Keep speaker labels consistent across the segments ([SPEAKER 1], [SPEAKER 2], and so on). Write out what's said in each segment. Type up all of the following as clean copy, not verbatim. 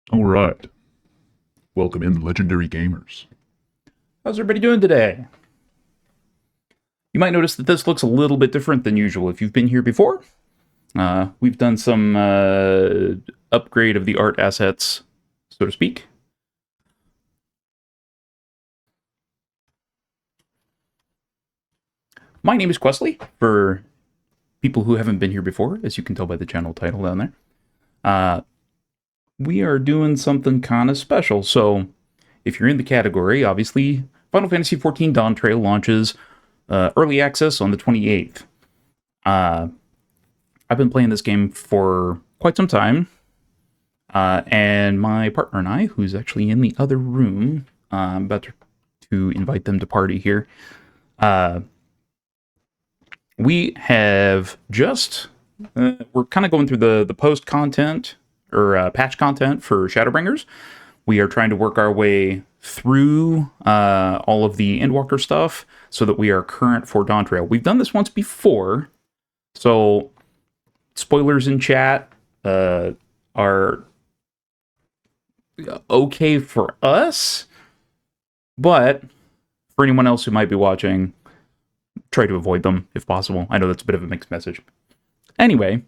[SPEAKER 1] All right. Welcome in, legendary gamers.
[SPEAKER 2] How's everybody doing today? You might notice that this looks a little bit different than usual if you've been here before. We've done some upgrade of the art assets, so to speak. My name is Qwestley, for people who haven't been here before, as you can tell by the channel title down there. We are doing something kind of special, so if you're in the category, obviously, Final Fantasy XIV Dawntrail launches early access on the 28th. I've been playing this game for quite some time, and my partner and I, who's actually in the other room, I'm about to invite them to party here. We have just, we're kind of going through the post content, or patch content for Shadowbringers. We are trying to work our way through all of the Endwalker stuff so that we are current for Dawntrail. We've done this once before, so spoilers in chat are okay for us, but for anyone else who might be watching, try to avoid them if possible. I know that's a bit of a mixed message. Anyway,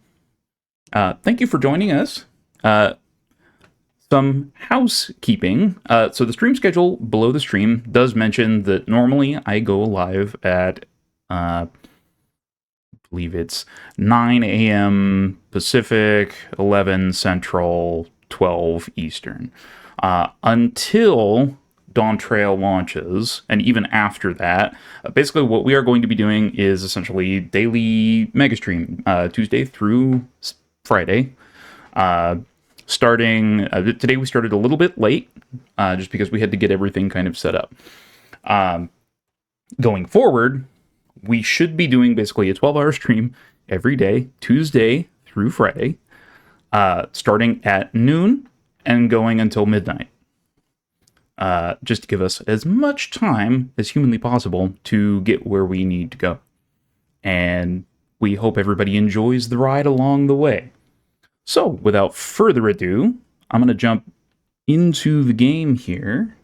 [SPEAKER 2] thank you for joining us. Some housekeeping. So the stream schedule below the stream does mention that normally I go live at, I believe it's 9 a.m. Pacific, 11 Central, 12 Eastern. Until Dawntrail launches, and even after that, basically what we are going to be doing is essentially daily mega stream, Tuesday through Friday. Starting today, we started a little bit late, just because we had to get everything kind of set up. Going forward, we should be doing basically a 12-hour stream every day, Tuesday through Friday, starting at noon and going until midnight. Just to give us as much time as humanly possible to get where we need to go. And we hope everybody enjoys the ride along the way. So, without further ado, I'm going to jump into the game here.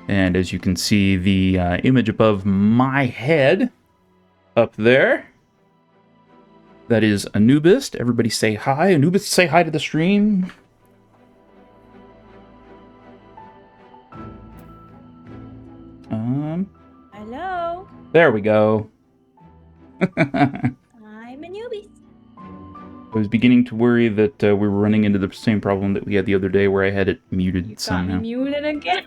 [SPEAKER 2] And as you can see, the image above my head up there, that is Anubis. Everybody say hi. Anubis, say hi to the stream.
[SPEAKER 3] Hello.
[SPEAKER 2] There we go.
[SPEAKER 3] I'm Anubis.
[SPEAKER 2] I was beginning to worry that we were running into the same problem that we had the other day where I had it muted somehow.
[SPEAKER 3] Got me muted again.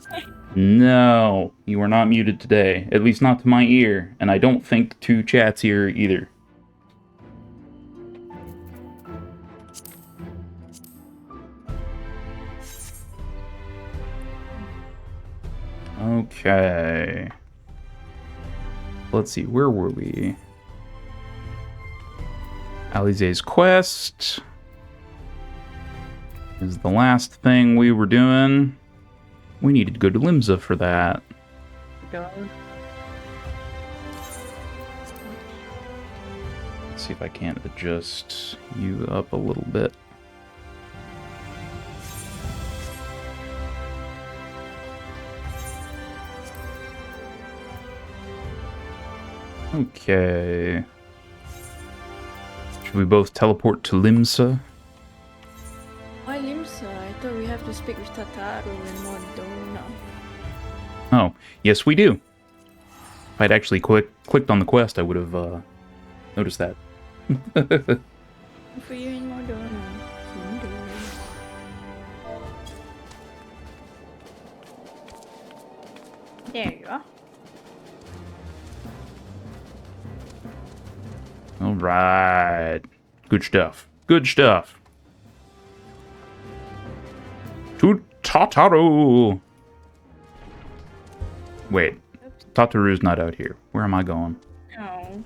[SPEAKER 2] No, you are not muted today. At least not to my ear. And I don't think to chat's ear either. Okay. Let's see, where were we? Alize's quest is the last thing we were doing. We needed to go to Limsa for that. Let's see if I can't adjust you up a little bit. Okay. Should we both teleport to Limsa?
[SPEAKER 3] Why Limsa? I thought we have to speak with Tataru and Mondona.
[SPEAKER 2] Oh, yes we do. If I'd actually clicked on the quest, I would have noticed that.
[SPEAKER 3] For you and Mondona. There you are.
[SPEAKER 2] All right. Good stuff. Good stuff. To Tataru. Wait. Tataru's not out here. Where am I going?
[SPEAKER 3] No.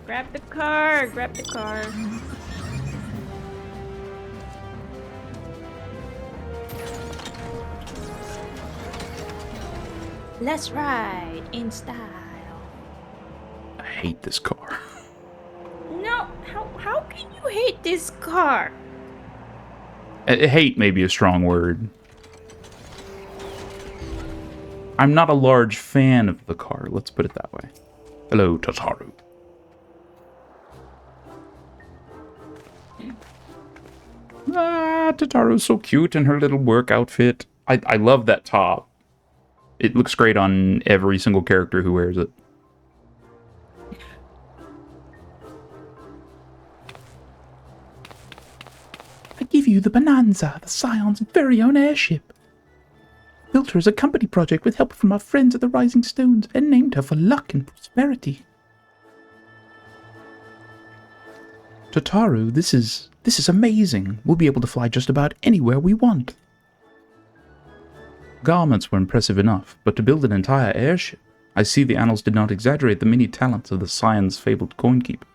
[SPEAKER 3] Grab the car. Grab the car. Let's ride in style.
[SPEAKER 2] I hate this car.
[SPEAKER 3] No, How can you hate this car?
[SPEAKER 2] Hate may be a strong word. I'm not a large fan of the car, let's put it that way. Hello, Tataru. Ah, Tataru's so cute in her little work outfit. I love that top. It looks great on every single character who wears it. I give you the Bonanza, the Scion's very own airship. Built her as a company project with help from our friends at the Rising Stones, and named her for luck and prosperity. Tataru, this is amazing. We'll be able to fly just about anywhere we want. Garments were impressive enough, but to build an entire airship, I see the annals did not exaggerate the many talents of the Scion's fabled coinkeeper.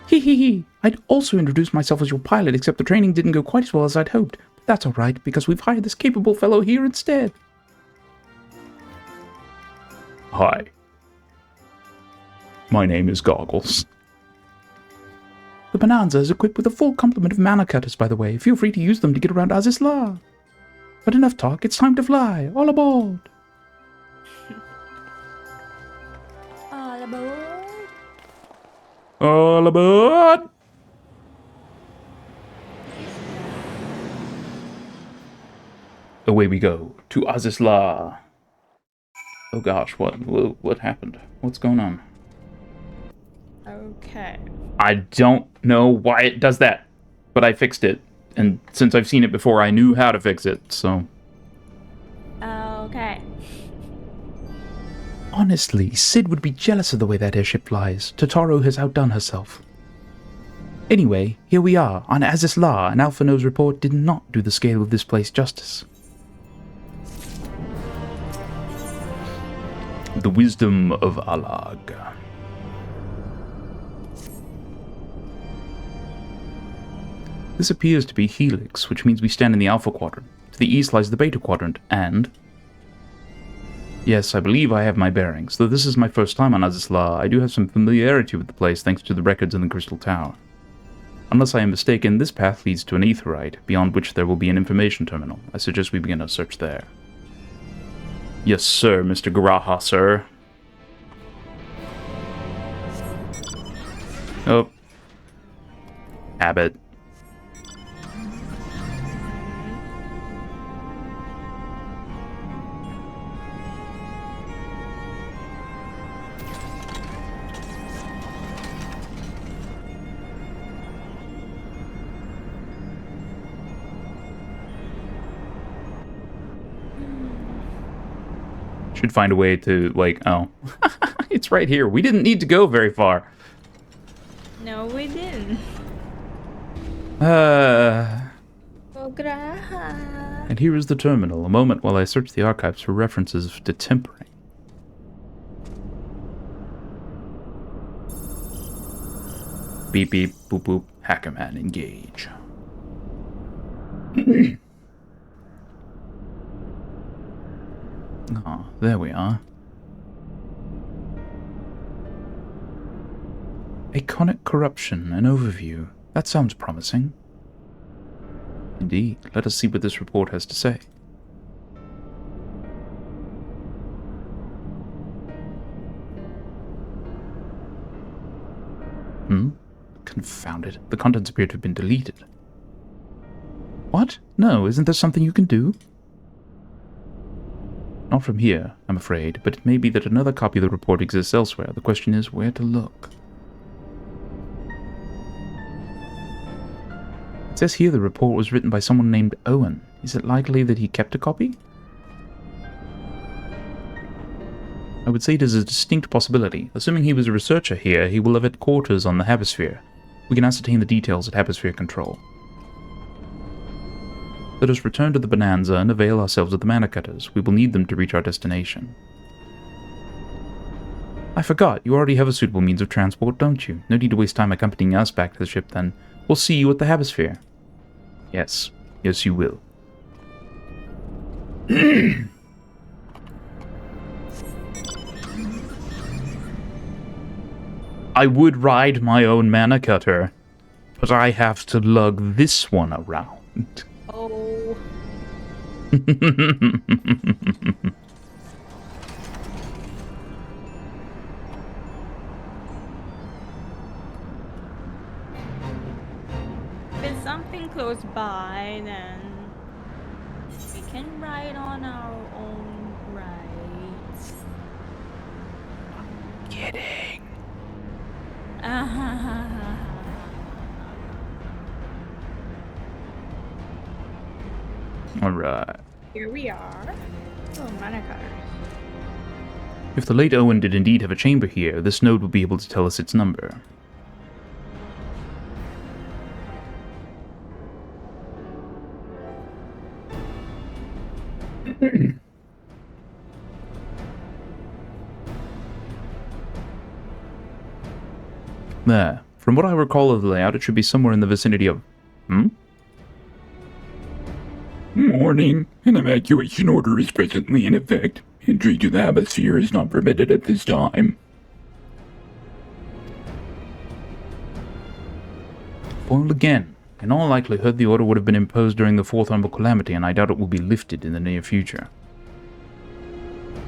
[SPEAKER 2] Hee. I'd also introduced myself as your pilot, except the training didn't go quite as well as I'd hoped. But that's alright, because we've hired this capable fellow here instead. Hi. My name is Goggles. The Bonanza is equipped with a full complement of mana cutters, by the way. Feel free to use them to get around Azizla. But enough talk, it's time to fly. All aboard!
[SPEAKER 3] All aboard.
[SPEAKER 2] All aboard! Away we go to Azizla. Oh gosh, what happened? What's going on?
[SPEAKER 3] Okay.
[SPEAKER 2] I don't know why it does that, but I fixed it. And since I've seen it before, I knew how to fix it, so...
[SPEAKER 3] Okay.
[SPEAKER 2] Honestly, Sid would be jealous of the way that airship flies. Totoro has outdone herself. Anyway, here we are, on Azizla, and Alpha No's report did not do the scale of this place justice. The wisdom of Alag. This appears to be Helix, which means we stand in the Alpha Quadrant. To the east lies the Beta Quadrant, and... Yes, I believe I have my bearings. Though this is my first time on Azizla, I do have some familiarity with the place thanks to the records in the Crystal Tower. Unless I am mistaken, this path leads to an aetheryte, beyond which there will be an information terminal. I suggest we begin our search there. Yes, sir, Mr. Garaha, sir. Oh. Habit. Should find a way to, like, oh. It's right here. We didn't need to go very far.
[SPEAKER 3] No, we didn't.
[SPEAKER 2] And
[SPEAKER 3] Graha.
[SPEAKER 2] here is the terminal. A moment while I search the archives for references to tempering. Beep beep, boop boop, Hackerman, engage. Oh, there we are. Iconic corruption, an overview. That sounds promising. Indeed. Let us see what this report has to say. Confound it. The contents appear to have been deleted. What? No, isn't there something you can do? Not from here, I'm afraid, but it may be that another copy of the report exists elsewhere. The question is where to look. It says here the report was written by someone named Owen. Is it likely that he kept a copy? I would say it is a distinct possibility. Assuming he was a researcher here, he will have had quarters on the Habisphere. We can ascertain the details at Habisphere Control. Let us return to the Bonanza and avail ourselves of the mana cutters. We will need them to reach our destination. I forgot, you already have a suitable means of transport, don't you? No need to waste time accompanying us back to the ship, then. We'll see you at the Habisphere. Yes. Yes, you will. I would ride my own mana cutter, but I have to lug this one around.
[SPEAKER 3] Oh. If it's something close by, then we can ride on our own rides.
[SPEAKER 2] Kidding. Alright.
[SPEAKER 3] Here we are. Oh, mana cutter.
[SPEAKER 2] If the late Owen did indeed have a chamber here, this node will be able to tell us its number. There. From what I recall of the layout, it should be somewhere in the vicinity of...
[SPEAKER 1] Morning. An evacuation order is presently in effect. Entry to the atmosphere is not permitted at this time.
[SPEAKER 2] Foiled again. In all likelihood, the order would have been imposed during the Fourth Humble Calamity, and I doubt it will be lifted in the near future.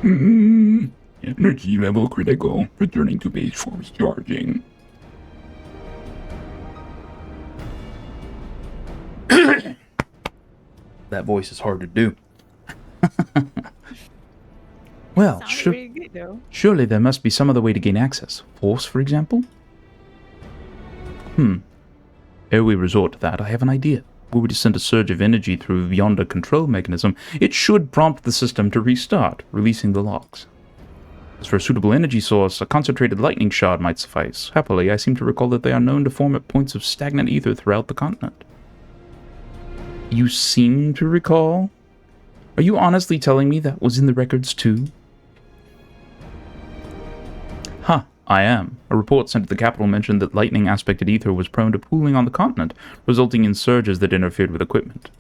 [SPEAKER 1] Energy level critical. Returning to base for recharging.
[SPEAKER 2] That voice is hard to do. Well,
[SPEAKER 3] Sounds pretty good though.
[SPEAKER 2] surely there must be some other way to gain access. Force, for example? Ere we resort to that, I have an idea. Were we to send a surge of energy through yonder control mechanism, it should prompt the system to restart, releasing the locks. As for a suitable energy source, a concentrated lightning shard might suffice. Happily, I seem to recall that they are known to form at points of stagnant ether throughout the continent. You seem to recall? Are you honestly telling me that was in the records too? Huh, I am. A report sent to the capital mentioned that lightning aspected ether was prone to pooling on the continent, resulting in surges that interfered with equipment.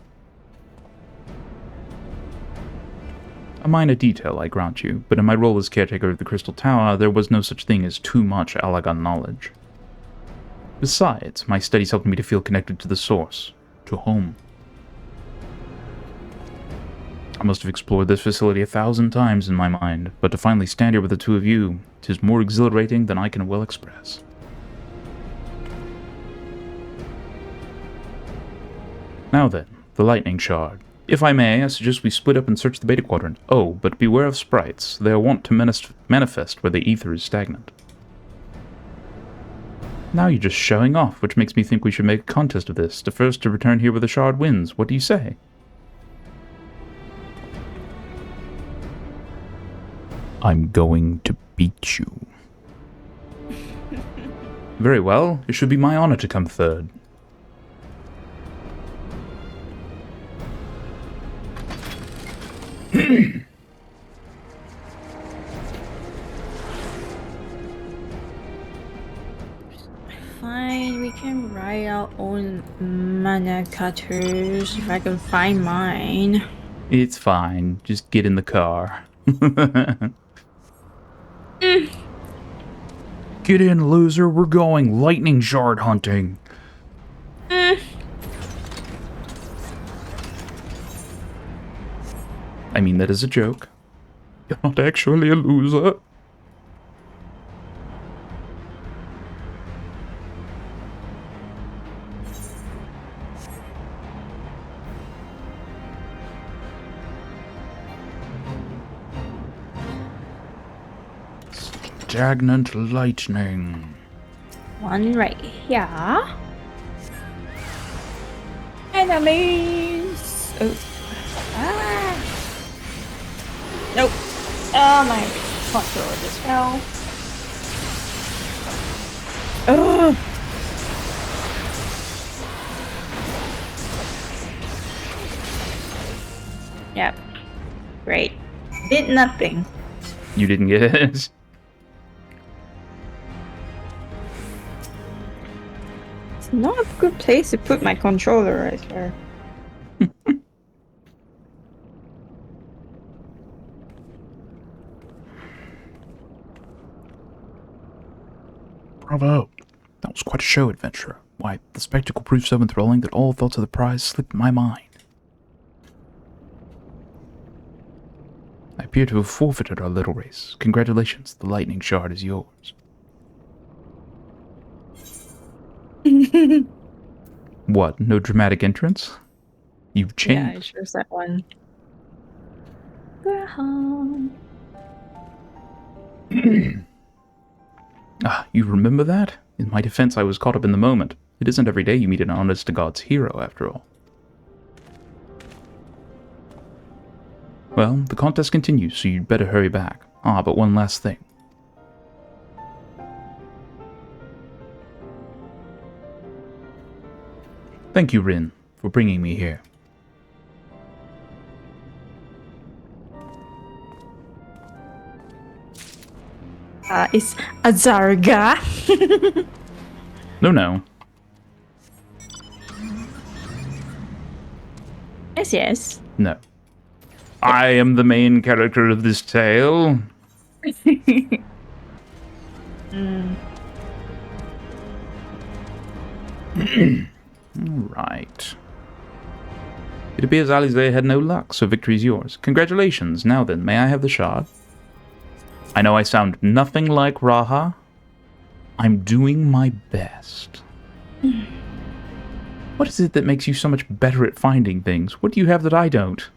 [SPEAKER 2] A minor detail, I grant you, but in my role as caretaker of the Crystal Tower, there was no such thing as too much Allagan knowledge. Besides, my studies helped me to feel connected to the source, to home. I must have explored this facility 1,000 times in my mind, but to finally stand here with the two of you, 'tis more exhilarating than I can well express. Now then, the lightning shard. If I may, I suggest we split up and search the beta quadrant. Oh, but beware of sprites. They are wont to manifest where the ether is stagnant. Now you're just showing off, which makes me think we should make a contest of this. The first to return here with a shard wins. What do you say? I'm going to beat you. Very well. It should be my honor to come third.
[SPEAKER 3] Fine, we can ride our own mana cutters if I can find mine.
[SPEAKER 2] It's fine. Just get in the car. Get in, loser. We're going lightning shard hunting. I mean, that is a joke. You're not actually a loser. Stagnant lightning.
[SPEAKER 3] One right here. Enemies! Oh. Ah! Nope. Oh my controller just fell. Ugh! Yep. Great. Did nothing.
[SPEAKER 2] You didn't get it?
[SPEAKER 3] It's not a good place to put my controller right here.
[SPEAKER 2] Bravo! That was quite a show, adventurer. Why, the spectacle proved so enthralling that all thoughts of the prize slipped my mind. I appear to have forfeited our little race. Congratulations, the lightning shard is yours. What, no dramatic entrance? You've changed.
[SPEAKER 3] Yeah, I sure that one. Graham.
[SPEAKER 2] Ah, you remember that? In my defense, I was caught up in the moment. It isn't every day you meet an honest-to-God's hero, after all. Well, the contest continues, so you'd better hurry back. Ah, but one last thing. Thank you, Rin, for bringing me here.
[SPEAKER 3] It's Azarga.
[SPEAKER 2] No.
[SPEAKER 3] Yes.
[SPEAKER 2] No. I am the main character of this tale. Right. It appears Alize had no luck, so victory is yours. Congratulations. Now then, may I have the shard? I know I sound nothing like Raha. I'm doing my best. What is it that makes you so much better at finding things? What do you have that I don't?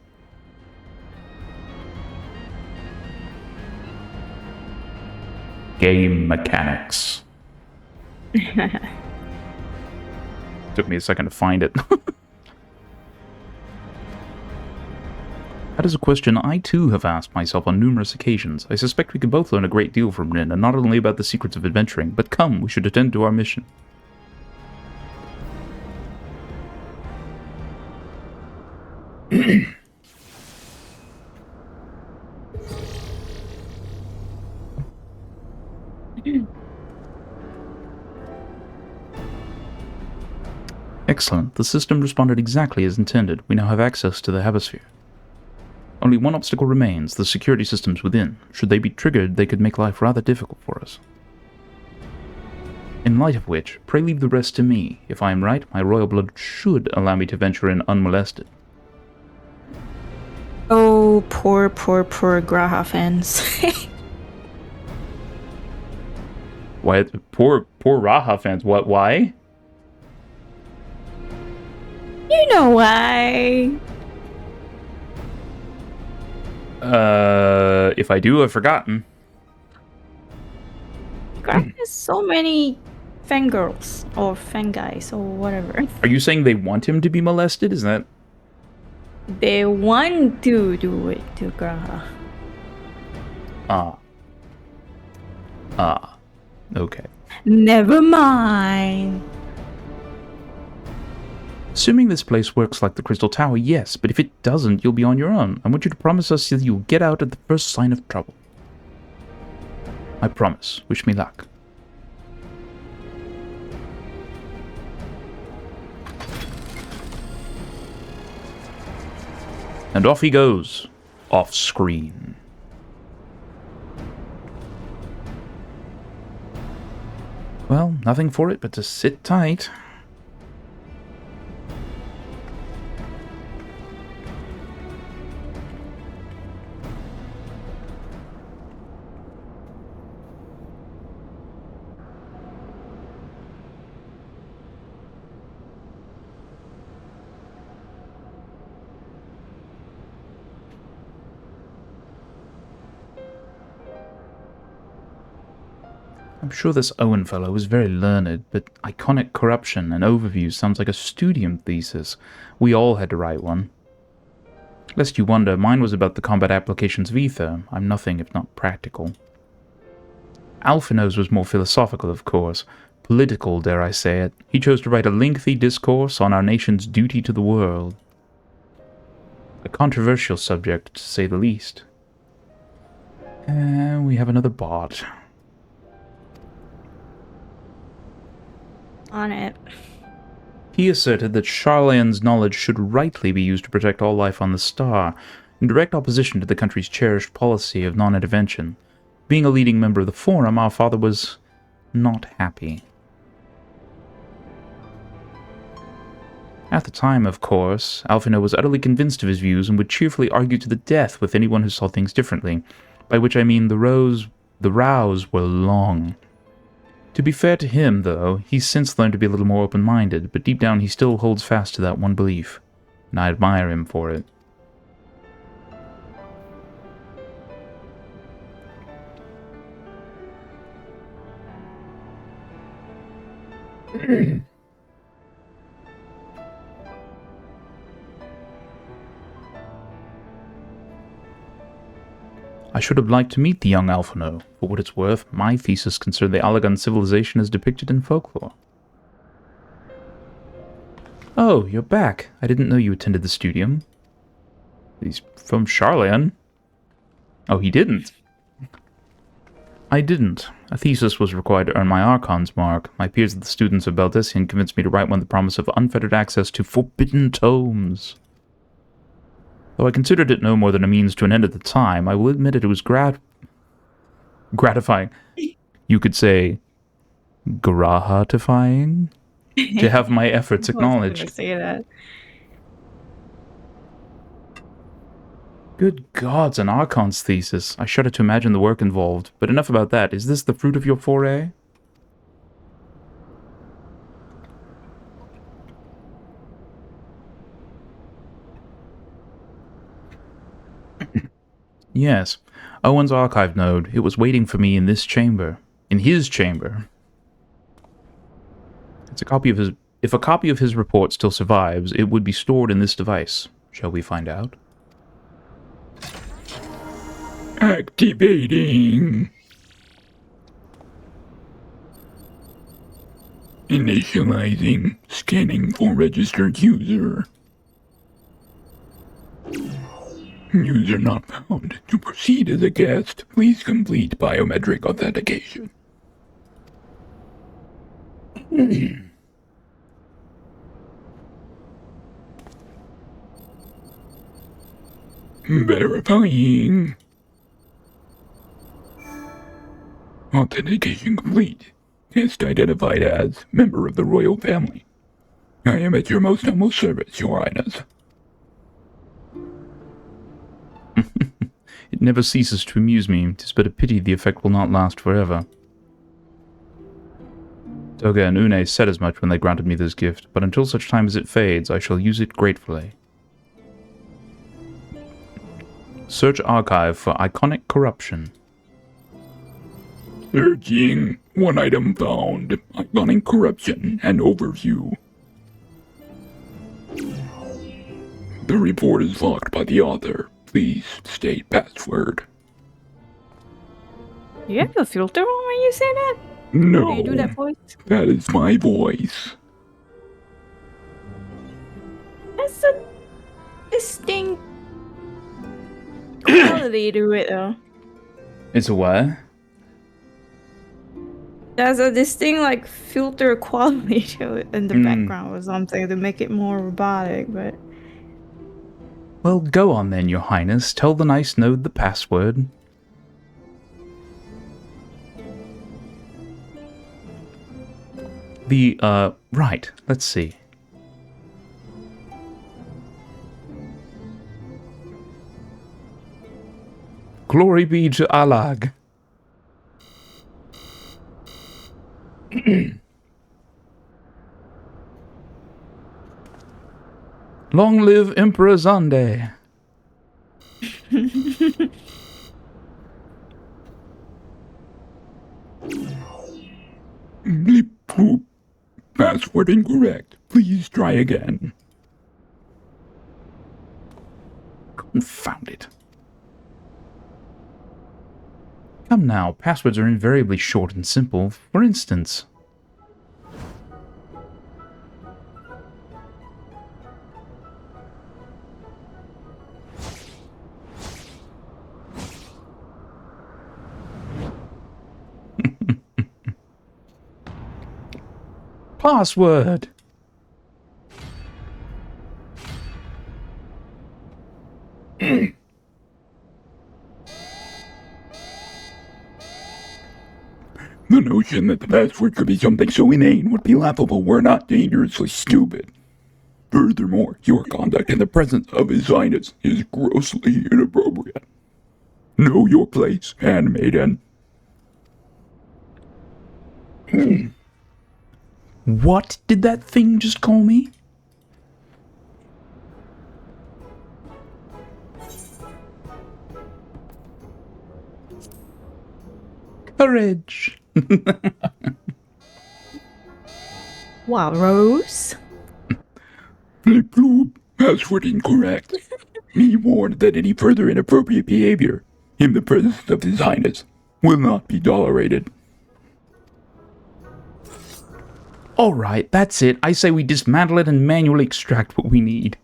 [SPEAKER 2] Game mechanics. Took me a second to find it. That is a question I too have asked myself on numerous occasions. I suspect we could both learn a great deal from Rin, and not only about the secrets of adventuring, but come, we should attend to our mission. Excellent. The system responded exactly as intended. We now have access to the Hemisphere. Only one obstacle remains, the security systems within. Should they be triggered, they could make life rather difficult for us. In light of which, pray leave the rest to me. If I am right, my royal blood should allow me to venture in unmolested.
[SPEAKER 3] Oh, poor Graha fans.
[SPEAKER 2] Why? Poor Raha fans. What? Why?
[SPEAKER 3] You know why.
[SPEAKER 2] If I do, I've forgotten.
[SPEAKER 3] Graha has so many fangirls or fanguys or whatever.
[SPEAKER 2] Are you saying they want him to be molested? Is that...
[SPEAKER 3] They want to do it to Graha.
[SPEAKER 2] Okay.
[SPEAKER 3] Never mind.
[SPEAKER 2] Assuming this place works like the Crystal Tower, yes, but if it doesn't, you'll be on your own. I want you to promise us that you'll get out at the first sign of trouble. I promise. Wish me luck. And off he goes. Off screen. Well, nothing for it but to sit tight. I'm sure this Owen fellow was very learned, but iconic corruption and overview sounds like a studium thesis. We all had to write one. Lest you wonder, mine was about the combat applications of ether. I'm nothing if not practical. Alphino's was more philosophical, of course. Political, dare I say it. He chose to write a lengthy discourse on our nation's duty to the world. A controversial subject, to say the least. And we have another bot.
[SPEAKER 3] On it.
[SPEAKER 2] He asserted that Charlayan's knowledge should rightly be used to protect all life on the star, in direct opposition to the country's cherished policy of non-intervention. Being a leading member of the Forum, our father was not happy. At the time, of course, Alphino was utterly convinced of his views and would cheerfully argue to the death with anyone who saw things differently, by which I mean the rows were long. To be fair to him, though, he's since learned to be a little more open-minded, but deep down he still holds fast to that one belief, and I admire him for it. I should have liked to meet the young Alphino. For what it's worth, my thesis concerned the Allagan civilization as depicted in folklore. Oh, you're back. I didn't know you attended the studium. He's from Charlian. Oh, he didn't. I didn't. A thesis was required to earn my Archon's mark. My peers at the students of Baldessian convinced me to write one with the promise of unfettered access to forbidden tomes. Though I considered it no more than a means to an end at the time, I will admit it was gratifying. You could say, gratifying? To have my efforts acknowledged.
[SPEAKER 3] I was gonna say that.
[SPEAKER 2] Good gods, an Archon's thesis. I shudder to imagine the work involved. But enough about that. Is this the fruit of your foray? Yes. Owen's archive node. It was waiting for me in this chamber. In his chamber. It's a copy of his... If a copy of his report still survives, it would be stored in this device. Shall we find out?
[SPEAKER 1] Activating. Initializing. Scanning for registered user. User not found. To proceed as a guest, please complete biometric authentication. Verifying. Authentication complete. Guest identified as member of the royal family. I am at your most humble service, Your Highness.
[SPEAKER 2] It never ceases to amuse me. 'Tis but a pity the effect will not last forever. Toga and Une said as much when they granted me this gift, but until such time as it fades, I shall use it gratefully. Search archive for iconic corruption.
[SPEAKER 1] Searching. One item found. Iconic corruption and overview. The report is locked by the author. Please state password.
[SPEAKER 3] You have a filter on when you say that?
[SPEAKER 1] No.
[SPEAKER 3] Do you do that voice?
[SPEAKER 1] That is my voice.
[SPEAKER 3] That's a distinct quality to it, though.
[SPEAKER 2] It's a what?
[SPEAKER 3] There's a distinct, like, filter quality to it in the background or something to make it more robotic, but...
[SPEAKER 2] Well, go on then, Your Highness. Tell the nice node the password. Right, let's see. Glory be to Allag. Long live Emperor Zande.
[SPEAKER 1] Bleep poop. Password incorrect. Please try again.
[SPEAKER 2] Confound it. Come now, passwords are invariably short and simple. For instance... Password!
[SPEAKER 1] The notion imagine that the password could be something so inane would be laughable were not dangerously stupid. Furthermore, your conduct in the presence of His Highness is grossly inappropriate. Know your place, handmaiden.
[SPEAKER 2] What did that thing just call me? Courage.
[SPEAKER 3] Wow, Rose?
[SPEAKER 1] Flip bloop, password incorrect. Be warned that any further inappropriate behavior in the presence of His Highness will not be tolerated.
[SPEAKER 2] Alright, that's it. I say we dismantle it and manually extract what we need.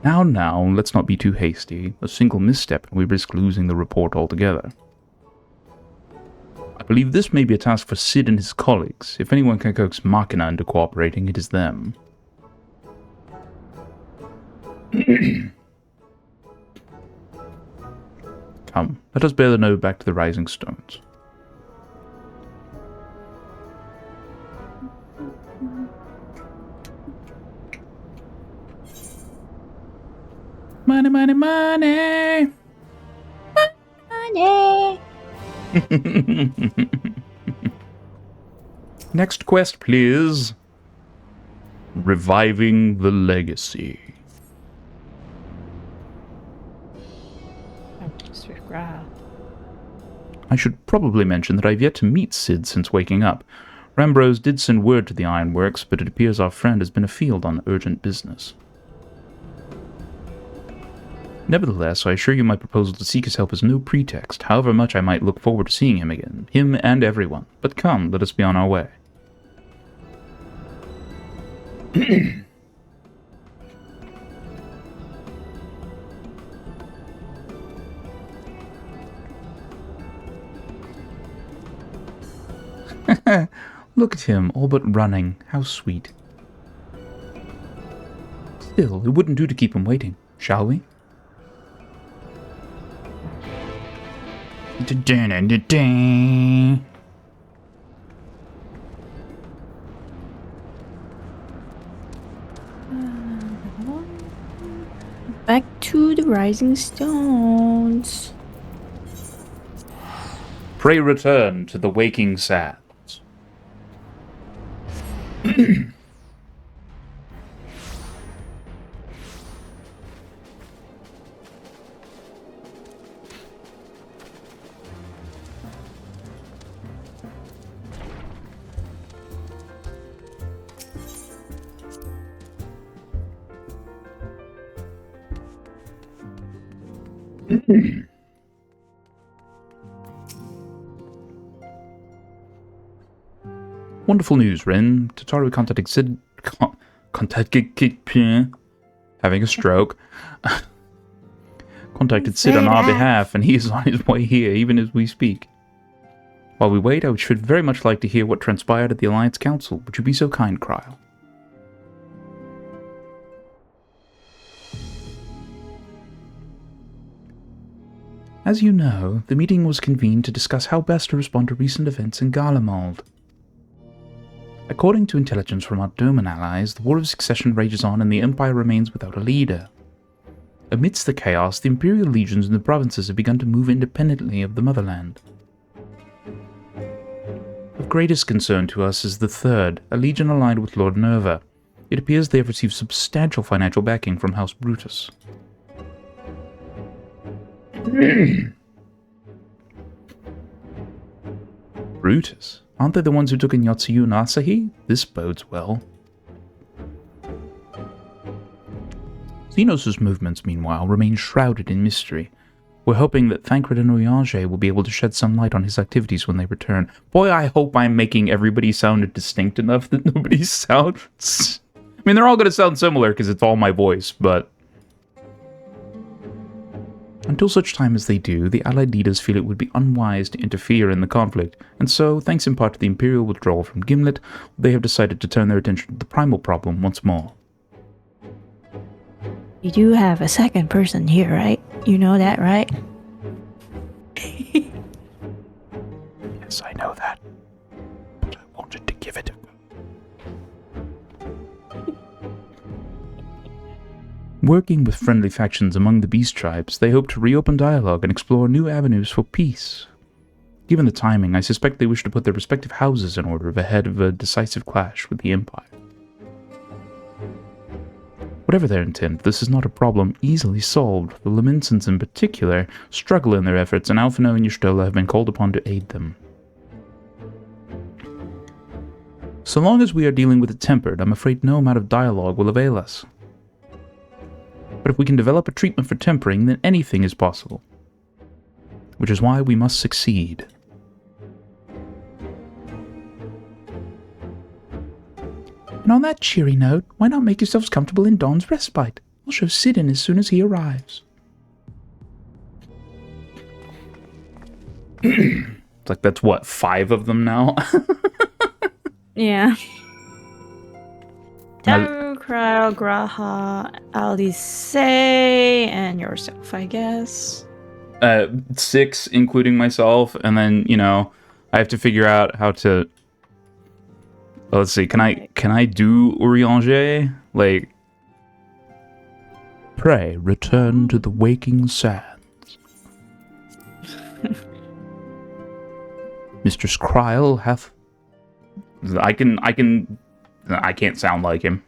[SPEAKER 2] Now, let's not be too hasty. A single misstep and we risk losing the report altogether. I believe this may be a task for Sid and his colleagues. If anyone can coax Machina into cooperating, it is them. Come, let us bear the note back to the Rising Stones. Money, money, money!
[SPEAKER 3] Money!
[SPEAKER 2] Next quest, please. Reviving the Legacy. I should probably mention that I've yet to meet Sid since waking up. Rambrose did send word to the Ironworks, but it appears our friend has been afield on urgent business. Nevertheless, I assure you my proposal to seek his help is no pretext, however much I might look forward to seeing him again, him and everyone. But come, let us be on our way. Look at him, all but running. How sweet. Still, it wouldn't do to keep him waiting, shall we?
[SPEAKER 3] Back to the Rising Stones.
[SPEAKER 2] Pray return to the waking sands. Wonderful news, Ren. Tataru contacted Sid... having a stroke. Contacted Sid on our behalf, and he is on his way here, even as we speak. While we wait, I should very much like to hear what transpired at the Alliance Council. Would you be so kind, Kryl? As you know, the meeting was convened to discuss how best to respond to recent events in Garlemald. According to intelligence from our Doman allies, the War of Succession rages on and the Empire remains without a leader. Amidst the chaos, the Imperial legions in the provinces have begun to move independently of the motherland. Of greatest concern to us is the Third, a legion aligned with Lord Nerva. It appears they have received substantial financial backing from House Brutus. Brutus? Aren't they the ones who took in Yotsuyu and Asahi? This bodes well. Xenos' movements, meanwhile, remain shrouded in mystery. We're hoping that Thancred and Oyage will be able to shed some light on his activities when they return. Boy, I hope I'm making everybody sound distinct enough that nobody sounds... I mean, they're all going to sound similar because it's all my voice, but... Until such time as they do, the Allied leaders feel it would be unwise to interfere in the conflict, and so, thanks in part to the Imperial withdrawal from Gimlet, they have decided to turn their attention to the primal problem once more.
[SPEAKER 3] You do have a second person here, right? You know that, right?
[SPEAKER 2] Yes, I know that. But I wanted to give it a go. Working with friendly factions among the beast tribes, they hope to reopen dialogue and explore new avenues for peace. Given the timing, I suspect they wish to put their respective houses in order ahead of a decisive clash with the Empire. Whatever their intent, this is not a problem easily solved. The Laminsons in particular struggle in their efforts, and Alphino and Y'shtola have been called upon to aid them. So long as we are dealing with the tempered, I'm afraid no amount of dialogue will avail us. But if we can develop a treatment for tempering, then anything is possible. Which is why we must succeed. And on that cheery note, why not make yourselves comfortable in Dawn's respite? I'll show Sid in as soon as he arrives. It's like, that's what, 5 of them now?
[SPEAKER 3] Yeah. Dawntrail, Graha, Alice, and yourself, I guess.
[SPEAKER 2] 6, including myself, and then, you know, I have to figure out how to... Let's see, can I do Urianger? Like... Pray, return to the waking sands. Mistress Kryl hath... I can't sound like him.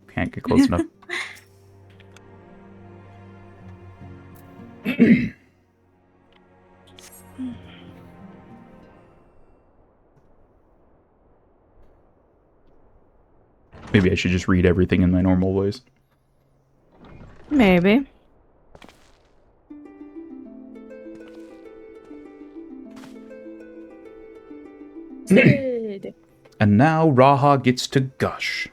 [SPEAKER 2] Can't get close enough. Maybe I should just read everything in my normal voice.
[SPEAKER 3] Maybe. Sid.
[SPEAKER 2] And now Raha gets to gush.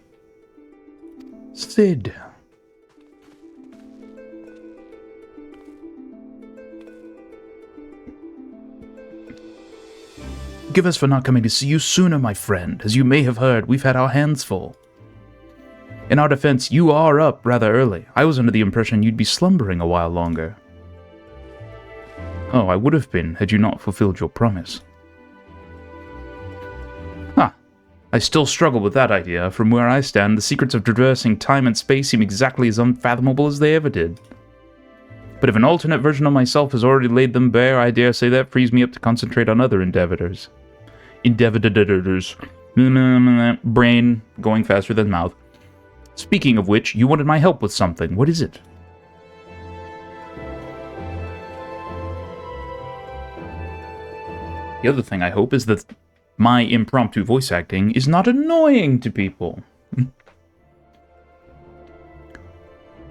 [SPEAKER 2] Sid. Forgive us for not coming to see you sooner, my friend. As you may have heard, we've had our hands full. In our defense, you are up rather early. I was under the impression you'd be slumbering a while longer. Oh, I would have been, had you not fulfilled your promise. Huh. I still struggle with that idea. From where I stand, the secrets of traversing time and space seem exactly as unfathomable as they ever did. But if an alternate version of myself has already laid them bare, I dare say that frees me up to concentrate on other endeavors. Brain going faster than mouth. Speaking of which, you wanted my help with something. What is it? The other thing I hope is that my impromptu voice acting is not annoying to people.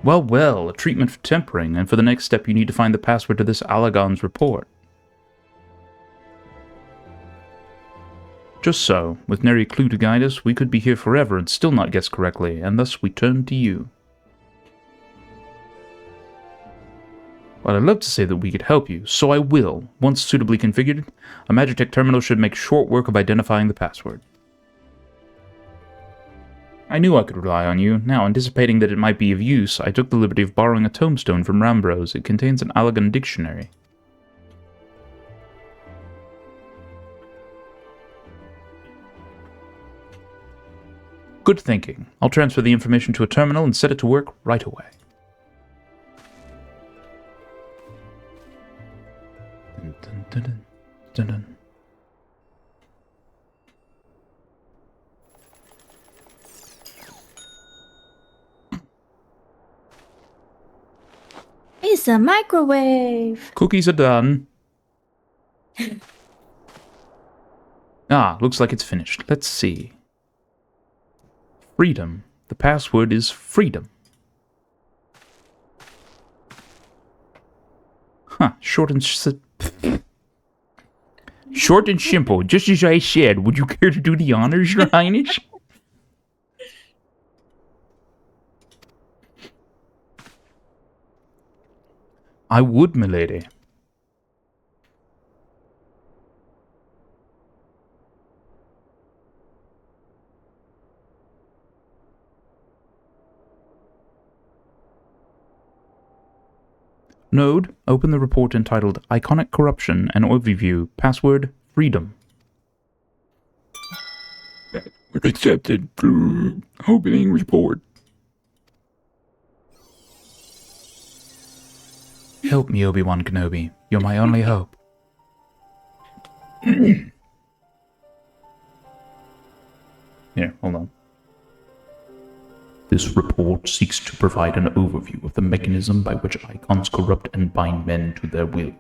[SPEAKER 2] Well, a treatment for tempering, and for the next step you need to find the password to this Allagon's report. Just so, with nary clue to guide us, we could be here forever and still not guess correctly, and thus we turn to you. Well, I'd love to say that we could help you, so I will. Once suitably configured, a Magitech terminal should make short work of identifying the password. I knew I could rely on you. Now, anticipating that it might be of use, I took the liberty of borrowing a tombstone from Rambros. It contains an Allagan dictionary. Good thinking. I'll transfer the information to a terminal and set it to work right away. Dun, dun, dun, dun, dun.
[SPEAKER 3] It's a microwave.
[SPEAKER 2] Cookies are done. Looks like it's finished. Let's see. Freedom. The password is freedom. Huh. Short and simple. Just as I said. Would you care to do the honors, Your Highness? I would, milady. Node, open the report entitled Iconic Corruption and Overview, password, freedom.
[SPEAKER 1] Accepted. Opening report.
[SPEAKER 2] Help me, Obi-Wan Kenobi. You're my only hope. Here, hold on. This report seeks to provide an overview of the mechanism by which icons corrupt and bind men to their will.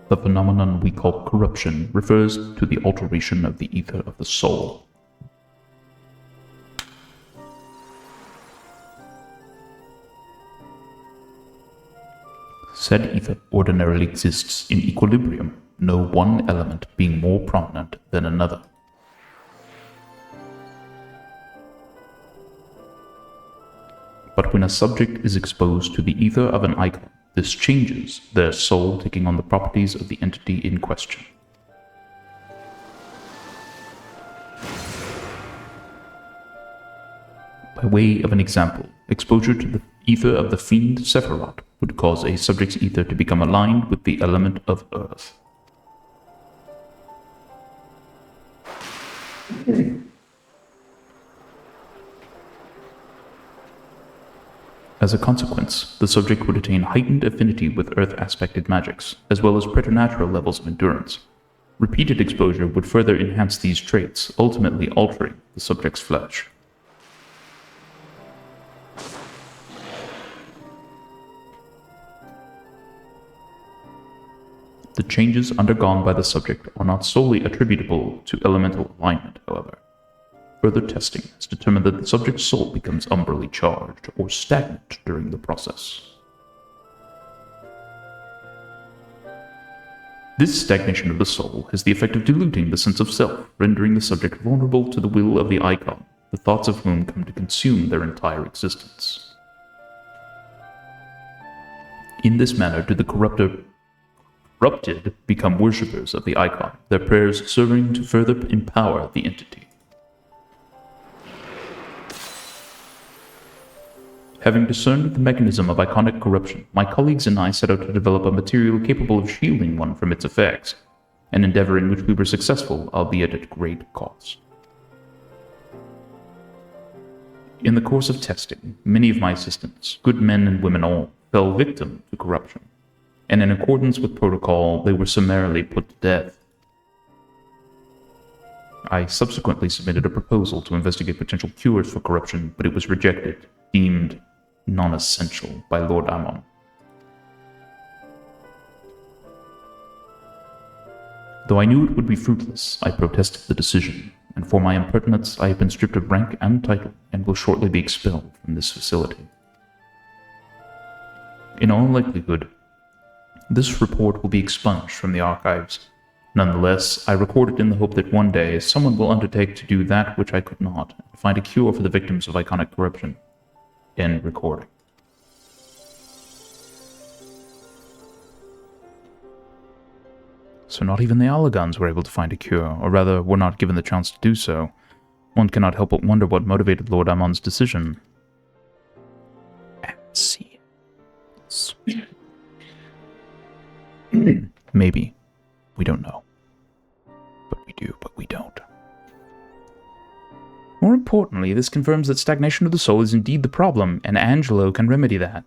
[SPEAKER 2] The phenomenon we call corruption refers to the alteration of the ether of the soul. Said ether ordinarily exists in equilibrium, no one element being more prominent than another. But when a subject is exposed to the ether of an icon, this changes their soul, taking on the properties of the entity in question. By way of an example, exposure to the ether of the fiend Sephiroth would cause a subject's ether to become aligned with the element of earth. As a consequence, the subject would attain heightened affinity with earth-aspected magics, as well as preternatural levels of endurance. Repeated exposure would further enhance these traits, ultimately altering the subject's flesh. The changes undergone by the subject are not solely attributable to elemental alignment, however. Further testing has determined that the subject's soul becomes umbrally charged or stagnant during the process. This stagnation of the soul has the effect of diluting the sense of self, rendering the subject vulnerable to the will of the icon, the thoughts of whom come to consume their entire existence. In this manner do the corrupted become worshippers of the icon, their prayers serving to further empower the entity. Having discerned the mechanism of iconic corruption, my colleagues and I set out to develop a material capable of shielding one from its effects, an endeavor in which we were successful, albeit at great cost. In the course of testing, many of my assistants, good men and women all, fell victim to corruption, and in accordance with protocol, they were summarily put to death. I subsequently submitted a proposal to investigate potential cures for corruption, but it was rejected, deemed non-essential by Lord Amon. Though I knew it would be fruitless, I protested the decision, and for my impertinence I have been stripped of rank and title, and will shortly be expelled from this facility. In all likelihood, this report will be expunged from the archives. Nonetheless, I record it in the hope that one day someone will undertake to do that which I could not, and find a cure for the victims of iconic corruption. End recording. So not even the Allagans were able to find a cure, or rather were not given the chance to do so. One cannot help but wonder what motivated Lord Amon's decision. Maybe. We don't know. But we do, but we don't. More importantly, this confirms that stagnation of the soul is indeed the problem, and Angelo can remedy that.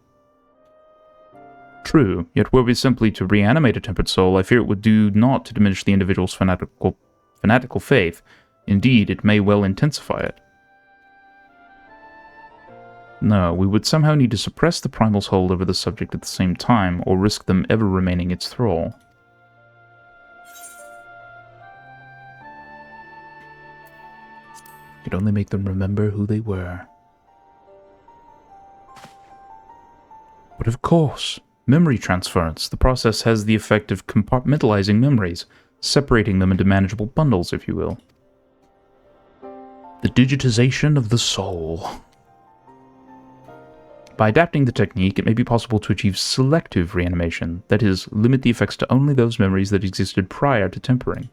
[SPEAKER 2] True, yet were we simply to reanimate a tempered soul, I fear it would do naught to diminish the individual's fanatical faith. Indeed, it may well intensify it. No, we would somehow need to suppress the primal's hold over the subject at the same time, or risk them ever remaining its thrall. Could only make them remember who they were. But of course, memory transference, the process has the effect of compartmentalizing memories, separating them into manageable bundles, if you will. The digitization of the soul. By adapting the technique, it may be possible to achieve selective reanimation, that is, limit the effects to only those memories that existed prior to tempering.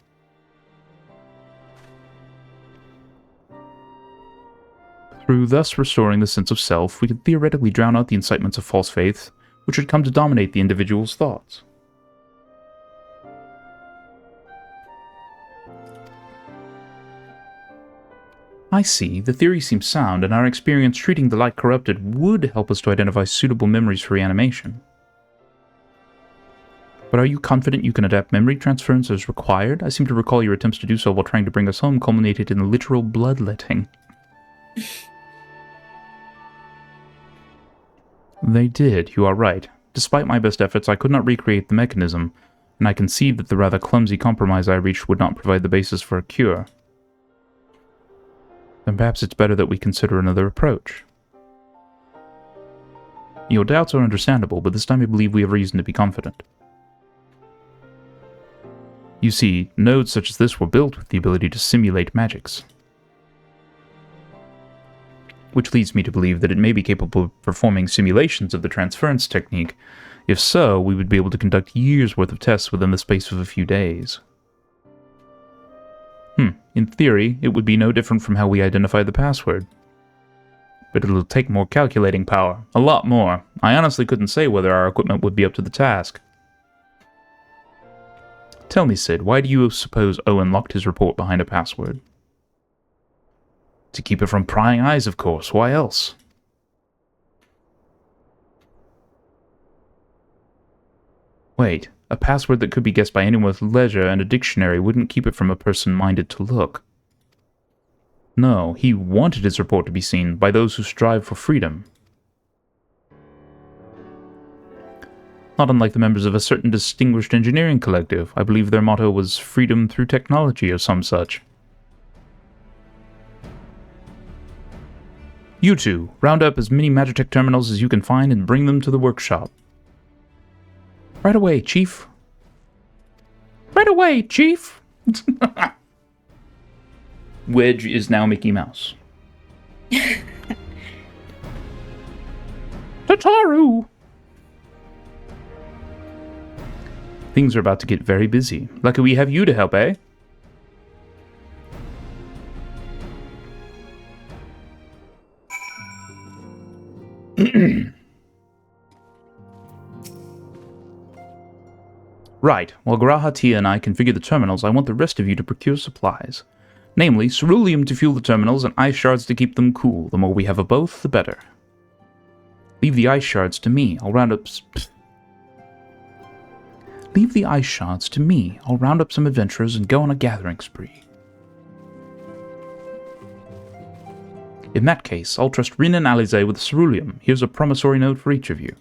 [SPEAKER 2] Through thus restoring the sense of self, we could theoretically drown out the incitements of false faith, which had come to dominate the individual's thoughts. I see. The theory seems sound, and our experience treating the light corrupted would help us to identify suitable memories for reanimation. But are you confident you can adapt memory transference as required? I seem to recall your attempts to do so while trying to bring us home culminated in literal bloodletting. They did, you are right. Despite my best efforts, I could not recreate the mechanism, and I concede that the rather clumsy compromise I reached would not provide the basis for a cure. Then perhaps it's better that we consider another approach. Your doubts are understandable, but this time I believe we have reason to be confident. You see, nodes such as this were built with the ability to simulate magics. Which leads me to believe that it may be capable of performing simulations of the transference technique. If so, we would be able to conduct years' worth of tests within the space of a few days. In theory, it would be no different from how we identify the password. But it'll take more calculating power. A lot more. I honestly couldn't say whether our equipment would be up to the task. Tell me, Sid, why do you suppose Owen locked his report behind a password? To keep it from prying eyes, of course. Why else? Wait, a password that could be guessed by anyone with leisure and a dictionary wouldn't keep it from a person minded to look. No, he wanted his report to be seen by those who strive for freedom. Not unlike the members of a certain distinguished engineering collective. I believe their motto was freedom through technology or some such. You two, round up as many Magitech terminals as you can find and bring them to the workshop. Right away, Chief. Right away, Chief. Wedge is now Mickey Mouse. Tataru! Things are about to get very busy. Lucky we have you to help, eh? Right, while Graha, Tia, and I configure the terminals, I want the rest of you to procure supplies. Namely, ceruleum to fuel the terminals and ice shards to keep them cool. The more we have of both, the better. Leave the ice shards to me. I'll round up... Leave the ice shards to me. I'll round up some adventurers and go on a gathering spree. In that case, I'll trust Rin and Alize with ceruleum. Here's a promissory note for each of you.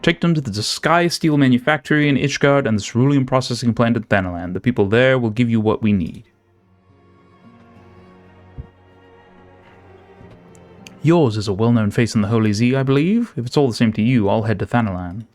[SPEAKER 2] Take them to the Sky Steel Manufactory in Ishgard and the ceruleum processing plant at Thanalan. The people there will give you what we need. Yours is a well-known face in the Holy Z, I believe. If it's all the same to you, I'll head to Thanalan.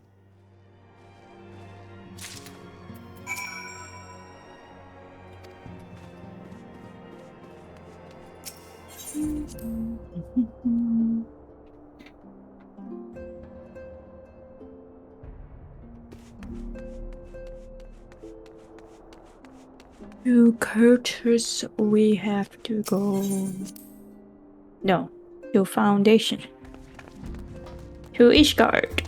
[SPEAKER 3] To Curtis, we have to go. No, to Foundation. To Ishgard.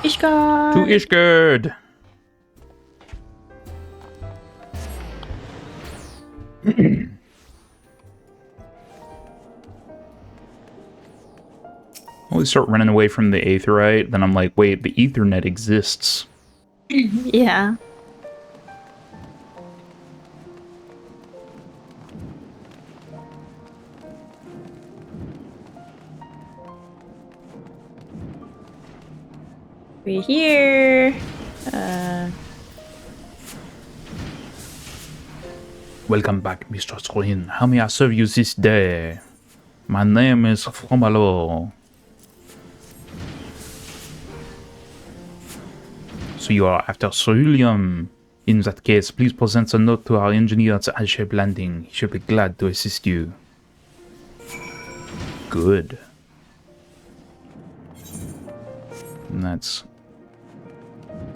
[SPEAKER 3] Ishgard!
[SPEAKER 2] To Ishgard! I always start running away from the Aetherite, then I'm like, wait, the Ethernet exists.
[SPEAKER 3] Yeah. We're here.
[SPEAKER 2] Welcome back, Mr. Screen. How may I serve you this day? My name is Fromalo. So you are after ceruleum. In that case, please present a note to our engineer at Ice-Shape Landing. He should be glad to assist you. Good. And that's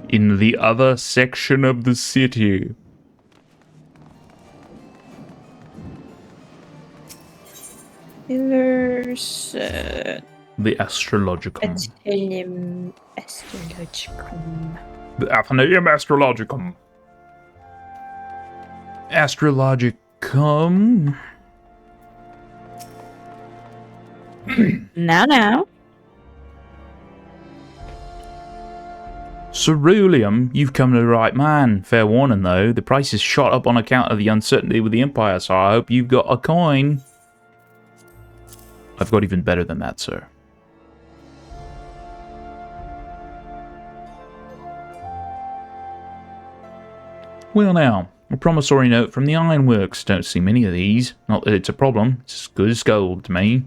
[SPEAKER 2] in the other section of the city.
[SPEAKER 3] Pillar. Where's
[SPEAKER 2] The Astrologicum.
[SPEAKER 3] Astrologicum?
[SPEAKER 2] The Athenaeum Astrologicum. Astrologicum.
[SPEAKER 3] Now.
[SPEAKER 2] Ceruleum, you've come to the right man. Fair warning, though. The price is shot up on account of the uncertainty with the Empire, so I hope you've got a coin. I've got even better than that, sir. Well now, a promissory note from the ironworks. Don't see many of these. Not that it's a problem. It's as good as gold to me.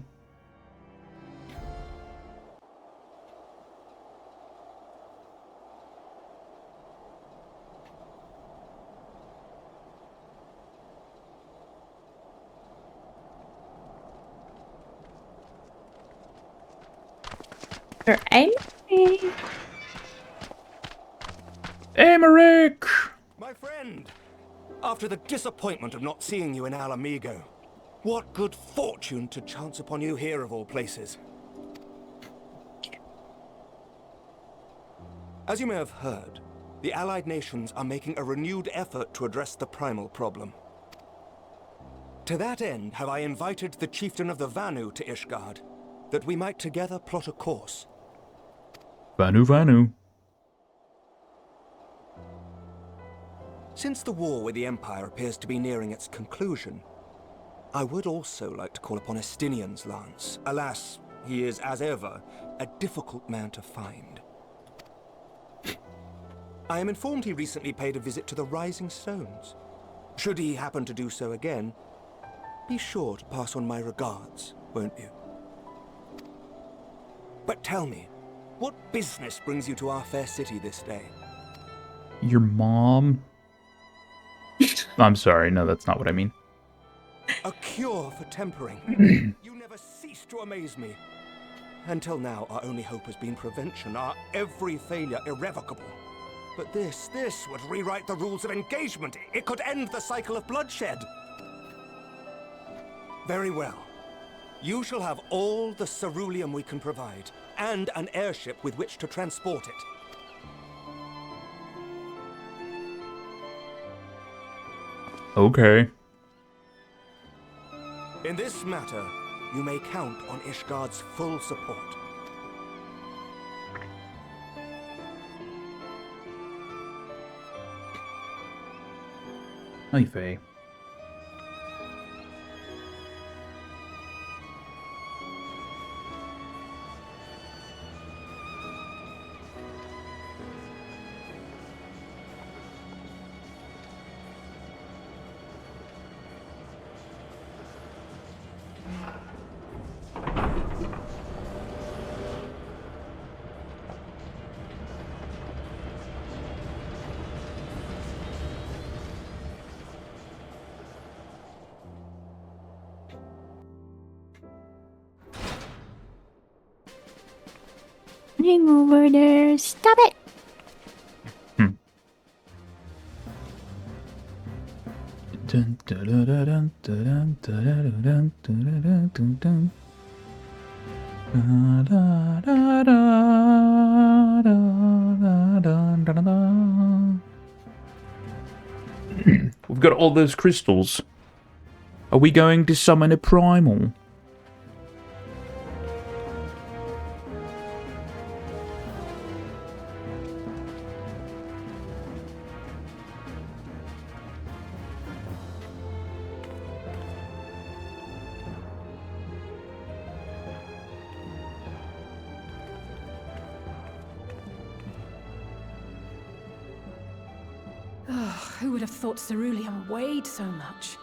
[SPEAKER 3] Sir Amy.
[SPEAKER 2] Emmerich!
[SPEAKER 4] My friend, after the disappointment of not seeing you in Alamigo, what good fortune to chance upon you here of all places. As you may have heard, the Allied nations are making a renewed effort to address the primal problem. To that end, have I invited the chieftain of the Vanu to Ishgard, that we might together plot a course.
[SPEAKER 2] Vanu.
[SPEAKER 4] Since the war with the Empire appears to be nearing its conclusion, I would also like to call upon Estinian's lance. Alas, he is, as ever, a difficult man to find. I am informed he recently paid a visit to the Rising Stones. Should he happen to do so again, be sure to pass on my regards, won't you? But tell me, what business brings you to our fair city this day?
[SPEAKER 2] Your mom? I'm sorry, no, that's not what I mean.
[SPEAKER 4] A cure for tempering. You never cease to amaze me. Until now, our only hope has been prevention, our every failure irrevocable. But this would rewrite the rules of engagement. It could end the cycle of bloodshed. Very well. You shall have all the ceruleum we can provide, and an airship with which to transport it.
[SPEAKER 2] Okay.
[SPEAKER 4] In this matter, you may count on Ishgard's full support.
[SPEAKER 2] Hi, Faye.
[SPEAKER 3] Running over there. Stop it!
[SPEAKER 2] We've got all those crystals. Are we going to summon a primal?
[SPEAKER 5] Who would have thought ceruleum weighed so much?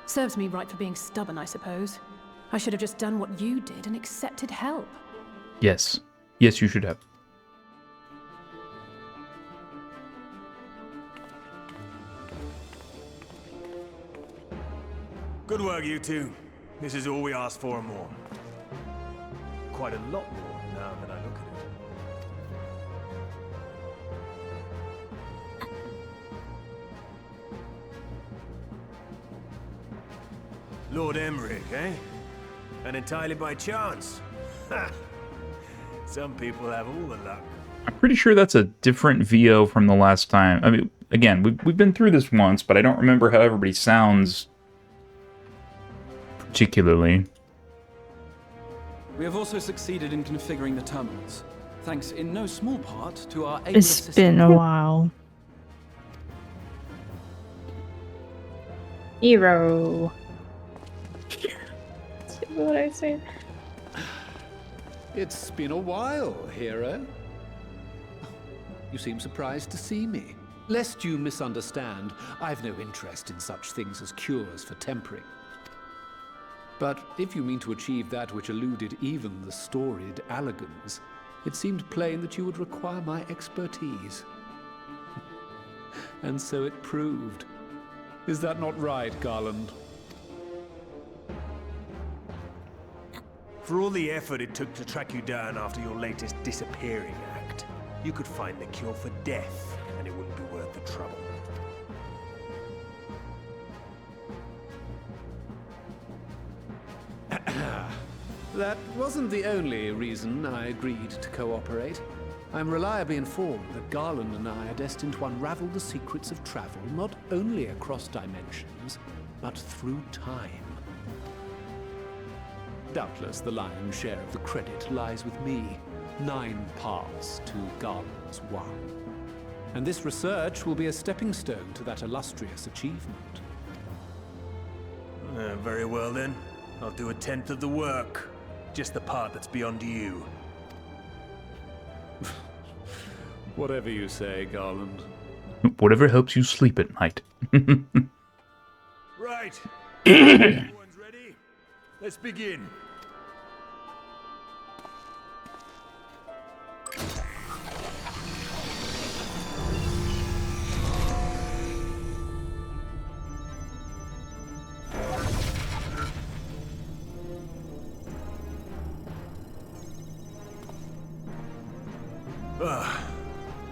[SPEAKER 5] Serves me right for being stubborn, I suppose. I should have just done what you did and accepted help.
[SPEAKER 2] Yes. Yes, you should have.
[SPEAKER 6] Good work, you two. This is all we asked for and more. Quite a lot more now that I look at it. Lord Emmerich, eh? And entirely by chance. Ha! Some people have all the luck.
[SPEAKER 2] I'm pretty sure that's a different VO from the last time. I mean, again, we've been through this once, but I don't remember how everybody sounds particularly.
[SPEAKER 7] We have also succeeded in configuring the terminals, thanks in no small part to our able
[SPEAKER 3] It's been a while. Hero. See what I say?
[SPEAKER 8] It's been a while, hero. You seem surprised to see me. Lest you misunderstand, I've no interest in such things as cures for tempering. But if you mean to achieve that which eluded even the storied Allagans, it seemed plain that you would require my expertise. And so it proved. Is that not right, Garland?
[SPEAKER 6] For all the effort it took to track you down after your latest disappearing act, you could find the cure for death, and it wouldn't be worth the trouble.
[SPEAKER 8] That wasn't the only reason I agreed to cooperate. I'm reliably informed that Garland and I are destined to unravel the secrets of travel not only across dimensions, but through time. Doubtless the lion's share of the credit lies with me. 9 paths to Garland's 1. And this research will be a stepping stone to that illustrious achievement.
[SPEAKER 6] Very well then. I'll do 1/10 of the work. Just the part that's beyond you.
[SPEAKER 8] Whatever you say, Garland.
[SPEAKER 2] Whatever helps you sleep at night.
[SPEAKER 6] Right. Everyone's ready? Let's begin.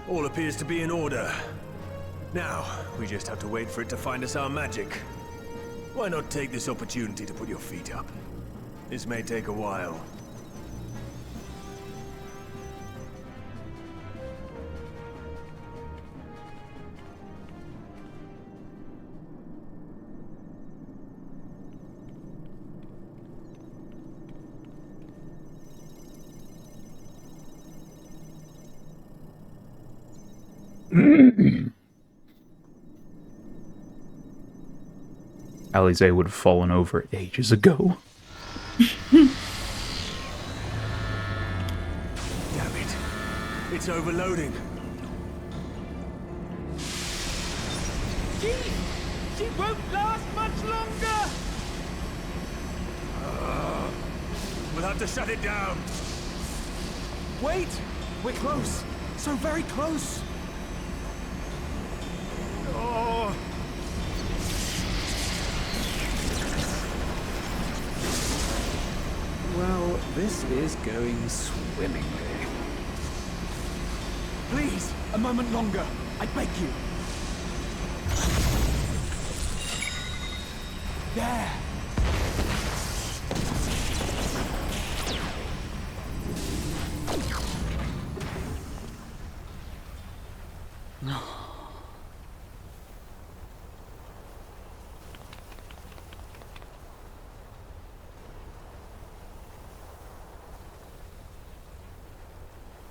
[SPEAKER 6] All appears to be in order. Now, we just have to wait for it to find us our magic. Why not take this opportunity to put your feet up? This may take a while.
[SPEAKER 2] Alize would have fallen over ages ago.
[SPEAKER 6] Damn it. It's overloading.
[SPEAKER 9] She won't last much longer!
[SPEAKER 6] We'll have to shut it down.
[SPEAKER 7] Wait! We're close! So very close!
[SPEAKER 6] Oh.
[SPEAKER 8] Well, this is going swimmingly.
[SPEAKER 7] Please, a moment longer. I beg you. There.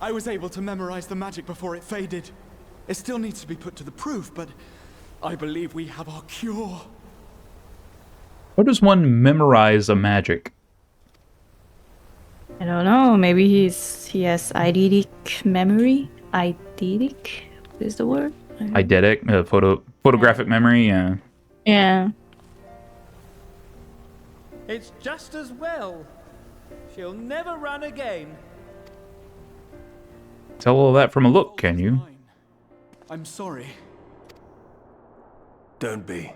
[SPEAKER 7] I was able to memorize the magic before it faded. It still needs to be put to the proof, but I believe we have our cure.
[SPEAKER 2] How does one memorize a magic?
[SPEAKER 3] I don't know. Maybe he has eidetic memory. Eidetic is the word.
[SPEAKER 2] Eidetic, photographic memory. Yeah.
[SPEAKER 3] Yeah.
[SPEAKER 9] It's just as well. She'll never run again.
[SPEAKER 2] Tell all that from a look, can you?
[SPEAKER 7] I'm sorry.
[SPEAKER 6] Don't be.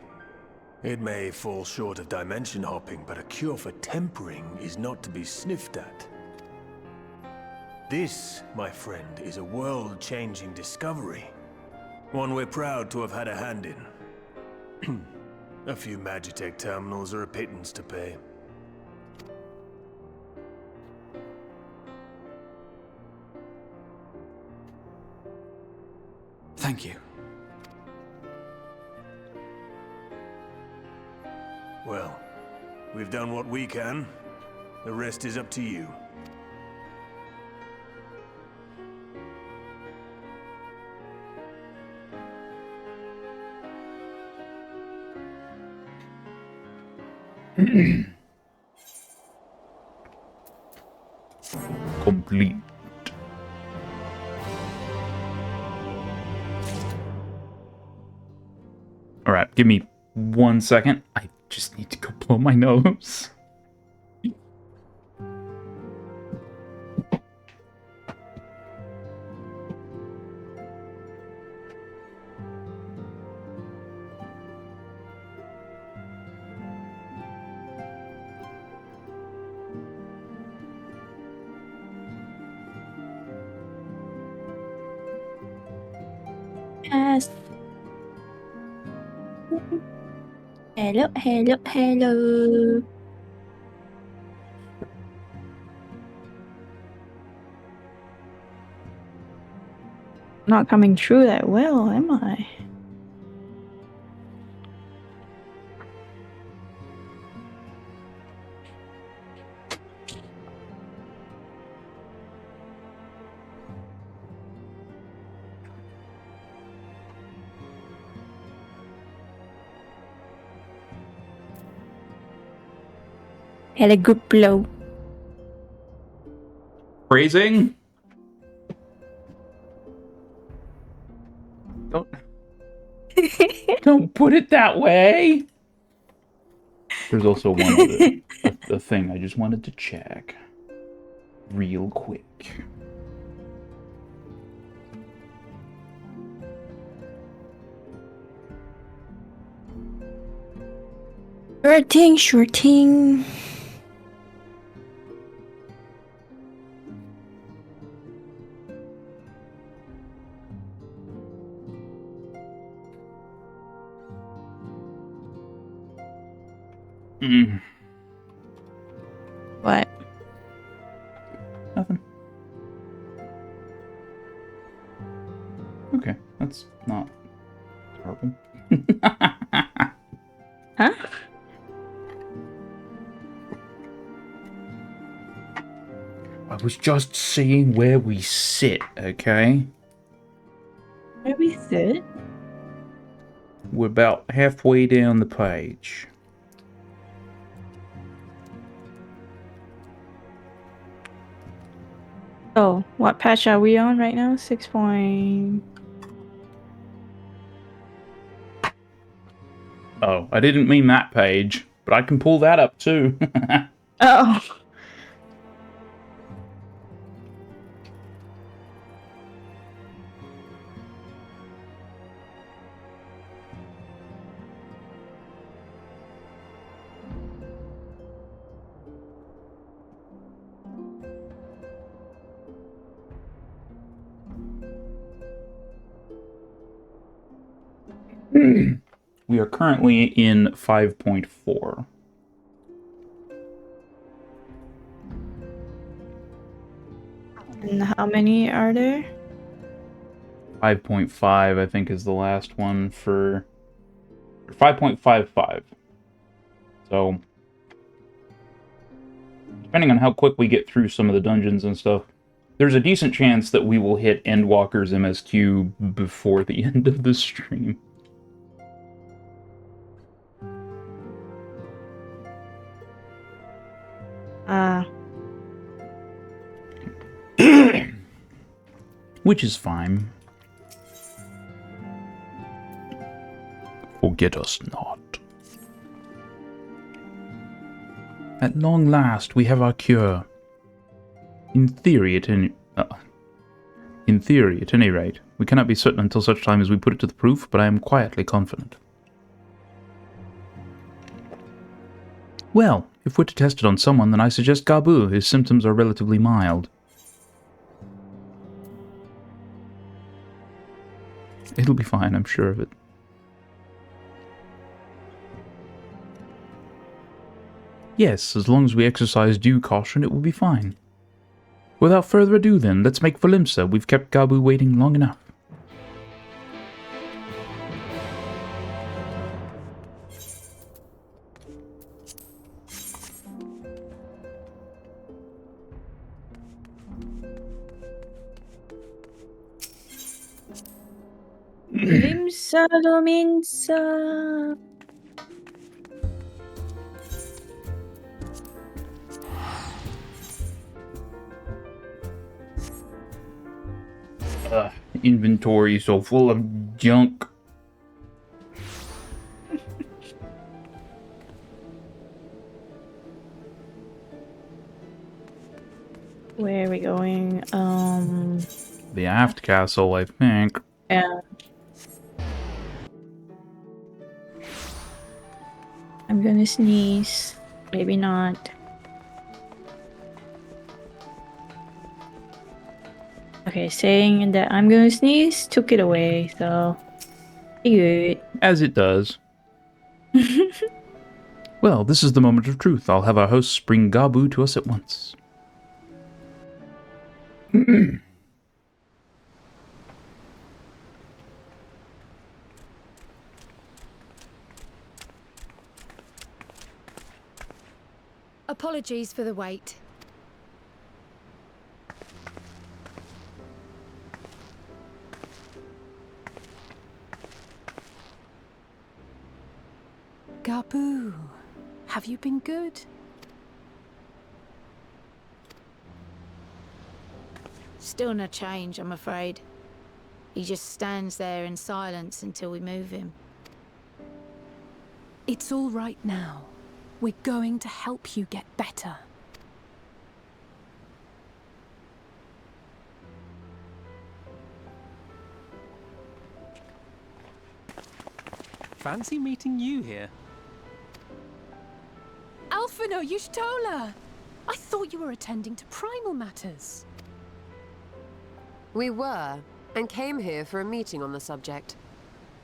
[SPEAKER 6] It may fall short of dimension hopping, but a cure for tempering is not to be sniffed at. This, my friend, is a world-changing discovery. One we're proud to have had a hand in. A few Magitech terminals are a pittance to pay.
[SPEAKER 7] Thank you.
[SPEAKER 6] Well, we've done what we can. The rest is up to you.
[SPEAKER 2] Complete. All right, give me 1 second. I just need to go blow my nose.
[SPEAKER 3] Yes. Hello, hello, hello. Not coming through that well, am I? Had a good blow.
[SPEAKER 2] Phrasing? Don't put it that way. There's also one other a thing I just wanted to check real quick.
[SPEAKER 3] Sure thing. What?
[SPEAKER 2] Nothing. Okay, that's not terrible.
[SPEAKER 3] Huh?
[SPEAKER 2] I was just seeing where we sit, okay?
[SPEAKER 3] Where we sit?
[SPEAKER 2] We're about halfway down the page.
[SPEAKER 3] Oh, what patch are we on right now? 6 point...
[SPEAKER 2] Oh, I didn't mean that page, but I can pull that up too.
[SPEAKER 3] Oh.
[SPEAKER 2] We are currently in 5.4.
[SPEAKER 3] And how many are there?
[SPEAKER 2] 5.5, I think, is the last one for 5.55. So, depending on how quick we get through some of the dungeons and stuff, there's a decent chance that we will hit Endwalker's MSQ before the end of the stream. Which is fine. Forget us not. At long last, we have our cure. In theory, at any rate. We cannot be certain until such time as we put it to the proof, but I am quietly confident. Well, if we're to test it on someone, then I suggest Gabu. His symptoms are relatively mild. It'll be fine, I'm sure of it. Yes, as long as we exercise due caution, it will be fine. Without further ado then, let's make for Limsa. We've kept Gabu waiting long enough.
[SPEAKER 3] Limsa Dominsa.
[SPEAKER 2] Inventory so full of junk.
[SPEAKER 3] Where are we going?
[SPEAKER 2] The aft castle, I think.
[SPEAKER 3] Yeah. I'm gonna sneeze. Maybe not. Okay, saying that I'm gonna sneeze took it away, so be good.
[SPEAKER 2] As it does. Well, this is the moment of truth. I'll have our hosts bring Gabu to us at once.
[SPEAKER 10] Apologies for the wait.
[SPEAKER 5] Gabu, have you been good?
[SPEAKER 10] Still no change, I'm afraid. He just stands there in silence until we move him.
[SPEAKER 5] It's all right now. We're going to help you get better.
[SPEAKER 9] Fancy meeting you here.
[SPEAKER 5] Alphino Yushtola! I thought you were attending to primal matters.
[SPEAKER 11] We were, and came here for a meeting on the subject.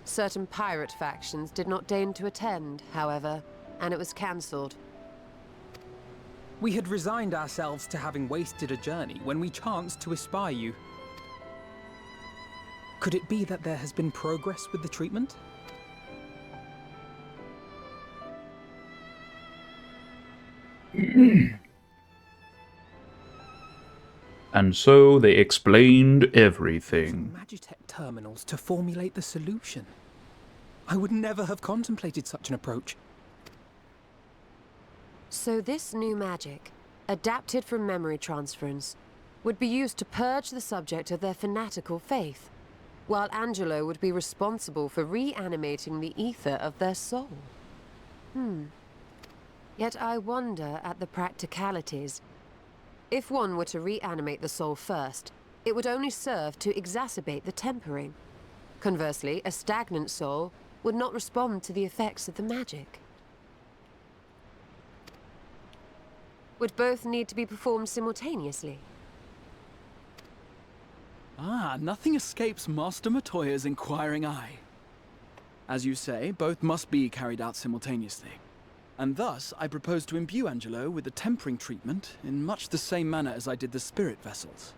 [SPEAKER 11] Certain pirate factions did not deign to attend, however, and it was cancelled.
[SPEAKER 9] We had resigned ourselves to having wasted a journey when we chanced to espy you. Could it be that there has been progress with the treatment?
[SPEAKER 2] And so they explained everything.
[SPEAKER 9] Magitech terminals to formulate the solution. I would never have contemplated such an approach.
[SPEAKER 11] So this new magic, adapted from memory transference, would be used to purge the subject of their fanatical faith, while Angelo would be responsible for reanimating the ether of their soul. Yet I wonder at the practicalities. If one were to reanimate the soul first, it would only serve to exacerbate the tempering. Conversely, a stagnant soul would not respond to the effects of the magic. Would both need to be performed simultaneously?
[SPEAKER 7] Nothing escapes Master Matoya's inquiring eye. As you say, both must be carried out simultaneously. And thus, I propose to imbue Angelo with the tempering treatment in much the same manner as I did the spirit vessels.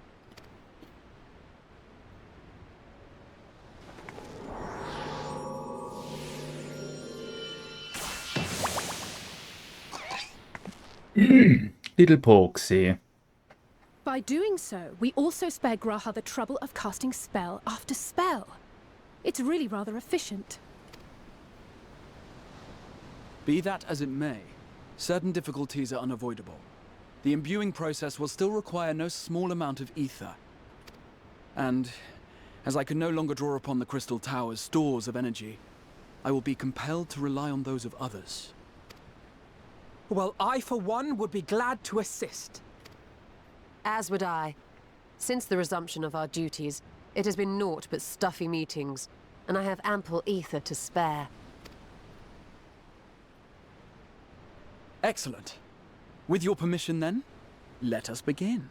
[SPEAKER 2] Little Porksy.
[SPEAKER 5] By doing so, we also spare Graha the trouble of casting spell after spell. It's really rather efficient.
[SPEAKER 7] Be that as it may, certain difficulties are unavoidable. The imbuing process will still require no small amount of ether. And, as I can no longer draw upon the Crystal Tower's stores of energy, I will be compelled to rely on those of others.
[SPEAKER 9] Well, I, for one, would be glad to assist.
[SPEAKER 11] As would I. Since the resumption of our duties, it has been naught but stuffy meetings, and I have ample ether to spare.
[SPEAKER 7] Excellent. With your permission, then, let us begin.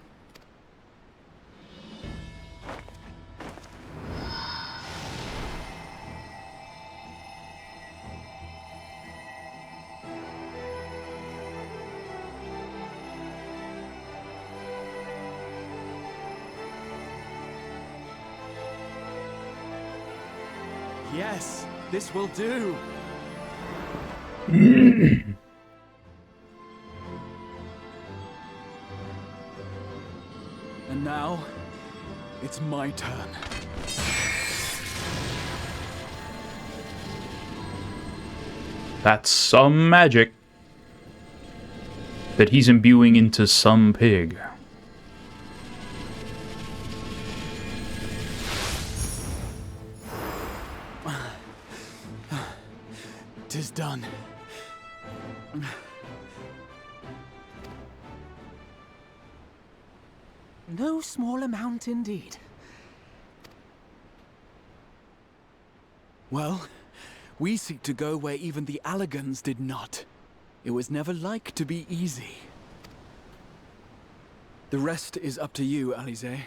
[SPEAKER 7] Yes, this will do. And now, it's my turn.
[SPEAKER 2] That's some magic that he's imbuing into some pig.
[SPEAKER 7] Tis done.
[SPEAKER 9] No small amount indeed.
[SPEAKER 7] Well, we seek to go where even the Allegans did not. It was never like to be easy. The rest is up to you, Alize.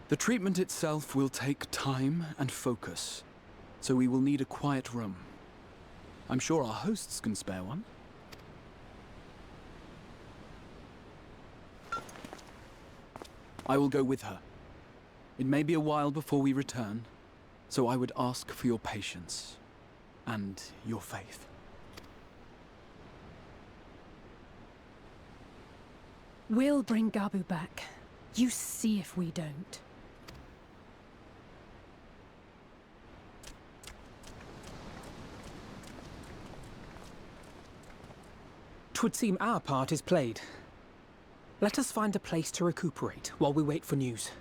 [SPEAKER 7] The treatment itself will take time and focus, so we will need a quiet room. I'm sure our hosts can spare one. I will go with her. It may be a while before we return, so I would ask for your patience and your faith.
[SPEAKER 5] We'll bring Gabu back. You see if we don't.
[SPEAKER 9] Twould seem our part is played. Let us find a place to recuperate while we wait for news.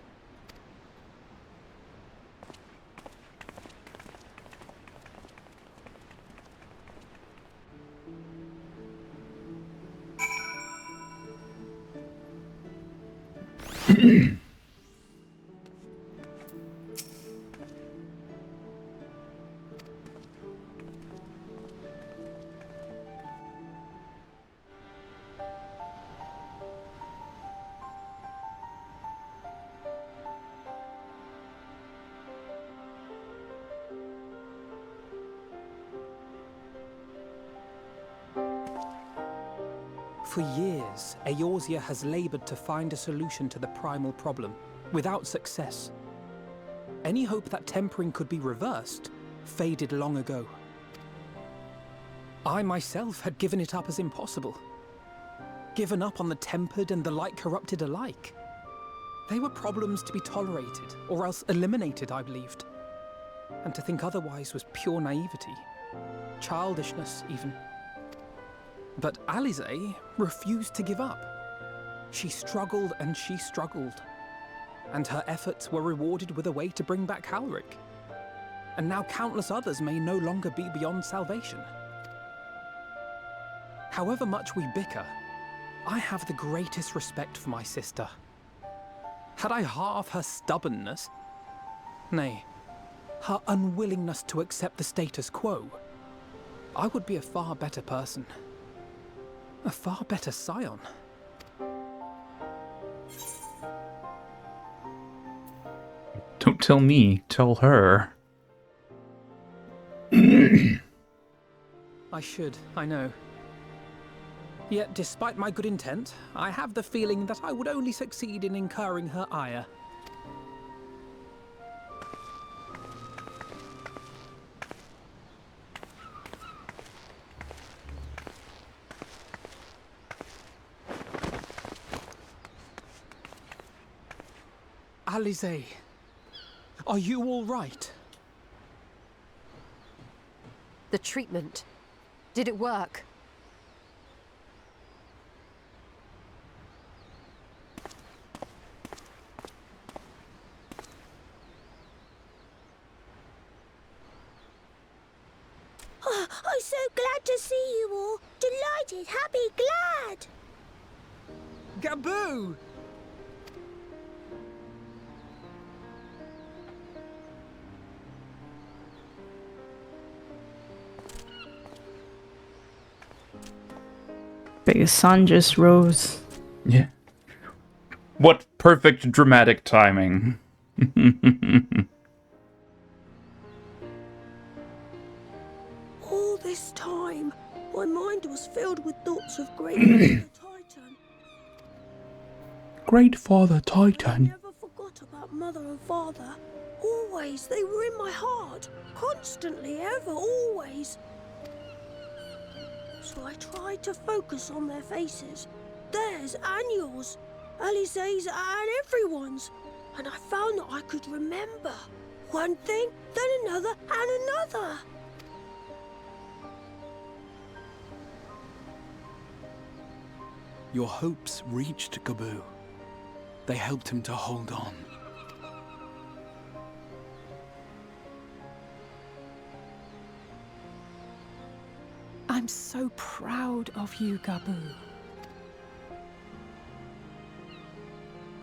[SPEAKER 9] For years, Eorzea has labored to find a solution to the primal problem, without success. Any hope that tempering could be reversed faded long ago. I myself had given it up as impossible. Given up on the tempered and the light corrupted alike. They were problems to be tolerated, or else eliminated, I believed. And to think otherwise was pure naivety. Childishness, even. But Alize refused to give up. She struggled and she struggled. And her efforts were rewarded with a way to bring back Halric. And now countless others may no longer be beyond salvation. However much we bicker, I have the greatest respect for my sister. Had I half her stubbornness, nay, her unwillingness to accept the status quo, I would be a far better person. A far better scion.
[SPEAKER 2] Don't tell me, tell her.
[SPEAKER 9] I should, I know. Yet, despite my good intent, I have the feeling that I would only succeed in incurring her ire. Alize, are you all right?
[SPEAKER 11] The treatment. Did it work?
[SPEAKER 12] Oh, I'm so glad to see you all. Delighted, happy, glad.
[SPEAKER 9] Gaboo!
[SPEAKER 13] The sun just rose.
[SPEAKER 2] Yeah. What perfect dramatic timing.
[SPEAKER 12] All this time, my mind was filled with thoughts of great Father Titan.
[SPEAKER 1] Great Father Titan.
[SPEAKER 12] I never forgot about Mother and Father. Always, they were in my heart, constantly, ever, always. So I tried to focus on their faces, theirs and yours, Alize's and everyone's, and I found that I could remember one thing, then another, and another.
[SPEAKER 7] Your hopes reached Gabu. They helped him to hold on.
[SPEAKER 5] I'm so proud of you, Gabu.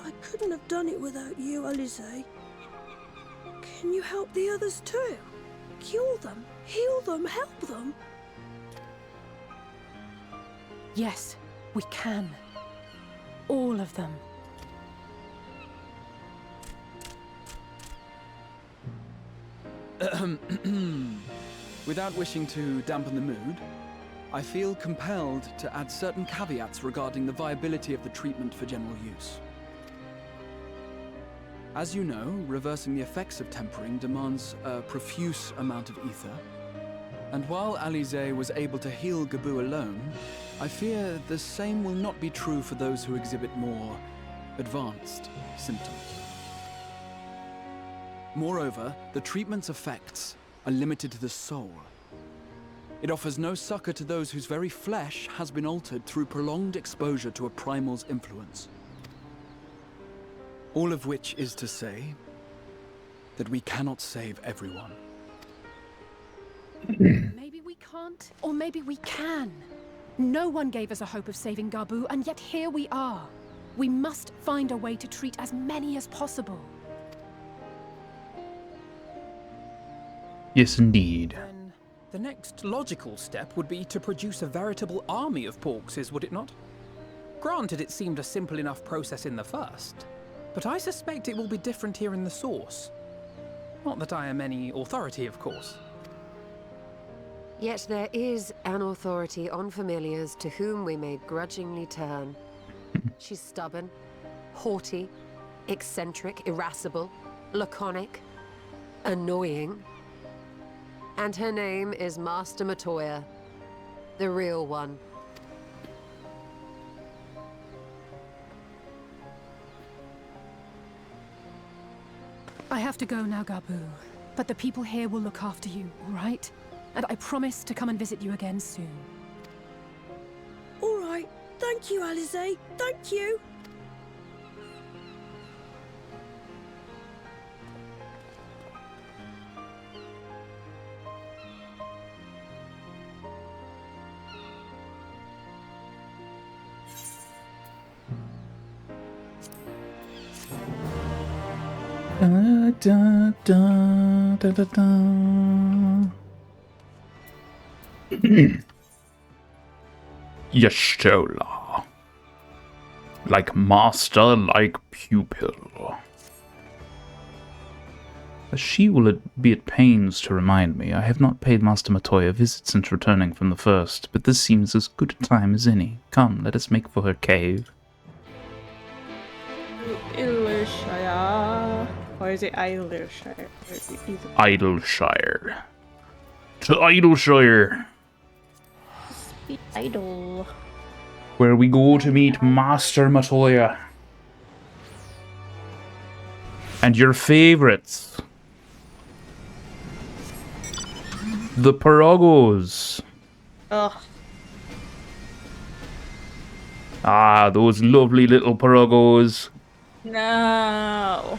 [SPEAKER 12] I couldn't have done it without you, Alize. Can you help the others too? Cure them, heal them, help them?
[SPEAKER 5] Yes, we can. All of them.
[SPEAKER 7] Without wishing to dampen the mood, I feel compelled to add certain caveats regarding the viability of the treatment for general use. As you know, reversing the effects of tempering demands a profuse amount of ether. And while Alize was able to heal Gabu alone, I fear the same will not be true for those who exhibit more advanced symptoms. Moreover, the treatment's effects are limited to the soul. It offers no succor to those whose very flesh has been altered through prolonged exposure to a primal's influence. All of which is to say that we cannot save everyone.
[SPEAKER 5] Maybe we can't, or maybe we can. No one gave us a hope of saving Gabu, and yet here we are. We must find a way to treat as many as possible.
[SPEAKER 2] Yes, indeed.
[SPEAKER 9] Then the next logical step would be to produce a veritable army of porkses, would it not? Granted, it seemed a simple enough process in the first, but I suspect it will be different here in the source. Not that I am any authority, of course.
[SPEAKER 11] Yet there is an authority on familiars to whom we may grudgingly turn. She's stubborn, haughty, eccentric, irascible, laconic, annoying. And her name is Master Matoya, the real one.
[SPEAKER 5] I have to go now, Gabu. But the people here will look after you, all right? And I promise to come and visit you again soon.
[SPEAKER 12] All right. Thank you, Alize. Thank you.
[SPEAKER 2] Y'shtola. Like master, like pupil. She will be at pains to remind me. I have not paid Master Matoya a visit since returning from the first, but this seems as good a time as any. Come, let us make for her cave.
[SPEAKER 3] Idleshire. Or is it Idleshire?
[SPEAKER 2] Idleshire. To Idleshire.
[SPEAKER 3] Be idle.
[SPEAKER 2] Where we go to meet Master Matoya. And your favorites. The Pirogos.
[SPEAKER 3] Ugh.
[SPEAKER 2] Ah, those lovely little Pirogos.
[SPEAKER 3] No.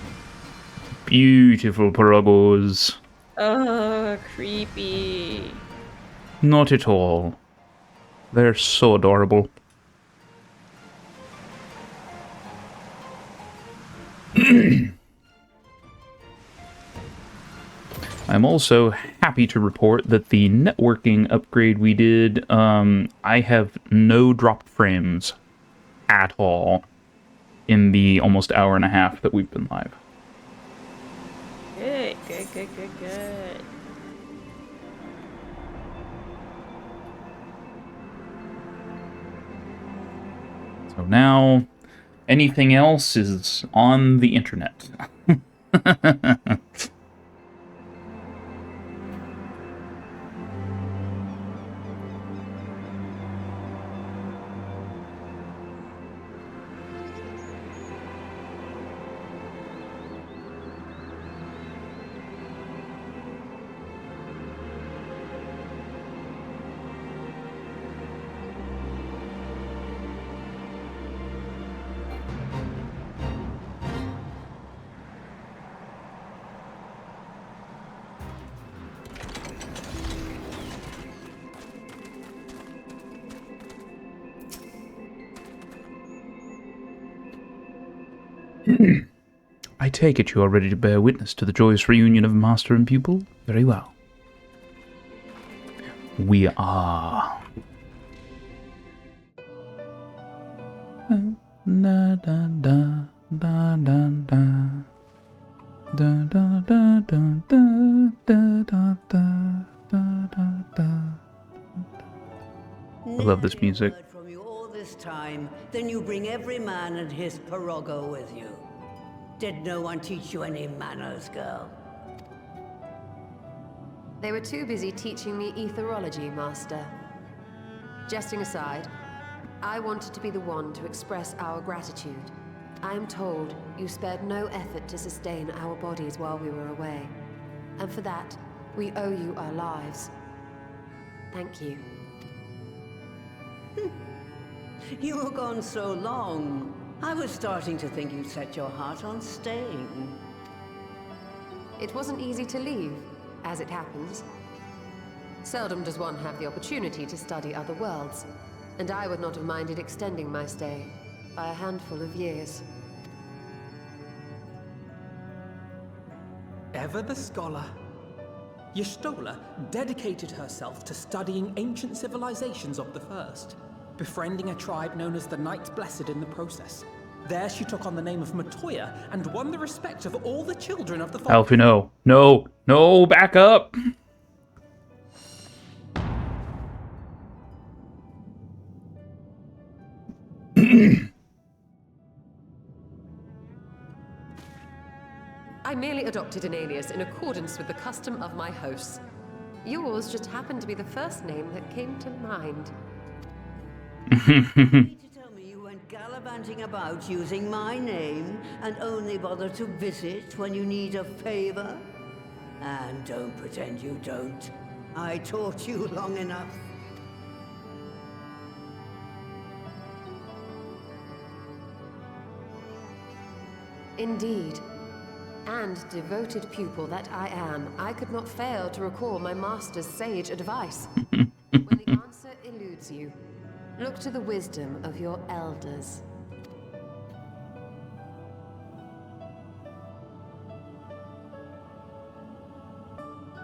[SPEAKER 2] Beautiful Pirogos.
[SPEAKER 3] Ugh, creepy.
[SPEAKER 2] Not at all. They're so adorable. I'm also happy to report that the networking upgrade we did, I have no dropped frames at all in the almost hour and a half that we've been live.
[SPEAKER 3] Good, good, good, good, good.
[SPEAKER 2] So now, anything else is on the internet. I take it you are ready to bear witness to the joyous reunion of master and pupil? Very well. We are. Da da da da da da. Da da da da da da da da da da. I love this music.
[SPEAKER 14] From you all this time, then you bring every man and his pirogo with you. Did no one teach you any manners, girl?
[SPEAKER 11] They were too busy teaching me etherology, Master. Jesting aside, I wanted to be the one to express our gratitude. I am told you spared no effort to sustain our bodies while we were away. And for that, we owe you our lives. Thank you.
[SPEAKER 14] You were gone so long. I was starting to think you'd set your heart on staying.
[SPEAKER 11] It wasn't easy to leave, as it happens. Seldom does one have the opportunity to study other worlds, and I would not have minded extending my stay by a handful of years.
[SPEAKER 9] Ever the scholar. Y'shtola dedicated herself to studying ancient civilizations of the First, befriending a tribe known as the Knights Blessed in the process. There she took on the name of Matoya and won the respect of all the children of the
[SPEAKER 2] Alfie, no. No. No, back up.
[SPEAKER 11] I merely adopted an alias in accordance with the custom of my hosts. Yours just happened to be the first name that came to mind.
[SPEAKER 14] Tell me you went gallivanting about using my name and only bother to visit when you need a favor? And don't pretend you don't. I taught you long enough.
[SPEAKER 11] Indeed. And devoted pupil that I am, I could not fail to recall my master's sage advice. When the answer eludes you, look to the wisdom of your elders.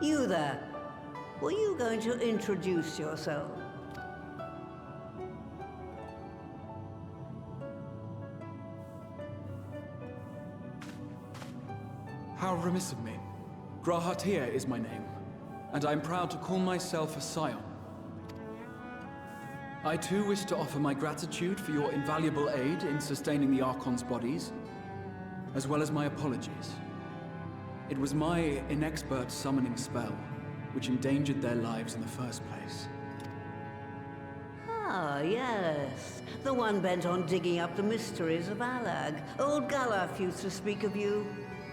[SPEAKER 14] You there. Were you going to introduce yourself?
[SPEAKER 7] How remiss of me. Grahatir is my name, and I'm proud to call myself a scion. I too wish to offer my gratitude for your invaluable aid in sustaining the Archon's bodies, as well as my apologies. It was my inexpert summoning spell which endangered their lives in the first place.
[SPEAKER 14] Ah, yes. The one bent on digging up the mysteries of Alag. Old Galaf used to speak of you.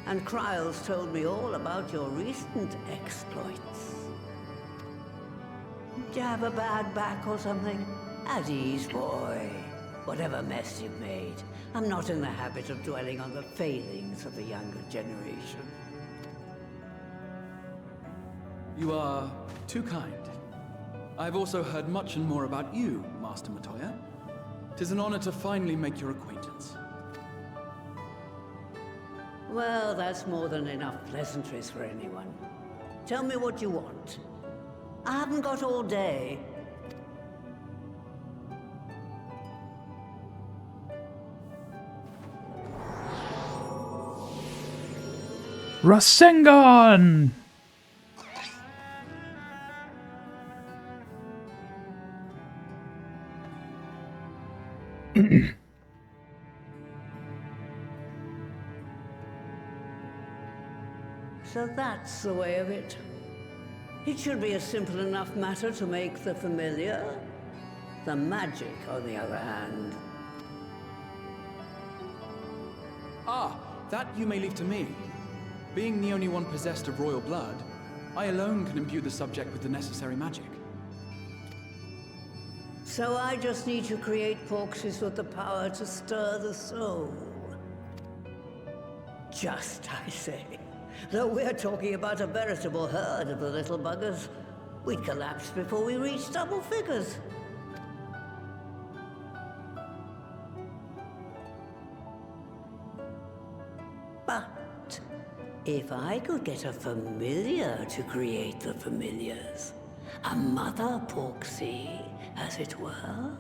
[SPEAKER 14] And Kryles told me all about your recent exploits. Do you have a bad back or something? At ease, boy. Whatever mess you've made, I'm not in the habit of dwelling on the failings of the younger generation.
[SPEAKER 7] You are too kind. I've also heard much and more about you, Master Matoya. 'Tis an honor to finally make your acquaintance.
[SPEAKER 14] Well, that's more than enough pleasantries for anyone. Tell me what you want. I haven't got all day.
[SPEAKER 2] Rasengan!
[SPEAKER 14] So that's the way of it. It should be a simple enough matter to make the familiar. The magic, on the other hand.
[SPEAKER 7] Ah, that you may leave to me. Being the only one possessed of royal blood, I alone can imbue the subject with the necessary magic.
[SPEAKER 14] So I just need to create porxes with the power to stir the soul. Just, I say. Though we're talking about a veritable herd of the little buggers, we'd collapse before we reached double figures. If I could get a familiar to create the familiars, a mother Porksy, as it were.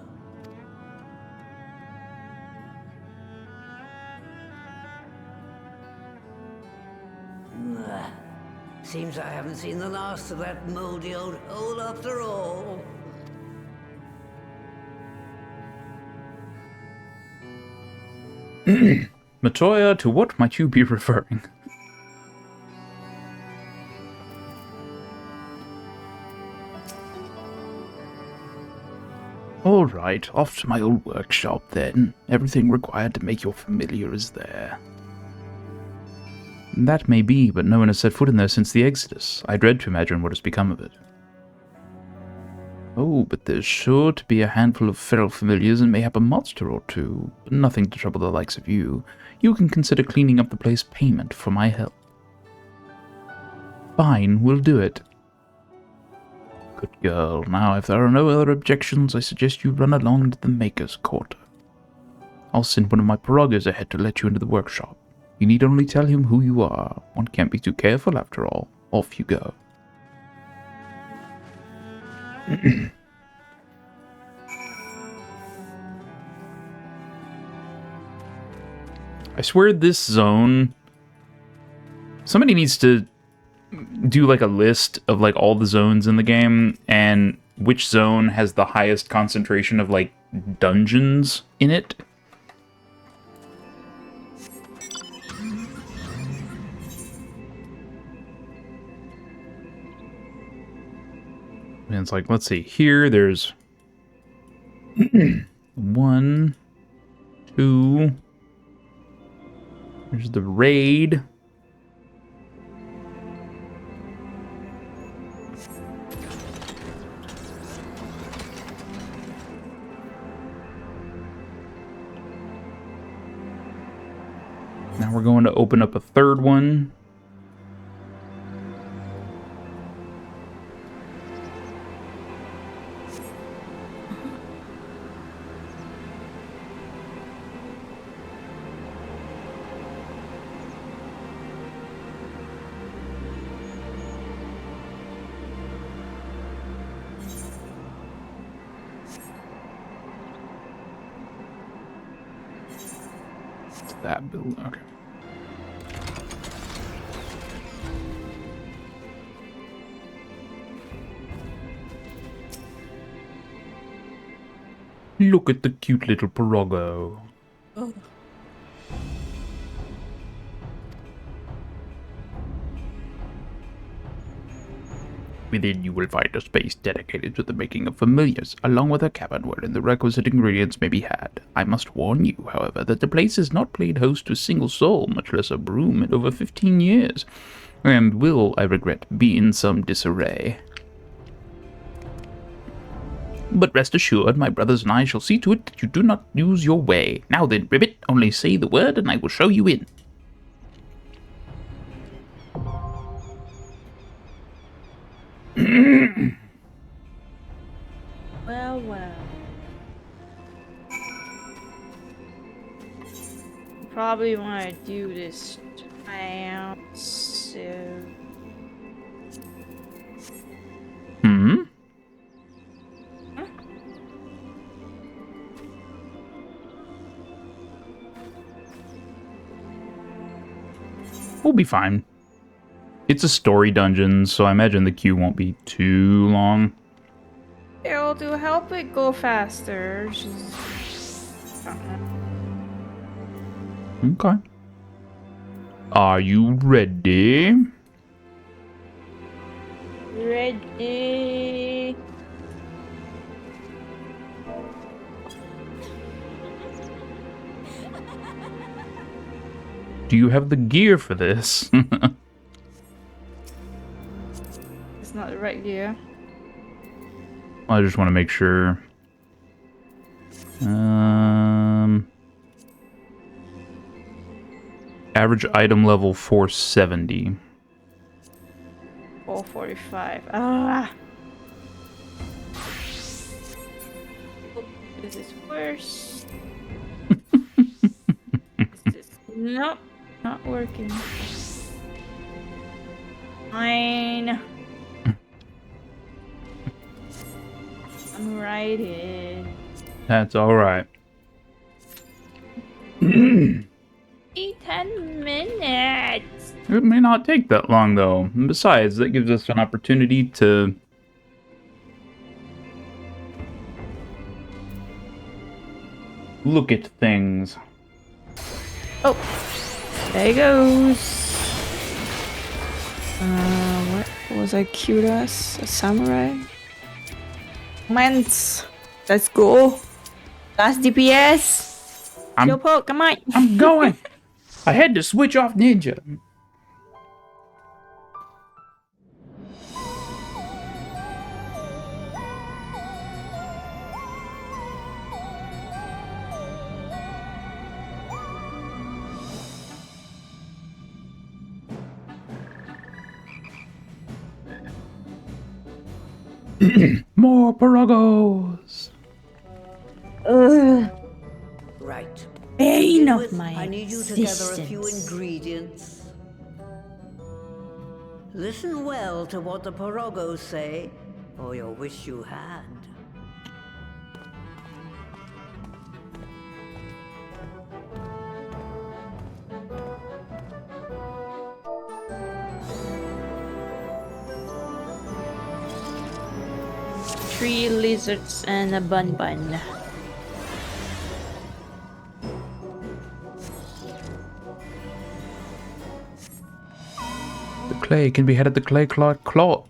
[SPEAKER 14] Seems I haven't seen the last of that moldy old hole after all.
[SPEAKER 2] Matoya, to what might you be referring? Alright, off to my old workshop then. Everything required to make your familiar is there. That may be, but no one has set foot in there since the Exodus. I dread to imagine what has become of it. Oh, but there's sure to be a handful of feral familiars and mayhap a monster or two, but nothing to trouble the likes of you. You can consider cleaning up the place payment for my help. Fine, we'll do it. Good girl. Now, if there are no other objections, I suggest you run along to the Maker's Quarter. I'll send one of my pirogues ahead to let you into the workshop. You need only tell him who you are. One can't be too careful, after all. Off you go. I swear this zone... Somebody needs to do like a list of like all the zones in the game and which zone has the highest concentration of like dungeons in it. And it's like, let's see, here there's 1, 2, there's the raid. Now we're going to open up a third one. That build, okay. Look at the cute little pirogo.
[SPEAKER 3] Oh.
[SPEAKER 2] Within you will find a space dedicated to the making of familiars, along with a cabin wherein the requisite ingredients may be had. I must warn you, however, that the place has not played host to a single soul, much less a broom, in over 15 years, and will, I regret, be in some disarray. But rest assured, my brothers and I shall see to it that you do not lose your way. Now then, Ribbit, only say the word and I will show you in.
[SPEAKER 3] Well, well. Probably want to do this so...
[SPEAKER 2] Hmm?
[SPEAKER 3] Huh?
[SPEAKER 2] We'll be fine. It's a story dungeon, so I imagine the queue won't be too long.
[SPEAKER 3] It'll do help it go faster.
[SPEAKER 2] Okay. Are you ready?
[SPEAKER 3] Ready.
[SPEAKER 2] Do you have the gear for this?
[SPEAKER 3] It's not the right gear.
[SPEAKER 2] I just want to make sure. Average item level 470.
[SPEAKER 3] 445. Ah! This is worse. This is not working. Fine. I'm righted.
[SPEAKER 2] That's alright.
[SPEAKER 3] 10 minutes.
[SPEAKER 2] It may not take that long, though. And besides, that gives us an opportunity to... look at things.
[SPEAKER 13] Oh, there he goes. What was I cute as? A samurai? Mance. Let's go. Last DPS. Slowpoke, come on.
[SPEAKER 2] I'm going. I had to switch off ninja. More pirogos.
[SPEAKER 13] Ugh.
[SPEAKER 14] Right.
[SPEAKER 13] Bane of
[SPEAKER 14] With,
[SPEAKER 13] my
[SPEAKER 14] I need you to gather a few
[SPEAKER 13] existence.
[SPEAKER 14] ingredients. Listen well to what the pirogos say, or you'll wish you had.
[SPEAKER 3] Three lizards and a bun bun.
[SPEAKER 2] The clay can be had at the clay clot cauldron.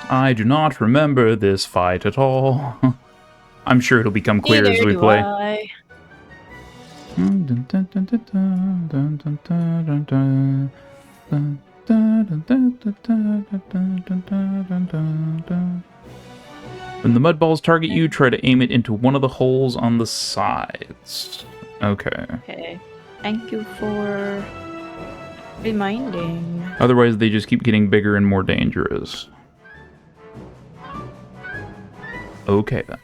[SPEAKER 2] I do not remember this fight at all. I'm sure it'll become clear as we play. When the mud balls target you, try to aim it into one of the holes on the sides. Okay.
[SPEAKER 3] Okay. Thank you for reminding.
[SPEAKER 2] Otherwise, they just keep getting bigger and more dangerous. Okay, then.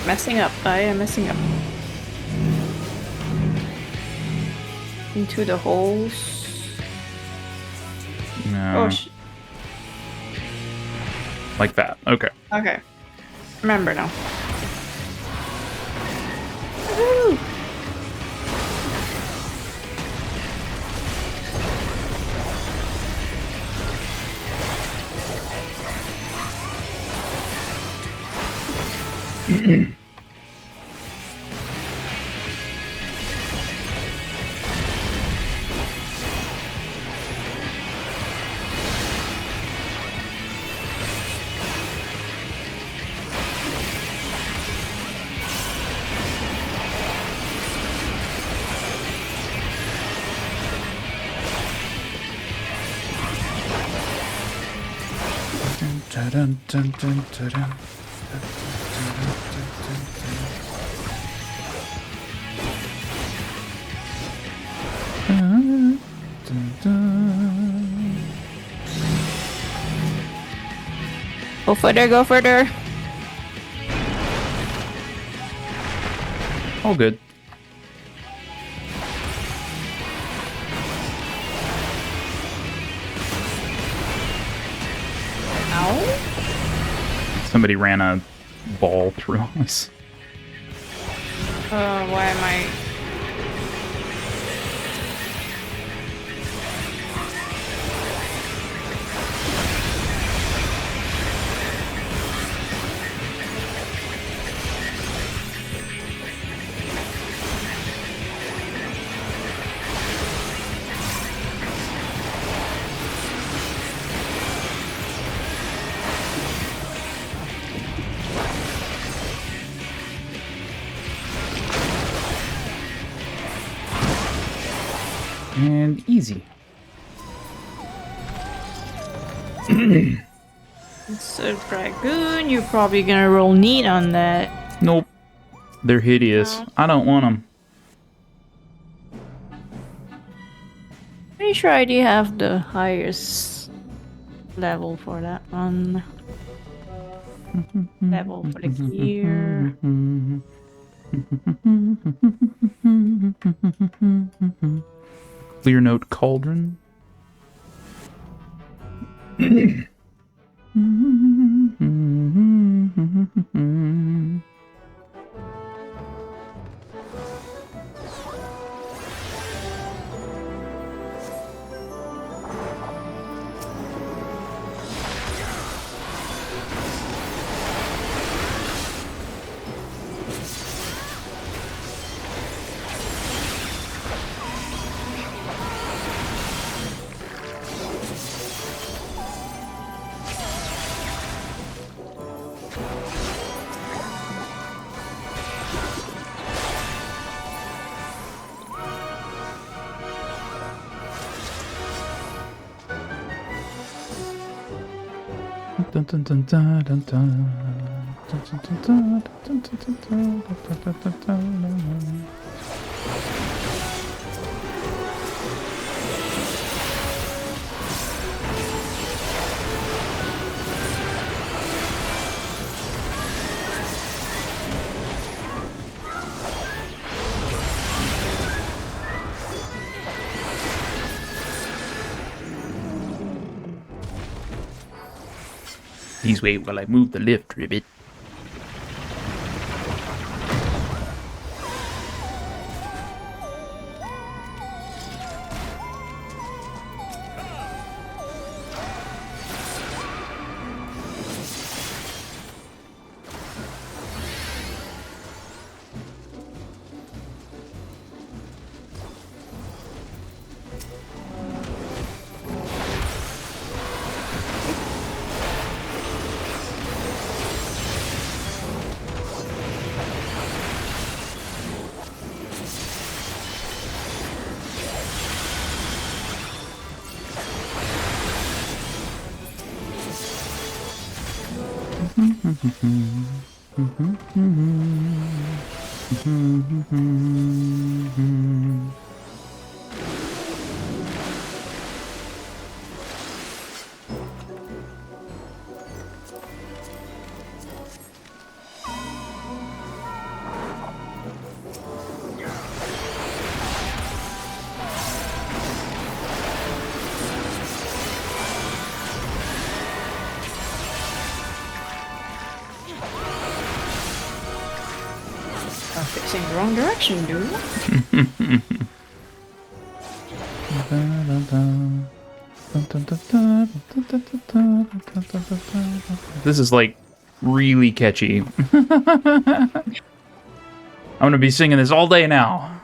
[SPEAKER 13] messing up. I am messing up. Into the holes.
[SPEAKER 2] No.
[SPEAKER 13] Oh,
[SPEAKER 2] like that. Okay.
[SPEAKER 13] okay. Remember now. Woohoo!
[SPEAKER 2] Dun, dun, dun, dun, dun.
[SPEAKER 13] Go further, go further.
[SPEAKER 2] All good.
[SPEAKER 13] Ow.
[SPEAKER 2] Somebody ran a ball through us.
[SPEAKER 13] Why am I...
[SPEAKER 2] And easy.
[SPEAKER 13] It's a dragoon. You're probably gonna roll neat on that.
[SPEAKER 2] Nope. They're hideous. I don't want them.
[SPEAKER 13] Pretty sure I do have the highest level for that one. Level for the gear.
[SPEAKER 2] Clear note cauldron. Dun, dun, dun, dun, dun, dun. Dun, dun, dun, dun, dun, dun, dun, dun, dun, dun, dun, dun. Please wait while I move the lift ribbit.
[SPEAKER 13] Facing the wrong direction, dude.
[SPEAKER 2] This is like really catchy. I'm gonna be singing this all day now.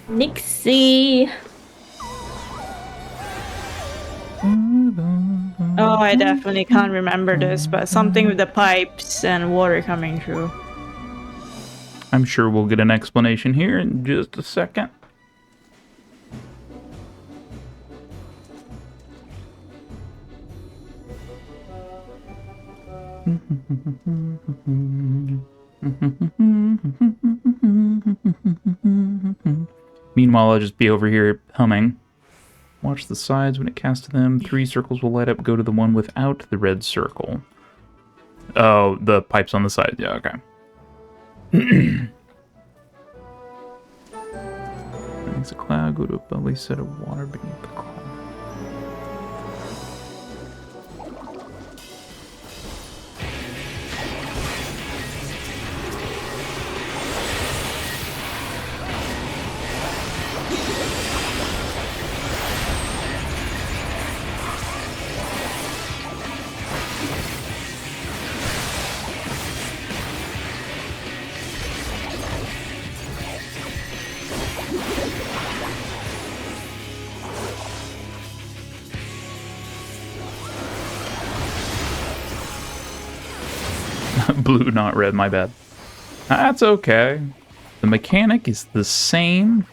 [SPEAKER 13] Nixie. Oh, I definitely can't remember this, but something with the pipes and water coming through.
[SPEAKER 2] I'm sure we'll get an explanation here in just a second. Meanwhile, I'll just be over here humming. Watch the sides when it casts them. 3 circles will light up. Go to the one without the red circle. Oh, the pipes on the side. Yeah, okay. It's a cloud. Go to a bubbly set of water beneath the cloud. Blue, not red, my bad. That's okay. The mechanic is the same.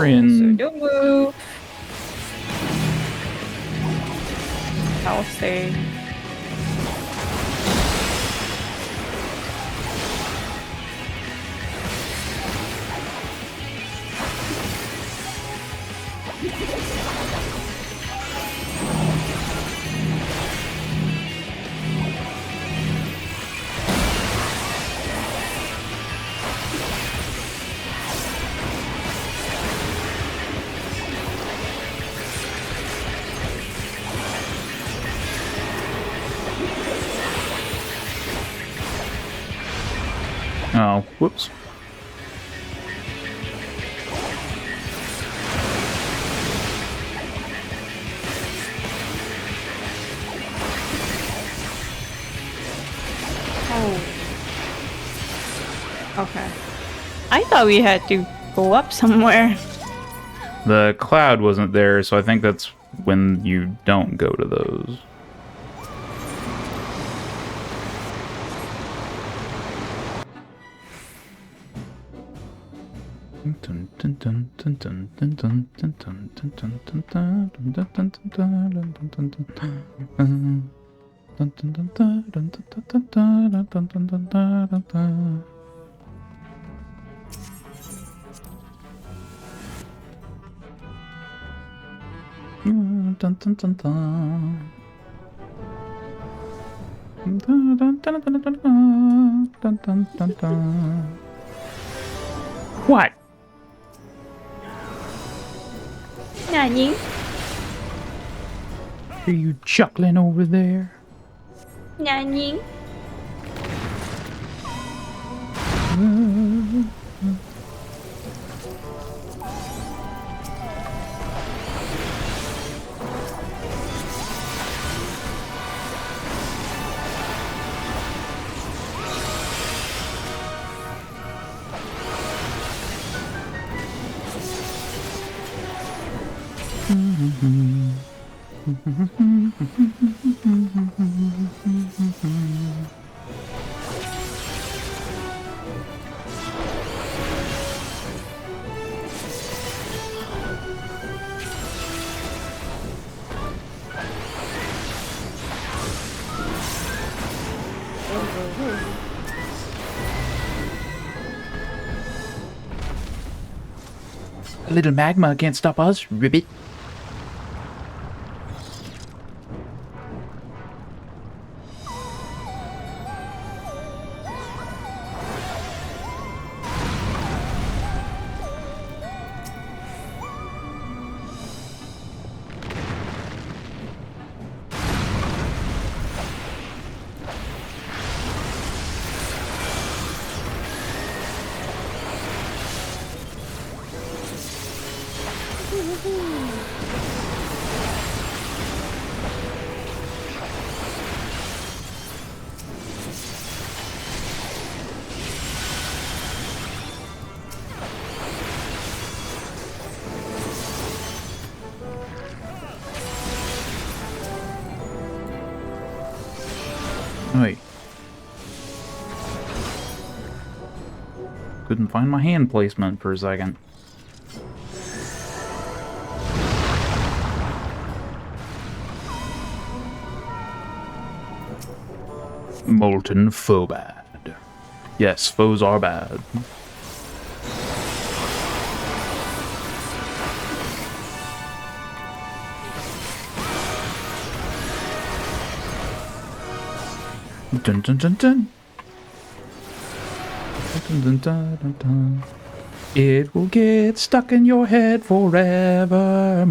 [SPEAKER 13] So don't move. I'll stay.
[SPEAKER 2] Oh, whoops.
[SPEAKER 13] Oh. Okay. I thought we had to go up somewhere.
[SPEAKER 2] The cloud wasn't there, so I think that's when you don't go to those. What?
[SPEAKER 13] Nani?
[SPEAKER 2] Are you chuckling over there?
[SPEAKER 13] Nani?
[SPEAKER 2] A little magma can't stop us, ribbit. Wait. Couldn't find my hand placement for a second. Molten foe bad. Yes, foes are bad. Dun dun dun dun. Dun, dun, dun, dun, dun. It will get stuck in your head forevermore.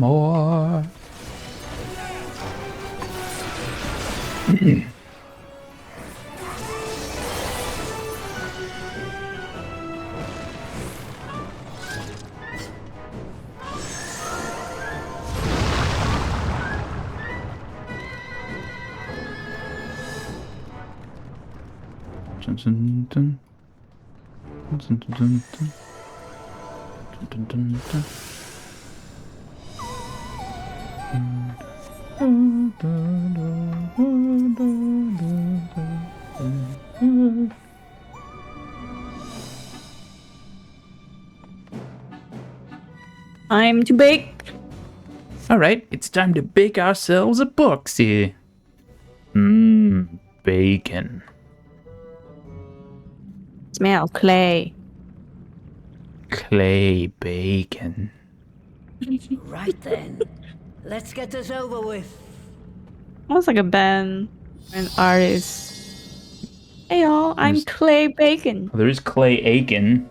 [SPEAKER 2] Dun, dun, dun. Dun, dun, dun, dun. Dun, dun, dun.
[SPEAKER 13] Time to bake.
[SPEAKER 2] Alright, it's time to bake ourselves a boxy. Bacon.
[SPEAKER 13] Smell clay.
[SPEAKER 2] Clay bacon.
[SPEAKER 14] Right then. Let's get this over with.
[SPEAKER 13] Almost like a band, an artist. Hey y'all, I'm Clay Bacon.
[SPEAKER 2] Oh, there is Clay Aiken.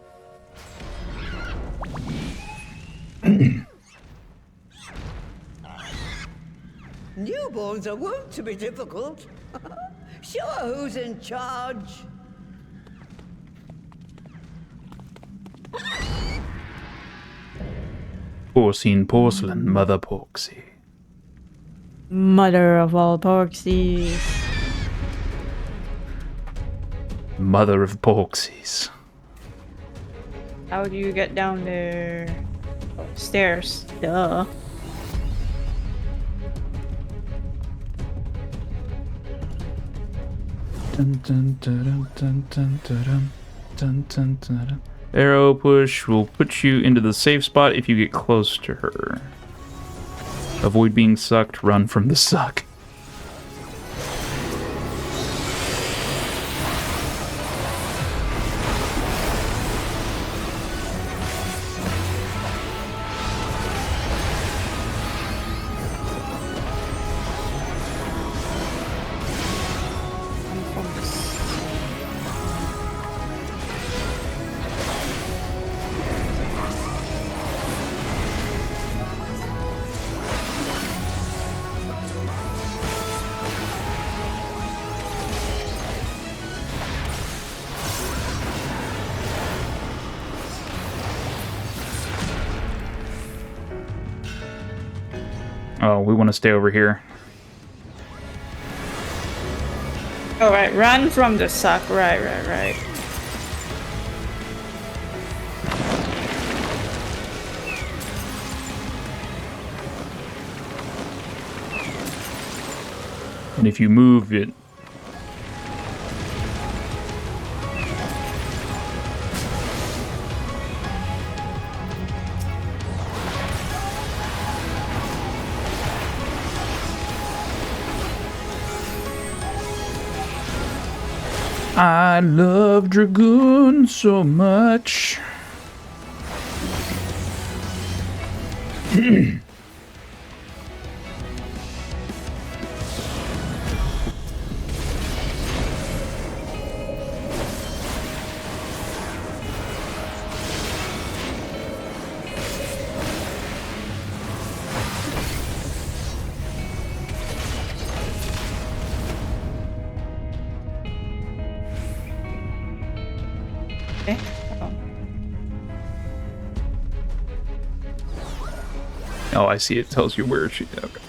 [SPEAKER 14] Newborns are wont to be difficult. Sure, who's in charge?
[SPEAKER 2] Porcelain, Mother Porksy.
[SPEAKER 13] Mother of all porksies.
[SPEAKER 2] Mother of Porksies.
[SPEAKER 13] How do you get down there? Oh, stairs. Duh.
[SPEAKER 2] Dun, dun, dun, dun, dun, dun, dun, dun, dun. Arrow push will put you into the safe spot if you get close to her. Avoid being sucked, run from the suck. Oh, we want to stay over here.
[SPEAKER 13] Alright, run from the suck. Right.
[SPEAKER 2] And if you move it... I love Dragoon so much. Oh, I see. It tells you where she... Okay.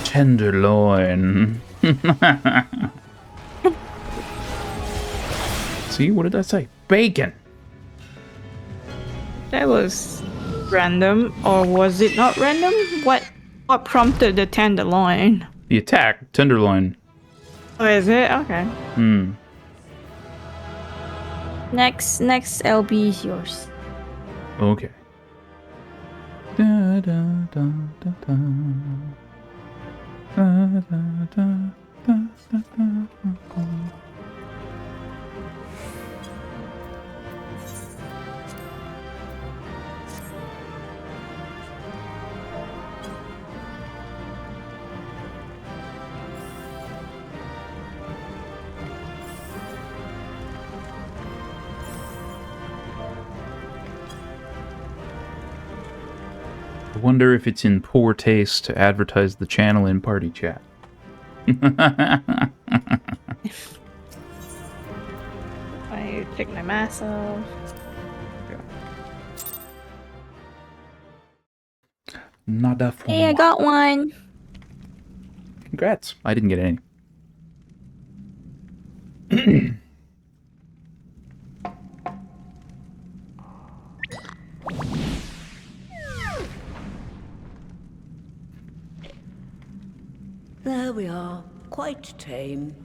[SPEAKER 2] Tenderloin. See, what did I say? Bacon.
[SPEAKER 13] That was random, or was it not random? What prompted the tenderloin?
[SPEAKER 2] The attack, tenderloin.
[SPEAKER 13] Oh, is it? Okay.
[SPEAKER 2] Hmm.
[SPEAKER 3] Next LB is yours.
[SPEAKER 2] Okay. Da, da, da, da, da. Da, da, da, da, da, da. I wonder if it's in poor taste to advertise the channel in party chat.
[SPEAKER 13] I take my mask off.
[SPEAKER 2] Nada for
[SPEAKER 3] Hey, I got one.
[SPEAKER 2] Congrats. I didn't get any.
[SPEAKER 14] There we are. Quite tame.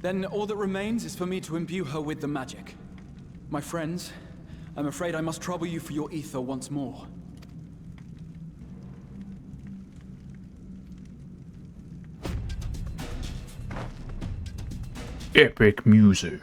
[SPEAKER 7] Then all that remains is for me to imbue her with the magic. My friends, I'm afraid I must trouble you for your ether once more.
[SPEAKER 2] Epic music.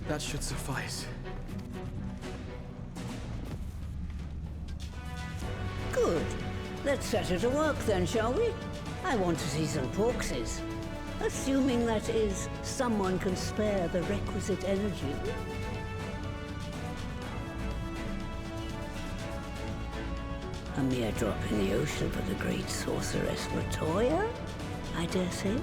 [SPEAKER 7] That should suffice.
[SPEAKER 14] Good. Let's set her to work then, shall we? I want to see some corpses. Assuming that is, someone can spare the requisite energy. A mere drop in the ocean for the great sorceress Latoya, I dare say.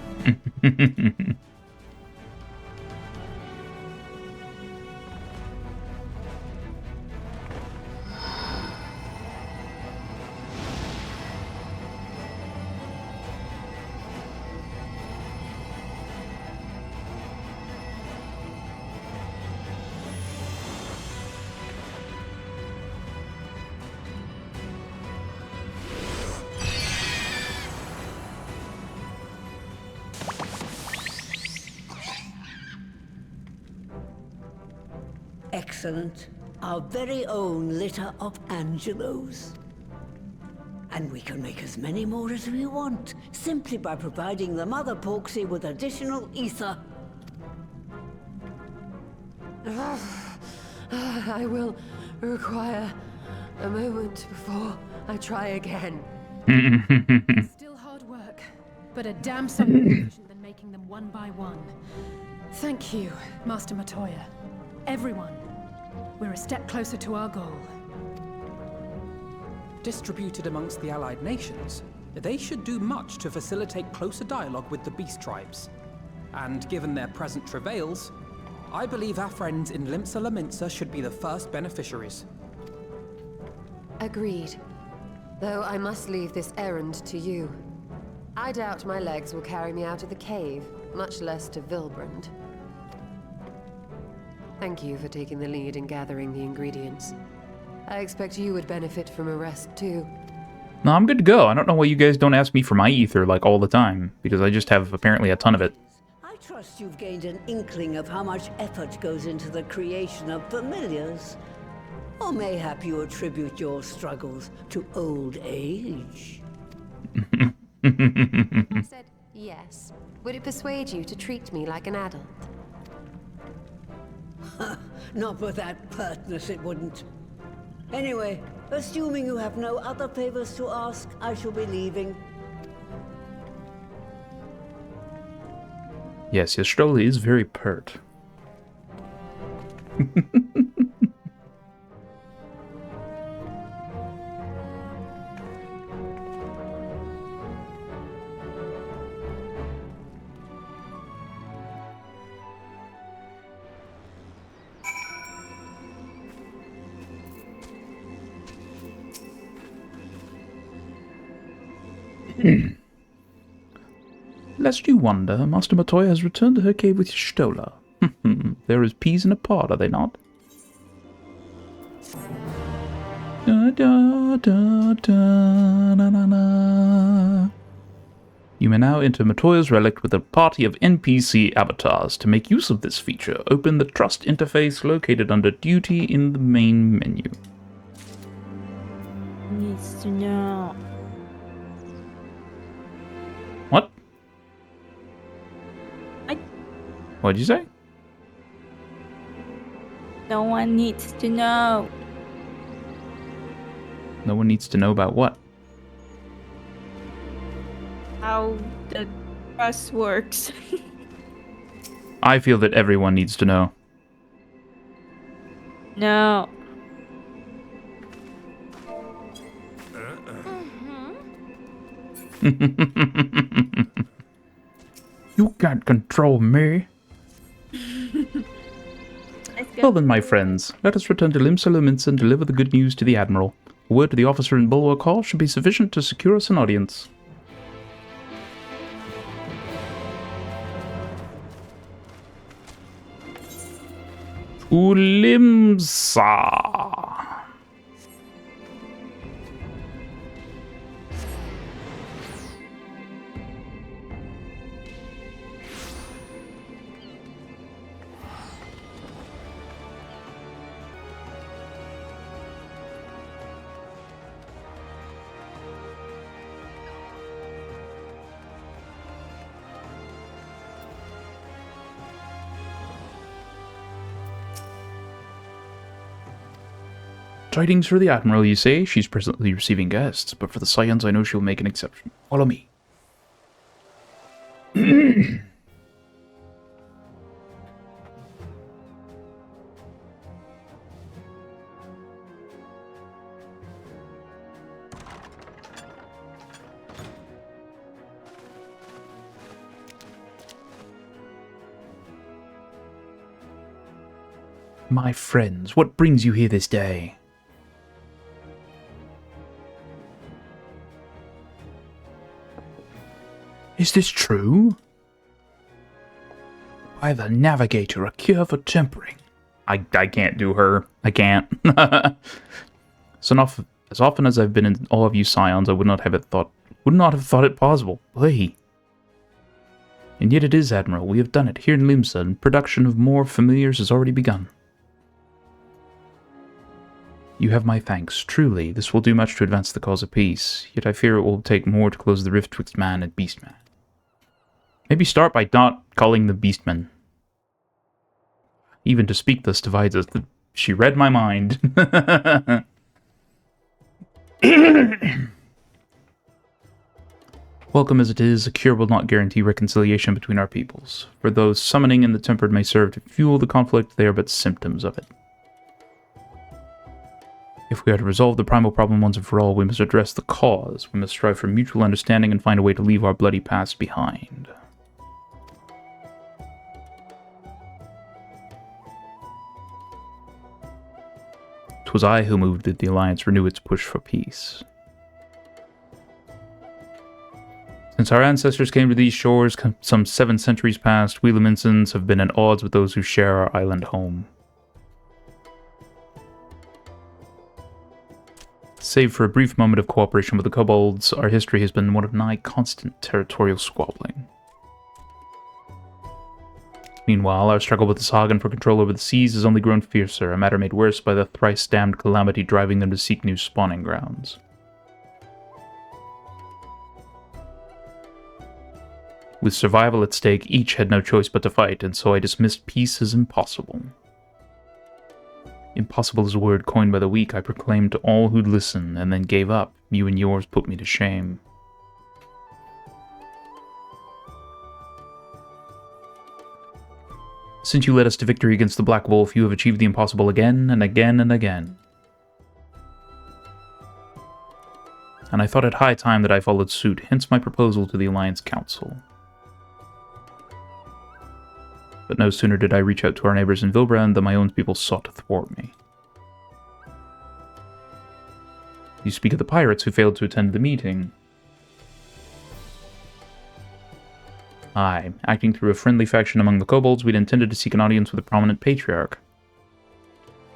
[SPEAKER 14] Excellent. Our very own litter of Angelos. And we can make as many more as we want, simply by providing the Mother Porksy with additional ether.
[SPEAKER 11] I will require a moment before I try again.
[SPEAKER 5] Still hard work, but a damn sight more efficient than making them one by one. Thank you, Master Matoya. Everyone, we're a step closer to our goal.
[SPEAKER 9] Distributed amongst the allied nations, they should do much to facilitate closer dialogue with the beast tribes. And given their present travails, I believe our friends in Limsa Laminsa should be the first beneficiaries.
[SPEAKER 11] Agreed. Though I must leave this errand to you. I doubt my legs will carry me out of the cave, much less to Vilbrand. Thank you for taking the lead in gathering the ingredients. I expect you would benefit from a rest too.
[SPEAKER 2] No, I'm good to go. I don't know why you guys don't ask me for my ether like all the time, because I just have apparently a ton of it.
[SPEAKER 14] I trust you've gained an inkling of how much effort goes into the creation of familiars. Or mayhap you attribute your struggles to old age.
[SPEAKER 11] I said yes. Would it persuade you to treat me like an adult?
[SPEAKER 14] Not with that pertness, it wouldn't. Anyway, assuming you have no other favors to ask, I shall be leaving.
[SPEAKER 2] Yes, your stroller is very pert. Lest you wonder, Master Matoya has returned to her cave with Stola. There is peas in a pod, are they not? Da, da, da, da, na, na, na. You may now enter Matoya's relic with a party of NPC avatars. To make use of this feature, open the Trust interface located under Duty in the main menu.
[SPEAKER 3] Needs to know.
[SPEAKER 2] What? What'd you say?
[SPEAKER 3] No one needs to know.
[SPEAKER 2] No one needs to know about what?
[SPEAKER 3] How the trust works.
[SPEAKER 2] I feel that everyone needs to know.
[SPEAKER 3] No.
[SPEAKER 2] You can't control me. Well then, my friends, let us return to Limsa Laminsa and deliver the good news to the Admiral. A word to the officer in Bulwark Hall should be sufficient to secure us an audience. To Limsa. Tidings for the Admiral, you say? She's presently receiving guests, but for the Scions I know she'll make an exception. Follow me. My friends, what brings you here this day? Is this true? By the Navigator, a cure for tempering. I can't do her. I can't. As often as I've been in all of you Scions, I would not have thought it possible. Hey. And yet it is, Admiral. We have done it here in Limsa, and production of more familiars has already begun. You have my thanks, truly. This will do much to advance the cause of peace, yet I fear it will take more to close the rift twixt man and beastman. Maybe start by not calling them beastmen. Even to speak thus divides us. She read my mind. Welcome as it is, a cure will not guarantee reconciliation between our peoples. For those summoning in the tempered may serve to fuel the conflict, they are but symptoms of it. If we are to resolve the primal problem once and for all, we must address the cause. We must strive for mutual understanding and find a way to leave our bloody past behind. 'Twas I who moved that the Alliance renew its push for peace. Since our ancestors came to these shores some 7 centuries past, we Laminsons have been at odds with those who share our island home. Save for a brief moment of cooperation with the kobolds, our history has been one of nigh constant territorial squabbling. Meanwhile, our struggle with the Sagan for control over the seas has only grown fiercer, a matter made worse by the thrice-damned calamity driving them to seek new spawning grounds. With survival at stake, each had no choice but to fight, and so I dismissed peace as impossible. Impossible is a word coined by the weak, I proclaimed to all who'd listen, and then gave up. You and yours put me to shame. Since you led us to victory against the Black Wolf, you have achieved the impossible again and again and again. And I thought it high time that I followed suit, hence my proposal to the Alliance Council. But no sooner did I reach out to our neighbors in Vilbrand than my own people sought to thwart me. You speak of the pirates who failed to attend the meeting. Aye, acting through a friendly faction among the kobolds, we'd intended to seek an audience with a prominent patriarch.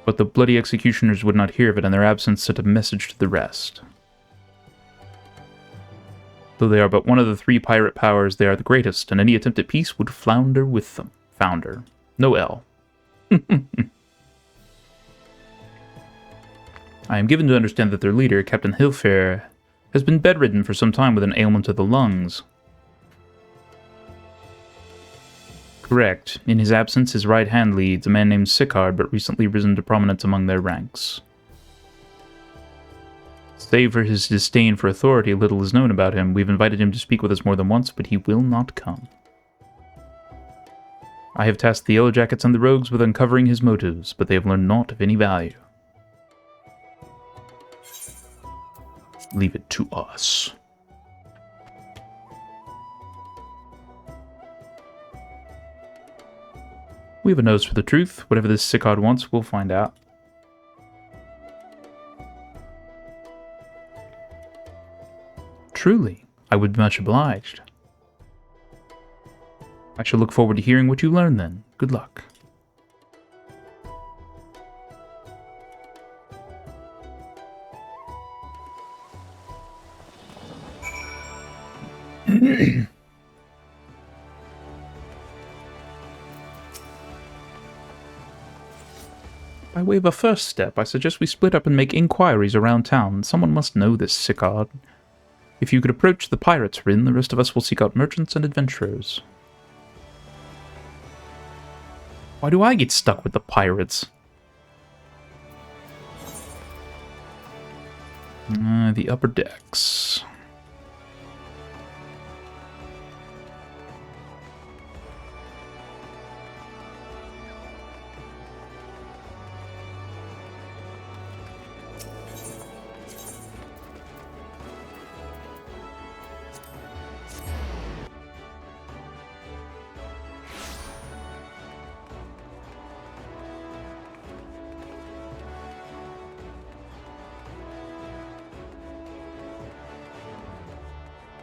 [SPEAKER 2] But the bloody executioners would not hear of it, and their absence sent a message to the rest. Though they are but one of the 3 pirate powers, they are the greatest, and any attempt at peace would flounder with them. Founder. No L. I am given to understand that their leader, Captain Hilfair, has been bedridden for some time with an ailment of the lungs. Correct. In his absence, his right hand leads, a man named Sicard, but recently risen to prominence among their ranks. Save for his disdain for authority, little is known about him. We've invited him to speak with us more than once, but he will not come. I have tasked the Yellow Jackets and the Rogues with uncovering his motives, but they have learned naught of any value. Leave it to us. We have a nose for the truth. Whatever this Sicard wants, we'll find out. Truly, I would be much obliged. I shall look forward to hearing what you learn then. Good luck. By way of a first step, I suggest we split up and make inquiries around town. Someone must know this Sicard. If you could approach the pirates, Rin, the rest of us will seek out merchants and adventurers. Why do I get stuck with the pirates? The upper decks.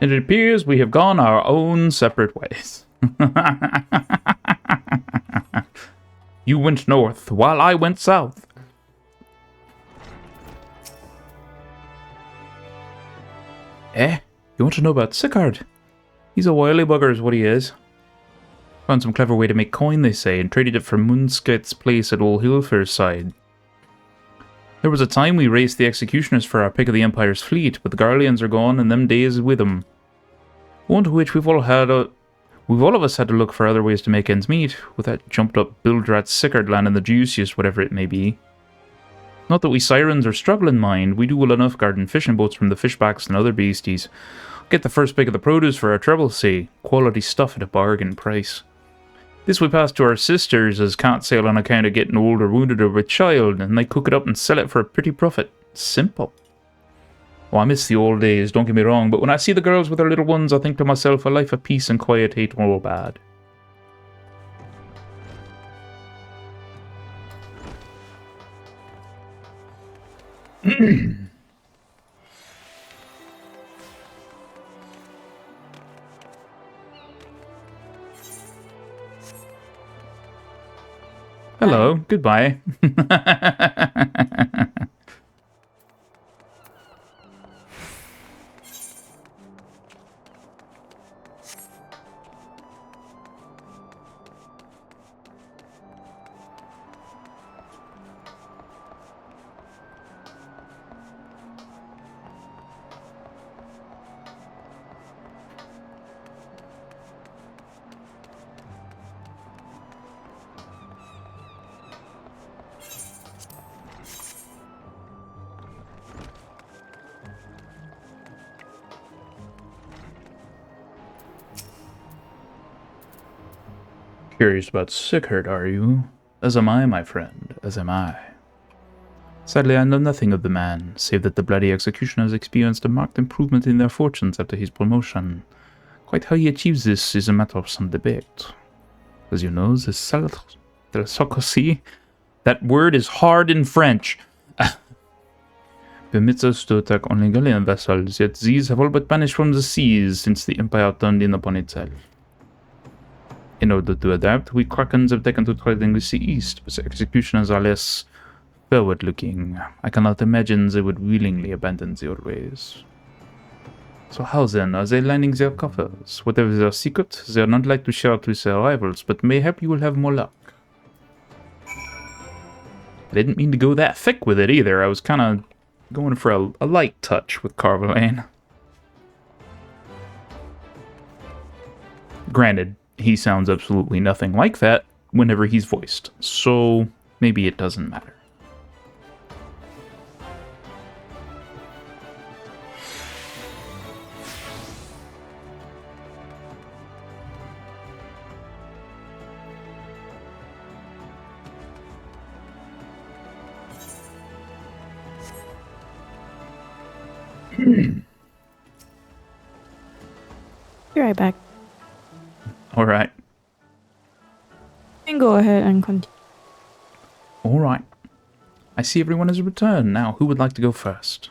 [SPEAKER 2] It appears we have gone our own separate ways. You went north, while I went south. Eh? You want to know about Sicard? He's a wily bugger is what he is. Found some clever way to make coin, they say, and traded it for Moonsket's place at Old Hilfair's side. There was a time we raced the executioners for our pick of the Empire's fleet, but the Garleans are gone and them days with them. One to which we've all of us had to look for other ways to make ends meet, with that jumped-up Bildrat Sickard land in the juiciest whatever it may be. Not that we sirens or struggle in mind, we do well enough guarding fishing boats from the fishbacks and other beasties. Get the first pick of the produce for our trouble, say, quality stuff at a bargain price. This we pass to our sisters as can't sail on account of getting old or wounded or with child, and they cook it up and sell it for a pretty profit. Simple. Oh, I miss the old days, don't get me wrong, but when I see the girls with their little ones, I think to myself, a life of peace and quiet ain't all bad. Hello, goodbye. Curious about Sickard, are you? As am I, my friend, as am I. Sadly, I know nothing of the man, save that the bloody executioners experienced a marked improvement in their fortunes after his promotion. Quite how he achieves this is a matter of some debate. As you know, the salacracy, that word is hard in French, permits us to attack only galleon vessels, yet these have all but vanished from the seas since the Empire turned in upon itself. In order to adapt, we Krakens have taken to trading with the east, but the executioners are less forward-looking. I cannot imagine they would willingly abandon the old ways. So how then, are they lining their coffers? Whatever their secret, they are not like to share it with their rivals, but mayhap you will have more luck. I didn't mean to go that thick with it either, I was kind of going for a light touch with Carvalane. Granted, he sounds absolutely nothing like that whenever he's voiced, so maybe it doesn't matter.
[SPEAKER 13] Be right back.
[SPEAKER 2] Alright.
[SPEAKER 13] And go ahead and continue.
[SPEAKER 2] Alright. I see everyone has returned. Now, who would like to go first?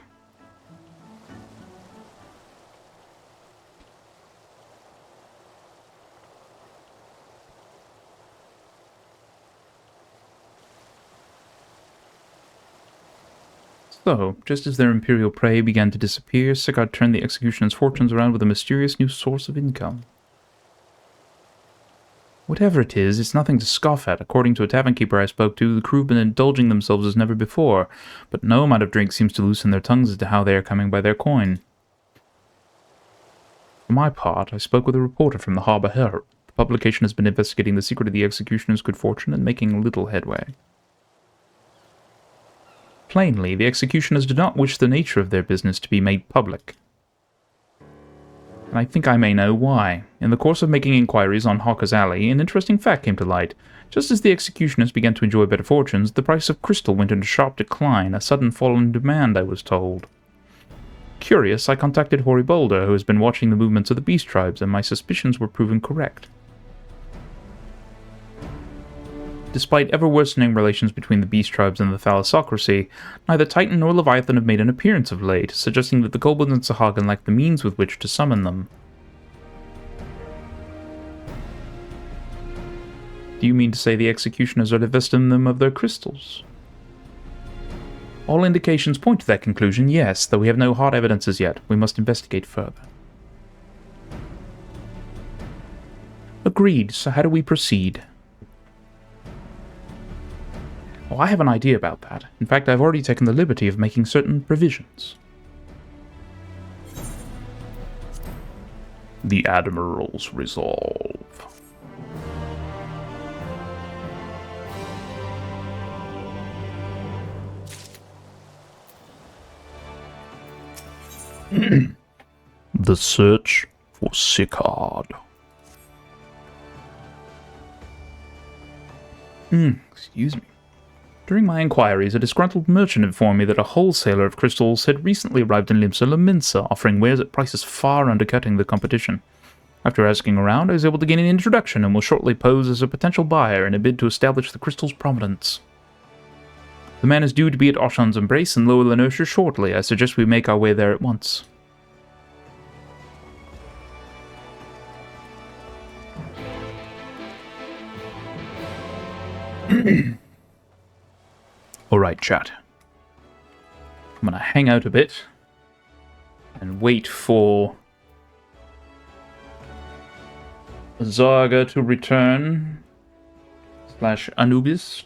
[SPEAKER 2] So, just as their imperial prey began to disappear, Sigurd turned the executioner's fortunes around with a mysterious new source of income. Whatever it is, it's nothing to scoff at. According to a tavern keeper I spoke to, the crew have been indulging themselves as never before, but no amount of drink seems to loosen their tongues as to how they are coming by their coin. For my part, I spoke with a reporter from the Harbour Herald. The publication has been investigating the secret of the executioner's good fortune and making little headway. Plainly, the executioners do not wish the nature of their business to be made public. And I think I may know why. In the course of making inquiries on Hawker's Alley, an interesting fact came to light. Just as the executioners began to enjoy better fortunes, the price of crystal went into sharp decline, a sudden fall in demand, I was told. Curious, I contacted Hoary Boulder, who has been watching the movements of the beast tribes, and my suspicions were proven correct. Despite ever-worsening relations between the beast tribes and the thalassocracy, neither Titan nor Leviathan have made an appearance of late, suggesting that the kobolds and Sahagin lack the means with which to summon them. Do you mean to say the executioners are divesting them of their crystals? All indications point to that conclusion, yes, though we have no hard evidence as yet. We must investigate further. Agreed, so how do we proceed? Oh, I have an idea about that. In fact, I've already taken the liberty of making certain provisions. The Admiral's Resolve. The Search for Sicard. Excuse me. During my inquiries, a disgruntled merchant informed me that a wholesaler of crystals had recently arrived in Limsa Laminsa, offering wares at prices far undercutting the competition. After asking around, I was able to gain an introduction and will shortly pose as a potential buyer in a bid to establish the crystal's prominence. The man is due to be at Oshan's Embrace in Lower Lenosha shortly. I suggest we make our way there at once. Alright, chat. I'm gonna hang out a bit and wait for Zarga to return / Anubis.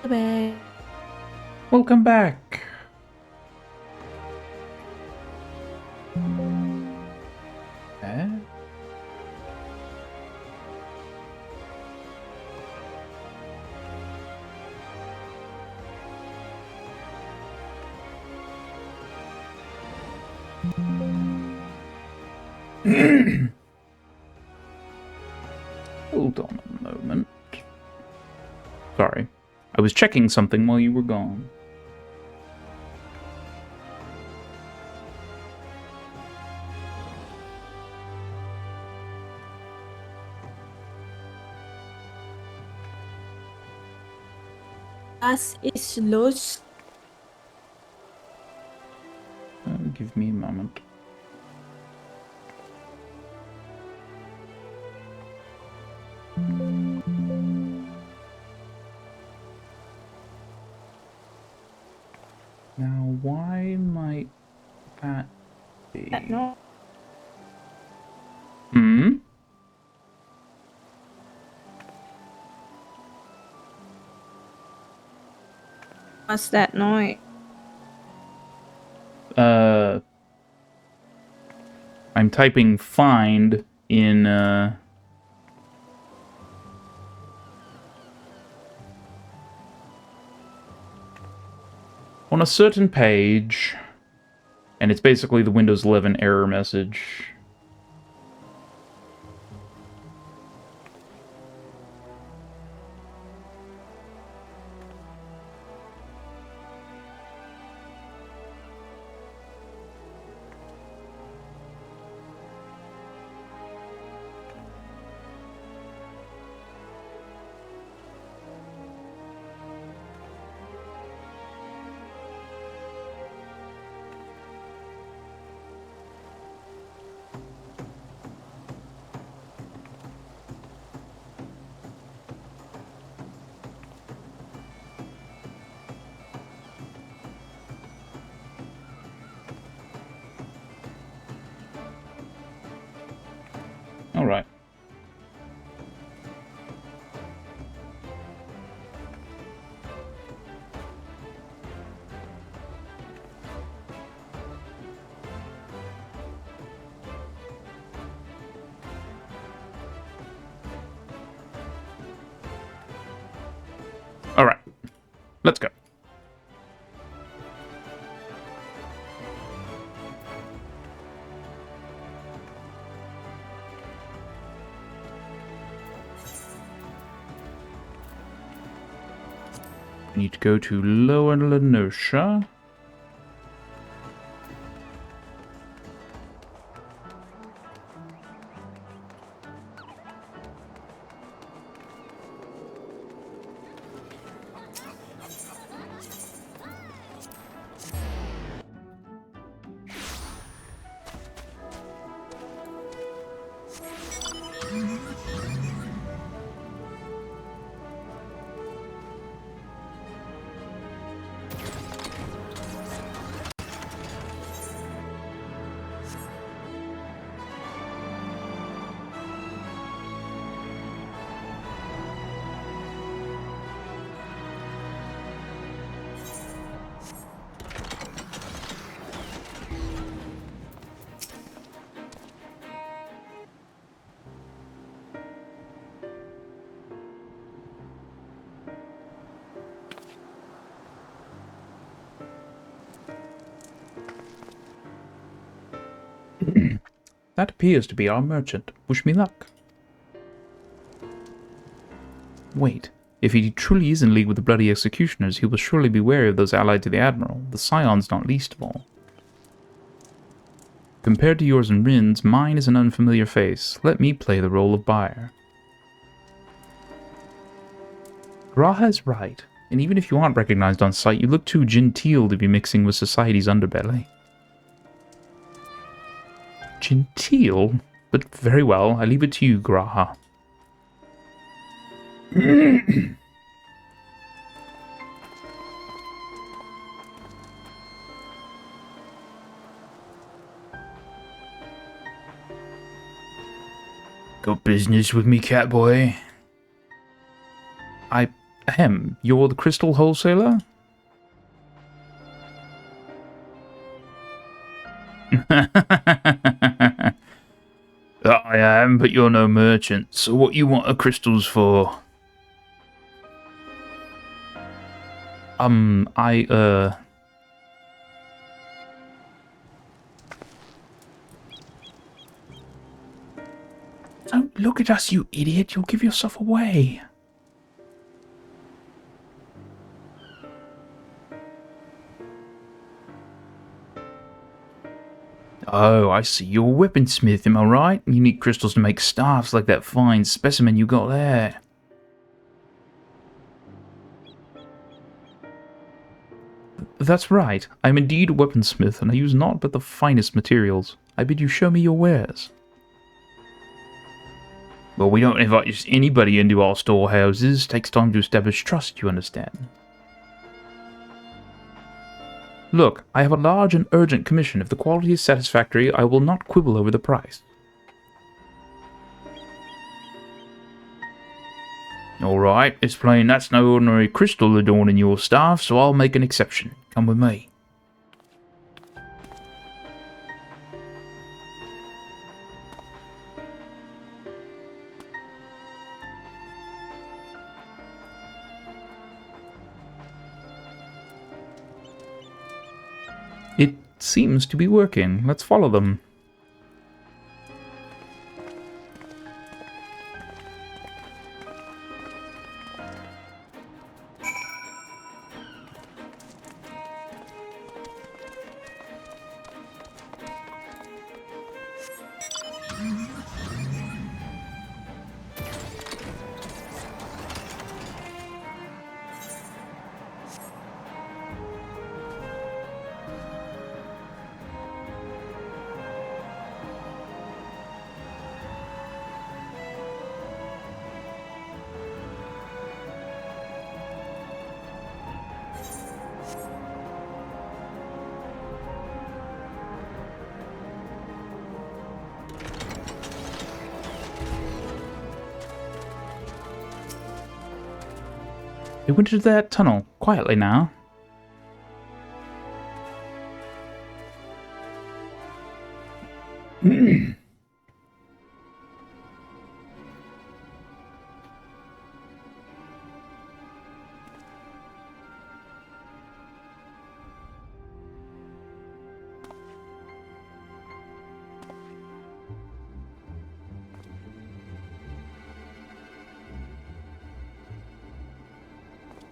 [SPEAKER 13] Bye.
[SPEAKER 2] Welcome back. Hold on a moment. Sorry. I was checking something while you were gone.
[SPEAKER 13] Was ist los?
[SPEAKER 2] Give me a moment. Now, why might that be?
[SPEAKER 13] No. What's that noise?
[SPEAKER 2] I'm typing find in, on a certain page, and it's basically the Windows 11 error message. All right. All right. Let's go. We need to go to Lower Lenosha. That appears to be our merchant. Wish me luck. Wait. If he truly is in league with the bloody executioners, he will surely be wary of those allied to the Admiral, the Scions not least of all. Compared to yours and Rin's, mine is an unfamiliar face. Let me play the role of buyer. Graha is right, and even if you aren't recognized on sight, you look too genteel to be mixing with society's underbelly. Genteel? But very well, I leave it to you, Graha. Got business with me, Catboy? You're the crystal wholesaler? I am, but you're no merchant, so what you want are crystals for? Don't look at us, you idiot. You'll give yourself away. Oh, I see. You're a weaponsmith, am I right? You need crystals to make staffs like that fine specimen you got there. That's right. I am indeed a weaponsmith, and I use naught but the finest materials. I bid you show me your wares. Well, we don't invite just anybody into our storehouses. Takes time to establish trust, you understand. Look, I have a large and urgent commission. If the quality is satisfactory, I will not quibble over the price. Alright, it's plain that's no ordinary crystal adorning your staff, so I'll make an exception. Come with me. It seems to be working. Let's follow them. They went into that tunnel, quietly now.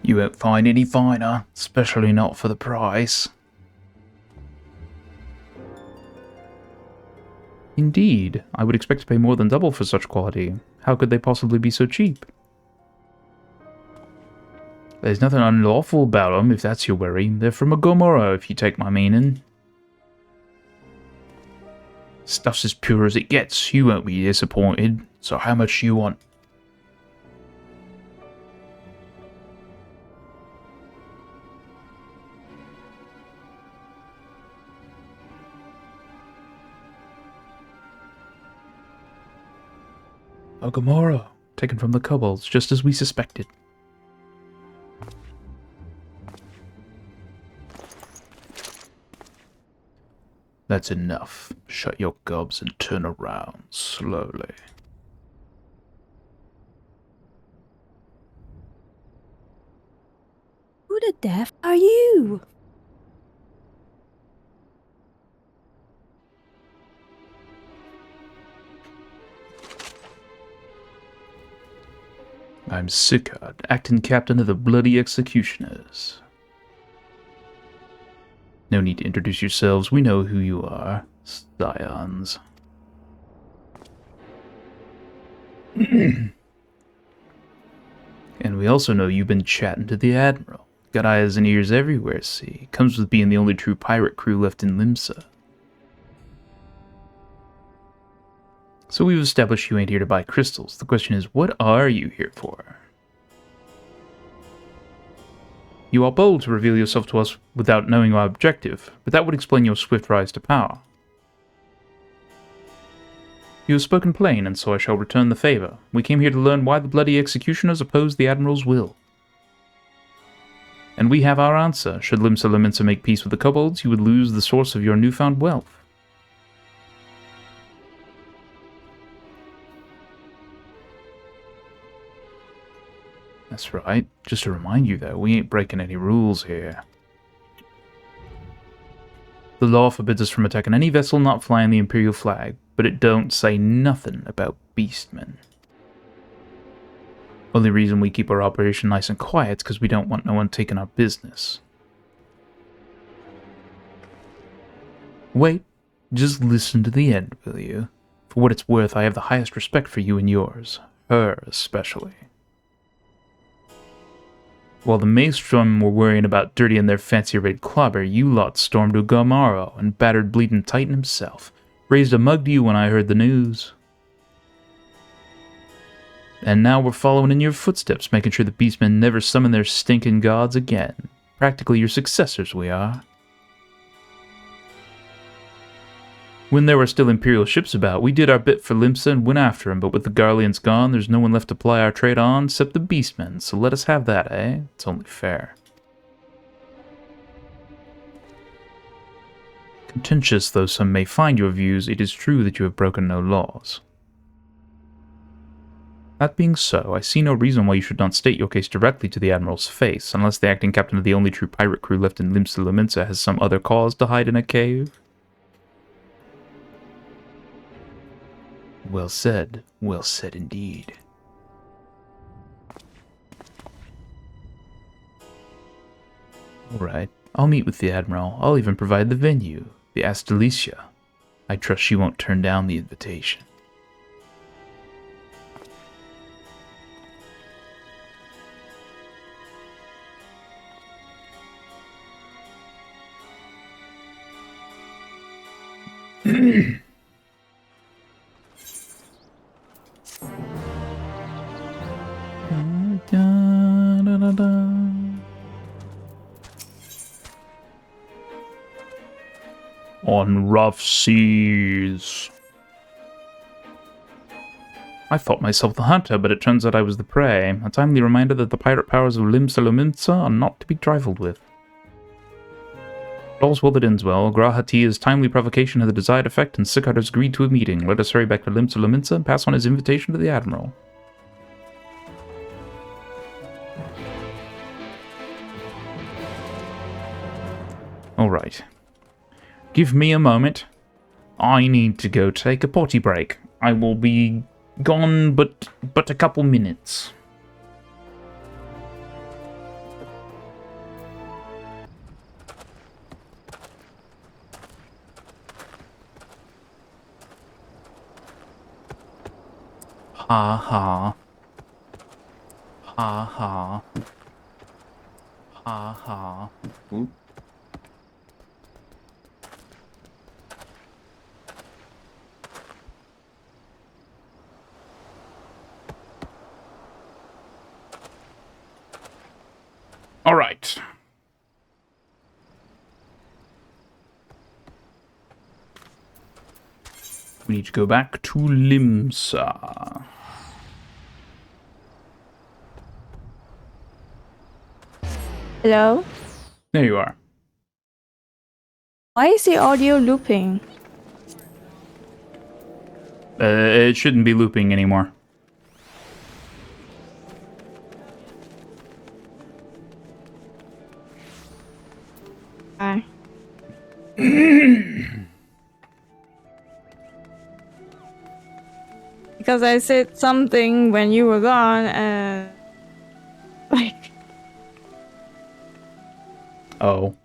[SPEAKER 2] You won't find any finer, especially not for the price. Indeed, I would expect to pay more than double for such quality. How could they possibly be so cheap? There's nothing unlawful about them, if that's your worry. They're from a Gomorrah, if you take my meaning. Stuff's as pure as it gets. You won't be disappointed. So how much do you want? A Gomorrah, taken from the kobolds, just as we suspected. That's enough. Shut your gobs and turn around, slowly.
[SPEAKER 12] Who the death are you?
[SPEAKER 2] I'm Sickard, acting captain of the Bloody Executioners. No need to introduce yourselves, we know who you are. Scions. And we also know you've been chatting to the Admiral. Got eyes and ears everywhere, see. Comes with being the only true pirate crew left in Limsa. So we've established you ain't here to buy crystals. The question is, what are you here for? You are bold to reveal yourself to us without knowing our objective, but that would explain your swift rise to power. You have spoken plain, and so I shall return the favor. We came here to learn why the Bloody Executioners oppose the Admiral's will. And we have our answer. Should Limsa Lominsa make peace with the kobolds, you would lose the source of your newfound wealth. That's right. Just to remind you, though, we ain't breaking any rules here. The law forbids us from attacking any vessel not flying the Imperial flag, but it don't say nothing about beastmen. Only reason we keep our operation nice and quiet is because we don't want no one taking our business. Wait, just listen to the end, will you? For what it's worth, I have the highest respect for you and yours. Her especially. While the Maelstrom were worrying about dirtying their fancy red clobber, you lot stormed Ugamaro and battered Bleeding Titan himself. Raised a mug to you when I heard the news. And now we're following in your footsteps, making sure the beastmen never summon their stinking gods again. Practically your successors, we are. When there were still Imperial ships about, we did our bit for Limsa and went after him, but with the Garleans gone, there's no one left to ply our trade on except the beastmen, so let us have that, eh? It's only fair. Contentious though some may find your views, it is true that you have broken no laws. That being so, I see no reason why you should not state your case directly to the Admiral's face, unless the acting captain of the only true pirate crew left in Limsa Lominsa has some other cause to hide in a cave. Well said indeed. Alright, I'll meet with the Admiral. I'll even provide the venue, the Astalicia. I trust she won't turn down the invitation. On rough seas. I thought myself the hunter, but it turns out I was the prey. A timely reminder that the pirate powers of Limsa Lominsa are not to be trifled with. All's well that ends well. Grahatia's timely provocation had the desired effect, and Sickard has agreed to a meeting. Let us hurry back to Limsa Lominsa and pass on his invitation to the Admiral. Alright. Give me a moment. I need to go take a potty break. I will be gone but a couple minutes. Ha ha. Ha ha. Ha ha. Ooh. All right. We need to go back to Limsa.
[SPEAKER 13] Hello?
[SPEAKER 2] There you are.
[SPEAKER 13] Why is the audio looping?
[SPEAKER 2] It shouldn't be looping anymore.
[SPEAKER 13] Hi. Because I said something when you were gone and
[SPEAKER 2] Oh.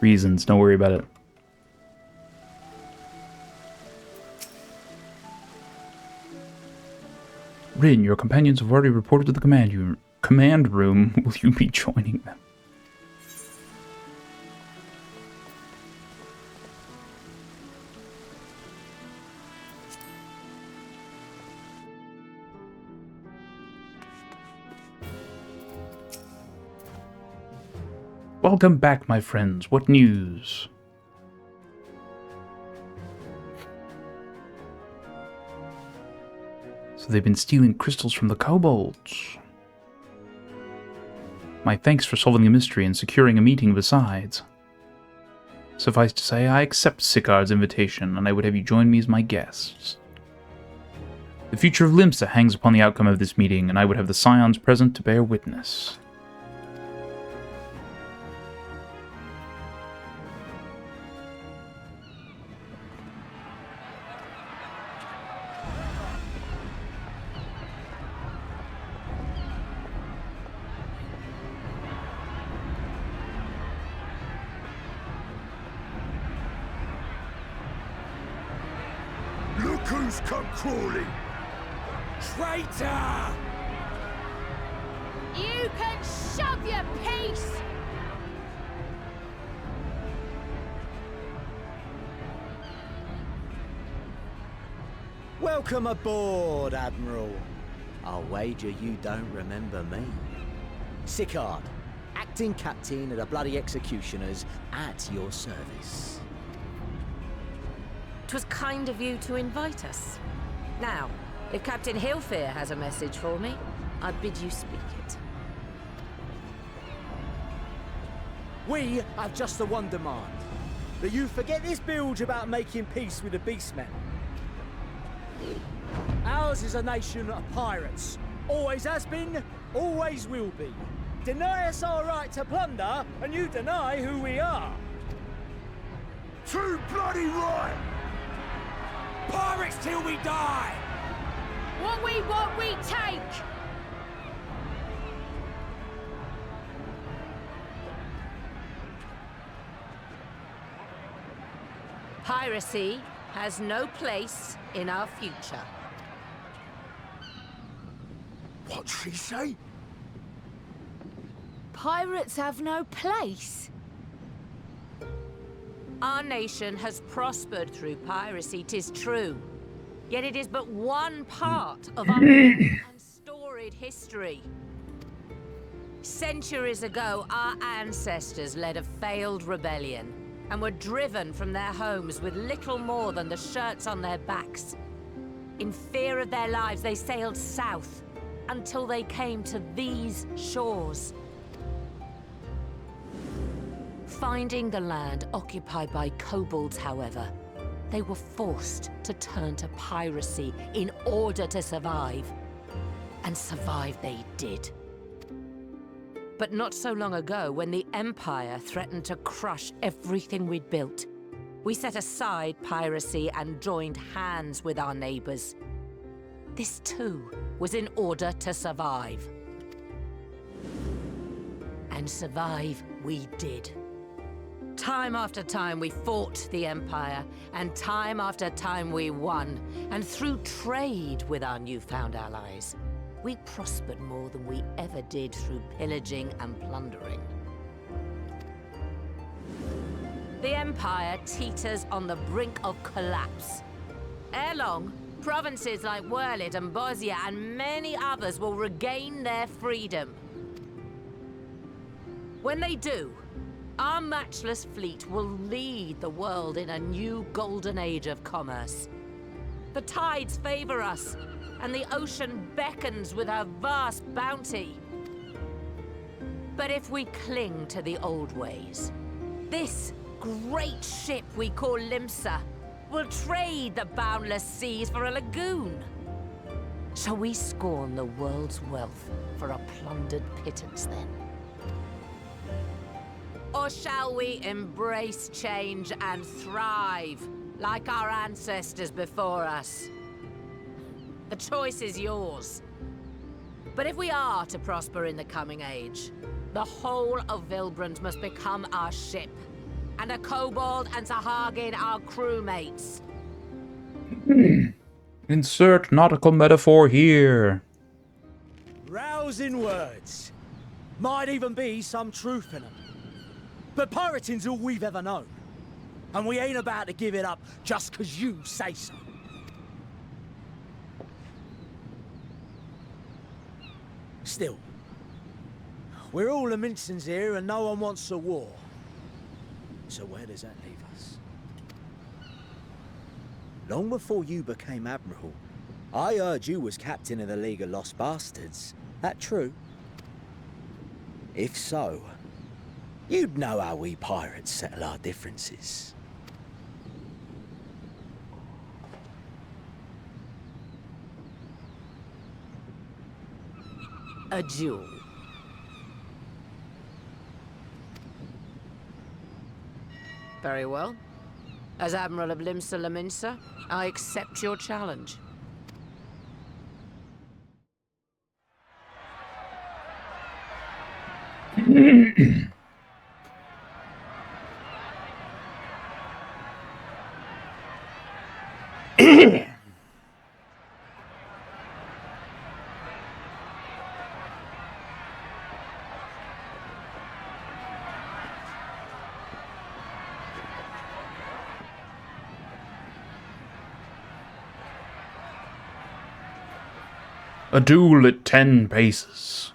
[SPEAKER 2] Reasons, don't worry about it. Rin, your companions have already reported to the command room. Will you be joining them? Welcome back, my friends. What news? So they've been stealing crystals from the kobolds. My thanks for solving the mystery and securing a meeting besides. Suffice to say, I accept Sicard's invitation, and I would have you join me as my guests. The future of Limsa hangs upon the outcome of this meeting, and I would have the Scions present to bear witness.
[SPEAKER 6] Look who's come crawling!
[SPEAKER 15] Traitor!
[SPEAKER 10] You can shove your piece!
[SPEAKER 15] Welcome aboard, Admiral. I'll wager you don't remember me. Sicard, acting captain of the bloody executioners, at your service.
[SPEAKER 11] 'Twas kind of you to invite us. Now, if Captain Hillfear has a message for me, I bid you speak it.
[SPEAKER 15] We have just the one demand. That you forget this bilge about making peace with the Beastmen. Ours is a nation of pirates. Always has been, always will be. Deny us our right to plunder, and you deny who we are.
[SPEAKER 6] Too bloody right!
[SPEAKER 15] Pirates till we die!
[SPEAKER 10] What we want, we take! Piracy has no place in our future.
[SPEAKER 6] What'd she say?
[SPEAKER 10] Pirates have no place?
[SPEAKER 11] Our nation has prospered through piracy, 'tis true. Yet it is but one part of our and storied history. Centuries ago, our ancestors led a failed rebellion and were driven from their homes with little more than the shirts on their backs. In fear of their lives, they sailed south until they came to these shores. Finding the land occupied by kobolds, however, they were forced to turn to piracy in order to survive. And survive they did. But not so long ago, when the Empire threatened to crush everything we'd built, we set aside piracy and joined hands with our neighbors. This too was in order to survive. And survive we did. Time after time we fought the Empire, and time after time we won. And through trade with our newfound allies, we prospered more than we ever did through pillaging and plundering. The Empire teeters on the brink of collapse. Ere long, provinces like Wurlid and Bosnia and many others will regain their freedom. When they do, our matchless fleet will lead the world in a new golden age of commerce. The tides favor us, and the ocean beckons with her vast bounty. But if we cling to the old ways, this great ship we call Limsa will trade the boundless seas for a lagoon. Shall we scorn the world's wealth for a plundered pittance then? Or shall we embrace change and thrive, like our ancestors before us? The choice is yours. But if we are to prosper in the coming age, The whole of Vilbrand must become our ship. And a kobold and Sahagin our crewmates.
[SPEAKER 2] Insert nautical metaphor here.
[SPEAKER 15] Rousing words. Might even be some truth in them. But pirating's all we've ever known. And we ain't about to give it up just 'cause you say so. Still, we're all Mincins here and no one wants a war. So where does that leave us? Long before you became Admiral, I heard you was captain of the League of Lost Bastards. That true? If so, you'd know how we pirates settle our differences.
[SPEAKER 11] A duel. Very well. As Admiral of Limsa Laminsa, I accept your challenge.
[SPEAKER 2] A duel at 10 paces.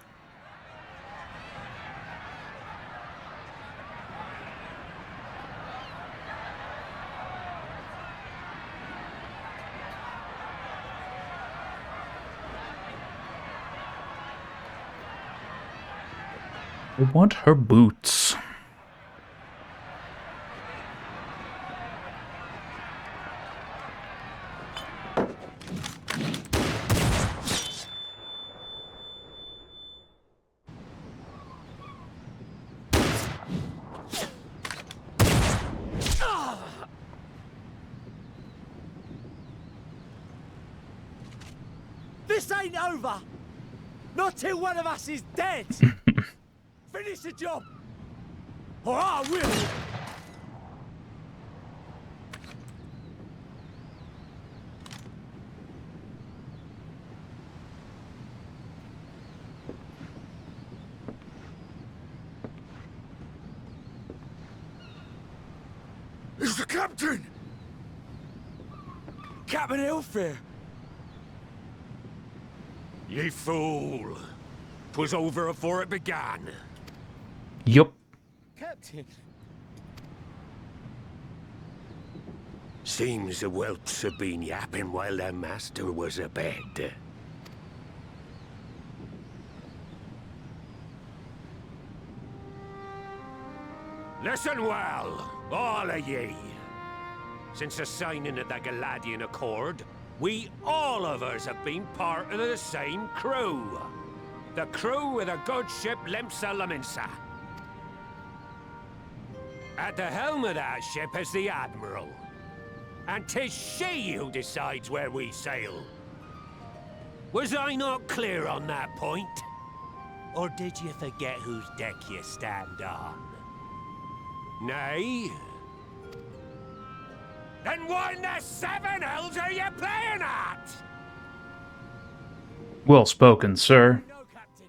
[SPEAKER 2] I want her boots.
[SPEAKER 15] This ain't over! Not till one of us is dead! Finish the job! Or I will!
[SPEAKER 6] It's the captain!
[SPEAKER 15] Captain Elfair!
[SPEAKER 6] Ye fool! 'Twas over afore it began.
[SPEAKER 2] Yup.
[SPEAKER 15] Captain!
[SPEAKER 6] Seems the whelps have been yapping while their master was abed. Listen well, all of ye. Since the signing of the Galadian Accord, we all of us have been part of the same crew. The crew of the good ship Limsa Laminsa. At the helm of that ship is the Admiral. And 'tis she who decides where we sail. Was I not clear on that point? Or did you forget whose deck you stand on? Nay? Then what in the seven hells are you playing at?
[SPEAKER 2] Well spoken, sir.
[SPEAKER 15] No, Captain.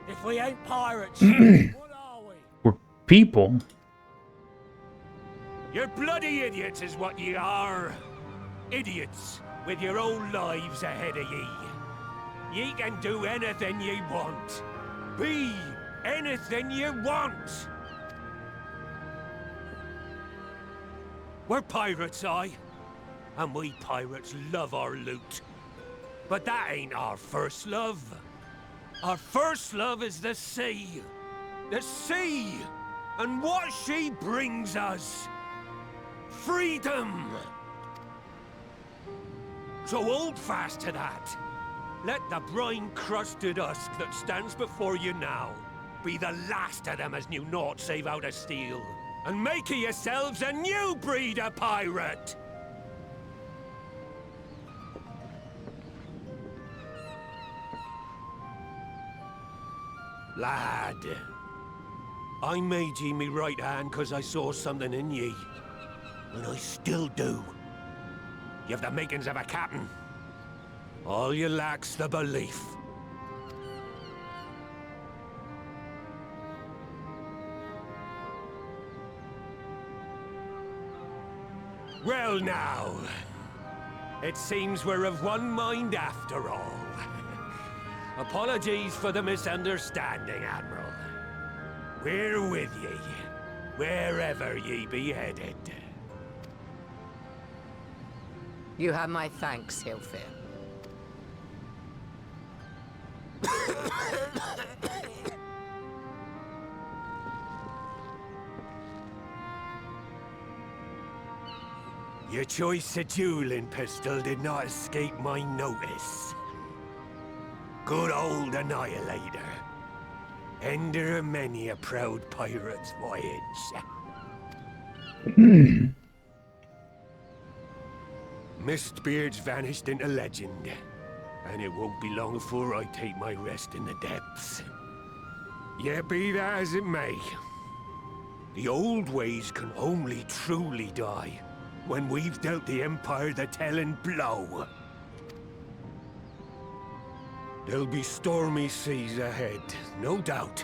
[SPEAKER 15] If we ain't pirates, what are we?
[SPEAKER 2] We're people.
[SPEAKER 6] You're bloody idiots is what ye are. Idiots with your own lives ahead of ye. Ye can do anything ye want. Be anything ye want. We're pirates, aye. And we pirates love our loot. But that ain't our first love. Our first love is the sea. The sea! And what she brings us. Freedom! So hold fast to that. Let the brine-crusted husk that stands before you now be the last of them as knew naught save out of steel. And make of yourselves a new breed of pirate! Lad, I made ye me right hand 'cause I saw something in ye. And I still do. You have the makings of a captain. All you lack's the belief. Well now, it seems we're of one mind after all. Apologies for the misunderstanding, Admiral. We're with ye, wherever ye be headed.
[SPEAKER 16] You have my thanks, Hilfir.
[SPEAKER 6] Your choice of dueling pistol did not escape my notice. Good old Annihilator. Ender of many a proud pirate's voyage. Mistbeard's vanished into legend, and it won't be long before I take my rest in the depths. Yet be that as it may, the old ways can only truly die when we've dealt the Empire the telling blow. There'll be stormy seas ahead, no doubt.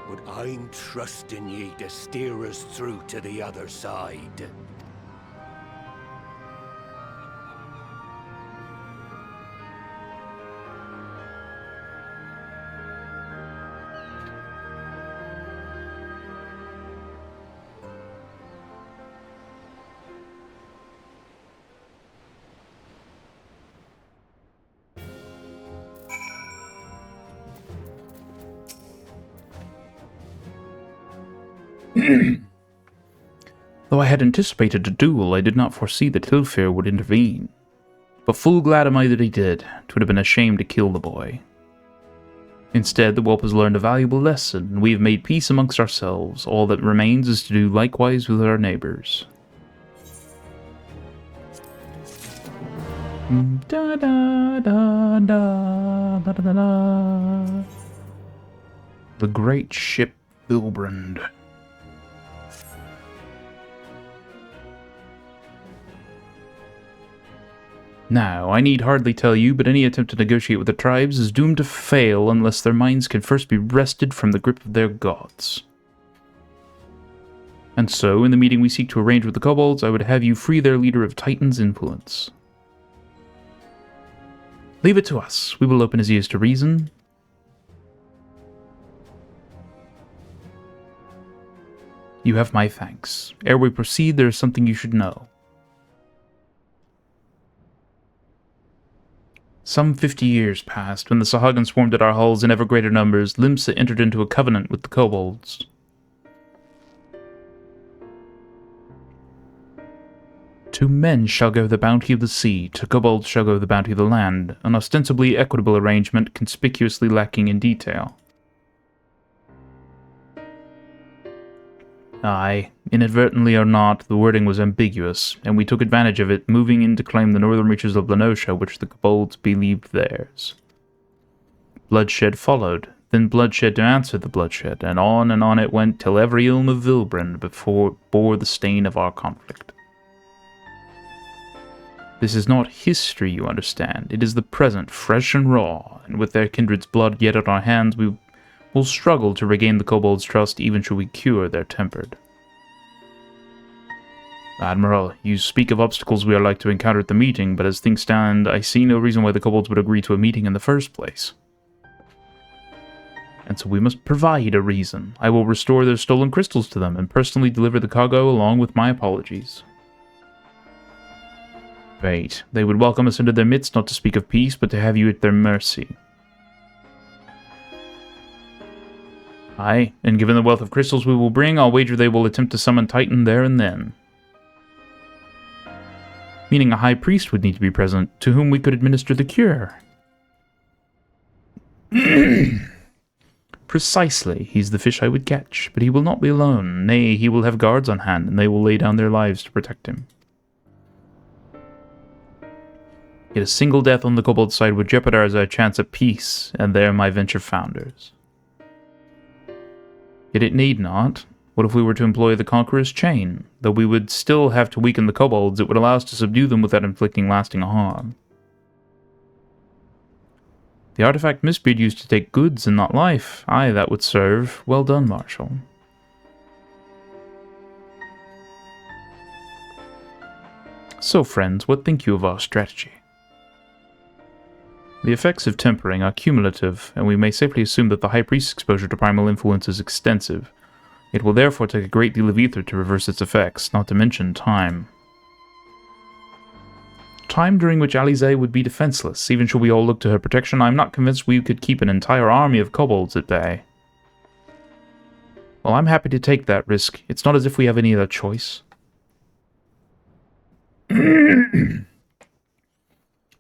[SPEAKER 6] But I'm trusting ye to steer us through to the other side.
[SPEAKER 2] Though I had anticipated a duel, I did not foresee that Hilfir would intervene. But full glad am I that he did. 'Twould have been a shame to kill the boy. Instead, the whelp has learned a valuable lesson, and we have made peace amongst ourselves. All that remains is to do likewise with our neighbors. Da da da da da da da. The great ship Vilbrand. Now, I need hardly tell you, but any attempt to negotiate with the tribes is doomed to fail unless their minds can first be wrested from the grip of their gods. And so, in the meeting we seek to arrange with the kobolds, I would have you free their leader of Titan's influence. Leave it to us. We will open his ears to reason. You have my thanks. Ere we proceed, there is something you should know. Some 50 years passed when the Sahagin swarmed at our hulls in ever greater numbers. Limsa entered into a covenant with the kobolds. To men shall go the bounty of the sea, to kobolds shall go the bounty of the land, an ostensibly equitable arrangement conspicuously lacking in detail. Aye, inadvertently or not, the wording was ambiguous, and we took advantage of it, moving in to claim the northern reaches of Lenosha, which the kobolds believed theirs. Bloodshed followed, then bloodshed to answer the bloodshed, and on it went till every ilm of Vilbrand bore the stain of our conflict. This is not history, you understand. It is the present, fresh and raw, and with their kindred's blood yet on our hands, we will struggle to regain the kobolds' trust even should we cure their tempered. Admiral, you speak of obstacles we are like to encounter at the meeting, but as things stand, I see no reason why the kobolds would agree to a meeting in the first place. And so we must provide a reason. I will restore their stolen crystals to them and personally deliver the cargo along with my apologies. Right, they would welcome us into their midst, not to speak of peace, but to have you at their mercy. Aye, and given the wealth of crystals we will bring, I'll wager they will attempt to summon Titan there and then. Meaning a high priest would need to be present, to whom we could administer the cure. Precisely, he's the fish I would catch, but he will not be alone. Nay, he will have guards on hand, and they will lay down their lives to protect him. Yet a single death on the Kobold side would jeopardize our chance at peace, and there my venture founders. Yet it need not. What if we were to employ the Conqueror's Chain? Though we would still have to weaken the Kobolds, it would allow us to subdue them without inflicting lasting harm. The artifact Mistbreed used to take goods and not life. Aye, that would serve. Well done, Marshal. So, friends, what think you of our strategy? The effects of tempering are cumulative, and we may safely assume that the High Priest's exposure to primal influence is extensive. It will therefore take a great deal of ether to reverse its effects, not to mention time. Time during which Alisaie would be defenseless. Even should we all look to her protection, I'm not convinced we could keep an entire army of kobolds at bay. Well, I'm happy to take that risk. It's not as if we have any other choice.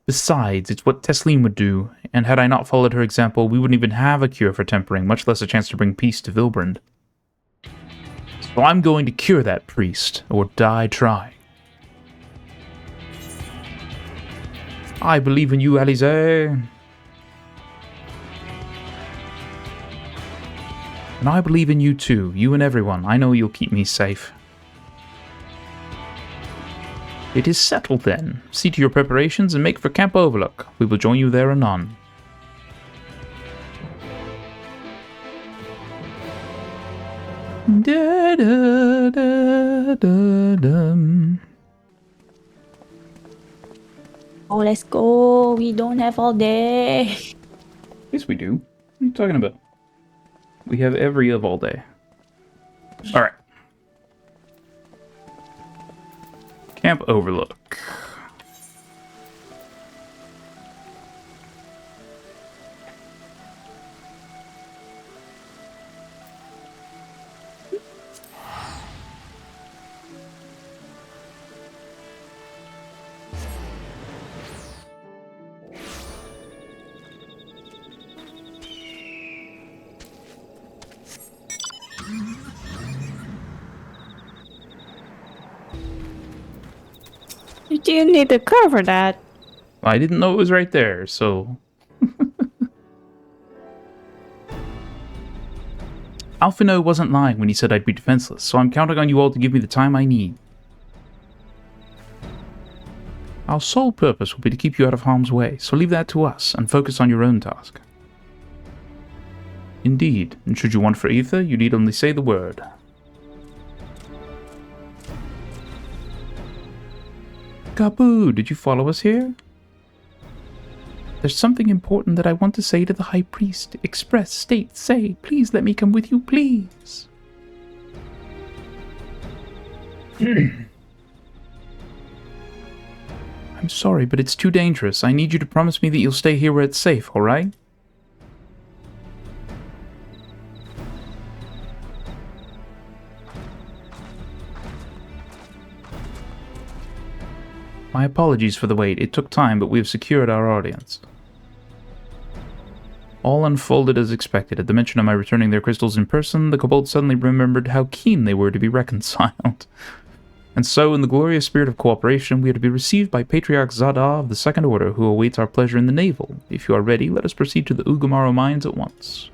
[SPEAKER 2] Besides, it's what Tesleen would do, and had I not followed her example, we wouldn't even have a cure for tempering, much less a chance to bring peace to Vilbrand. So I'm going to cure that priest, or die trying. I believe in you, Alisaie. And I believe in you too, you and everyone. I know you'll keep me safe. It is settled then. See to your preparations and make for Camp Overlook. We will join you there anon. Da, da, da, da, da.
[SPEAKER 13] Oh, let's go. We don't have all day.
[SPEAKER 2] Yes, we do. What are you talking about? We have every of all day. Alright. Camp Overlook.
[SPEAKER 13] You do need to cover that.
[SPEAKER 2] I didn't know it was right there, so... Alphino wasn't lying when he said I'd be defenseless, so I'm counting on you all to give me the time I need. Our sole purpose will be to keep you out of harm's way, so leave that to us, and focus on your own task. Indeed, and should you want for ether, you need only say the word. Gabu, did you follow us here? There's something important that I want to say to the High Priest. Express, state, say. Please let me come with you, please. I'm sorry, but it's too dangerous. I need you to promise me that you'll stay here where it's safe, alright? My apologies for the wait. It took time, but we have secured our audience. All unfolded as expected. At the mention of my returning their crystals in person, the kobolds suddenly remembered how keen they were to be reconciled. And so, in the glorious spirit of cooperation, we are to be received by Patriarch Zada of the Second Order, who awaits our pleasure in the navel. If you are ready, let us proceed to the Ugamaro mines at once.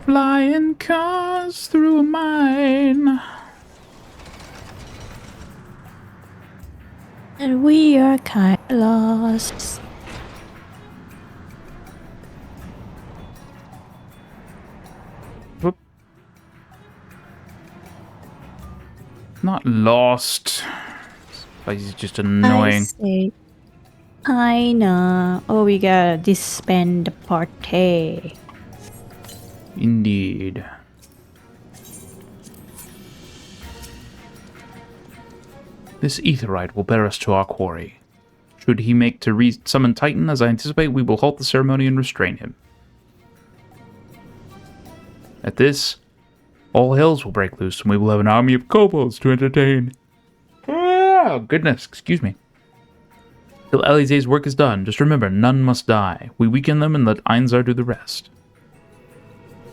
[SPEAKER 2] Flying cars through a mine.
[SPEAKER 13] And we are kind of lost.
[SPEAKER 2] Whoop. Not lost. This place is just annoying.
[SPEAKER 13] I know. Oh, we gotta disband the party.
[SPEAKER 2] Indeed. This aetheryte will bear us to our quarry. Should he make to re-summon Titan, as I anticipate, we will halt the ceremony and restrain him. At this, all hells will break loose, and we will have an army of kobolds to entertain. Oh, goodness, excuse me. Till Alize's work is done, just remember, none must die. We weaken them and let Einzar do the rest.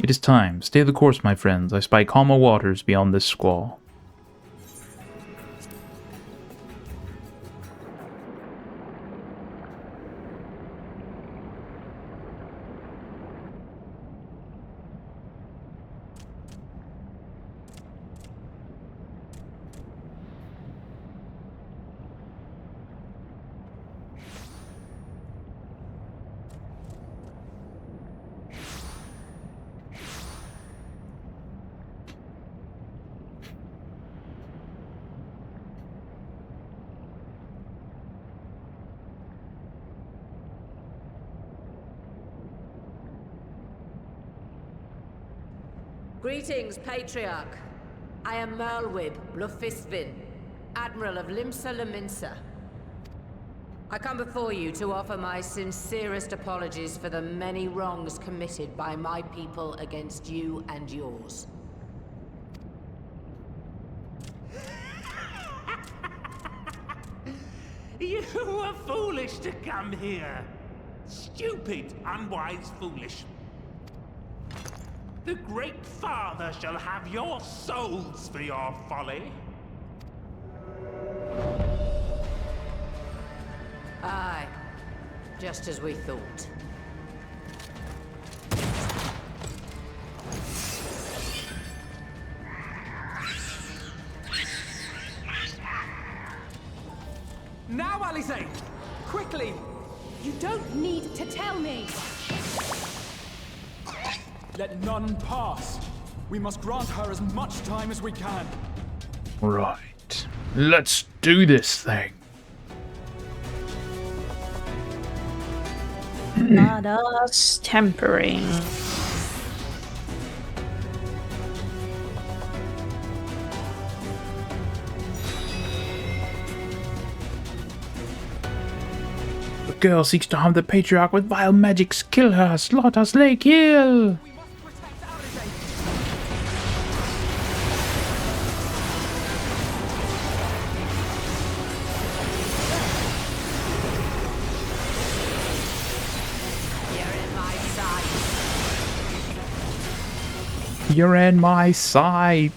[SPEAKER 2] It is time. Stay the course, my friends. I spy calmer waters beyond this squall.
[SPEAKER 16] Greetings, Patriarch. I am Merlwib Blufisvin, Admiral of Limsa Laminsa. I come before you to offer my sincerest apologies for the many wrongs committed by my people against you and yours.
[SPEAKER 17] You were foolish to come here. Stupid, unwise, foolish. The Great Father shall have your souls for your folly.
[SPEAKER 16] Aye, just as we thought.
[SPEAKER 9] Now, Alize! Quickly!
[SPEAKER 5] You don't need to tell me!
[SPEAKER 9] Let none pass. We must grant her as much time as we can.
[SPEAKER 2] Right. Let's do this thing.
[SPEAKER 13] Not us tempering.
[SPEAKER 2] The girl seeks to harm the Patriarch with vile magics. Kill her, slaughter, slay, kill! You're in my sight.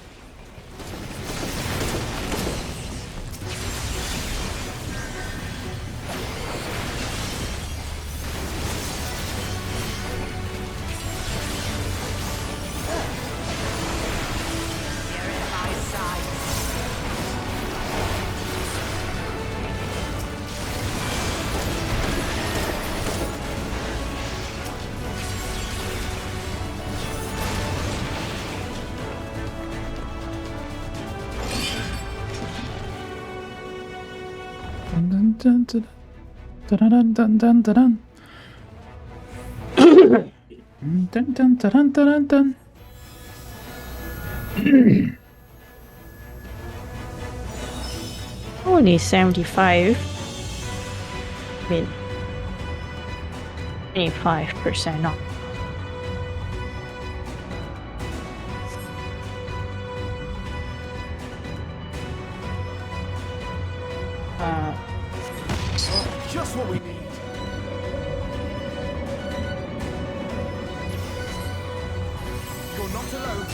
[SPEAKER 2] Dun, dun, dun, dun, dun, dun, dun. Dun, dun, dun, dun, dun.
[SPEAKER 13] Only 75. With 25% off.
[SPEAKER 9] Just what we need. You're not alone.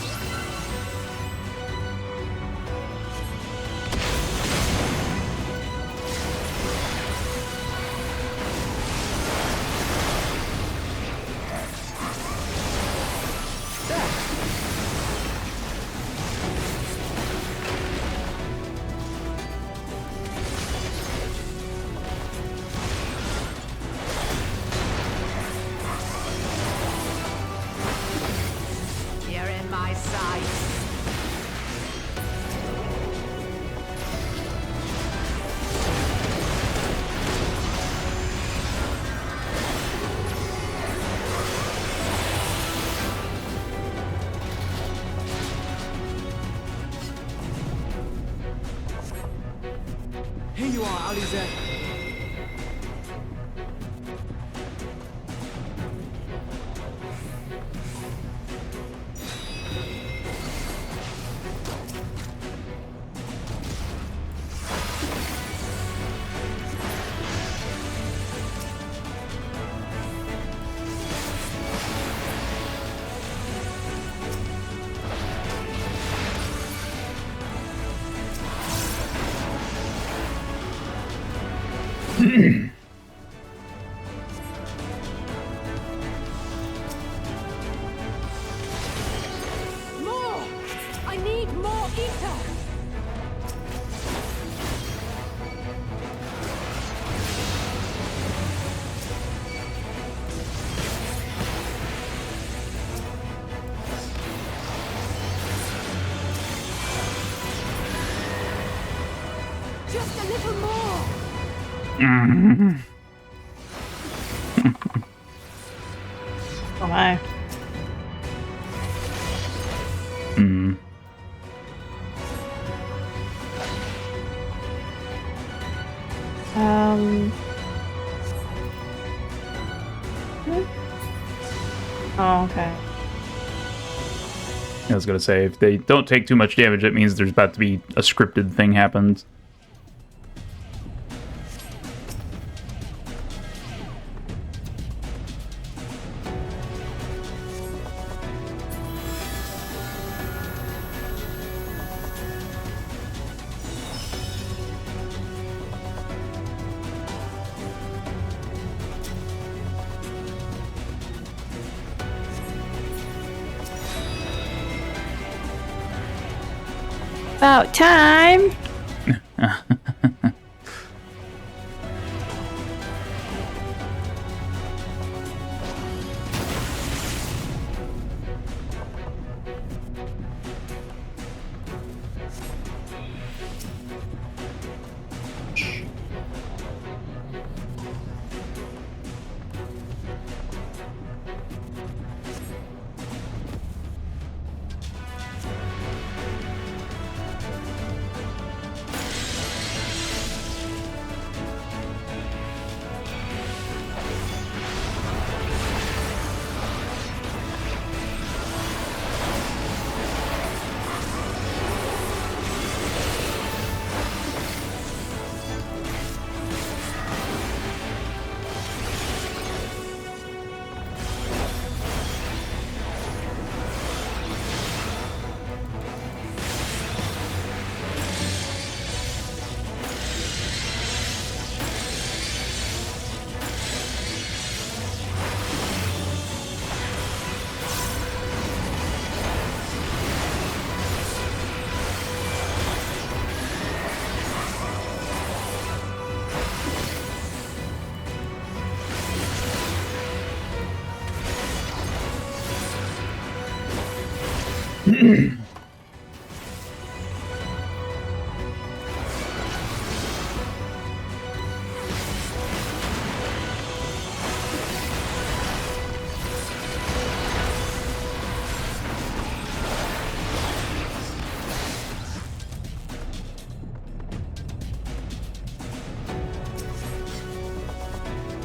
[SPEAKER 9] Alize.
[SPEAKER 5] More! I need more ether! Just a little more!
[SPEAKER 13] Oh my. Oh, okay.
[SPEAKER 2] I was gonna say, if they don't take too much damage, it means there's about to be a scripted thing happens.
[SPEAKER 13] About time.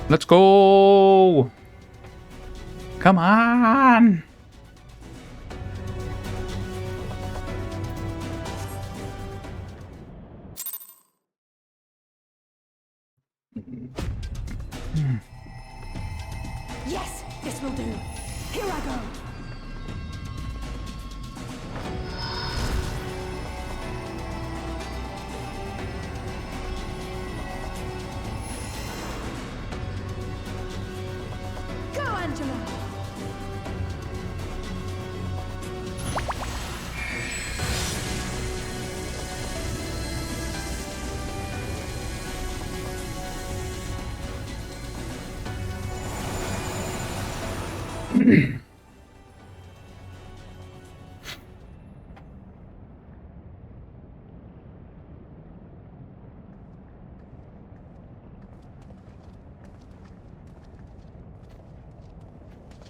[SPEAKER 2] Let's go! Come on!
[SPEAKER 5] Yes, this will do. Here I go. Go, Angela.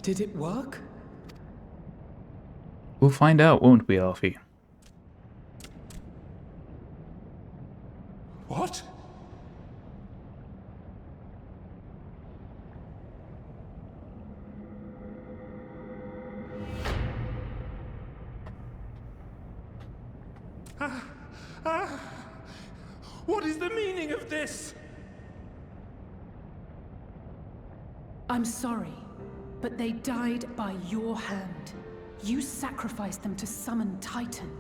[SPEAKER 9] Did it work?
[SPEAKER 2] We'll find out, won't we, Alfie?
[SPEAKER 4] What?
[SPEAKER 17] What is the meaning of this?
[SPEAKER 5] I'm sorry, but they died by your hand. You sacrificed them to summon Titan.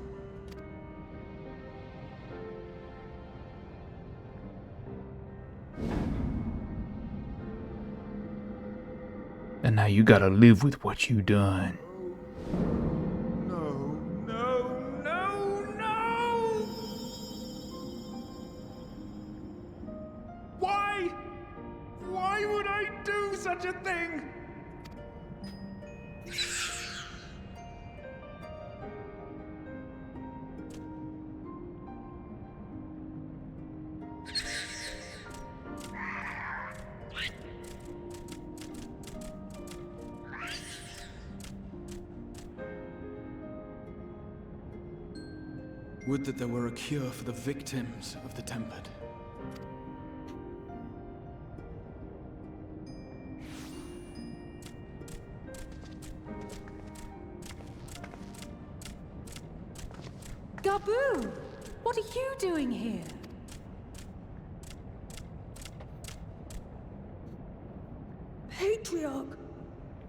[SPEAKER 2] And now you gotta live with what you done.
[SPEAKER 17] No, no, no, no! Why? Why would I do such a thing?
[SPEAKER 7] Would that there were a cure for the victims of the Tempered.
[SPEAKER 5] Gabu! What are you doing here?
[SPEAKER 12] Patriarch,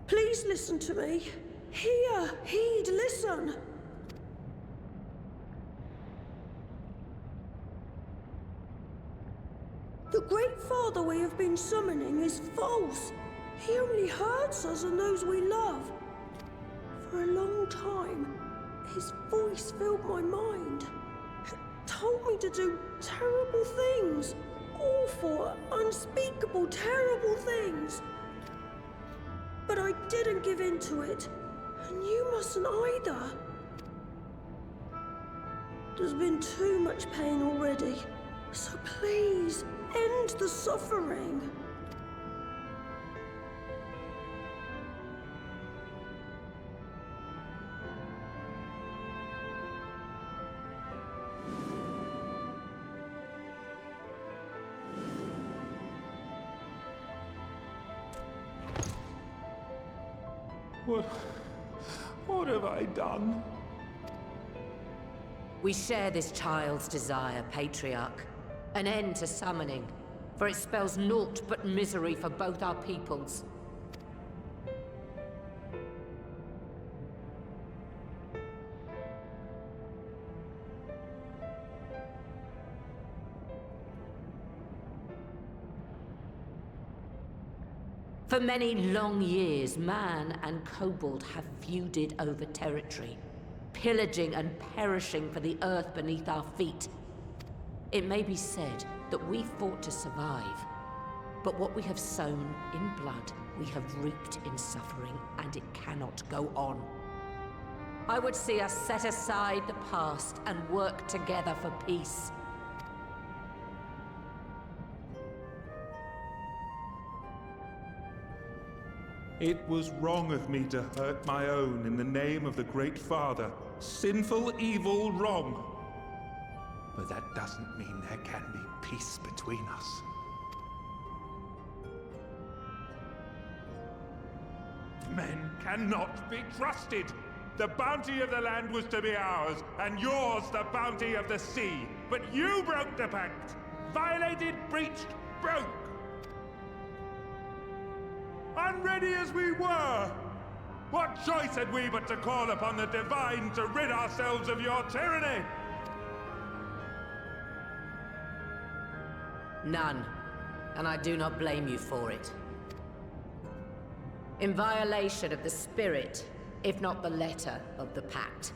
[SPEAKER 12] please listen to me. Hear, heed, listen. The Great Father we have been summoning is false. He only hurts us and those we love. For a long time, his voice filled my mind. It told me to do terrible things. Awful, unspeakable, terrible things. But I didn't give in to it. And you mustn't either. There's been too much pain already. So please, end the suffering.
[SPEAKER 17] What have I done?
[SPEAKER 16] We share this child's desire, Patriarch. An end to summoning, for it spells naught but misery for both our peoples. For many long years, man and kobold have feuded over territory, pillaging and perishing for the earth beneath our feet. It may be said that we fought to survive, but what we have sown in blood, we have reaped in suffering, and it cannot go on. I would see us set aside the past and work together for peace.
[SPEAKER 17] It was wrong of me to hurt my own in the name of the Great Father. Sinful, evil, wrong. But that doesn't mean there can be peace between us. Men cannot be trusted. The bounty of the land was to be ours, and yours the bounty of the sea. But you broke the pact. Violated, breached, broke. Unready as we were, what choice had we but to call upon the divine to rid ourselves of your tyranny?
[SPEAKER 16] None, and I do not blame you for it. In violation of the spirit, if not the letter of the pact,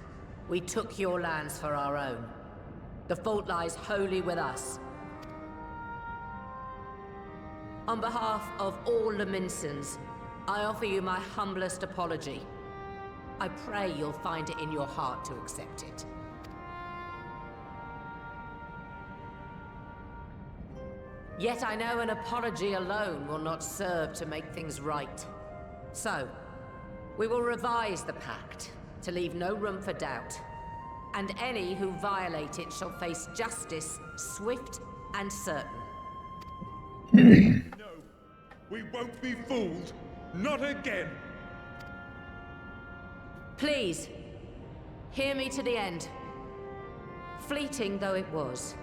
[SPEAKER 16] we took your lands for our own. The fault lies wholly with us. On behalf of all Laminsons, I offer you my humblest apology. I pray you'll find it in your heart to accept it. Yet I know an apology alone will not serve to make things right. So, we will revise the pact to leave no room for doubt. And any who violate it shall face justice, swift and certain.
[SPEAKER 17] No, we won't be fooled. Not again.
[SPEAKER 16] Please, hear me to the end. Fleeting though it was,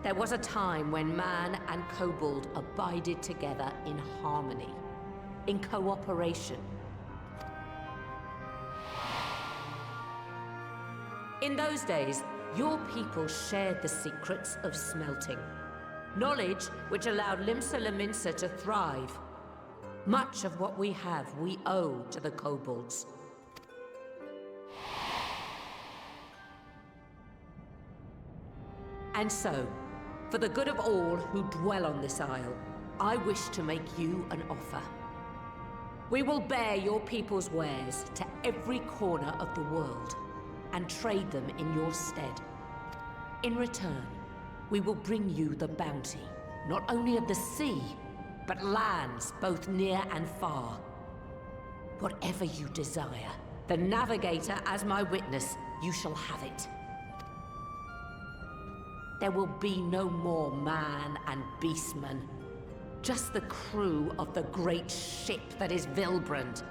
[SPEAKER 16] there was a time when man and kobold abided together in harmony, in cooperation. In those days, your people shared the secrets of smelting. Knowledge which allowed Limsa Lominsa to thrive. Much of what we have, we owe to the kobolds. And so, for the good of all who dwell on this isle, I wish to make you an offer. We will bear your people's wares to every corner of the world, and trade them in your stead. In return, we will bring you the bounty, not only of the sea, but lands both near and far. Whatever you desire, the Navigator as my witness, you shall have it. There will be no more man and beastman, just the crew of the great ship that is Vilbrand.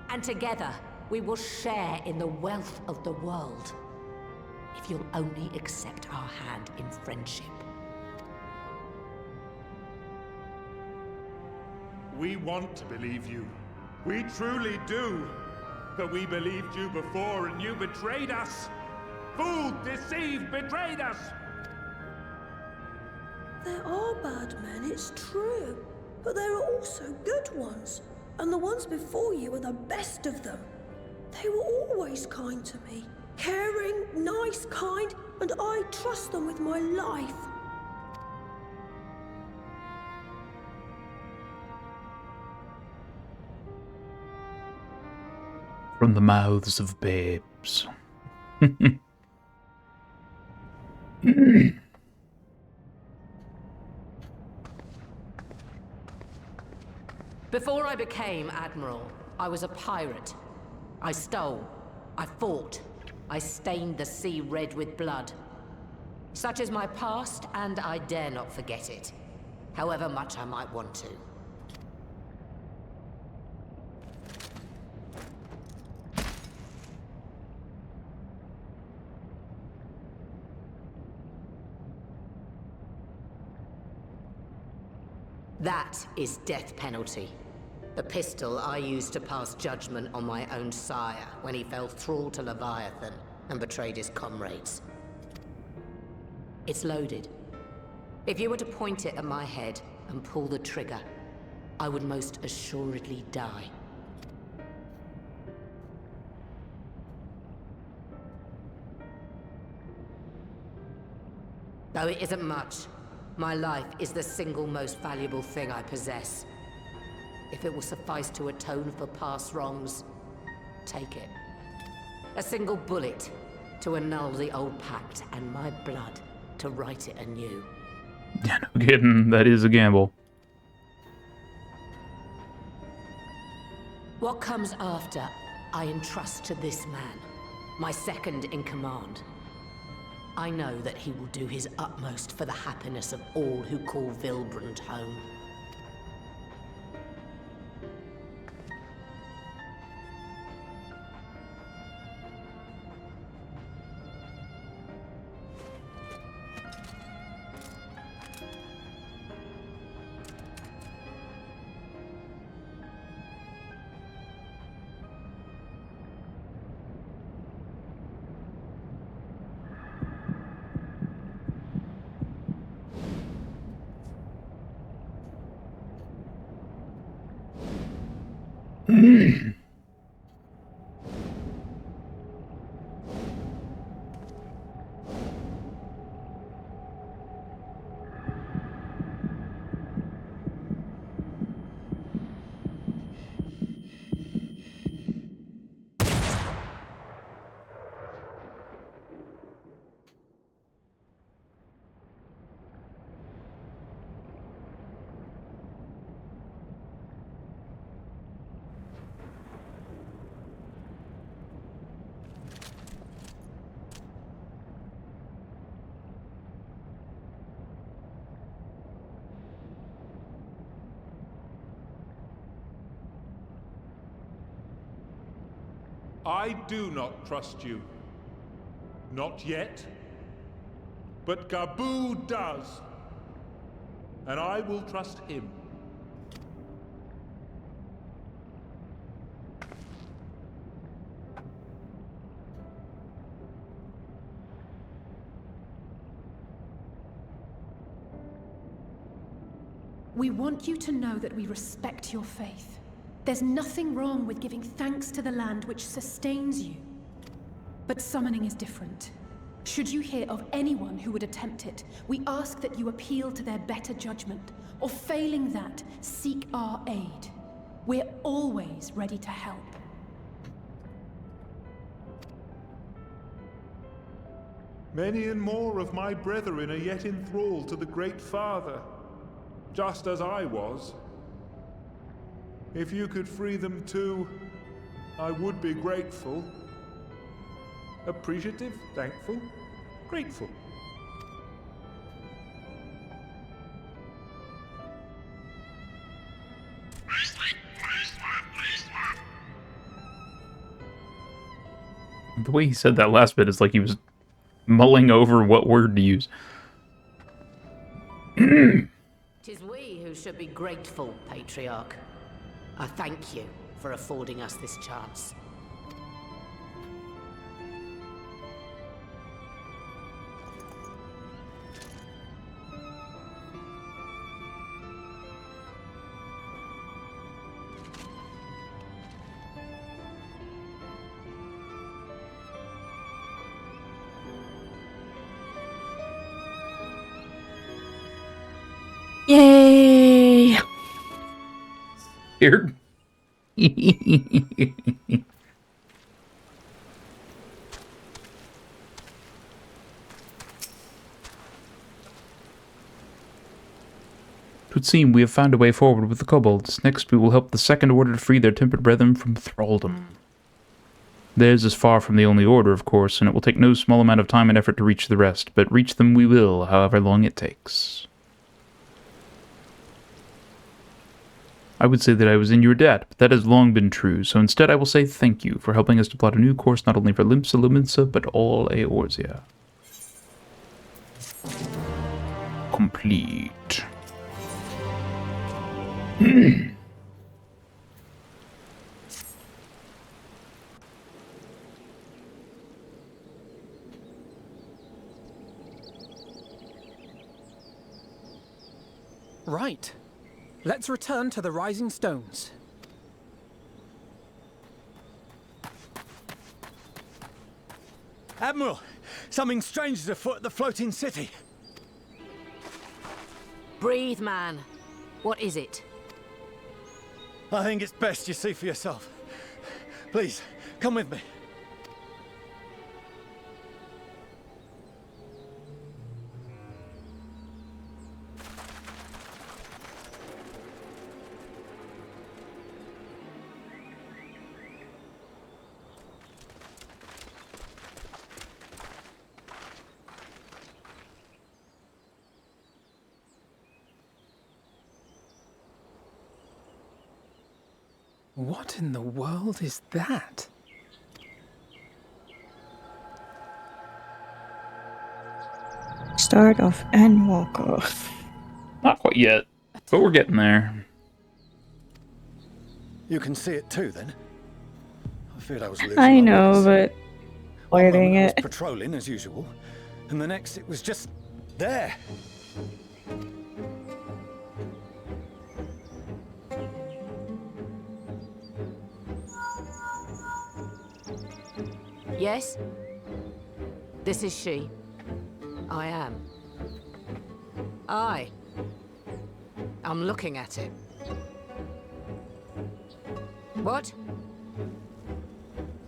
[SPEAKER 16] And together, we will share in the wealth of the world, if you'll only accept our hand in friendship.
[SPEAKER 17] We want to believe you. We truly do. But we believed you before and you betrayed us. Fooled, deceived, betrayed us.
[SPEAKER 12] There are bad men, it's true. But there are also good ones. And the ones before you are the best of them. They were always kind to me. Caring, nice, kind, and I trust them with my life.
[SPEAKER 2] From the mouths of babes.
[SPEAKER 16] Before I became Admiral, I was a pirate. I stole, I fought, I stained the sea red with blood. Such is my past, and I dare not forget it, however much I might want to. That is death penalty. The pistol I used to pass judgment on my own sire when he fell thrall to Leviathan and betrayed his comrades. It's loaded. If you were to point it at my head and pull the trigger, I would most assuredly die. Though it isn't much, my life is the single most valuable thing I possess. If it will suffice to atone for past wrongs, take it. A single bullet to annul the old pact, and my blood to write it anew.
[SPEAKER 2] Yeah, no kidding. That is a gamble.
[SPEAKER 16] What comes after, I entrust to this man, my second in command. I know that he will do his utmost for the happiness of all who call Vilbrand home.
[SPEAKER 17] I do not trust you. Not yet. but Gaboo does. And I will trust him.
[SPEAKER 5] We want you to know that we respect your faith. There's nothing wrong with giving thanks to the land which sustains you. But summoning is different. Should you hear of anyone who would attempt it, we ask that you appeal to their better judgment, or failing that, seek our aid. We're always ready to help.
[SPEAKER 17] Many and more of my brethren are yet enthralled to the Great Father, just as I was. If you could free them too, I would be grateful. Appreciative, thankful, grateful.
[SPEAKER 2] The way he said that last bit is like he was mulling over what word to use.
[SPEAKER 16] Tis we who should be grateful, Patriarch. I thank you for affording us this chance.
[SPEAKER 13] Yay!
[SPEAKER 2] Scared? It would seem we have found a way forward with the kobolds. Next, we will help the Second Order to free their tempered brethren from thraldom. Theirs is far from the only order, of course, and it will take no small amount of time and effort to reach the rest, but reach them we will, however long it takes. I would say that I was in your debt, but that has long been true, so instead I will say thank you for helping us to plot a new course not only for Limsa Lominsa, but all Eorzea. Complete.
[SPEAKER 9] Right. Let's return to the Rising Stones.
[SPEAKER 15] Admiral, something strange is afoot at the floating city.
[SPEAKER 16] Breathe, man. What is it?
[SPEAKER 15] I think it's best you see for yourself. Please, come with me.
[SPEAKER 9] What in the world is that?
[SPEAKER 13] Start of Endwalker.
[SPEAKER 2] Not quite yet, but we're getting there.
[SPEAKER 15] You can see it too, then? I feared I was losing.
[SPEAKER 13] I know, but wording
[SPEAKER 15] I was
[SPEAKER 13] it.
[SPEAKER 15] patrolling as usual, and the next it was just there.
[SPEAKER 16] Yes? This is she. I am. I'm looking at it. What?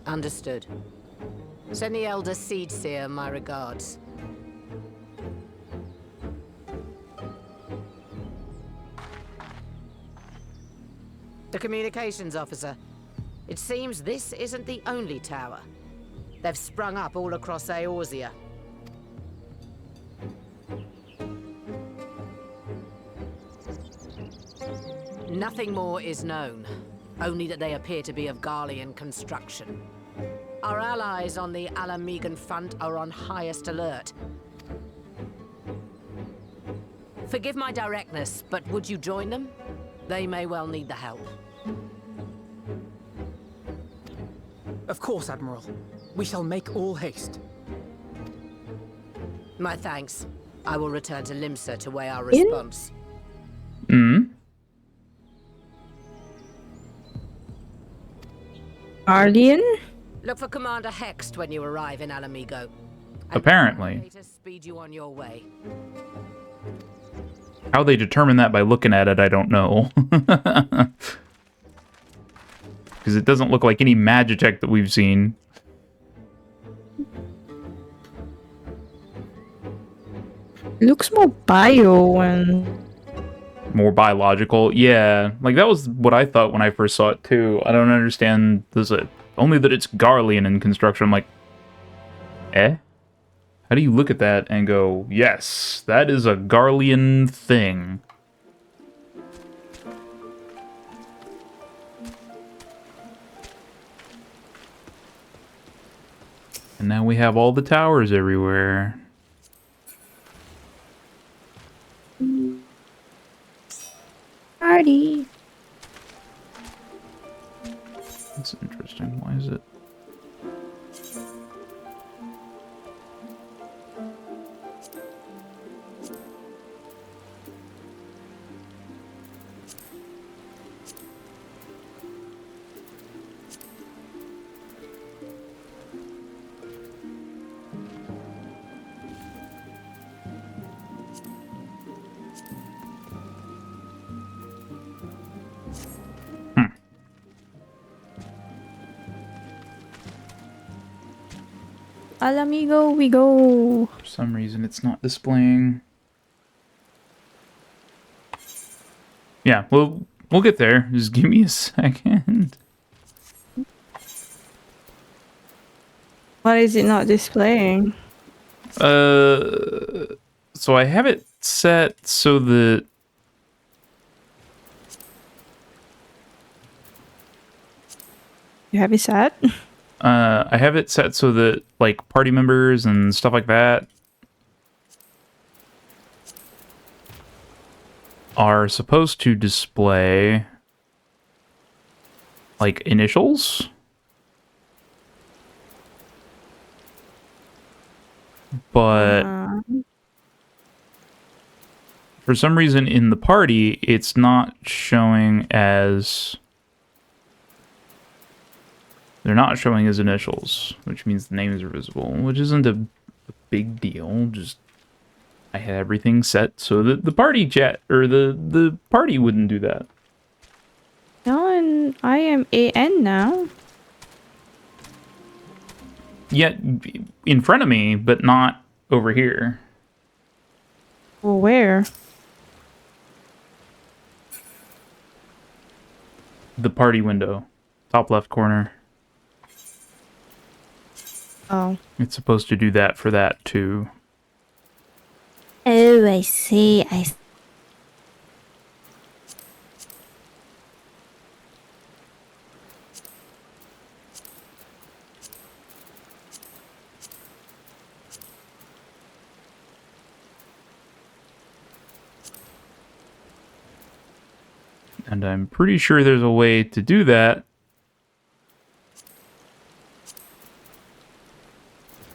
[SPEAKER 16] Understood. Send the Elder Seedseer my regards. The communications officer. It seems this isn't the only tower. They've sprung up all across Eorzea. Nothing more is known, only that they appear to be of Garlean construction. Our allies on the Alamegan front are on highest alert. Forgive my directness, but would you join them? They may well need the help.
[SPEAKER 9] Of course, Admiral. We shall make all haste.
[SPEAKER 16] My thanks. I will return to Limsa to weigh our response.
[SPEAKER 13] Guardian?
[SPEAKER 16] Look for Commander Hext when you arrive in Alamigo.
[SPEAKER 2] Apparently.
[SPEAKER 16] To speed you on your way.
[SPEAKER 2] How they determine that by looking at it, I don't know. Because it doesn't look like any Magitech that we've seen.
[SPEAKER 13] Looks more bio and
[SPEAKER 2] More biological. Yeah, like that was what I thought when I first saw it too. I don't understand this. Only that it's Garlean in construction. I'm like, eh? How do you look at that and go, yes, that is a Garlean thing? And now we have all the towers everywhere.
[SPEAKER 13] party.
[SPEAKER 2] That's interesting. Why is it?
[SPEAKER 13] Al amigo, we go.
[SPEAKER 2] For some reason, it's not displaying. Yeah, we'll get there. Just give me a second.
[SPEAKER 13] Why is it not displaying?
[SPEAKER 2] So I have it set so that
[SPEAKER 13] you have it set?
[SPEAKER 2] I have it set so that like party members and stuff like that are supposed to display like initials. But for some reason in the party, it's not showing as... They're not showing as initials, which means the names are visible, which isn't a big deal. Just I had everything set so that the party chat or the party wouldn't do that.
[SPEAKER 13] No, and I am AN now.
[SPEAKER 2] Yet in front of me, but not over here.
[SPEAKER 13] Well, where?
[SPEAKER 2] The party window, top left corner.
[SPEAKER 13] Oh.
[SPEAKER 2] It's supposed to do that for that too.
[SPEAKER 13] Oh, I see.
[SPEAKER 2] And I'm pretty sure there's a way to do that.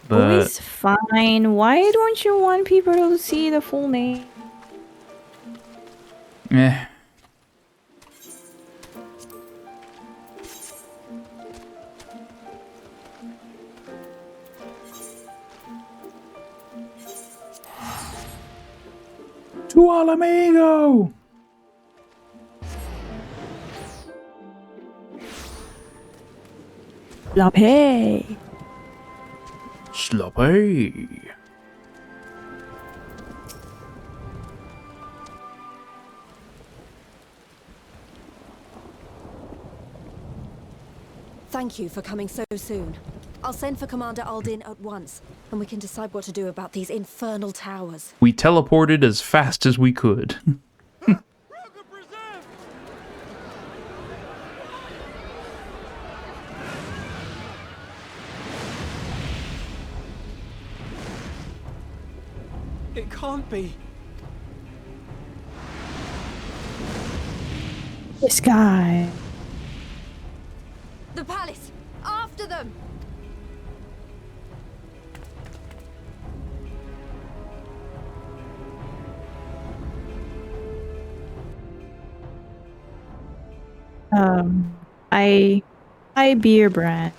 [SPEAKER 13] But it's fine. Why don't you want people to see the full name?
[SPEAKER 2] Eh. To al amigo!
[SPEAKER 13] Sloppy.
[SPEAKER 2] Sloppy.
[SPEAKER 18] Thank you for coming so soon. I'll send for Commander Aldin at once, and we can decide what to do about these infernal towers.
[SPEAKER 2] We teleported as fast as we could.
[SPEAKER 9] It can't be.
[SPEAKER 13] This guy.
[SPEAKER 11] The palace! After them!
[SPEAKER 13] I beer brand.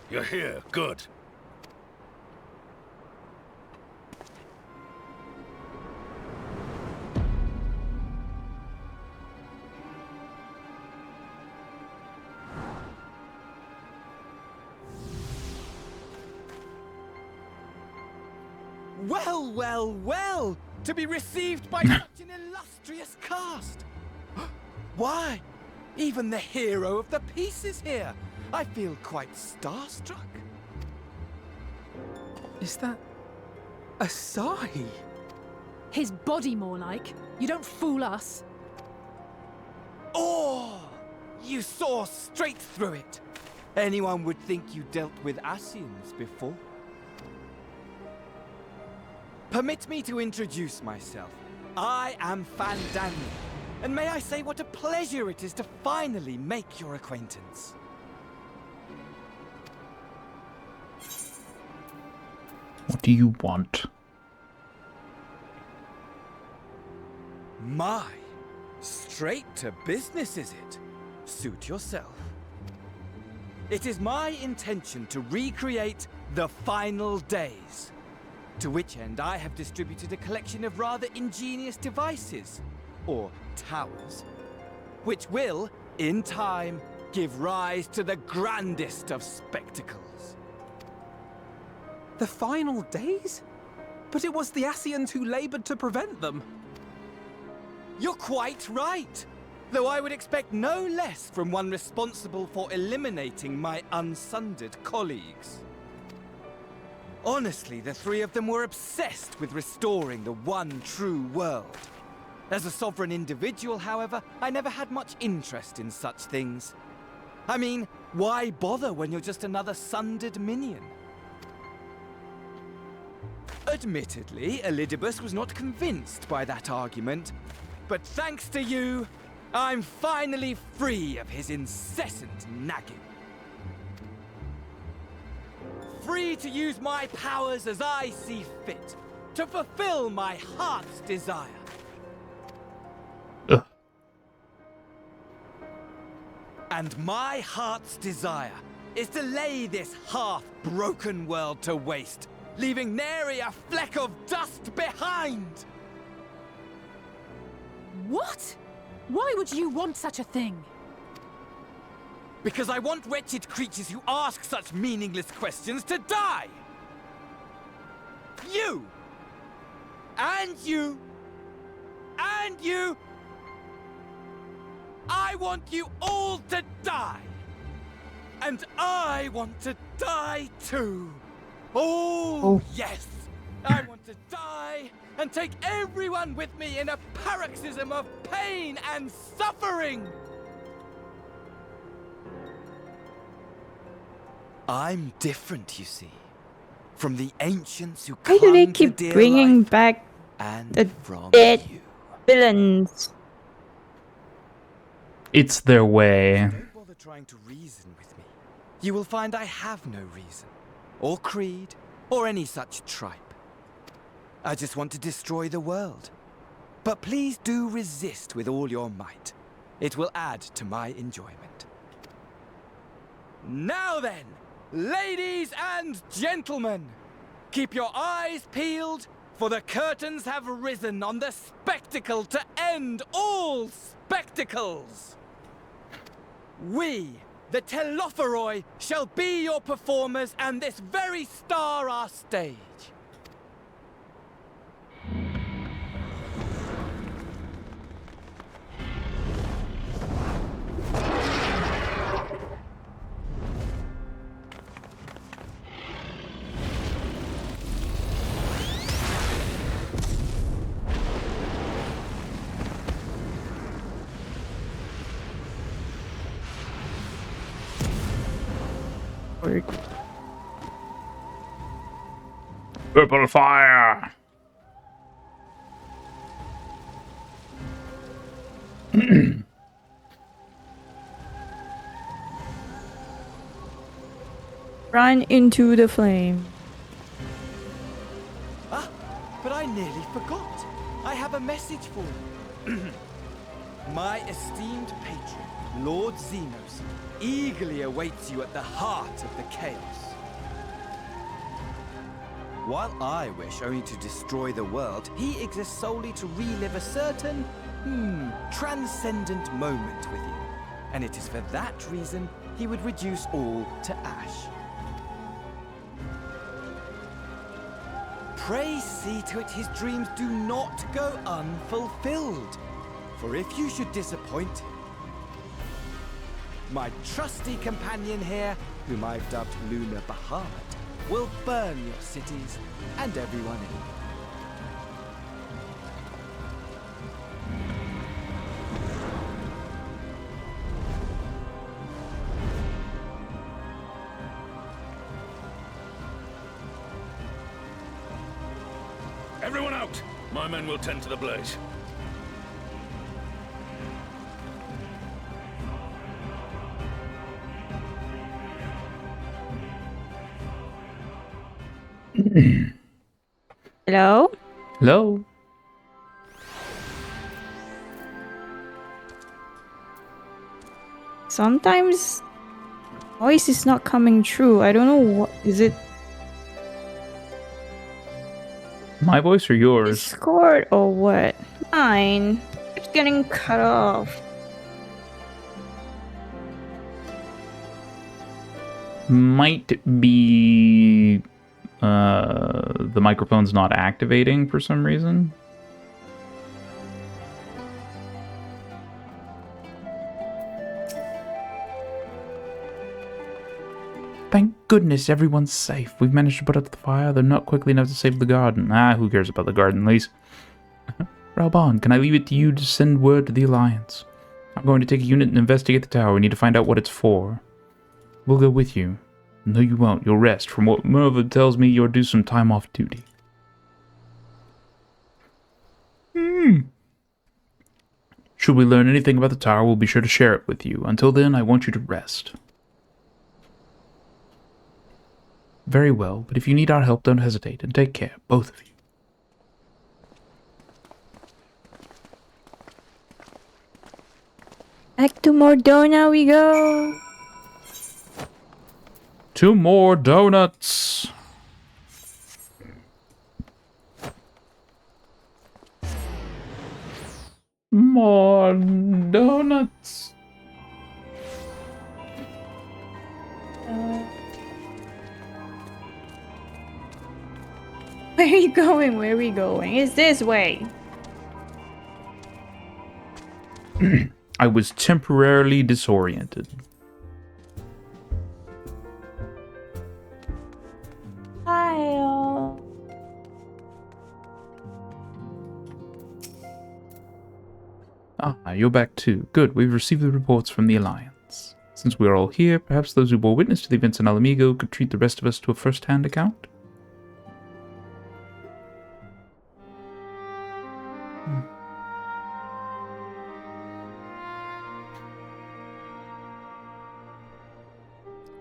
[SPEAKER 6] You're here. Good.
[SPEAKER 15] Well, well, well! To be received by such an illustrious cast! Why? Even the hero of the piece is here! I feel quite starstruck.
[SPEAKER 9] Is that Asahi?
[SPEAKER 5] His body, more like. You don't fool us.
[SPEAKER 15] Oh! You saw straight through it! Anyone would think you dealt with Asians before. Permit me to introduce myself. I am Fandango, and may I say what a pleasure it is to finally make your acquaintance.
[SPEAKER 2] What do you want?
[SPEAKER 15] My, straight to business is it? Suit yourself. It is my intention to recreate the final days. To which end I have distributed a collection of rather ingenious devices, or towers, which will, in time, give rise to the grandest of spectacles.
[SPEAKER 9] The final days? But it was the Asians who labored to prevent them.
[SPEAKER 15] You're quite right, though I would expect no less from one responsible for eliminating my unsundered colleagues. Honestly, the three of them were obsessed with restoring the one true world. As a sovereign individual, however, I never had much interest in such things. I mean, why bother when you're just another sundered minion? Admittedly, Elidibus was not convinced by that argument, but thanks to you, I'm finally free of his incessant nagging. Free to use my powers as I see fit, to fulfill my heart's desire. And my heart's desire is to lay this half-broken world to waste, leaving nary a fleck of dust behind!
[SPEAKER 5] What? Why would you want such a thing?
[SPEAKER 15] Because I want wretched creatures who ask such meaningless questions to die! You! And you! And you! I want you all to die! And I want to die too! Oh, yes! I want to die and take everyone with me in a paroxysm of pain and suffering! I'm different, you see, from the ancients who
[SPEAKER 13] Why do they
[SPEAKER 15] clung to
[SPEAKER 13] keep
[SPEAKER 15] dear
[SPEAKER 13] bringing
[SPEAKER 15] life,
[SPEAKER 13] back
[SPEAKER 15] and
[SPEAKER 13] the
[SPEAKER 15] from
[SPEAKER 13] dead
[SPEAKER 15] you.
[SPEAKER 13] villains?
[SPEAKER 2] It's their way.
[SPEAKER 15] Don't bother trying to reason with me. You will find I have no reason, or creed, or any such tripe. I just want to destroy the world. But please do resist with all your might. It will add to my enjoyment. Now then, ladies and gentlemen, keep your eyes peeled, for the curtains have risen on the spectacle to end all spectacles. We, the Telophoroi, shall be your performers, and this very star our stage.
[SPEAKER 2] Purple fire!
[SPEAKER 13] Run into the flame.
[SPEAKER 19] Ah, but I nearly forgot. I have a message for you. My esteemed patron, Lord Xenos, eagerly awaits you at the heart of the chaos. While I wish only to destroy the world, he exists solely to relive a certain, transcendent moment with you. And it is for that reason he would reduce all to ash. Pray see to it his dreams do not go unfulfilled. For if you should disappoint him, my trusty companion here, whom I've dubbed Luna Bahamut, will burn your cities and everyone in them.
[SPEAKER 6] Everyone out! My men will tend to the blaze.
[SPEAKER 13] Hello?
[SPEAKER 2] Hello?
[SPEAKER 13] Sometimes voice is not coming true. I don't know what is it.
[SPEAKER 2] My voice or yours?
[SPEAKER 13] Discord or what? Mine. It's getting cut off.
[SPEAKER 2] Might be the microphone's not activating for some reason. Thank goodness everyone's safe. We've managed to put out the fire, though not quickly enough to save the garden. Ah, who cares about the garden, Lise? Ralban, can I leave it to you to send word to the Alliance? I'm going to take a unit and investigate the tower. We need to find out what it's for. We'll go with you. No, you won't. You'll rest. From what Merva tells me, you'll do some time off duty. Should we learn anything about the tower, we'll be sure to share it with you. Until then, I want you to rest. Very well, but if you need our help, don't hesitate, and take care, both of you.
[SPEAKER 13] Back to Mordona we go.
[SPEAKER 2] 2 more donuts. More donuts.
[SPEAKER 13] Where are you going? Where are we going? It's this way.
[SPEAKER 2] I was temporarily disoriented.
[SPEAKER 13] Hi, all.
[SPEAKER 2] Ah, you're back too. Good, we've received the reports from the Alliance. Since we're all here, perhaps those who bore witness to the events in Alamigo could treat the rest of us to a first-hand account?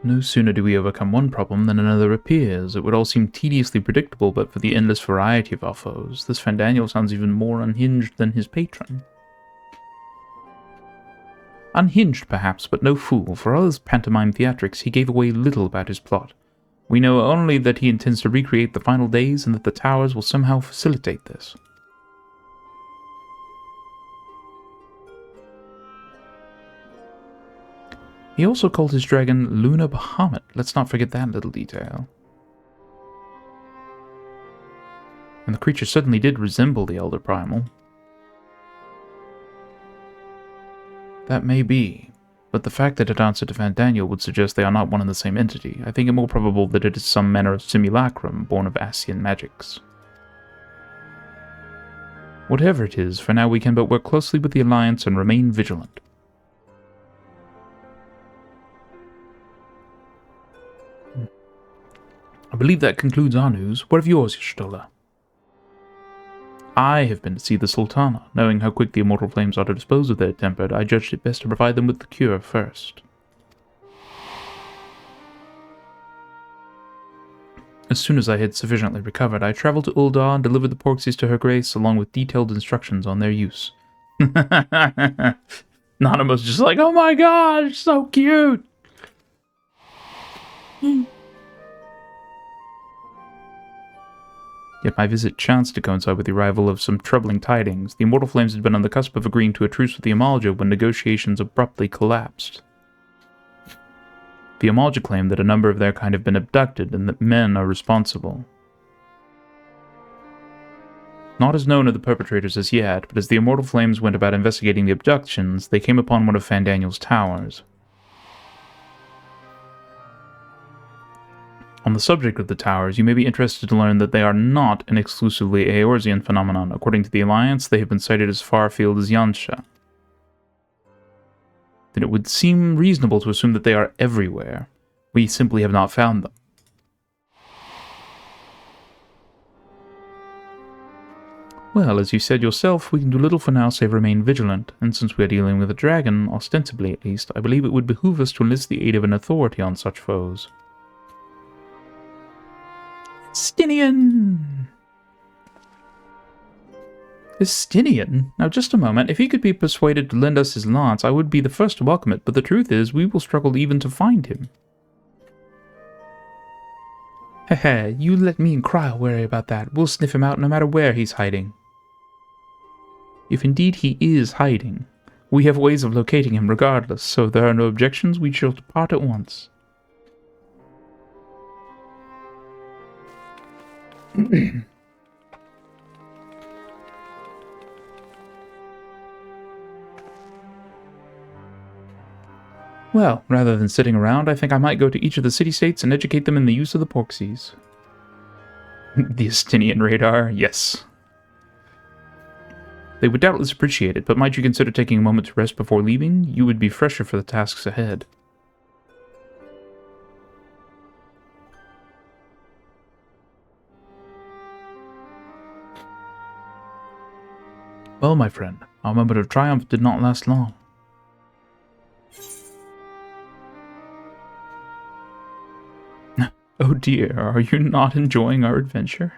[SPEAKER 2] No sooner do we overcome one problem than another appears. It would all seem tediously predictable but for the endless variety of our foes. This Fandaniel sounds even more unhinged than his patron. Unhinged, perhaps, but no fool. For all his pantomime theatrics, he gave away little about his plot. We know only that he intends to recreate the final days and that the towers will somehow facilitate this. He also called his dragon Luna Bahamut. Let's not forget that little detail. And the creature certainly did resemble the Elder Primal. That may be, but the fact that it answered to Fandaniel would suggest they are not one and the same entity. I think it more probable that it is some manner of simulacrum born of Ascian magics. Whatever it is, for now we can but work closely with the Alliance and remain vigilant. I believe that concludes our news. What of yours, Y'shtola? I have been to see the Sultana. Knowing how quick the immortal flames are to dispose of their tempered, I judged it best to provide them with the cure first. As soon as I had sufficiently recovered, I traveled to Uldar and delivered the porxies to Her Grace, along with detailed instructions on their use. Nanamo's just like, oh my gosh, so cute! Yet my visit chanced to coincide with the arrival of some troubling tidings. The Immortal Flames had been on the cusp of agreeing to a truce with the Amalja when negotiations abruptly collapsed. The Amalja claimed that a number of their kind have been abducted and that men are responsible. Not as known of the perpetrators as yet, but as the Immortal Flames went about investigating the abductions, they came upon one of Fandaniel's towers. On the subject of the towers, you may be interested to learn that they are not an exclusively Eorzean phenomenon. According to the Alliance, they have been sighted as far afield as Yansha. Then it would seem reasonable to assume that they are everywhere. We simply have not found them. Well, as you said yourself, we can do little for now save remain vigilant, and since we are dealing with a dragon, ostensibly at least, I believe it would behoove us to enlist the aid of an authority on such foes. Estinian! Estinian? Now just a moment, if he could be persuaded to lend us his lance, I would be the first to welcome it, but the truth is, we will struggle even to find him. Heh, you let me and Cryle worry about that. We'll sniff him out no matter where he's hiding. If indeed he is hiding, we have ways of locating him regardless, so if there are no objections, we shall depart at once. Well, rather than sitting around, I think I might go to each of the city-states and educate them in the use of the porxies. The Estinian radar, yes. They would doubtless appreciate it, but might you consider taking a moment to rest before leaving? You would be fresher for the tasks ahead. Well, my friend, our moment of triumph did not last long. Oh dear, are you not enjoying our adventure?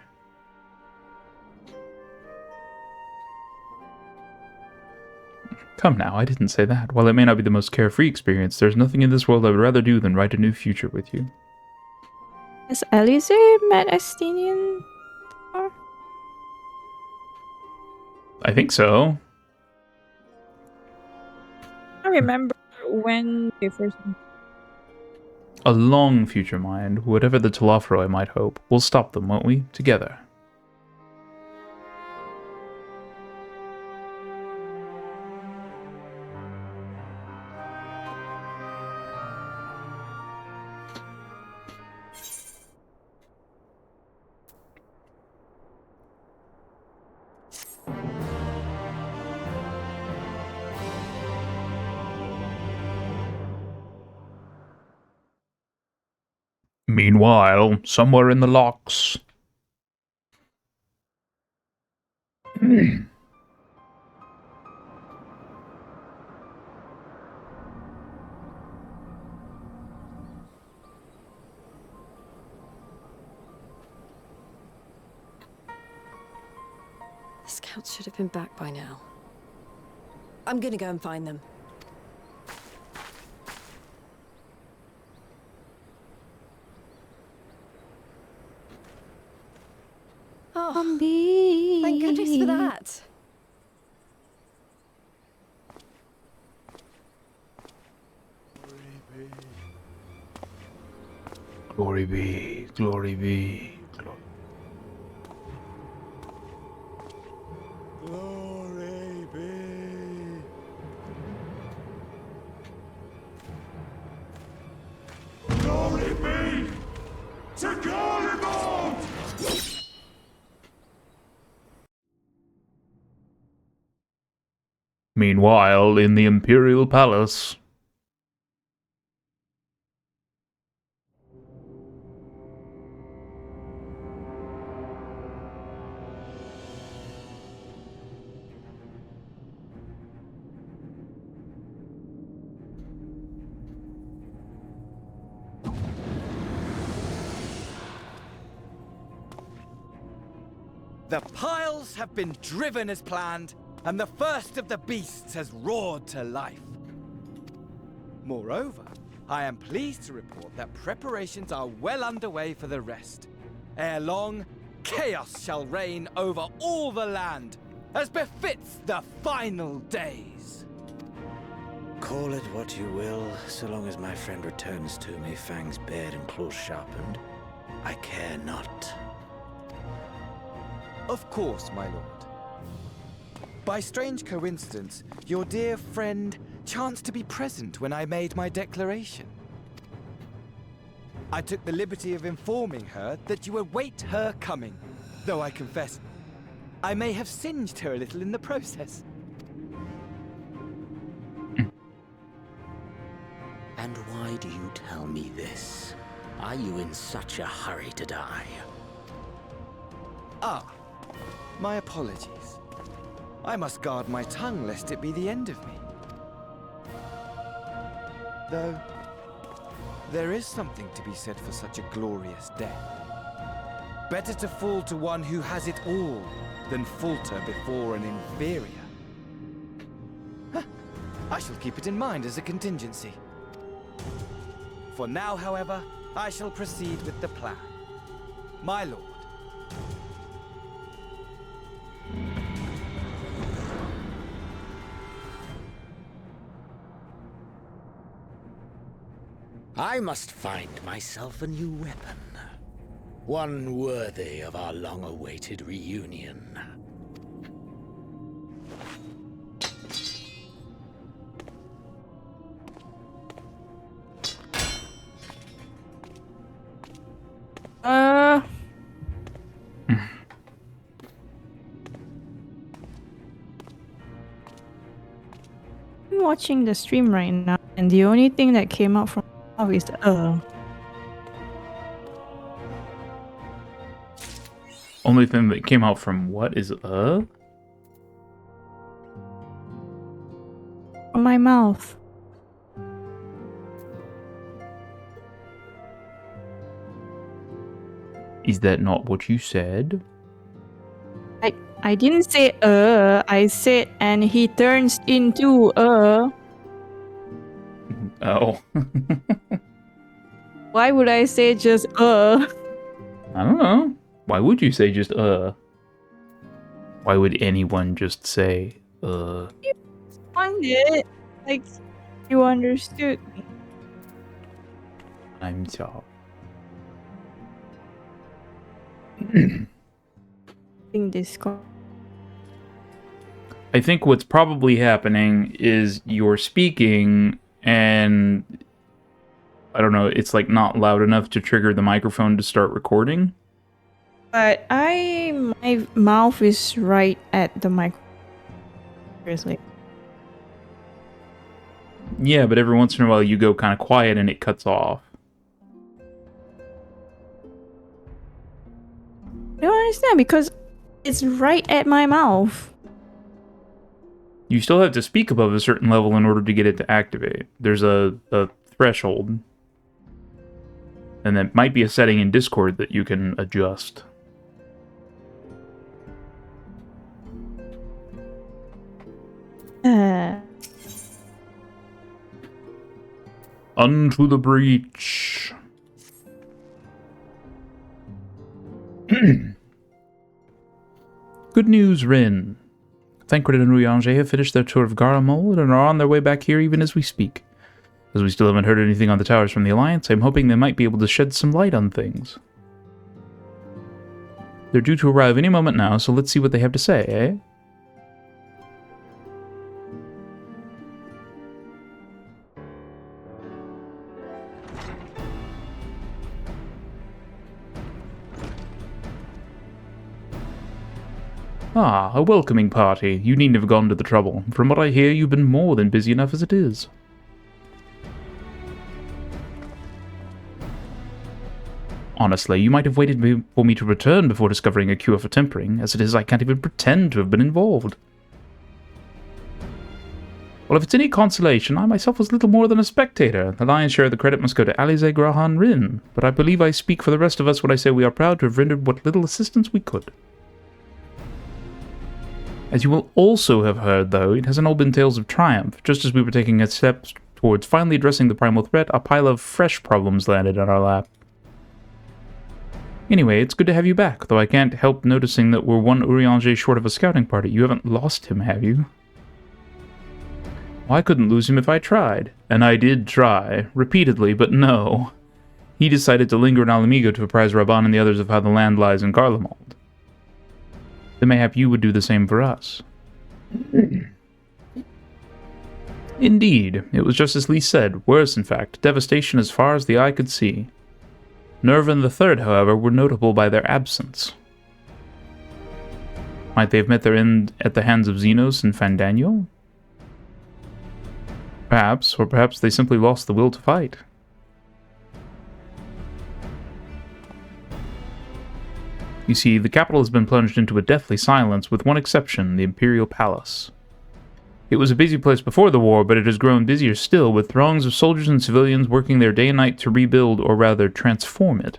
[SPEAKER 2] Come now, I didn't say that. While it may not be the most carefree experience, there's nothing in this world I would rather do than write a new future with you.
[SPEAKER 13] Has Elise met Estinian?
[SPEAKER 2] I think so.
[SPEAKER 13] I remember when they first...
[SPEAKER 2] A long future, mind. Whatever the Telafroi might hope. We'll stop them, won't we? Together. Meanwhile, somewhere in the locks.
[SPEAKER 18] The scouts should have been back by now. I'm gonna go and find them. Oh, thank goodness for that.
[SPEAKER 2] Glory be, glory be, glory.
[SPEAKER 6] Glory be.
[SPEAKER 17] Glory be to Garlemald!
[SPEAKER 2] Meanwhile, in the Imperial Palace.
[SPEAKER 19] The piles have been driven as planned, and the first of the beasts has roared to life. Moreover, I am pleased to report that preparations are well underway for the rest. Ere long, chaos shall reign over all the land, as befits the final days.
[SPEAKER 15] Call it what you will, so long as my friend returns to me, fangs bared and claws sharpened. I care not.
[SPEAKER 19] Of course, my lord. By strange coincidence, your dear friend chanced to be present when I made my declaration. I took the liberty of informing her that you await her coming, though I confess, I may have singed her a little in the process.
[SPEAKER 15] And why do you tell me this? Are you in such a hurry to die?
[SPEAKER 19] Ah, my apologies. I must guard my tongue lest it be the end of me. Though, there is something to be said for such a glorious death. Better to fall to one who has it all than falter before an inferior. Huh. I shall keep it in mind as a contingency. For now, however, I shall proceed with the plan. My lord.
[SPEAKER 15] I must find myself a new weapon. One worthy of our long-awaited reunion.
[SPEAKER 13] I'm watching the stream right now, and the only thing that came out from is
[SPEAKER 2] Only thing that came out from what is
[SPEAKER 13] from my mouth.
[SPEAKER 2] Is that not what you said?
[SPEAKER 13] I didn't say I said and he turns into
[SPEAKER 2] Oh.
[SPEAKER 13] Why would I say just
[SPEAKER 2] I don't know. Why would you say just Why would anyone just say
[SPEAKER 13] You find it like you understood me.
[SPEAKER 2] I'm sorry. I think what's probably happening is you're speaking and I don't know, it's like not loud enough to trigger the microphone to start recording.
[SPEAKER 13] But my mouth is right at the microphone. Seriously.
[SPEAKER 2] Yeah, but every once in a while you go kind of quiet and it cuts off.
[SPEAKER 13] I don't understand because it's right at my mouth.
[SPEAKER 2] You still have to speak above a certain level in order to get it to activate. There's a threshold. And that might be a setting in Discord that you can adjust. Unto the breach. Good news, Rin. Thancred and Ruyange have finished their tour of Garamol and are on their way back here even as we speak. As we still haven't heard anything on the towers from the Alliance, I'm hoping they might be able to shed some light on things. They're due to arrive any moment now, so let's see what they have to say, eh? Ah, a welcoming party. You needn't have gone to the trouble. From what I hear, you've been more than busy enough as it is. Honestly, you might have waited for me to return before discovering a cure for tempering. As it is, I can't even pretend to have been involved. Well, if it's any consolation, I myself was little more than a spectator. The lion's share of the credit must go to Alize Grahan Rin, but I believe I speak for the rest of us when I say we are proud to have rendered what little assistance we could. As you will also have heard, though, it hasn't all been tales of triumph. Just as we were taking a step towards finally addressing the primal threat, a pile of fresh problems landed on our lap. Anyway, it's good to have you back, though I can't help noticing that we're one Urianger short of a scouting party. You haven't lost him, have you? Well, I couldn't lose him if I tried. And I did try. Repeatedly, but no. He decided to linger in Alamigo to apprise Raban and the others of how the land lies in Garlemald. Then mayhap you would do the same for us. Indeed, it was just as Lee said, worse in fact, devastation as far as the eye could see. Nerva and the Third, however, were notable by their absence. Might they have met their end at the hands of Xenos and Fandanyo? Perhaps, or perhaps they simply lost the will to fight. You see, the capital has been plunged into a deathly silence, with one exception, the Imperial Palace. It was a busy place before the war, but it has grown busier still, with throngs of soldiers and civilians working there day and night to rebuild, or rather, transform it.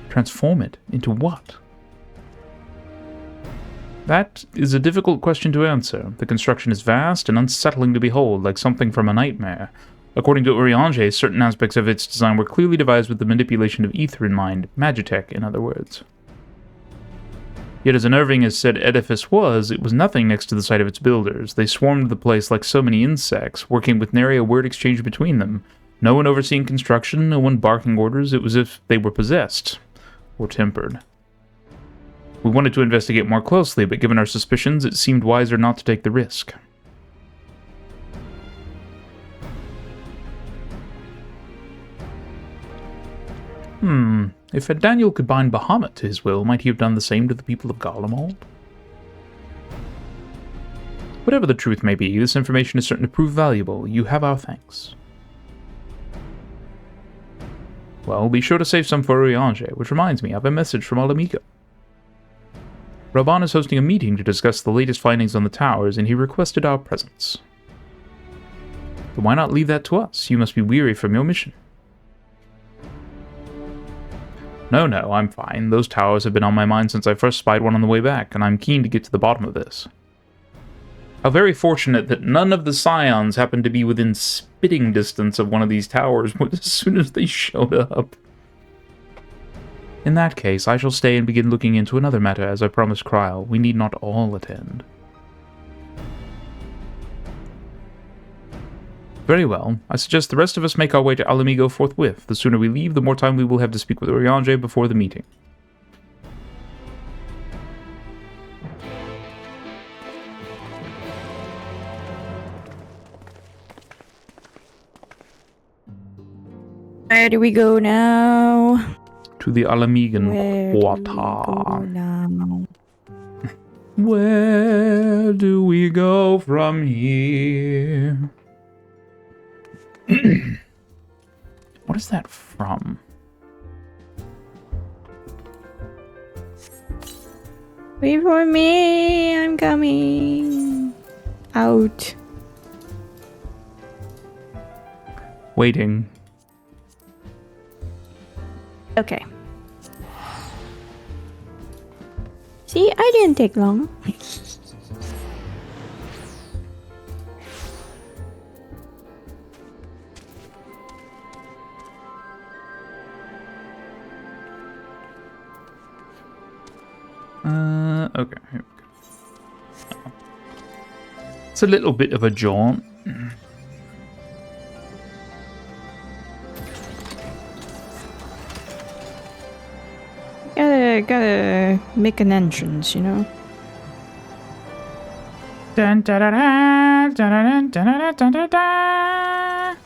[SPEAKER 2] Transform it into what? That is a difficult question to answer. The construction is vast and unsettling to behold, like something from a nightmare. According to Urianger, certain aspects of its design were clearly devised with the manipulation of ether in mind, magitech, in other words. Yet as unnerving as said edifice was, it was nothing next to the sight of its builders. They swarmed the place like so many insects, working with nary a word exchange between them. No one overseeing construction, no one barking orders. It was as if they were possessed, or tempered. We wanted to investigate more closely, but given our suspicions, it seemed wiser not to take the risk. If Daniel could bind Bahamut to his will, might he have done the same to the people of Garlemald? Whatever the truth may be, this information is certain to prove valuable. You have our thanks. Well, be sure to save some for Urianger, which reminds me, I have a message from Alamigo. Raban is hosting a meeting to discuss the latest findings on the towers, and he requested our presence. But why not leave that to us? You must be weary from your mission. No, I'm fine. Those towers have been on my mind since I first spied one on the way back, and I'm keen to get to the bottom of this. How very fortunate that none of the Scions happened to be within spitting distance of one of these towers as soon as they showed up. In that case, I shall stay and begin looking into another matter, as I promised Kryl. We need not all attend. Very well. I suggest the rest of us make our way to Alamigo forthwith. The sooner we leave, the more time we will have to speak with Urianger before the meeting.
[SPEAKER 13] Where do we go now?
[SPEAKER 2] To the Alamigan Quarter. Where do we go from here? What is that from?
[SPEAKER 13] Wait for me, I'm coming. Out.
[SPEAKER 2] Waiting.
[SPEAKER 13] Okay. See, I didn't take long.
[SPEAKER 2] Okay, here we go. It's a little bit of a jaunt.
[SPEAKER 13] Gotta make an entrance, you know?
[SPEAKER 2] Dun, da, da, da, da, da, da, da, da, da.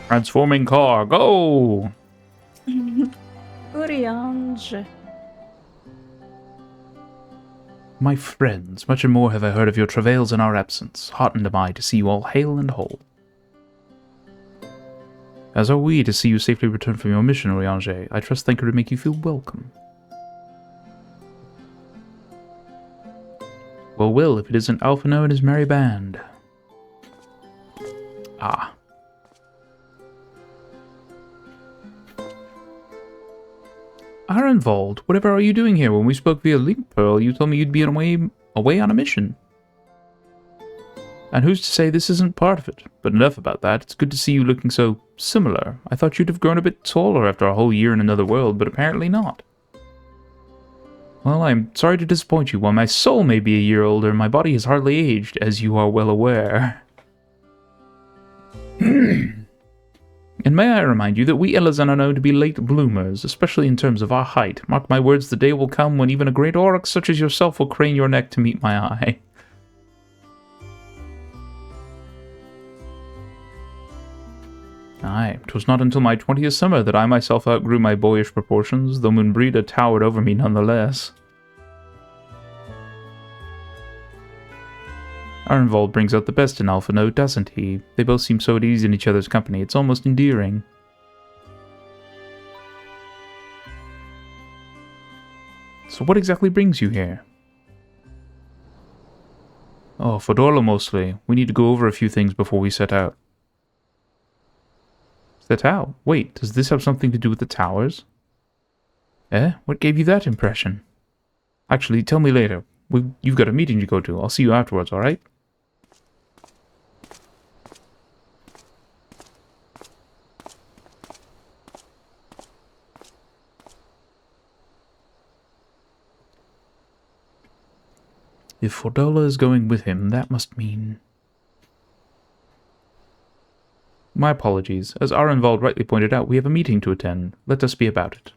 [SPEAKER 2] Transforming car, go!
[SPEAKER 13] Urianger.
[SPEAKER 2] My friends, much and more have I heard of your travails in our absence. Heartened am I to see you all hale and whole. As are we to see you safely return from your mission, Urianger. I trust Thanker to make you feel welcome. Well, if it isn't Alphino and his merry band. Ah. Arenvald, whatever are you doing here? When we spoke via Link Pearl, you told me you'd be away on a mission. And who's to say this isn't part of it? But enough about that. It's good to see you looking so similar. I thought you'd have grown a bit taller after a whole year in another world, but apparently not. Well, I'm sorry to disappoint you. While my soul may be a year older, my body has hardly aged, as you are well aware. And may I remind you that we Elazan are known to be late bloomers, especially in terms of our height. Mark my words, the day will come when even a great Oryx such as yourself will crane your neck to meet my eye. Aye, 'twas not until my 20th summer that I myself outgrew my boyish proportions, though Moonbreda towered over me nonetheless. Arenvald brings out the best in Alpha Note, doesn't he? They both seem so at ease in each other's company, it's almost endearing. So what exactly brings you here? Oh, Fodorla mostly. We need to go over a few things before we set out. Set out? Wait, does this have something to do with the towers? Eh? What gave you that impression? Actually, tell me later. You've got a meeting to go to. I'll see you afterwards, alright? If Fodorla is going with him, that must mean... My apologies. As Arenvald rightly pointed out, we have a meeting to attend. Let us be about it.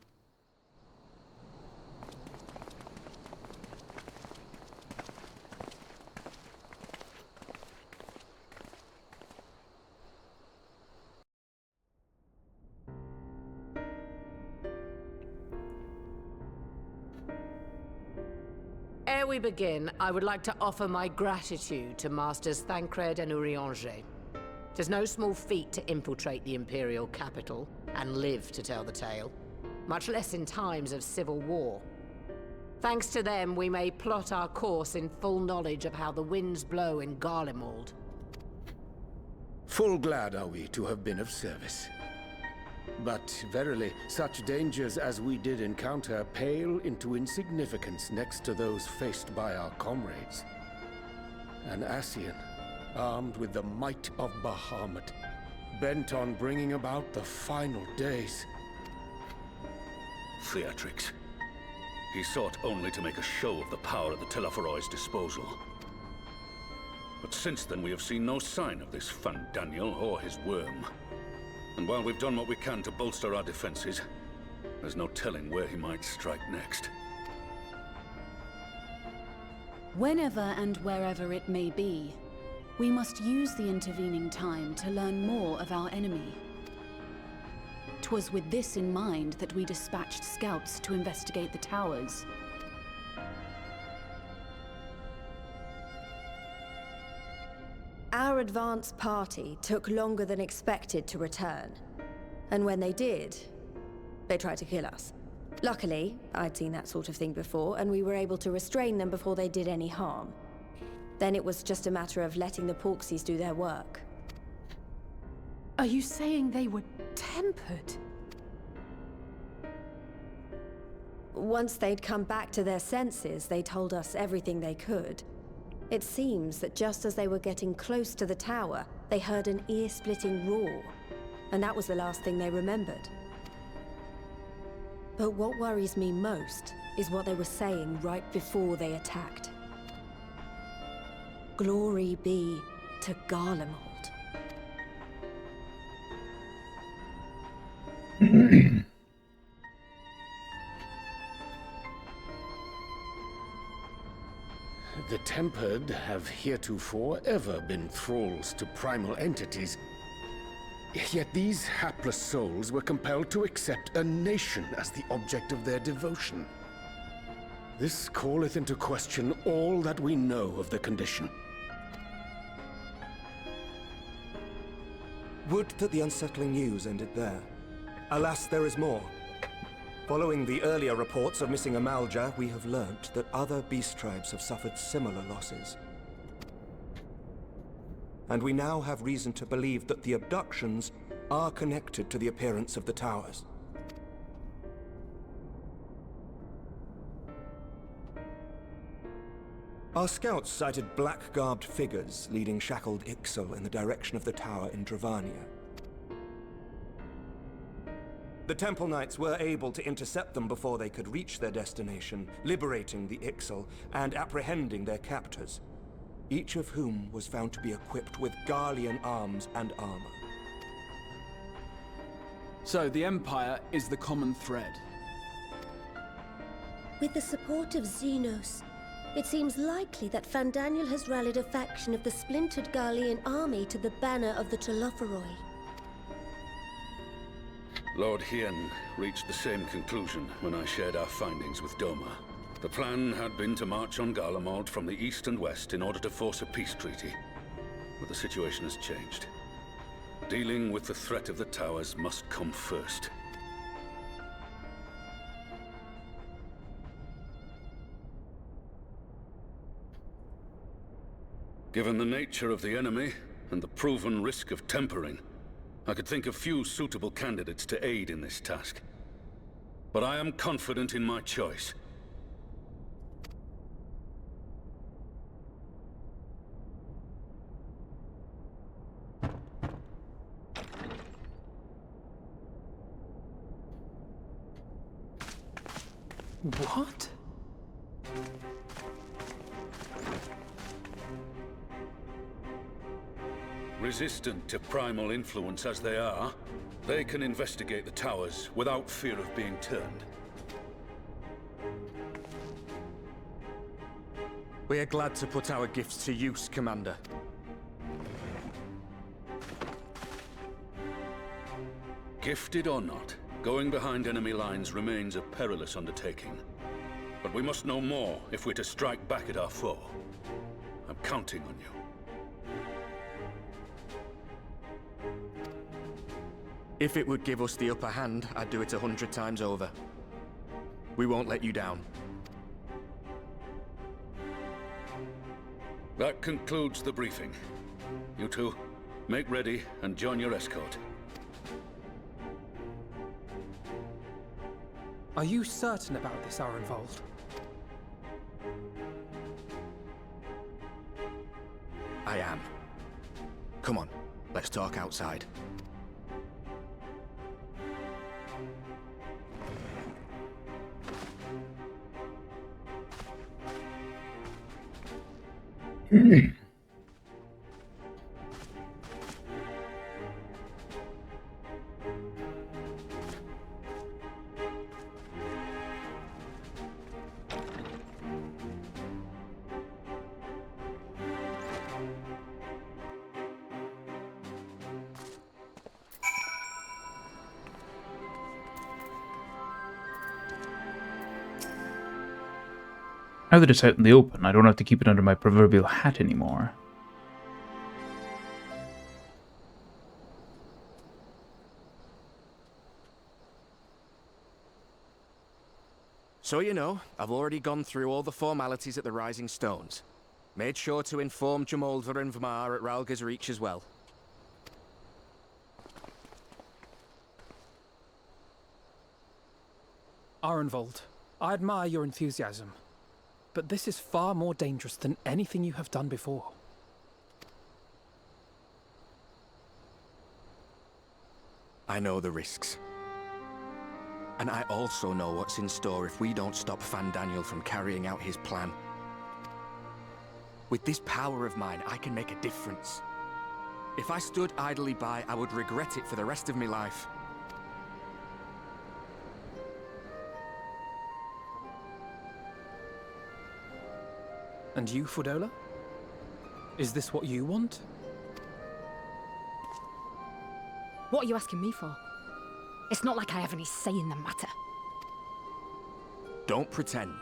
[SPEAKER 16] Ere we begin, I would like to offer my gratitude to Masters Thancred and Urianger. 'Tis no small feat to infiltrate the Imperial capital and live to tell the tale, much less in times of civil war. Thanks to them, we may plot our course in full knowledge of how the winds blow in Garlemald.
[SPEAKER 6] Full glad are we to have been of service. But verily, such dangers as we did encounter pale into insignificance next to those faced by our comrades. An Ascian, armed with the might of Bahamut, bent on bringing about the final days.
[SPEAKER 20] Theatrix. He sought only to make a show of the power at the Telophoroid's disposal. But since then we have seen no sign of this Fandaniel or his worm. And while we've done what we can to bolster our defenses, there's no telling where he might strike next.
[SPEAKER 21] Whenever and wherever it may be, we must use the intervening time to learn more of our enemy. 'Twas with this in mind that we dispatched scouts to investigate the towers.
[SPEAKER 18] Our advance party took longer than expected to return. And when they did, they tried to kill us. Luckily, I'd seen that sort of thing before, and we were able to restrain them before they did any harm. Then it was just a matter of letting the Porksies do their work.
[SPEAKER 5] Are you saying they were tempered?
[SPEAKER 18] Once they'd come back to their senses, they told us everything they could. It seems that just as they were getting close to the tower, they heard an ear-splitting roar. And that was the last thing they remembered. But what worries me most is what they were saying right before they attacked. Glory be to Garlemald.
[SPEAKER 6] The Tempered have heretofore ever been thralls to primal entities. Yet these hapless souls were compelled to accept a nation as the object of their devotion. This calleth into question all that we know of the condition.
[SPEAKER 4] Would that the unsettling news ended there. Alas, there is more. Following the earlier reports of missing Amalja, we have learnt that other beast tribes have suffered similar losses. And we now have reason to believe that the abductions are connected to the appearance of the towers. Our scouts sighted black-garbed figures leading shackled Ixal in the direction of the tower in Dravania. The Temple Knights were able to intercept them before they could reach their destination, liberating the Ixal and apprehending their captors, each of whom was found to be equipped with Garlean arms and armor.
[SPEAKER 7] So, the Empire is the common thread.
[SPEAKER 12] With the support of Xenos, it seems likely that Fandaniel has rallied a faction of the splintered Garlean army to the banner of the Telophoroi.
[SPEAKER 20] Lord Hien reached the same conclusion when I shared our findings with Doma. The plan had been to march on Garlemald from the east and west in order to force a peace treaty. But the situation has changed. Dealing with the threat of the towers must come first. Given the nature of the enemy and the proven risk of tempering, I could think of few suitable candidates to aid in this task. But I am confident in my choice.
[SPEAKER 9] What?
[SPEAKER 20] Resistant to primal influence as they are, they can investigate the towers without fear of being turned.
[SPEAKER 19] We are glad to put our gifts to use, Commander.
[SPEAKER 20] Gifted or not, going behind enemy lines remains a perilous undertaking. But we must know more if we're to strike back at our foe. I'm counting on you.
[SPEAKER 19] If it would give us the upper hand, I'd do it 100 times over. We won't let you down.
[SPEAKER 20] That concludes the briefing. You two, make ready and join your escort.
[SPEAKER 9] Are you certain about this, Arenvold?
[SPEAKER 19] I am. Come on, let's talk outside.
[SPEAKER 2] Now that it's out in the open, I don't have to keep it under my proverbial hat anymore.
[SPEAKER 19] So you know, I've already gone through all the formalities at the Rising Stones. Made sure to inform Jamolder and Vamar at Ralga's Reach as well.
[SPEAKER 9] Arenvold, I admire your enthusiasm, but this is far more dangerous than anything you have done before.
[SPEAKER 19] I know the risks. And I also know what's in store if we don't stop Fandaniel from carrying out his plan. With this power of mine, I can make a difference. If I stood idly by, I would regret it for the rest of my life.
[SPEAKER 9] And you, Fudola? Is this what you want?
[SPEAKER 8] What are you asking me for? It's not like I have any say in the matter.
[SPEAKER 19] Don't pretend.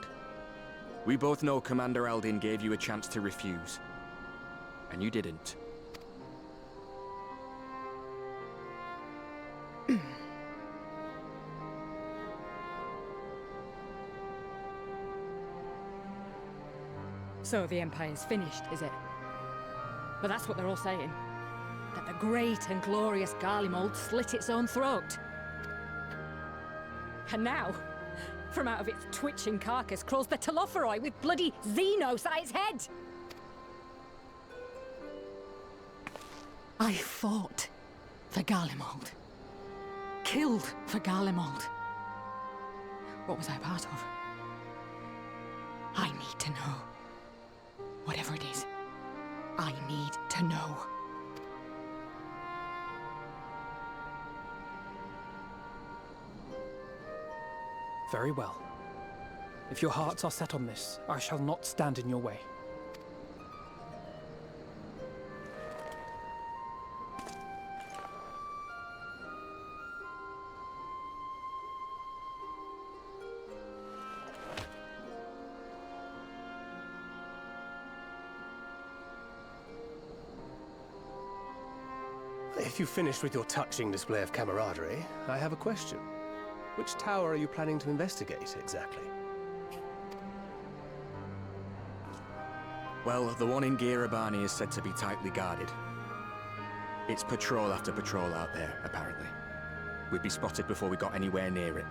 [SPEAKER 19] We both know Commander Eldin gave you a chance to refuse. And you didn't.
[SPEAKER 8] So the Empire's finished, is it? But that's what they're all saying. That the great and glorious Garlemald slit its own throat. And now, From out of its twitching carcass crawls the Telophoroi with bloody Xenos at its head! I fought for Garlemald. Killed for Garlemald. What was I a part of? I need to know. Whatever it is, I need to know.
[SPEAKER 9] Very well. If your hearts are set on this, I shall not stand in your way.
[SPEAKER 6] If you've finished with your touching display of camaraderie, I have a question. Which tower are you planning to investigate, exactly?
[SPEAKER 1] Well, the one in Girabani is said to be tightly guarded. It's patrol after patrol out there, apparently. We'd be spotted before we got anywhere near it.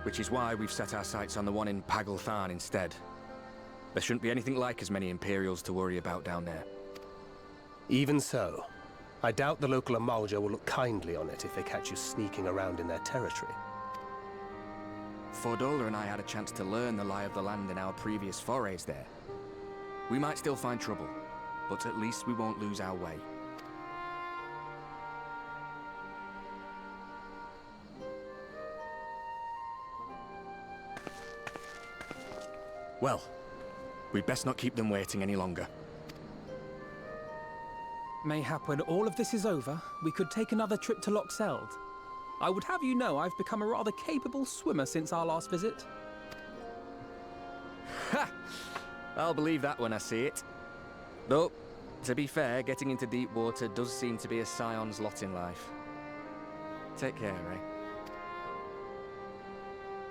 [SPEAKER 1] Which is why we've set our sights on the one in Pagalthan instead. There shouldn't be anything like as many Imperials to worry about down there.
[SPEAKER 6] Even so, I doubt the local Amalja will look kindly on it if they catch you sneaking around in their territory.
[SPEAKER 1] Fordola and I had a chance to learn the lie of the land in our previous forays there. We might still find trouble, but at least we won't lose our way. Well, we'd best not keep them waiting any longer.
[SPEAKER 9] Mayhap when all of this is over, we could take another trip to Loxeld. I would have you know I've become a rather capable swimmer since our last visit.
[SPEAKER 1] Ha! I'll believe that when I see it. Though, to be fair, getting into deep water does seem to be a scion's lot in life. Take care,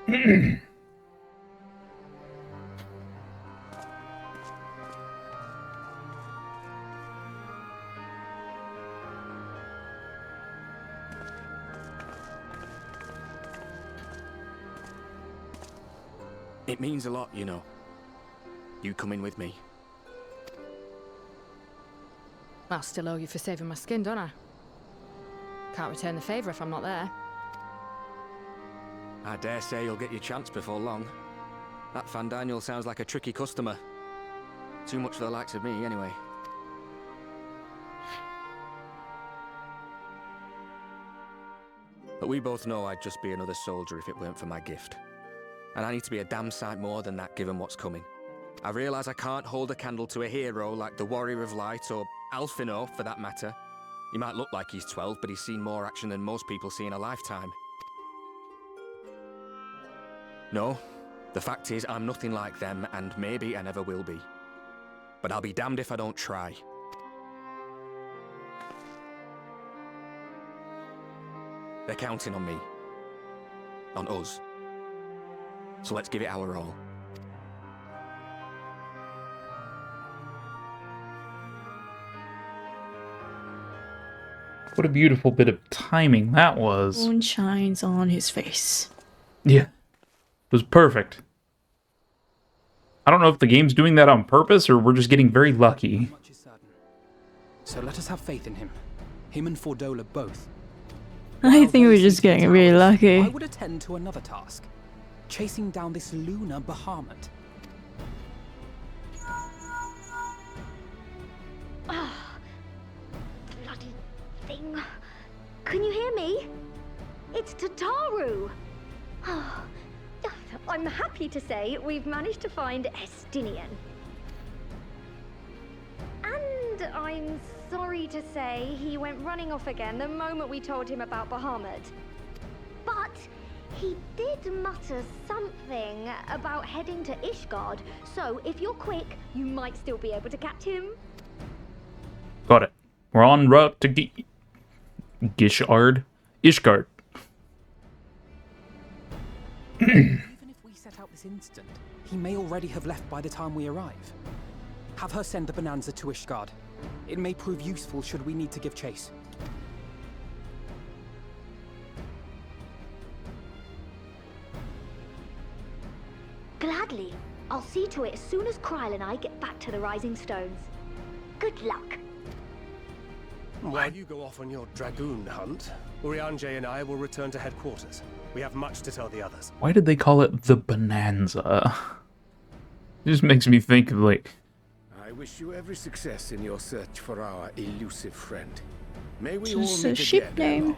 [SPEAKER 1] eh? It means a lot, you know. You coming with me.
[SPEAKER 8] I'll still owe you for saving my skin, don't I? Can't return the favour if I'm not there.
[SPEAKER 1] I dare say you'll get your chance before long. That Fandaniel sounds like a tricky customer. Too much for the likes of me, anyway. But we both know I'd just be another soldier if it weren't for my gift. And I need to be a damn sight more than that given what's coming. I realise I can't hold a candle to a hero like the Warrior of Light, or Alfino for that matter. He might look like he's 12, but he's seen more action than most people see in a lifetime. No, the fact is I'm nothing like them, and maybe I never will be. But I'll be damned if I don't try. They're counting on me. On us. So let's give it our all.
[SPEAKER 2] What a beautiful bit of timing that was.
[SPEAKER 13] Moon shines on his face.
[SPEAKER 2] Yeah. It was perfect. I don't know if the game's doing that on purpose or we're just getting very lucky.
[SPEAKER 9] So let us have faith in him. Him and Fordola both.
[SPEAKER 13] I think we're just getting really lucky.
[SPEAKER 9] I would attend to another task. Chasing down this lunar Bahamut.
[SPEAKER 22] Ah, bloody thing. Can you hear me? It's Tataru. I'm happy to say we've managed to find Estinian. And I'm sorry to say he went running off again the moment we told him about Bahamut. But he did mutter something about heading to Ishgard, so if you're quick, you might still be able to catch him.
[SPEAKER 2] Got it. We're en route to Ishgard.
[SPEAKER 9] Even if we set out this instant, he may already have left by the time we arrive. Have her send the Bonanza to Ishgard. It may prove useful should we need to give chase.
[SPEAKER 22] Gladly. I'll see to it as soon as Kryle and I get back to the Rising Stones. Good luck.
[SPEAKER 6] While you go off on your dragoon hunt, Urianger and I will return to headquarters. We have much to tell the others.
[SPEAKER 2] Why did they call it the Bonanza? It just makes me think of, like...
[SPEAKER 3] I wish you every success in your search for our elusive friend. May we
[SPEAKER 13] Just
[SPEAKER 3] all
[SPEAKER 13] a
[SPEAKER 3] meet
[SPEAKER 13] ship
[SPEAKER 3] again.
[SPEAKER 2] Name.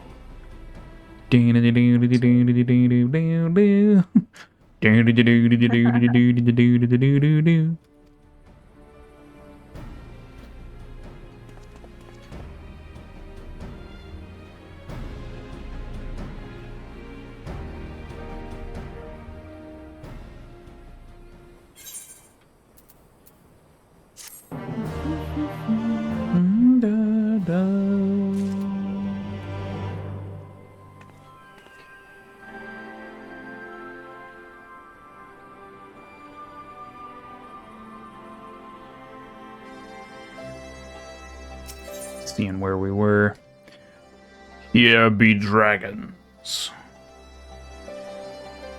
[SPEAKER 2] Seeing where we were. Yeah, be dragons. I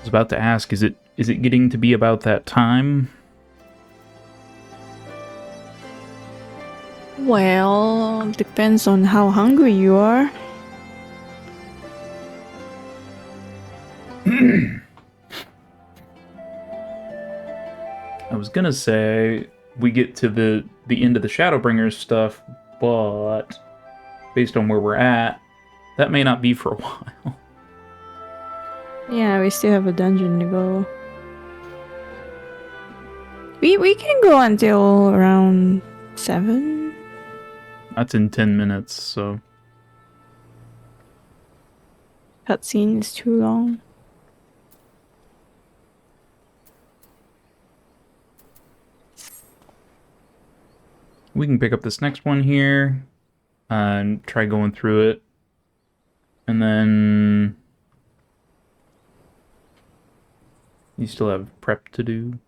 [SPEAKER 2] was about to ask, is it getting to be about that time?
[SPEAKER 13] Well, depends on how hungry you are.
[SPEAKER 2] I was gonna say we get to the end of the Shadowbringers stuff, but based on where we're at, that may not be for a while.
[SPEAKER 13] Yeah, we still have a dungeon to go. We can go until around 7.
[SPEAKER 2] That's in 10 minutes, so...
[SPEAKER 13] Cutscene is too long.
[SPEAKER 2] We can pick up this next one here and try going through it. And then... You still have prep to do?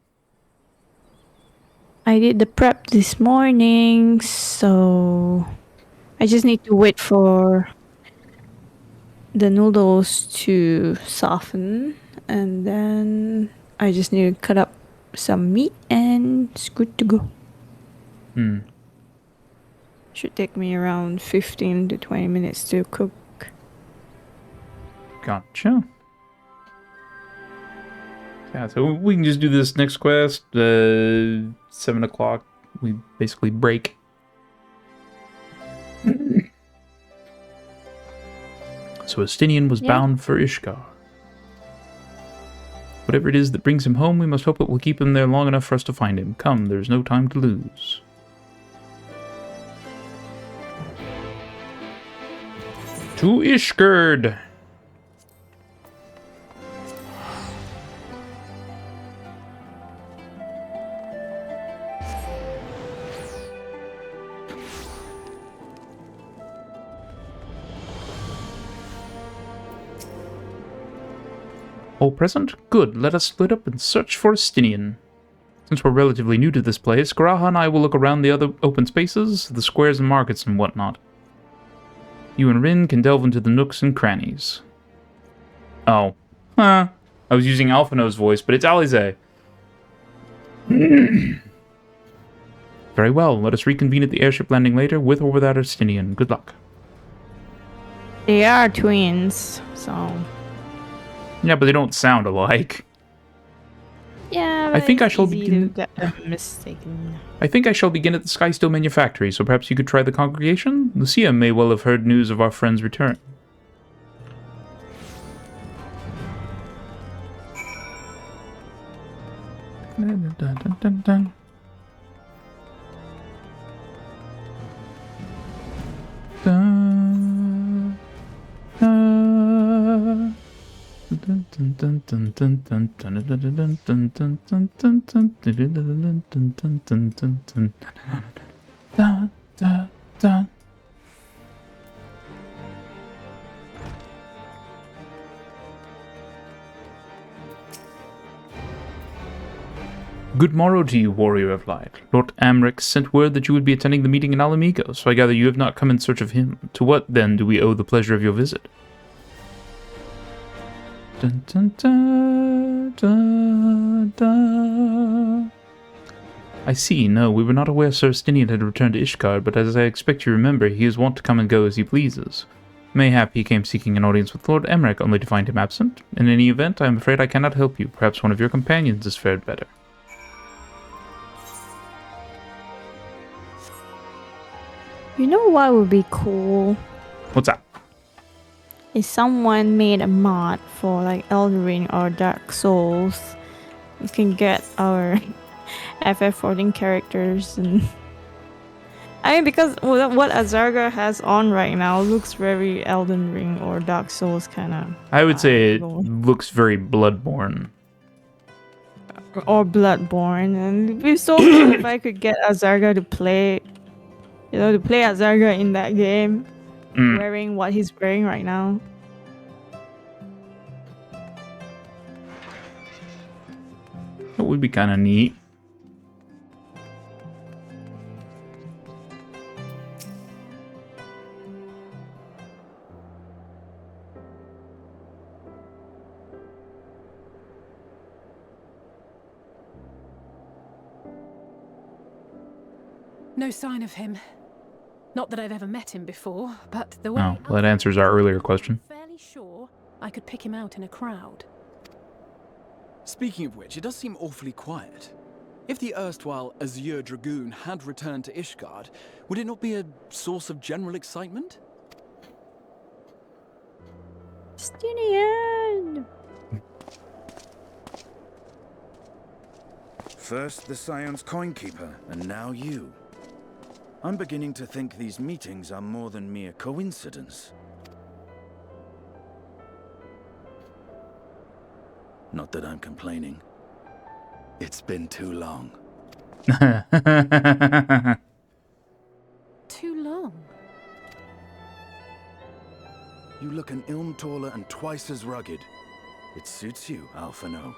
[SPEAKER 13] I did the prep this morning, so I just need to wait for the noodles to soften, and then I just need to cut up some meat and it's good to go. Should take me around 15 to 20 minutes to cook.
[SPEAKER 2] Gotcha. Yeah, so we can just do this next quest. 7 o'clock, we basically break. So Estinian was bound for Ishgar. Whatever it is that brings him home, we must hope it will keep him there long enough for us to find him. Come, there's no time to lose. To Ishgard! All present? Good. Let us split up and search for Estinian. Since we're relatively new to this place, Graha and I will look around the other open spaces, the squares and markets and whatnot. You and Rin can delve into the nooks and crannies. Oh. Huh. I was using Alphino's voice, but it's Alize. Very well. Let us reconvene at the airship landing later, with or without Estinian. Good luck.
[SPEAKER 13] They are twins, so...
[SPEAKER 2] Yeah, but they don't sound alike.
[SPEAKER 13] Yeah,
[SPEAKER 2] I think I shall
[SPEAKER 13] begin. Mistaken.
[SPEAKER 2] I think I shall begin at the Skysteel Manufactory, so perhaps you could try the congregation? Lucia may well have heard news of our friend's return. Dun, dun, dun, dun. Dun, dun. Good morrow to you, warrior of light. Lord Amric sent word that you would be attending the meeting in Alamigo, so I gather you have not come in search of him. To what, then, do we owe the pleasure of your visit? Dun, dun, dun, dun, dun. I see. No, we were not aware Sir Stinian had returned to Ishgard, but as I expect you remember, he is wont to come and go as he pleases. Mayhap he came seeking an audience with Lord Emmerich, only to find him absent. In any event, I am afraid I cannot help you. Perhaps one of your companions has fared better.
[SPEAKER 13] You know what would be cool?
[SPEAKER 2] What's that?
[SPEAKER 13] If someone made a mod for like Elden Ring or Dark Souls, you can get our FF14 characters and I mean because what Azarga has on right now looks very Elden Ring or Dark Souls kind of.
[SPEAKER 2] I would say it looks very Bloodborne.
[SPEAKER 13] Or Bloodborne, and it'd be so cool if I could get Azarga to play, to play Azarga in that game, wearing what he's wearing right now.
[SPEAKER 2] That would be kind of neat.
[SPEAKER 5] No sign of him. Not that I've ever met him before, but the way
[SPEAKER 2] Oh, well, that answers our earlier question.
[SPEAKER 5] I'm fairly sure I could pick him out in a crowd.
[SPEAKER 7] Speaking of which, it does seem awfully quiet. If the erstwhile Azure Dragoon had returned to Ishgard, would it not be a source of general excitement?
[SPEAKER 13] Stinian!
[SPEAKER 10] First the Scion's Coinkeeper, and now you. I'm beginning to think these meetings are more than mere coincidence. Not that I'm complaining. It's been too long.
[SPEAKER 5] Too long?
[SPEAKER 10] You look an ilm taller and twice as rugged. It suits you, Alphino.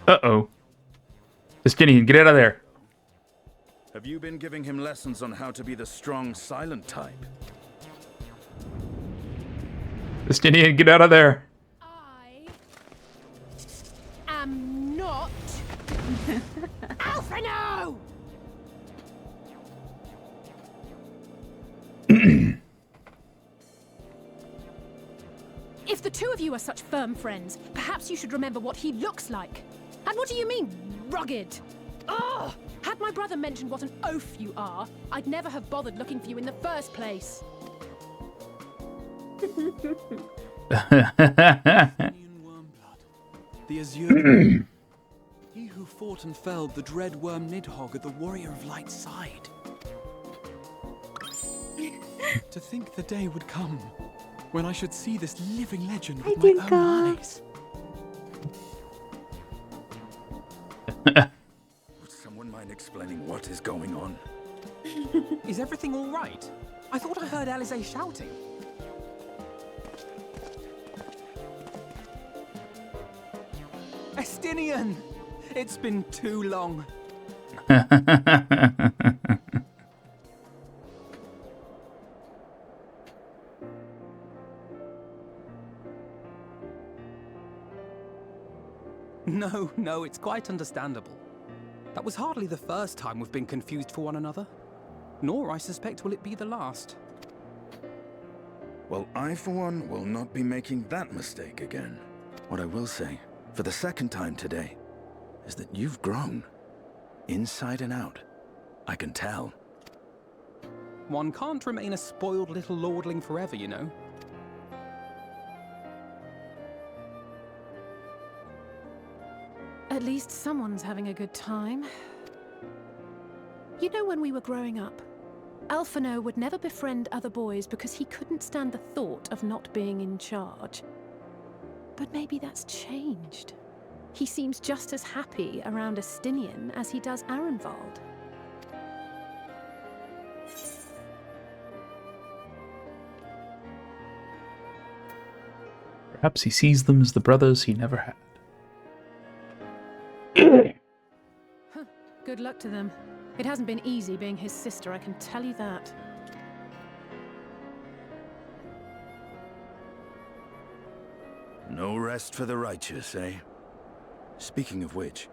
[SPEAKER 2] Uh-oh. Justinian, get out of there.
[SPEAKER 10] Have you been giving him lessons on how to be the strong, silent type?
[SPEAKER 2] Justinian, get out of there.
[SPEAKER 5] I'm not. Alphino! If the two of you are such firm friends, perhaps you should remember what he looks like. And what do you mean, rugged? Ugh! Had my brother mentioned what an oaf you are, I'd never have bothered looking for you in the first place.
[SPEAKER 7] The Azure. He who fought and felled the dread worm Nidhogg at the Warrior of Light's side. To think the day would come when I should see this living legend with my own eyes.
[SPEAKER 10] Would someone mind explaining what is going on?
[SPEAKER 9] Is everything all right? I thought I heard Alize shouting. Estinian! It's been too long. No, it's quite understandable. That was hardly the first time we've been confused for one another. Nor, I suspect, will it be the last.
[SPEAKER 10] Well, I, for one, will not be making that mistake again. What I will say, for the second time today, is that you've grown. Inside and out. I can tell.
[SPEAKER 9] One can't remain a spoiled little lordling forever, you know.
[SPEAKER 5] At least someone's having a good time. You know, when we were growing up, Alphino would never befriend other boys because he couldn't stand the thought of not being in charge. But maybe that's changed. He seems just as happy around Estinian as he does Arenvald.
[SPEAKER 2] Perhaps he sees them as the brothers he never had.
[SPEAKER 5] Good luck to them. It hasn't been easy being his sister, I can tell you that.
[SPEAKER 10] No rest for the righteous, eh? Speaking of which,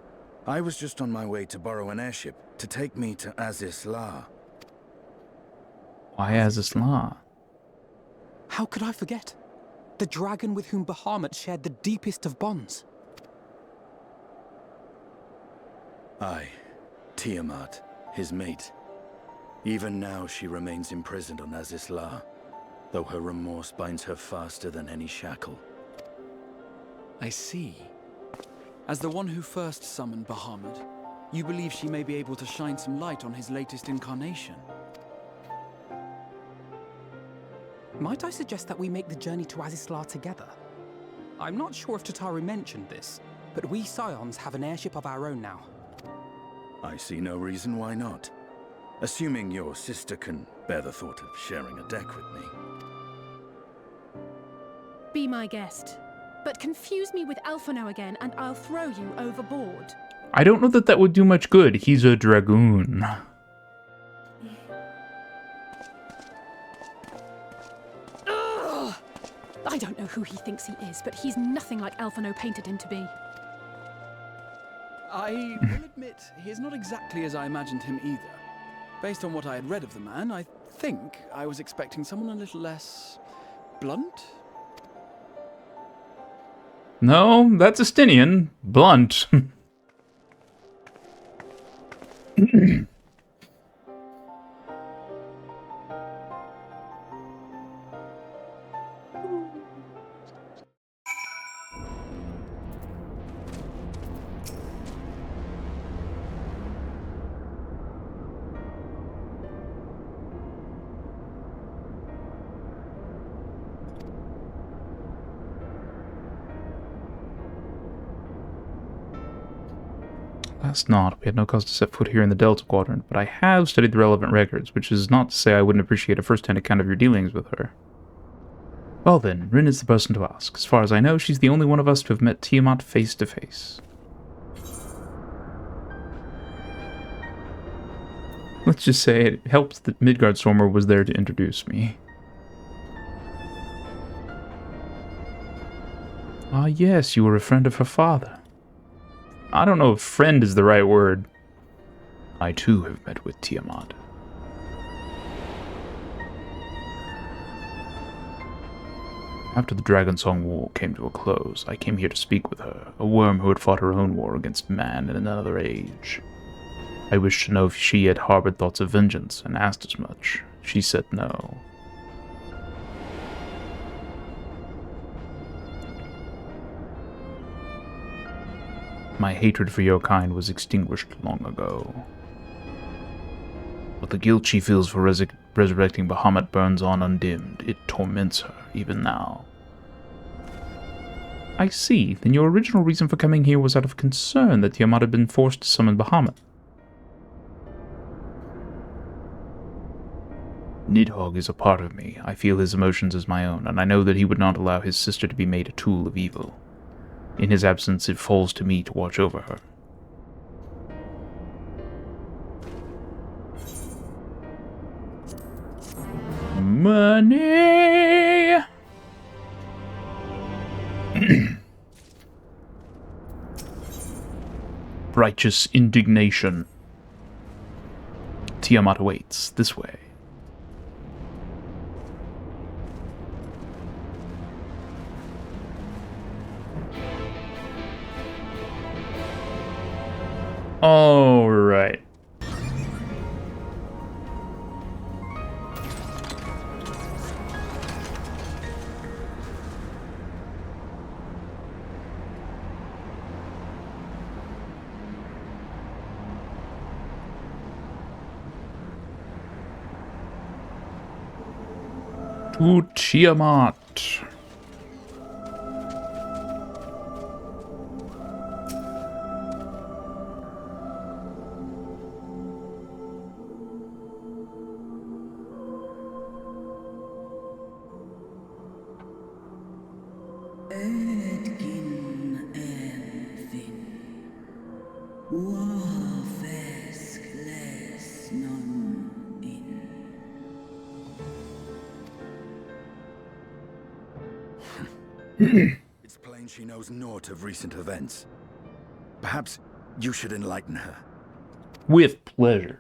[SPEAKER 10] I was just on my way to borrow an airship to take me to Aziz La.
[SPEAKER 2] Why Aziz La?
[SPEAKER 9] How could I forget? The dragon with whom Bahamut shared the deepest of bonds.
[SPEAKER 10] Aye, Tiamat, his mate. Even now she remains imprisoned on Aziz La, though her remorse binds her faster than any shackle.
[SPEAKER 7] I see. As the one who first summoned Bahamut, you believe she may be able to shine some light on his latest incarnation.
[SPEAKER 9] Might I suggest that we make the journey to Azizlar together? I'm not sure if Tataru mentioned this, but we Scions have an airship of our own now.
[SPEAKER 10] I see no reason why not. Assuming your sister can bear the thought of sharing a deck with me.
[SPEAKER 5] Be my guest. But confuse me with Alphino again, and I'll throw you overboard.
[SPEAKER 2] I don't know that that would do much good. He's a dragoon.
[SPEAKER 5] Ugh! I don't know who he thinks he is, but he's nothing like Alphino painted him to be.
[SPEAKER 7] I will admit, he is not exactly as I imagined him either. Based on what I had read of the man, I think I was expecting someone a little less blunt.
[SPEAKER 2] No, that's Estinian. Blunt. Last not. We had no cause to set foot here in the Delta Quadrant, but I have studied the relevant records, which is not to say I wouldn't appreciate a first-hand account of your dealings with her. Well then, Rin is the person to ask. As far as I know, she's the only one of us to have met Tiamat face to face. Let's just say it helps that Midgardstormer was there to introduce me. Ah yes, you were a friend of her father. I don't know if friend is the right word. I too have met with Tiamat. After the Dragonsong War came to a close, I came here to speak with her, a worm who had fought her own war against man in another age. I wished to know if she had harbored thoughts of vengeance, and asked as much. She said no. My hatred for your kind was extinguished long ago. But the guilt she feels for resurrecting Bahamut burns on undimmed. It torments her, even now. I see. Then your original reason for coming here was out of concern that Tiamat had been forced to summon Bahamut. Nidhogg is a part of me. I feel his emotions as my own, and I know that he would not allow his sister to be made a tool of evil. In his absence, it falls to me to watch over her. Money! Righteous indignation. Tiamat awaits. This way. All right. To Tiamat.
[SPEAKER 11] Warfare.
[SPEAKER 10] It's plain she knows naught of recent events. Perhaps you should enlighten her.
[SPEAKER 2] With pleasure.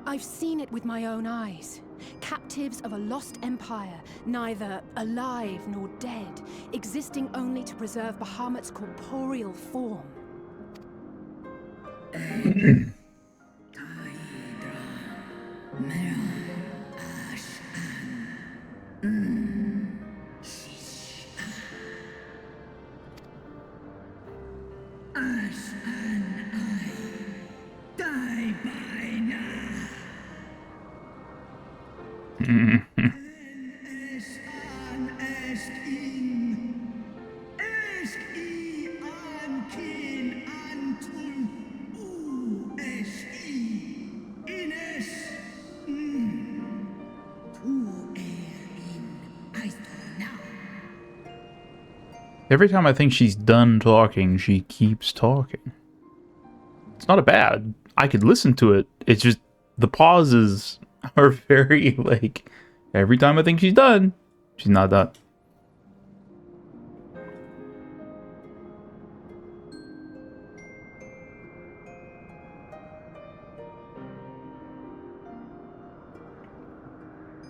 [SPEAKER 5] I've seen it with my own eyes. Captives of a lost empire, neither alive nor dead, existing only to preserve Bahamut's corporeal form.
[SPEAKER 2] Every time I think she's done talking, she keeps talking. It's not a bad. I could listen to it. It's just the pauses are very like every time I think she's done, she's not done.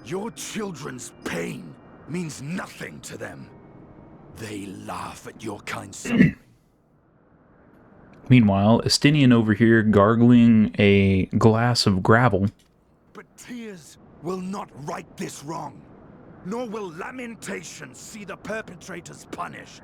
[SPEAKER 10] Your children's pain means nothing to them. They laugh at your kind suffering.
[SPEAKER 2] Meanwhile, Estinian over here gargling a glass of gravel.
[SPEAKER 10] But tears will not right this wrong, nor will lamentation see the perpetrators punished.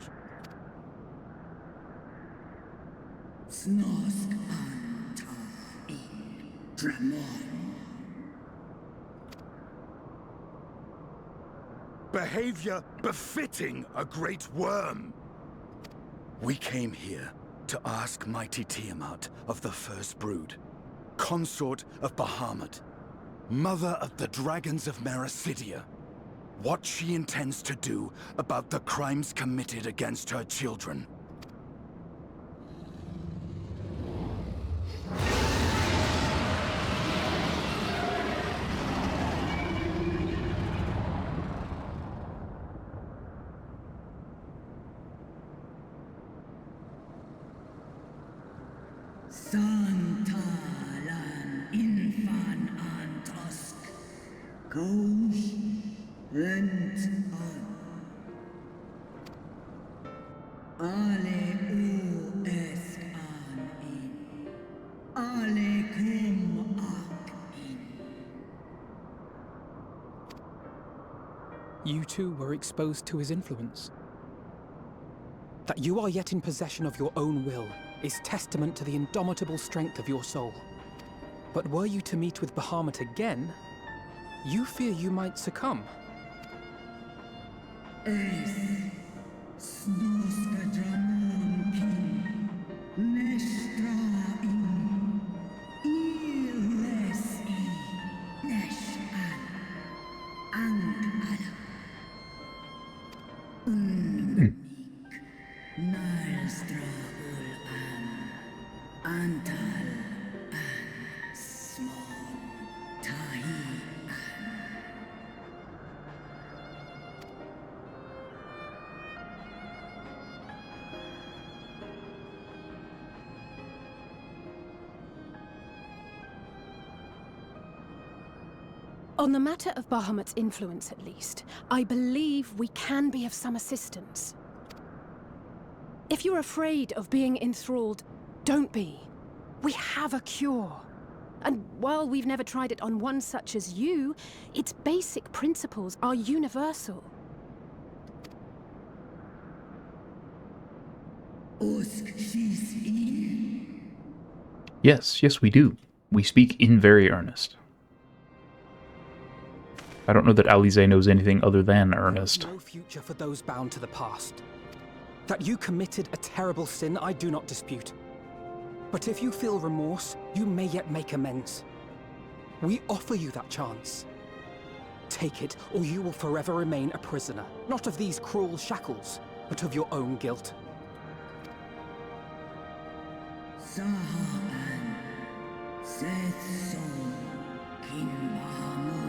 [SPEAKER 10] Behavior befitting a great worm. We came here to ask mighty Tiamat of the First Brood, consort of Bahamut, mother of the dragons of Mericidia, what she intends to do about the crimes committed against her children.
[SPEAKER 11] Santalan infan antosk, goes rent on. Ale u es an in, ale kum ak in.
[SPEAKER 9] You too were exposed to his influence. That you are yet in possession of your own will is testament to the indomitable strength of your soul. But were you to meet with Bahamut again, you fear you might succumb.
[SPEAKER 11] Es snoska dramon kin, nestra in, illes I, nesh an, ang ala. Nalstra ul antal an small tahi an.
[SPEAKER 5] On the matter of Bahamut's influence, at least, I believe we can be of some assistance. If you're afraid of being enthralled, don't be. We have a cure. And while we've never tried it on one such as you, its basic principles are universal.
[SPEAKER 2] Yes, we do. We speak in very earnest. I don't know that Alize knows anything other than earnest.
[SPEAKER 9] No future for those bound to the past. That you committed a terrible sin, I do not dispute. But if you feel remorse, you may yet make amends. We offer you that chance. Take it, or you will forever remain a prisoner, not of these cruel shackles, but of your own guilt.
[SPEAKER 11] Sahaan, Seth Sol, King Bahamut,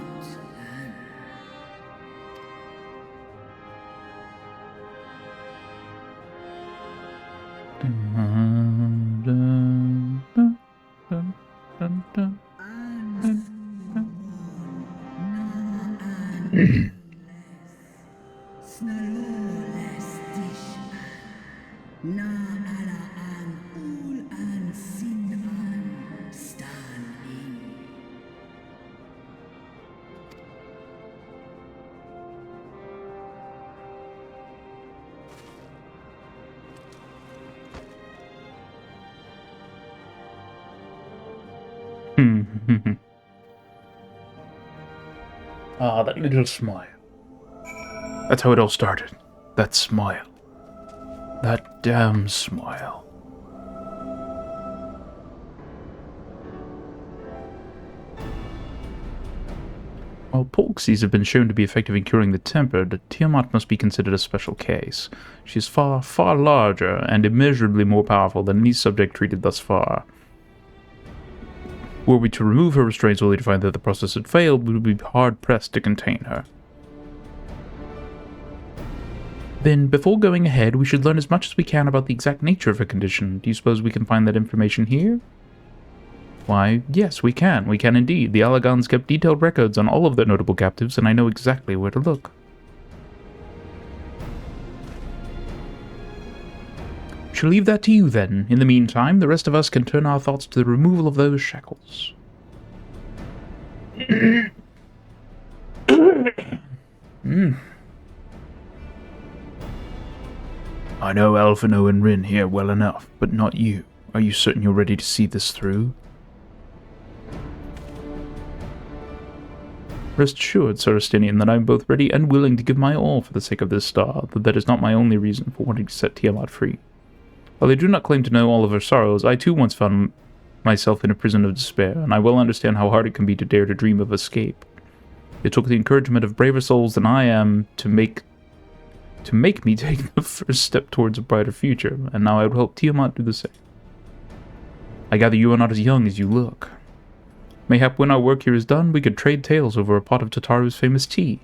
[SPEAKER 2] Ah, that little smile. That's how it all started. That smile. That damn smile. While Polxies have been shown to be effective in curing the tempered, Tiamat must be considered a special case. She is far, far larger and immeasurably more powerful than any subject treated thus far. Were we to remove her restraints only to find that the process had failed, we would be hard-pressed to contain her. Then, before going ahead, we should learn as much as we can about the exact nature of her condition. Do you suppose we can find that information here? Why, yes, we can. We can indeed. The Alagans kept detailed records on all of their notable captives, and I know exactly where to look. Shall leave that to you, then. In the meantime, the rest of us can turn our thoughts to the removal of those shackles. I know Alphino and Rin here well enough, but not you. Are you certain you're ready to see this through? Rest assured, Sir Astinian, that I am both ready and willing to give my all for the sake of this star, though that is not my only reason for wanting to set Tiamat free. While I do not claim to know all of her sorrows, I too once found myself in a prison of despair, and I well understand how hard it can be to dare to dream of escape. It took the encouragement of braver souls than I am to make me take the first step towards a brighter future, and now I would hope Tiamat do the same. I gather you are not as young as you look. Mayhap when our work here is done, we could trade tales over a pot of Tataru's famous tea.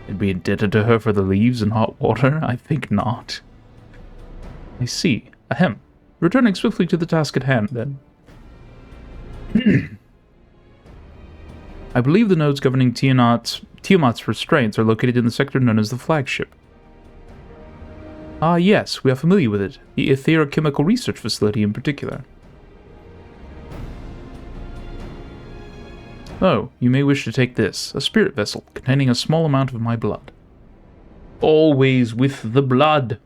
[SPEAKER 2] And be indebted to her for the leaves and hot water? I think not. I see. Ahem. Returning swiftly to the task at hand, then. I believe the nodes governing Tiamat's restraints are located in the sector known as the Flagship. Ah, yes, we are familiar with it. The Etherochemical Research Facility in particular. Oh, you may wish to take this, a spirit vessel containing a small amount of my blood. Always with the blood.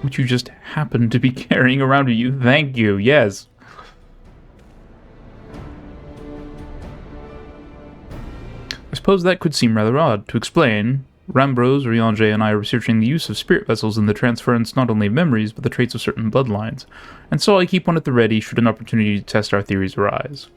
[SPEAKER 2] Which you just happen to be carrying around with you. Thank you, yes. I suppose that could seem rather odd. To explain, Rambros, Riange, and I are researching the use of spirit vessels in the transference not only of memories, but the traits of certain bloodlines, and so I keep one at the ready should an opportunity to test our theories arise.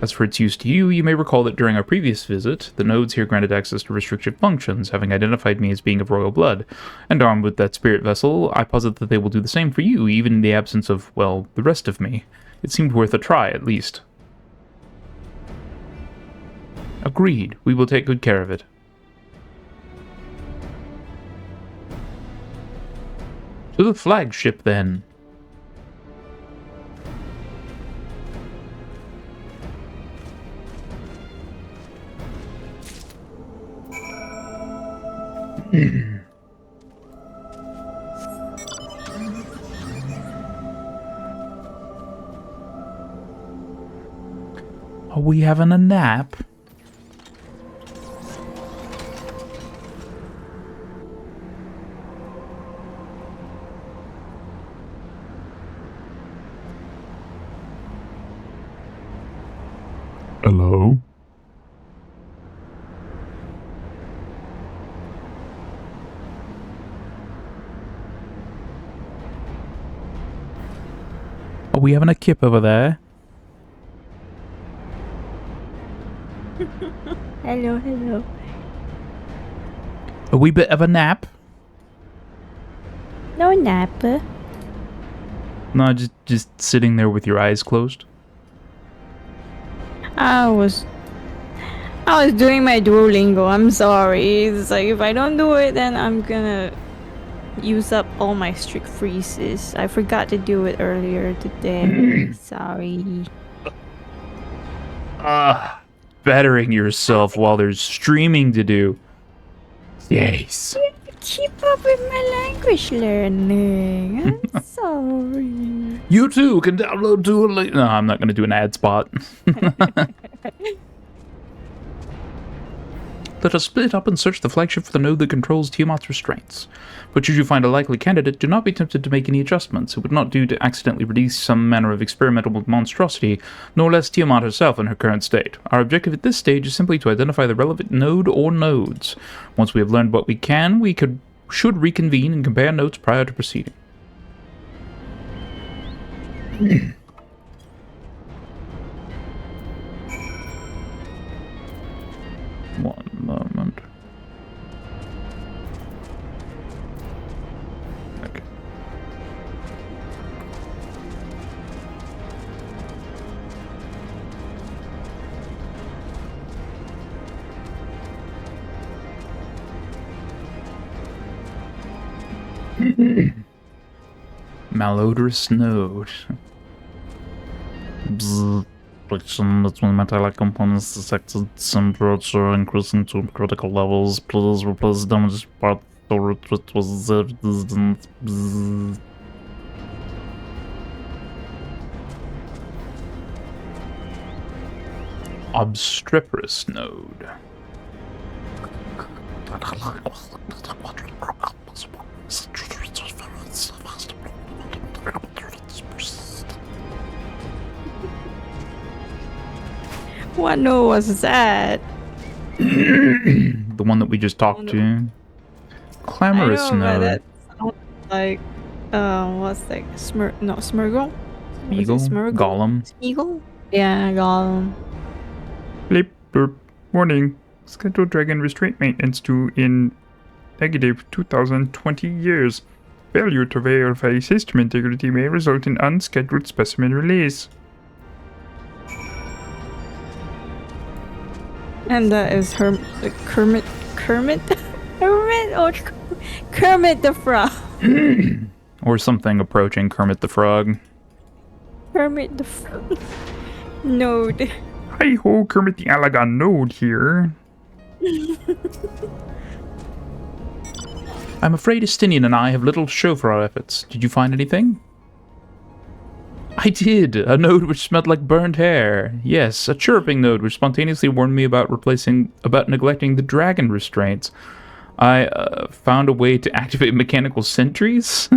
[SPEAKER 2] As for its use to you, you may recall that during our previous visit, the nodes here granted access to restricted functions, having identified me as being of royal blood, and armed with that spirit vessel, I posit that they will do the same for you, even in the absence of, well, the rest of me. It seemed worth a try, at least. Agreed. We will take good care of it. To the flagship, then. Are we having a nap? Hello? Are we having a kip over there?
[SPEAKER 13] Hello, hello.
[SPEAKER 2] A wee bit of a nap?
[SPEAKER 13] No nap.
[SPEAKER 2] No, just sitting there with your eyes closed.
[SPEAKER 13] I was doing my Duolingo. I'm sorry. It's like if I don't do it, then I'm gonna use up all my strict freezes. I forgot to do it earlier today. Sorry.
[SPEAKER 2] Bettering yourself while there's streaming to do. Yes.
[SPEAKER 13] Keep up with my language learning. I'm sorry.
[SPEAKER 2] You too can download Duolingo. No, I'm not going to do an ad spot. Let us split up and search the flagship for the node that controls Tiamat's restraints. But should you find a likely candidate, do not be tempted to make any adjustments. It would not do to accidentally release some manner of experimental monstrosity, nor less Tiamat herself in her current state. Our objective at this stage is simply to identify the relevant node or nodes. Once we have learned what we can, should reconvene and compare notes prior to proceeding. One moment. Okay. Malodorous node. Bzzz. Friction between metallic components detected temperature increasing to critical levels. Please replace damaged part to retreat with the distance. Obstreperous node.
[SPEAKER 13] What node was that?
[SPEAKER 2] The one that we just talked to. Clamorous
[SPEAKER 13] I know, but
[SPEAKER 2] node.
[SPEAKER 13] that sounds like, what's that? Smeagol?
[SPEAKER 2] Eagle? Golem?
[SPEAKER 13] Eagle? Yeah, Golem.
[SPEAKER 14] Blip, blurp. Warning. Scheduled dragon restraint maintenance due in negative 2020 years. Failure to verify system integrity may result in unscheduled specimen release.
[SPEAKER 13] And that is Kermit or Kermit the Frog.
[SPEAKER 2] Or something approaching Kermit the Frog.
[SPEAKER 13] Kermit the Frog. Node.
[SPEAKER 14] Hi ho, Kermit the Alagon node here.
[SPEAKER 2] I'm afraid Estinian and I have little to show for our efforts. Did you find anything? I did! A node which smelled like burned hair. Yes, a chirping node which spontaneously warned me about neglecting the dragon restraints. I found a way to activate mechanical sentries?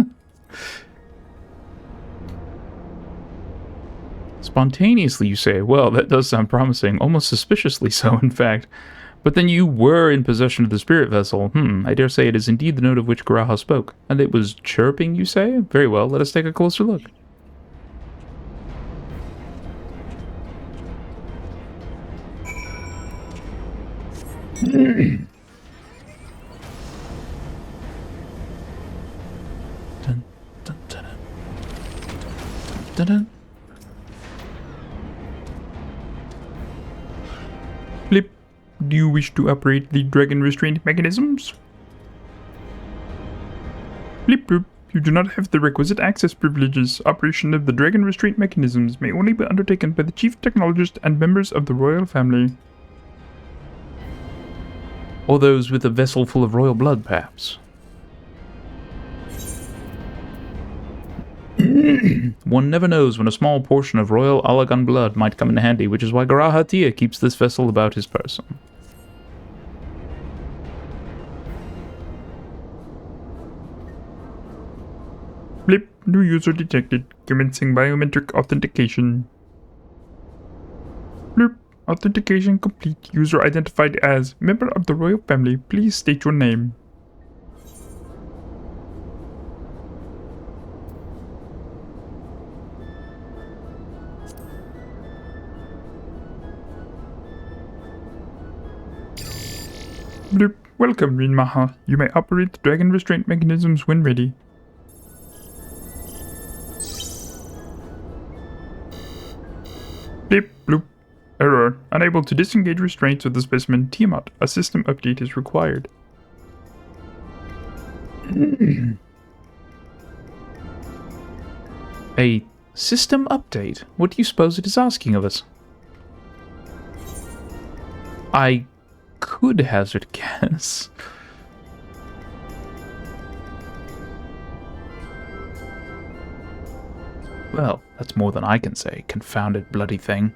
[SPEAKER 2] Spontaneously, you say? Well, that does sound promising. Almost suspiciously so, in fact. But then you were in possession of the spirit vessel. I dare say it is indeed the node of which Garaha spoke. And it was chirping, you say? Very well, let us take a closer look. Dun, dun, dun, dun, dun, dun.
[SPEAKER 14] Blip, do you wish to operate the dragon restraint mechanisms? Blip, bloop, You do not have the requisite access privileges. Operation of the dragon restraint mechanisms may only be undertaken by the chief technologist and members of the royal family.
[SPEAKER 2] Or those with a vessel full of royal blood, perhaps. One never knows when a small portion of royal Alagan blood might come in handy, which is why Garahatia keeps this vessel about his person.
[SPEAKER 14] Blip, new user detected. Commencing biometric authentication. Blip, authentication complete. User identified as member of the royal family. Please state your name. Blip, welcome Rinmaha. You may operate the dragon restraint mechanisms when ready. Blip, bloop. Error. Unable to disengage restraints of the specimen. Tiamat. A system update is required.
[SPEAKER 2] A system update? What do you suppose it is asking of us? I could hazard a guess. Well, that's more than I can say, confounded bloody thing.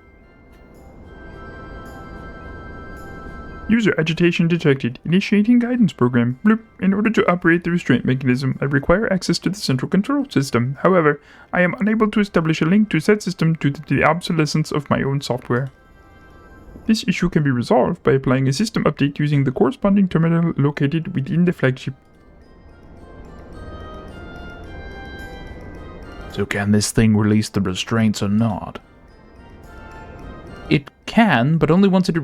[SPEAKER 14] User agitation detected. Initiating guidance program. Bloop. In order to operate the restraint mechanism, I require access to the central control system. However, I am unable to establish a link to said system due to the obsolescence of my own software. This issue can be resolved by applying a system update using the corresponding terminal located within the flagship.
[SPEAKER 2] So can this thing release the restraints or not? It can, but only once it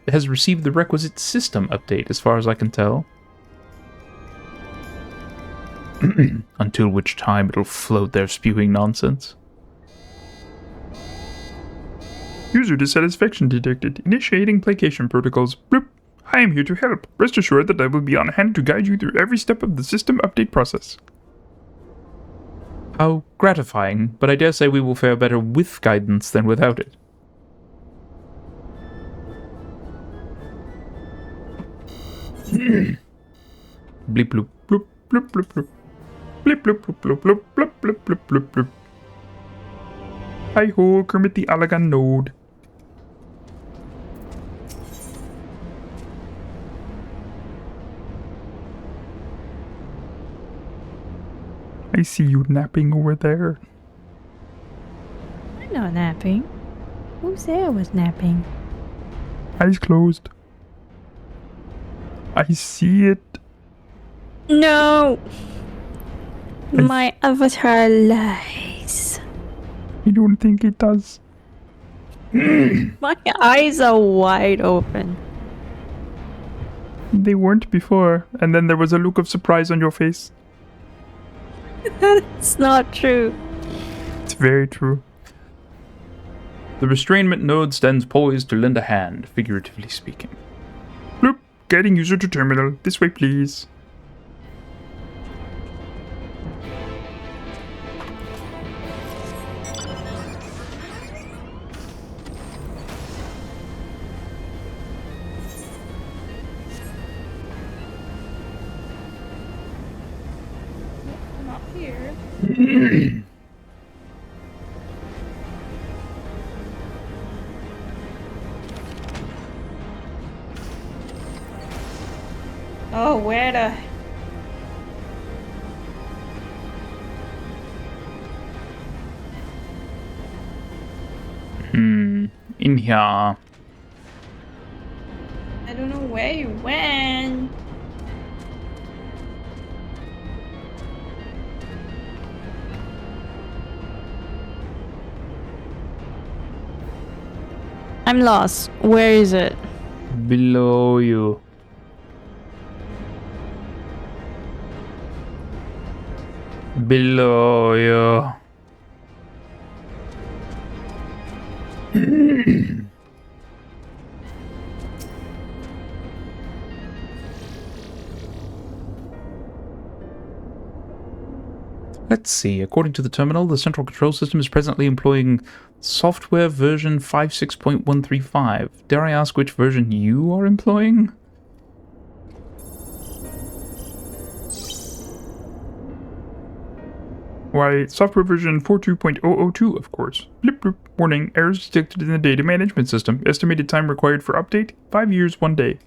[SPEAKER 2] has received the requisite system update, as far as I can tell. Until which time it'll float there spewing nonsense.
[SPEAKER 14] User dissatisfaction detected. Initiating placation protocols. Bloop. I am here to help. Rest assured that I will be on hand to guide you through every step of the system update process.
[SPEAKER 2] How gratifying, but I dare say we will fare better with guidance than without it. Bleep bloop bloop bloop bloop bloop.
[SPEAKER 14] Blip bloop bloop bloop bloop bloop bloop bloop bloop bloop. Hi ho, Kermit the Alagan node. I see you napping over there.
[SPEAKER 13] I'm not napping. Who said I was napping?
[SPEAKER 14] Eyes closed. I see it.
[SPEAKER 13] No! My avatar lies.
[SPEAKER 14] I don't think it does.
[SPEAKER 13] My eyes are wide open.
[SPEAKER 14] They weren't before, and then there was a look of surprise on your face.
[SPEAKER 13] That's not true.
[SPEAKER 14] It's very true.
[SPEAKER 2] The restrainment node stands poised to lend a hand, figuratively speaking.
[SPEAKER 14] Bloop. Guiding user to terminal. This way, please.
[SPEAKER 13] I'm up here. Oh, where the...
[SPEAKER 2] In here.
[SPEAKER 13] I don't know where you went. I'm lost. Where is it?
[SPEAKER 2] Below you. Below you. Let's see. According to the terminal, the central control system is presently employing software version 56.135. Dare I ask which version you are employing?
[SPEAKER 14] Why, software version 42.002, of course. Blip blip. Warning, errors detected in the data management system. Estimated time required for update, 5 years, 1 day.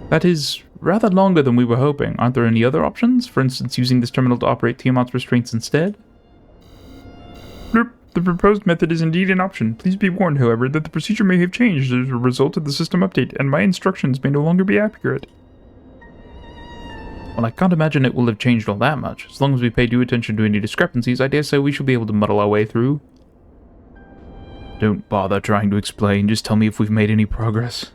[SPEAKER 2] That is rather longer than we were hoping. Aren't there any other options? For instance, using this terminal to operate Tiamat's restraints instead?
[SPEAKER 14] Blip. The proposed method is indeed an option. Please be warned, however, that the procedure may have changed as a result of the system update, and my instructions may no longer be accurate.
[SPEAKER 2] Well, I can't imagine it will have changed all that much. As long as we pay due attention to any discrepancies, I dare say we should be able to muddle our way through. Don't bother trying to explain, just tell me if we've made any progress.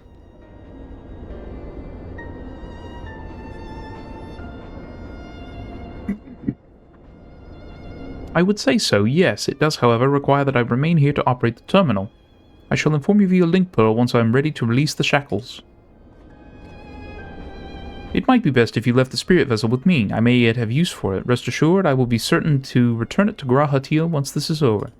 [SPEAKER 2] I would say so, yes. It does, however, require that I remain here to operate the terminal. I shall inform you via link pearl once I am ready to release the shackles. It might be best if you left the spirit vessel with me. I may yet have use for it. Rest assured, I will be certain to return it to Grahatil once this is over.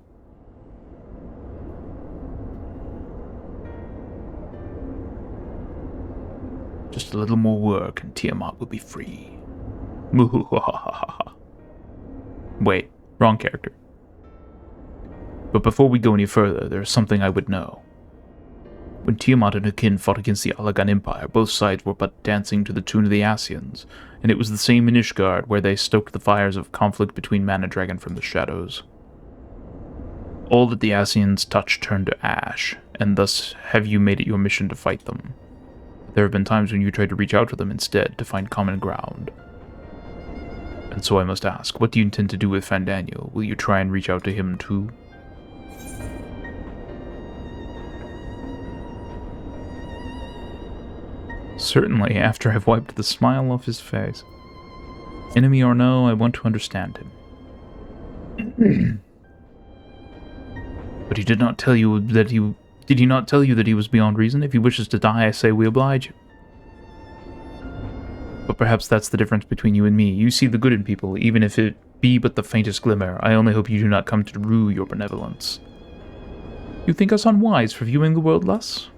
[SPEAKER 2] Just a little more work and Tiamat will be free. Wait, wrong character. But before we go any further, there is something I would know. When Tiamat and her kin fought against the Allagan Empire, both sides were but dancing to the tune of the Ascians, and it was the same in Ishgard where they stoked the fires of conflict between Man and Dragon from the shadows. All that the Ascians touched turned to ash, and thus have you made it your mission to fight them. There have been times when you tried to reach out to them instead, to find common ground. And so I must ask, what do you intend to do with Fandaniel? Will you try and reach out to him too? Certainly, after I've wiped the smile off his face. Enemy or no, I want to understand him. But he did not tell you that he... Did he not tell you that he was beyond reason? If he wishes to die, I say we oblige you. But perhaps that's the difference between you and me. You see the good in people, even if it be but the faintest glimmer. I only hope you do not come to rue your benevolence. You think us unwise for viewing the world thus?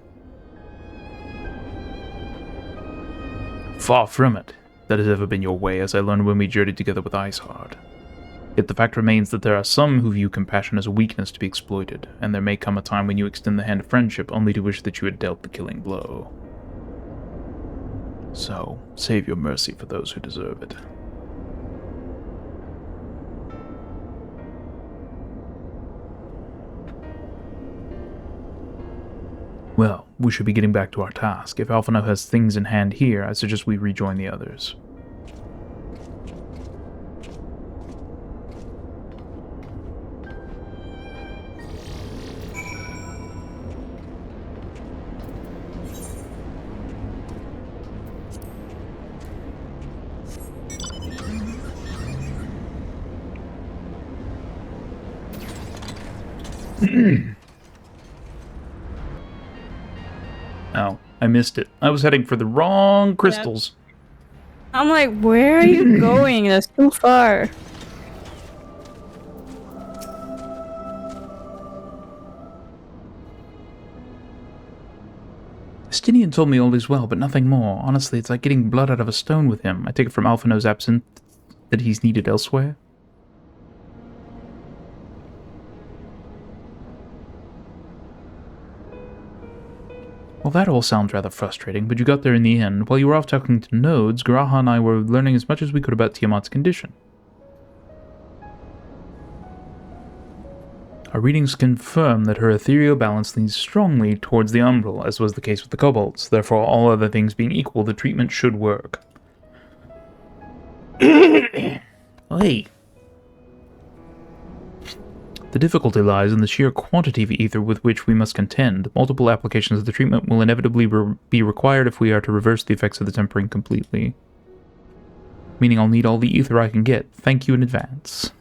[SPEAKER 2] Far from it. That has ever been your way, as I learned when we journeyed together with Iceheart. Yet the fact remains that there are some who view compassion as a weakness to be exploited, and there may come a time when you extend the hand of friendship only to wish that you had dealt the killing blow. So, save your mercy for those who deserve it. Well, we should be getting back to our task. If Alphinaud has things in hand here, I suggest we rejoin the others. Oh, I missed it. I was heading for the wrong crystals.
[SPEAKER 13] I'm like, where are you going? That's too far.
[SPEAKER 2] Stinian told me all is well, but nothing more. Honestly, it's like getting blood out of a stone with him. I take it from Alphinaud's absence that he's needed elsewhere. Well, that all sounds rather frustrating, but you got there in the end. While you were off talking to nodes, Garaha and I were learning as much as we could about Tiamat's condition. Our readings confirm that her ethereal balance leans strongly towards the umbral, as was the case with the kobolds. Therefore, all other things being equal, the treatment should work. Hey. The difficulty lies in the sheer quantity of ether with which we must contend. Multiple applications of the treatment will inevitably be required if we are to reverse the effects of the tempering completely. Meaning I'll need all the ether I can get. Thank you in advance.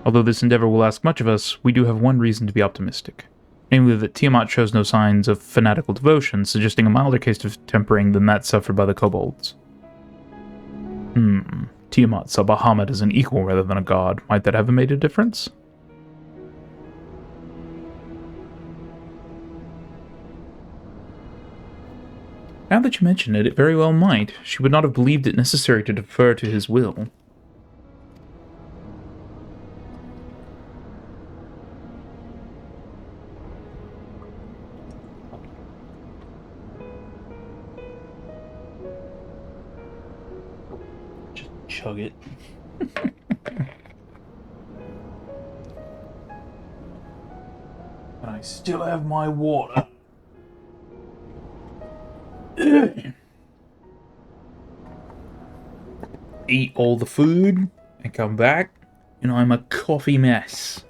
[SPEAKER 2] Although this endeavor will ask much of us, we do have one reason to be optimistic. namely that Tiamat shows no signs of fanatical devotion, suggesting a milder case of tempering than that suffered by the kobolds. Tiamat saw Bahamut as an equal rather than a god. Might that have made a difference? Now that you mention it, it very well might. She would not have believed it necessary to defer to his will. Just chug it. And I still have my water. Eat all the food and come back, and I'm a coffee mess.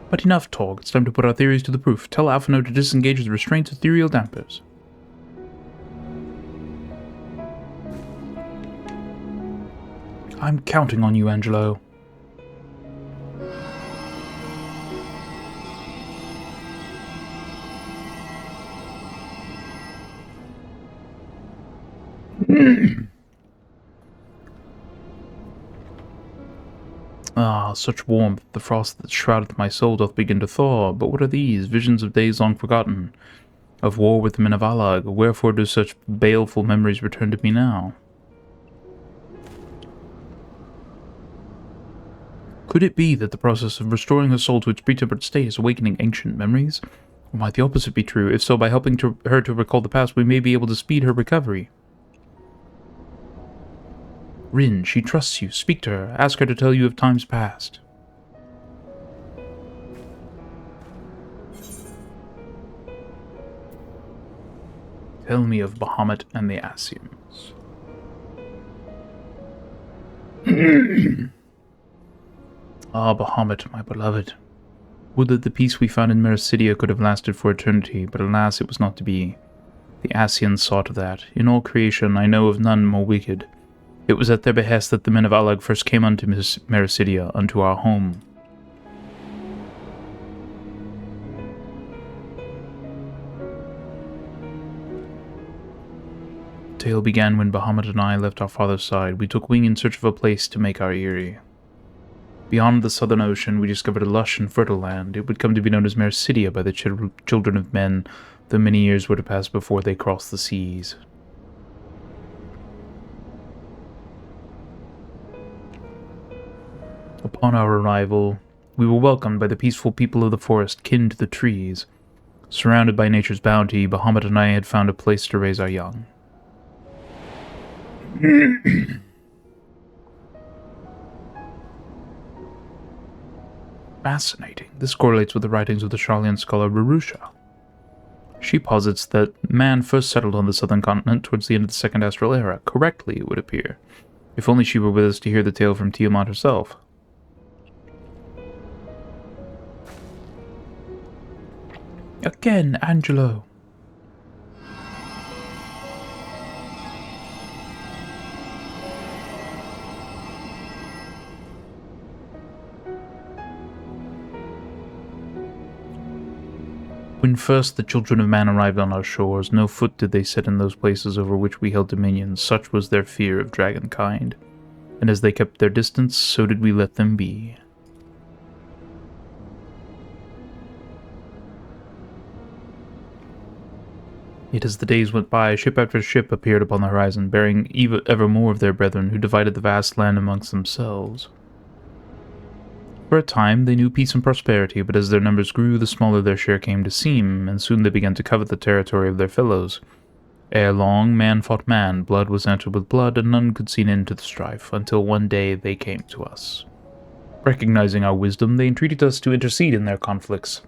[SPEAKER 2] But enough talk, it's time to put our theories to the proof. Tell Alphino to disengage the restraints of ethereal dampers. I'm counting on you, Angelo. Ah, such warmth, the frost that shroudeth my soul doth begin to thaw. But what are these? Visions of days long forgotten, of war with the men of Alag. Wherefore do such baleful memories return to me now? Could it be that the process of restoring her soul to its pre-tempered state is awakening ancient memories? Or might the opposite be true? If so, by helping her to recall the past, we may be able to speed her recovery. Rin, she trusts you. Speak to her. Ask her to tell you of times past. Tell me of Bahamut and the Ascians. Ah, Bahamut, my beloved. Would that the peace we found in Mericidia could have lasted for eternity, but alas, it was not to be. The Ascians sought that. In all creation, I know of none more wicked. It was at their behest that the men of Alag first came unto Mericidia, unto our home. The tale began when Bahamut and I left our father's side. We took wing in search of a place to make our eyrie. Beyond the southern ocean, we discovered a lush and fertile land. It would come to be known as Mericidia by the children of men, though many years were to pass before they crossed the seas. Upon our arrival, we were welcomed by the peaceful people of the forest, kin to the trees. Surrounded by nature's bounty, Bahamut and I had found a place to raise our young. Fascinating. This correlates with the writings of the Sharlayan scholar Rurusha. She posits that man first settled on the southern continent towards the end of the Second Astral Era. Correctly, it would appear. If only she were with us to hear the tale from Tiamat herself. Again, Angelo. When first the children of man arrived on our shores, no foot did they set in those places over which we held dominion, such was their fear of dragonkind. And as they kept their distance, so did we let them be. Yet as the days went by, ship after ship appeared upon the horizon, bearing ever more of their brethren, who divided the vast land amongst themselves. For a time, they knew peace and prosperity, but as their numbers grew, the smaller their share came to seem, and soon they began to covet the territory of their fellows. Ere long, man fought man, blood was answered with blood, and none could see an end to the strife, until one day they came to us. Recognizing our wisdom, they entreated us to intercede in their conflicts.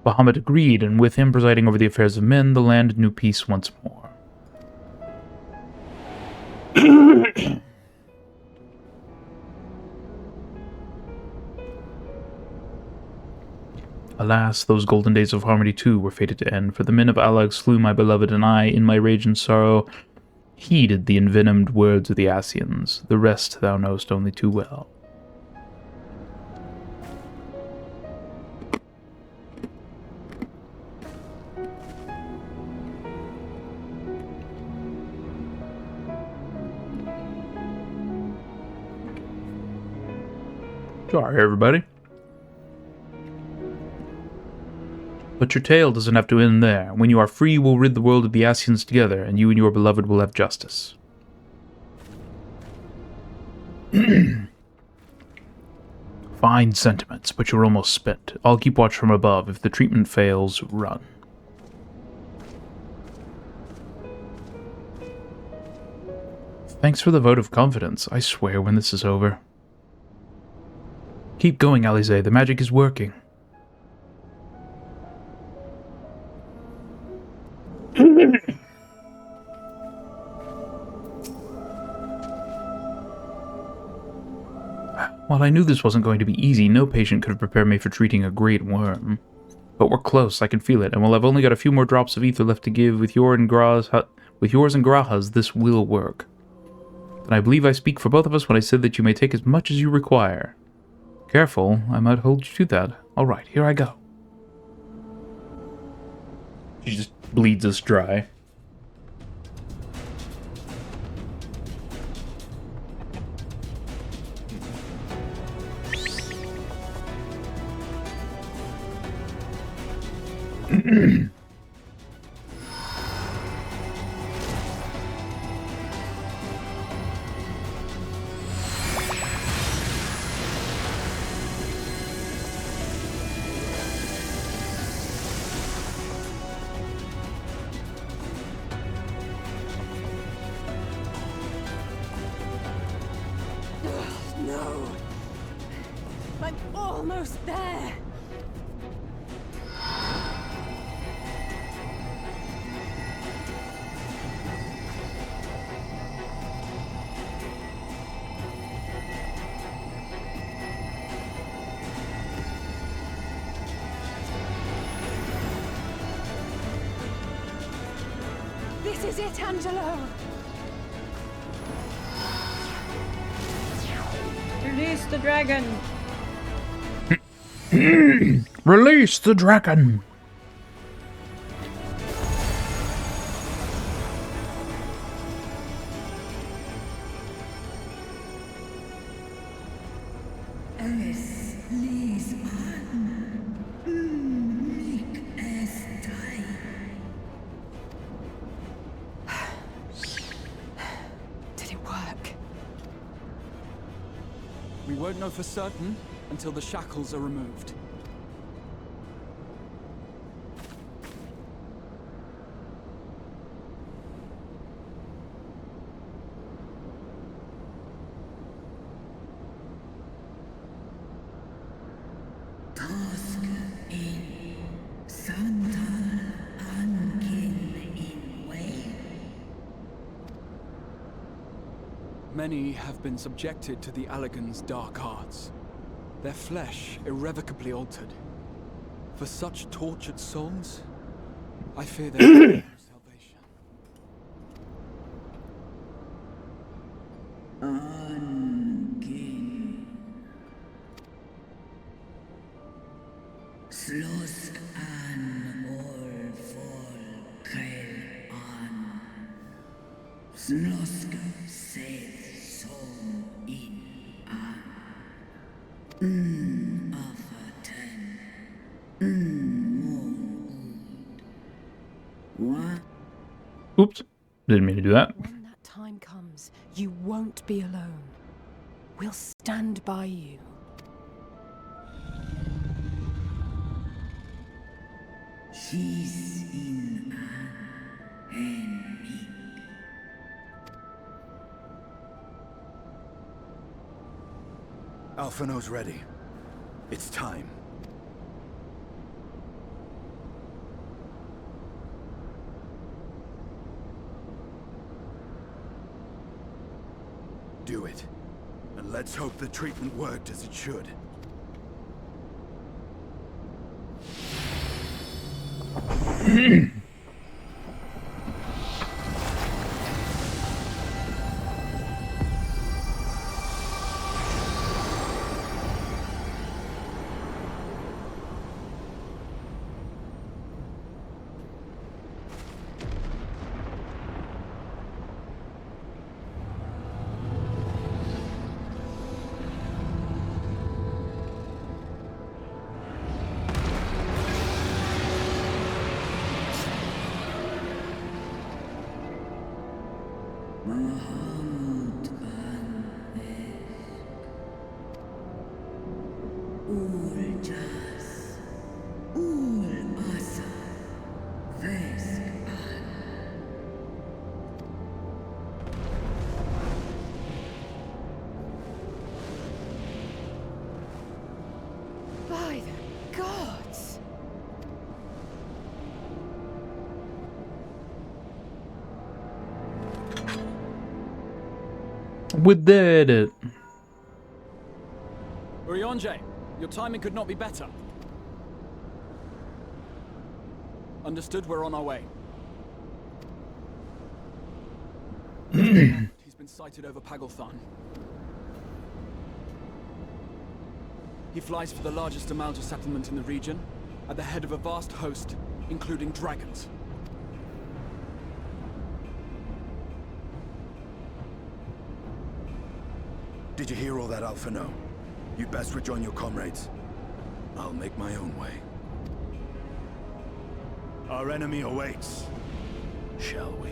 [SPEAKER 2] Bahamut agreed, and with him presiding over the affairs of men, the land knew peace once more. Alas, those golden days of harmony too were fated to end, for the men of Alag slew my beloved, and I, in my rage and sorrow, heeded the envenomed words of the Ascians. The rest thou knowest only too well. Sorry, everybody. But your tale doesn't have to end there. When you are free, you will rid the world of the Ascians together, and you and your beloved will have justice. Fine sentiments, but you're almost spent. I'll keep watch from above. If the treatment fails, run. Thanks for the vote of confidence. I swear when this is over. Keep going, Alize. The magic is working. While I knew this wasn't going to be easy, no patient could have prepared me for treating a great worm. But we're close, I can feel it, and while I've only got a few more drops of ether left to give, with yours and Graha's, this will work. And I believe I speak for both of us when I said that you may take as much as you require. Careful, I might hold you to that. Alright, here I go. She just bleeds us dry.
[SPEAKER 5] No! I'm almost there! This is it, Angelo!
[SPEAKER 13] Release the dragon!
[SPEAKER 2] Release the dragon!
[SPEAKER 11] Es ließ an, mich es sei.
[SPEAKER 5] Did it work?
[SPEAKER 7] We won't know for certain until the shackles are removed.
[SPEAKER 11] Task in Santa Ankin in way.
[SPEAKER 7] Many have been subjected to the Allagan's dark arts, their flesh irrevocably altered. For such tortured souls, I fear there is no salvation.
[SPEAKER 11] Ankin. Slåss an or folkel an. Slåska sed som in an. Afaten. Mon ud.
[SPEAKER 2] Oops. Didn't mean to do that.
[SPEAKER 5] When that time comes, you won't be alone. We'll stand by you.
[SPEAKER 11] She's in an enemy.
[SPEAKER 10] Alphino's ready. It's time. Do it. And let's hope the treatment worked as it should.
[SPEAKER 5] By the gods!
[SPEAKER 2] We did it.
[SPEAKER 7] Urianger, your timing could not be better. Understood, we're on our way. He's been sighted over Pagalthan. He flies for the largest Amalja settlement in the region, at the head of a vast host, including dragons.
[SPEAKER 10] Did you hear all that, Alphino? You'd best rejoin your comrades. I'll make my own way.
[SPEAKER 6] Our enemy awaits.
[SPEAKER 10] Shall we?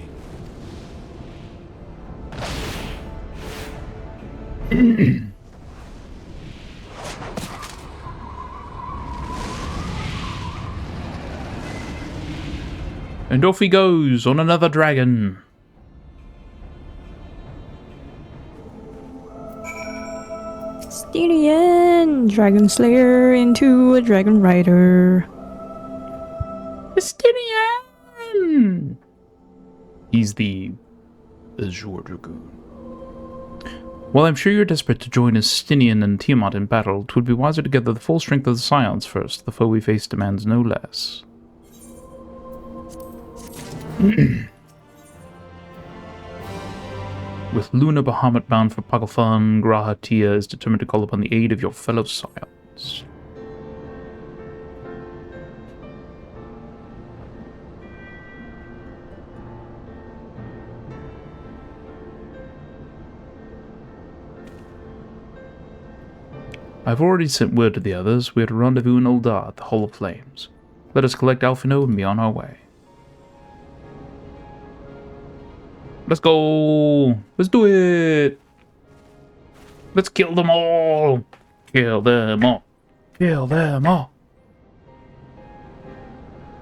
[SPEAKER 2] And off he goes on another dragon.
[SPEAKER 13] Styrian! Dragon Slayer into a Dragon Rider.
[SPEAKER 2] Styrian! He's the Azure Dragoon. While I'm sure you're desperate to join Estinian and Tiamat in battle, 'twould be wiser to gather the full strength of the Scions first. The foe we face demands no less. With Luna Bahamut bound for Pagalthan, Graha Tia is determined to call upon the aid of your fellow Scions. I've already sent word to the others. We are to rendezvous in Uldar at the Hall of Flames. Let us collect Alphino and be on our way. Let's go! Let's do it! Let's kill them all! Kill them all! Kill them all!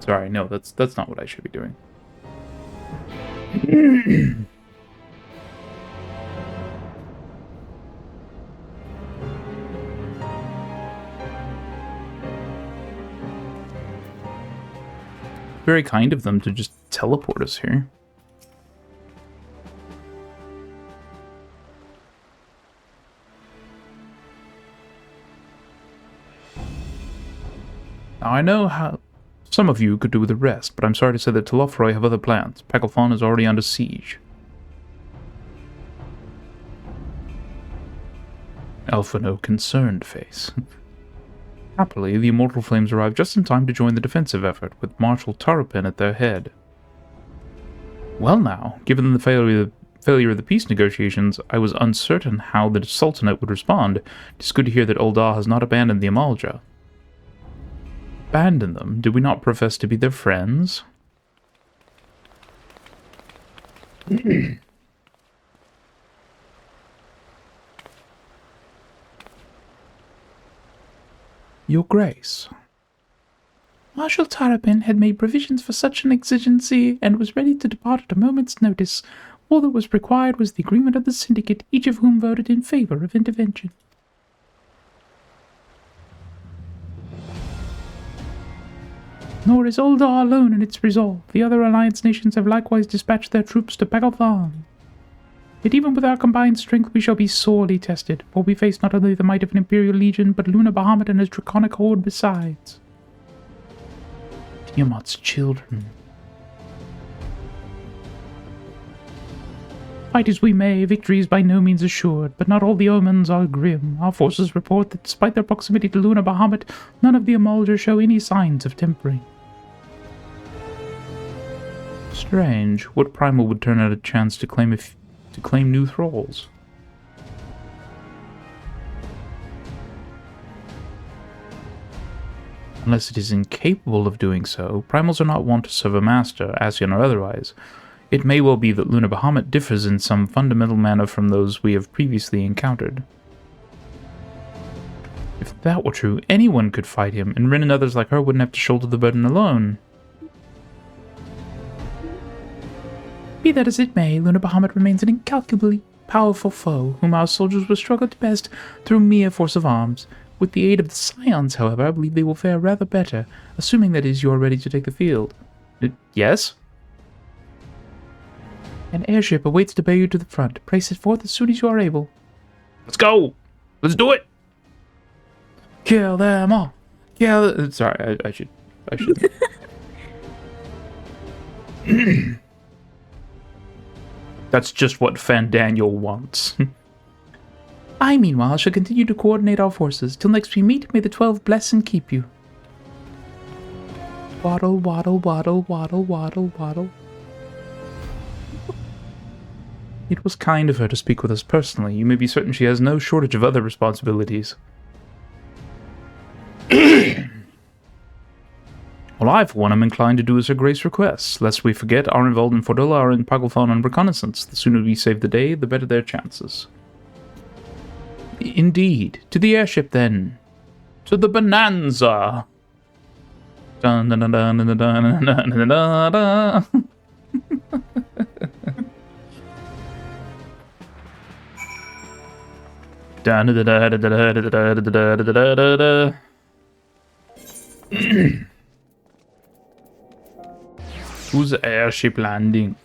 [SPEAKER 2] Sorry, no, that's not what I should be doing. Very kind of them to just teleport us here. Now, I know how some of you could do with the rest, but I'm sorry to say that Telofroi have other plans. Pagalthan is already under siege. Alphino concerned face. Happily, the Immortal Flames arrived just in time to join the defensive effort, with Marshal Tarapin at their head. Well now, given the failure of the peace negotiations, I was uncertain how the Sultanate would respond. It's good to hear that Uldar has not abandoned the Amalja. Abandon them? Did we not profess to be their friends? Your Grace. Marshal Tarapin had made provisions for such an exigency and was ready to depart at a moment's notice. All that was required was the agreement of the Syndicate, each of whom voted in favor of intervention. Nor is Uldar alone in its resolve. The other alliance nations have likewise dispatched their troops to Pagalthan. Yet even with our combined strength we shall be sorely tested, for we face not only the might of an Imperial Legion, but Luna Bahamut and his draconic horde besides. Tiamat's children.
[SPEAKER 14] Fight as we may, victory is by no means assured, but not all the omens are grim. Our forces report that despite their proximity to Luna Bahamut, none of the Amaldra show any signs of tempering. Strange. What primal would turn out a chance to claim new thralls? Unless it is incapable of doing so, primals are not wont to serve a master, Ascian or otherwise. It may well be that Luna Bahamut differs in some fundamental manner from those we have previously encountered. If that were true, anyone could fight him, and Rin and others like her wouldn't have to shoulder the burden alone. Be that as it may, Luna Bahamut remains an incalculably powerful foe, whom our soldiers will struggle to best through mere force of arms. With the aid of the Scions, however, I believe they will fare rather better, assuming that is you are ready to take the field. Yes? An airship awaits to bear you to the front. Pray set forth as soon as you are able. Let's go! Let's do it! Kill them all! Kill... Sorry, I should... That's just what Fandaniel wants. I, meanwhile, shall continue to coordinate our forces. Till next we meet, may the 12 bless and keep you. Waddle, waddle, waddle, waddle, waddle, waddle. It was kind of her to speak with us personally. You may be certain she has no shortage of other responsibilities. Well, I, for one, am inclined to do as her grace requests. Lest we forget, our involved in Fordola are in Paglthon on reconnaissance. The sooner we save the day, the better their chances. Indeed. To the airship, then. To the Bonanza! Dun dun dun dun dun dun dun dun dun. Who's the airship landing?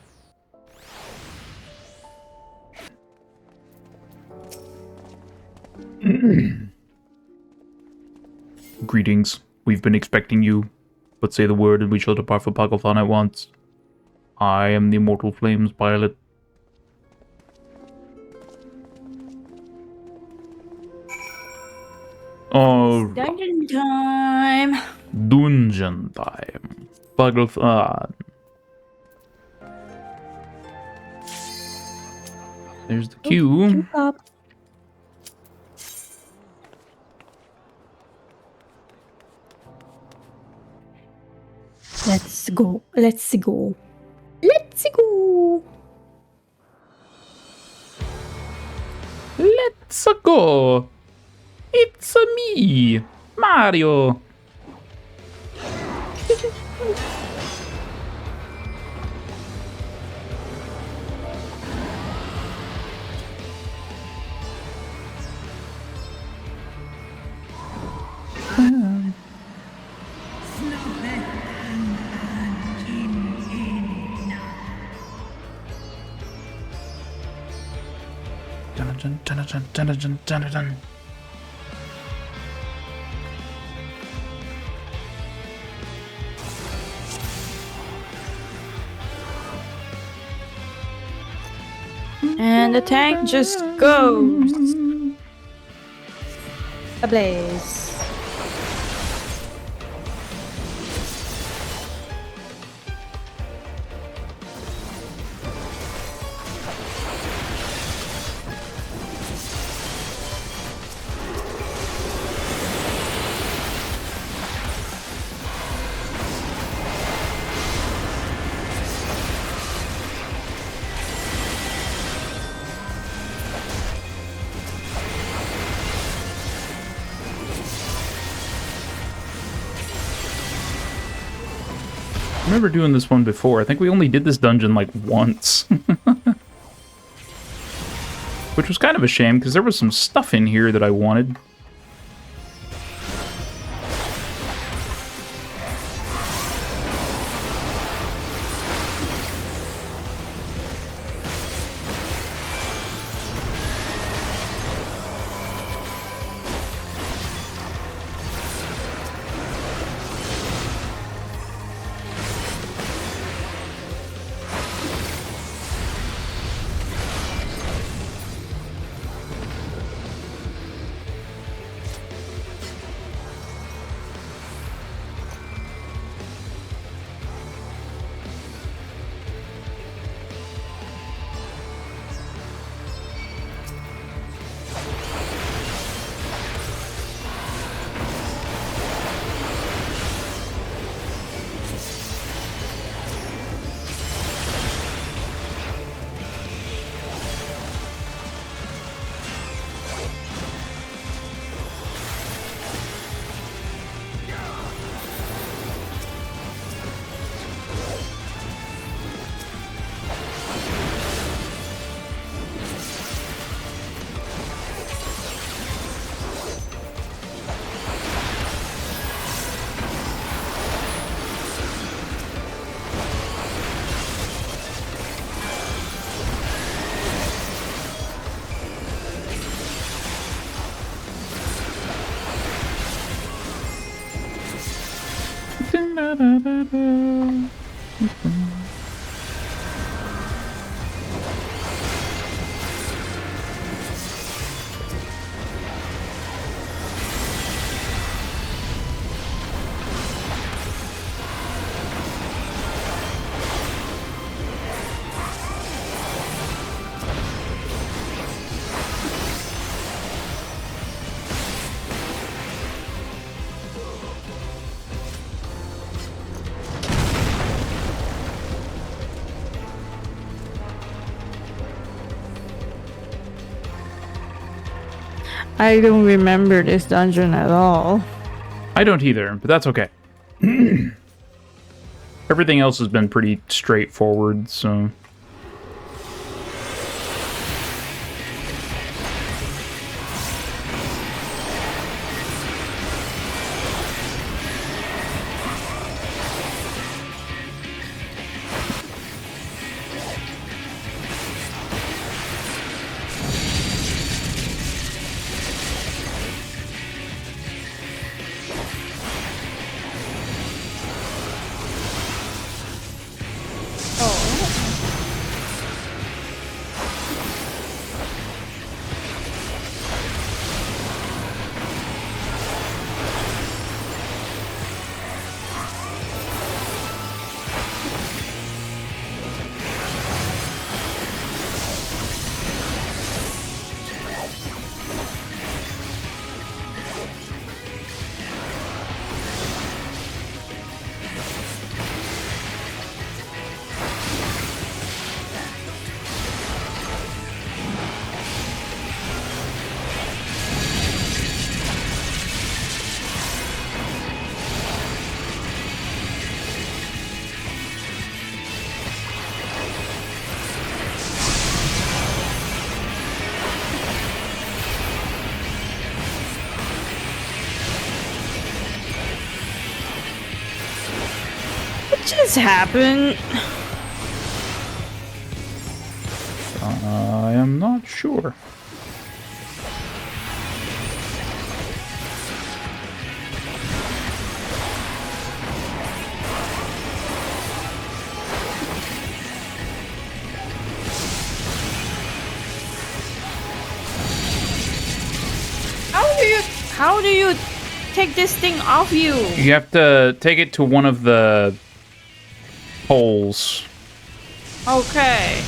[SPEAKER 14] Greetings. We've been expecting you. But say the word and we shall depart for Paglthon at once. I am the Immortal Flames pilot. Oh,
[SPEAKER 13] Dungeon time.
[SPEAKER 14] Dungeon time. Paglthon. There's the queue.
[SPEAKER 13] Let's go. Let's go. Let's go.
[SPEAKER 14] Let's go. It's me, Mario. Dun, dun, dun, dun, dun, dun, dun, dun.
[SPEAKER 13] And the tank just goes ablaze.
[SPEAKER 14] I remember doing this one before. I think we only did this dungeon like once. Which was kind of a shame because there was some stuff in here that I wanted.
[SPEAKER 13] I don't remember this dungeon at all.
[SPEAKER 2] I don't either, but that's okay. Everything else has been pretty straightforward, so...
[SPEAKER 13] What just happened?
[SPEAKER 2] I am not sure.
[SPEAKER 13] How do you take this thing off you?
[SPEAKER 2] You have to take it to one of the poles.
[SPEAKER 13] Okay.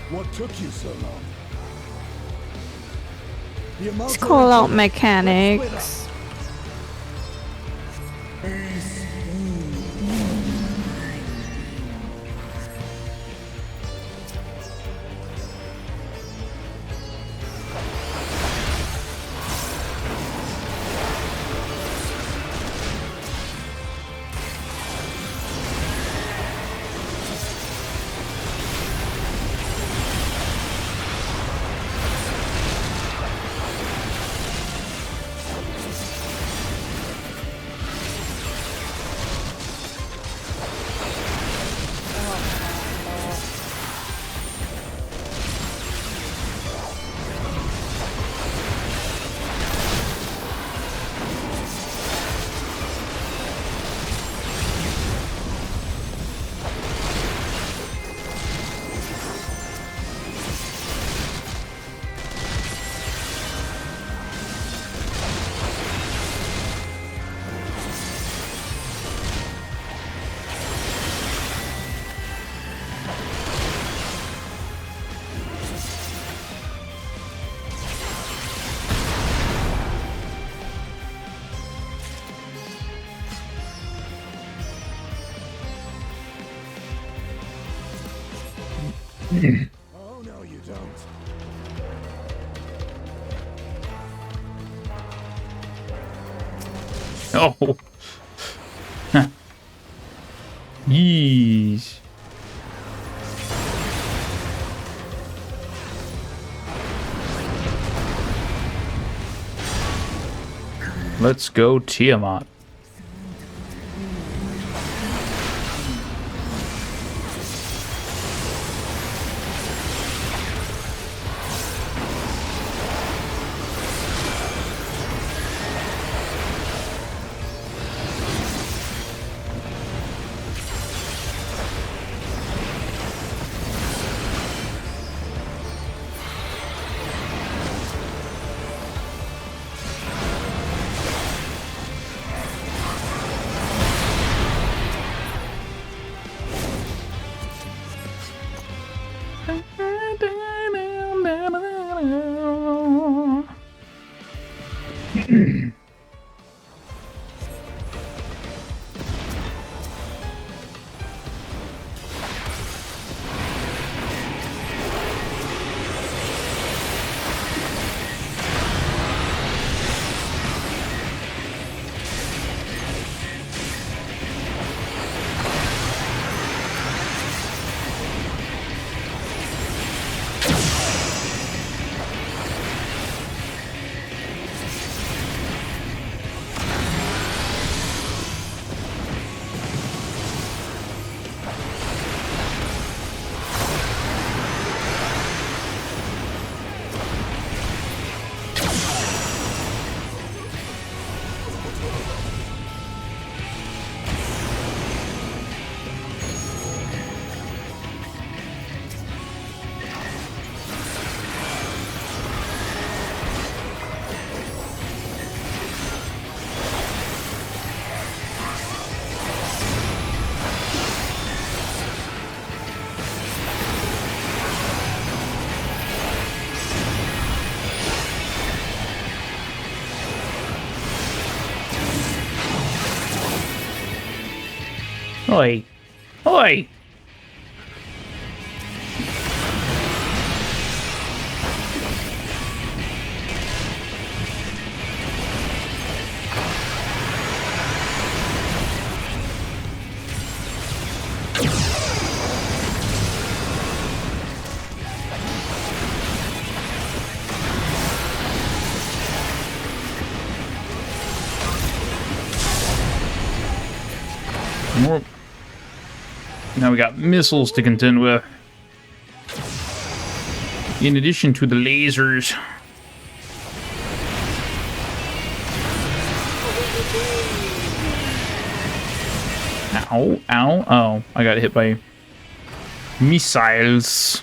[SPEAKER 3] What took you so long?
[SPEAKER 13] Let's call out mechanics.
[SPEAKER 3] Oh, no, you don't.
[SPEAKER 2] Oh. Huh. Yeesh. Let's go, Tiamat. Oi. Oi. More. Now we got missiles to contend with. In addition to the lasers. Ow, ow, oh. I got hit by missiles.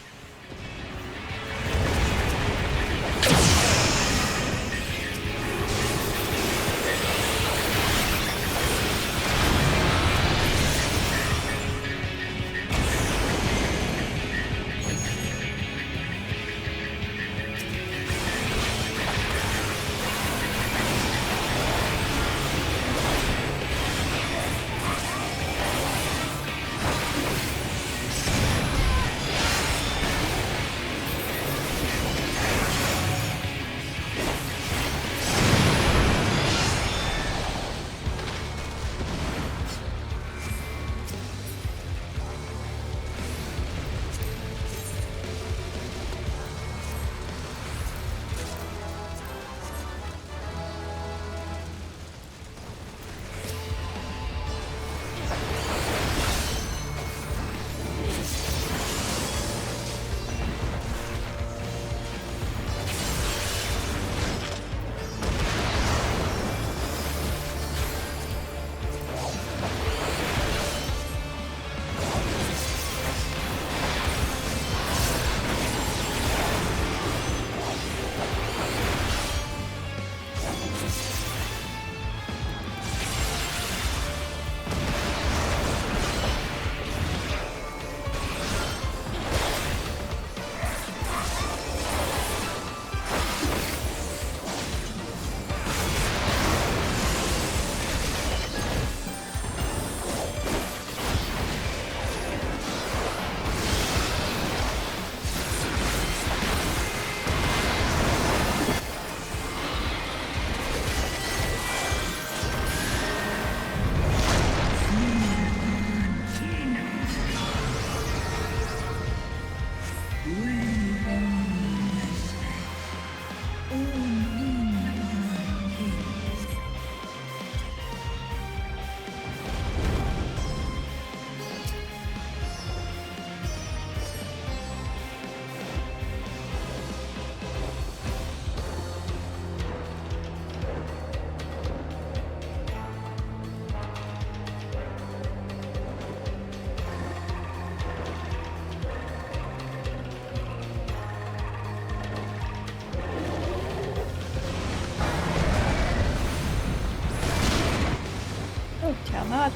[SPEAKER 13] on that.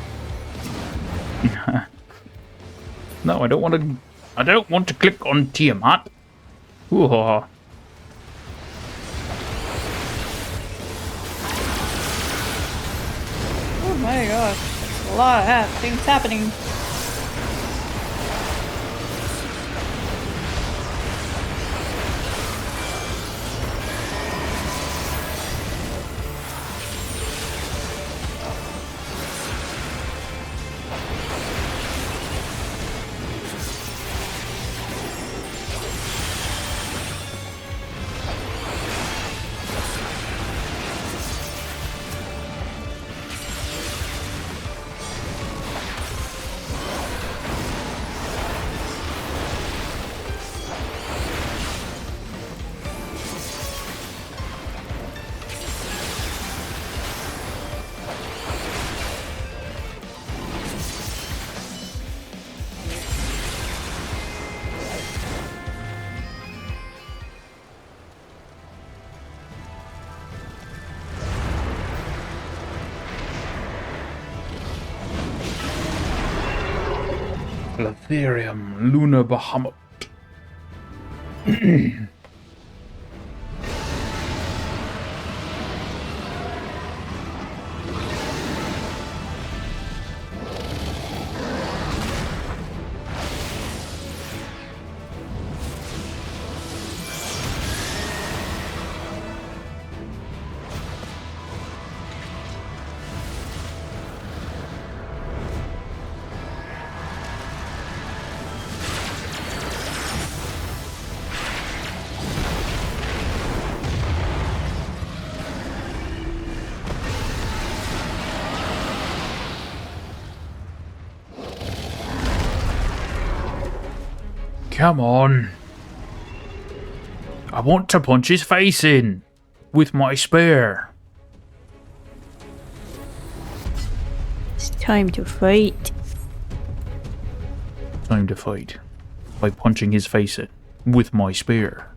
[SPEAKER 2] No, I don't want to. I don't want to click on Tiamat. Ooh.
[SPEAKER 13] Oh my gosh, there's a lot of things happening.
[SPEAKER 2] Latherium, Lunar Bahamut. Come on. I want to punch his face in with my spear.
[SPEAKER 13] It's time to fight.
[SPEAKER 2] Time to fight by punching his face in with my spear.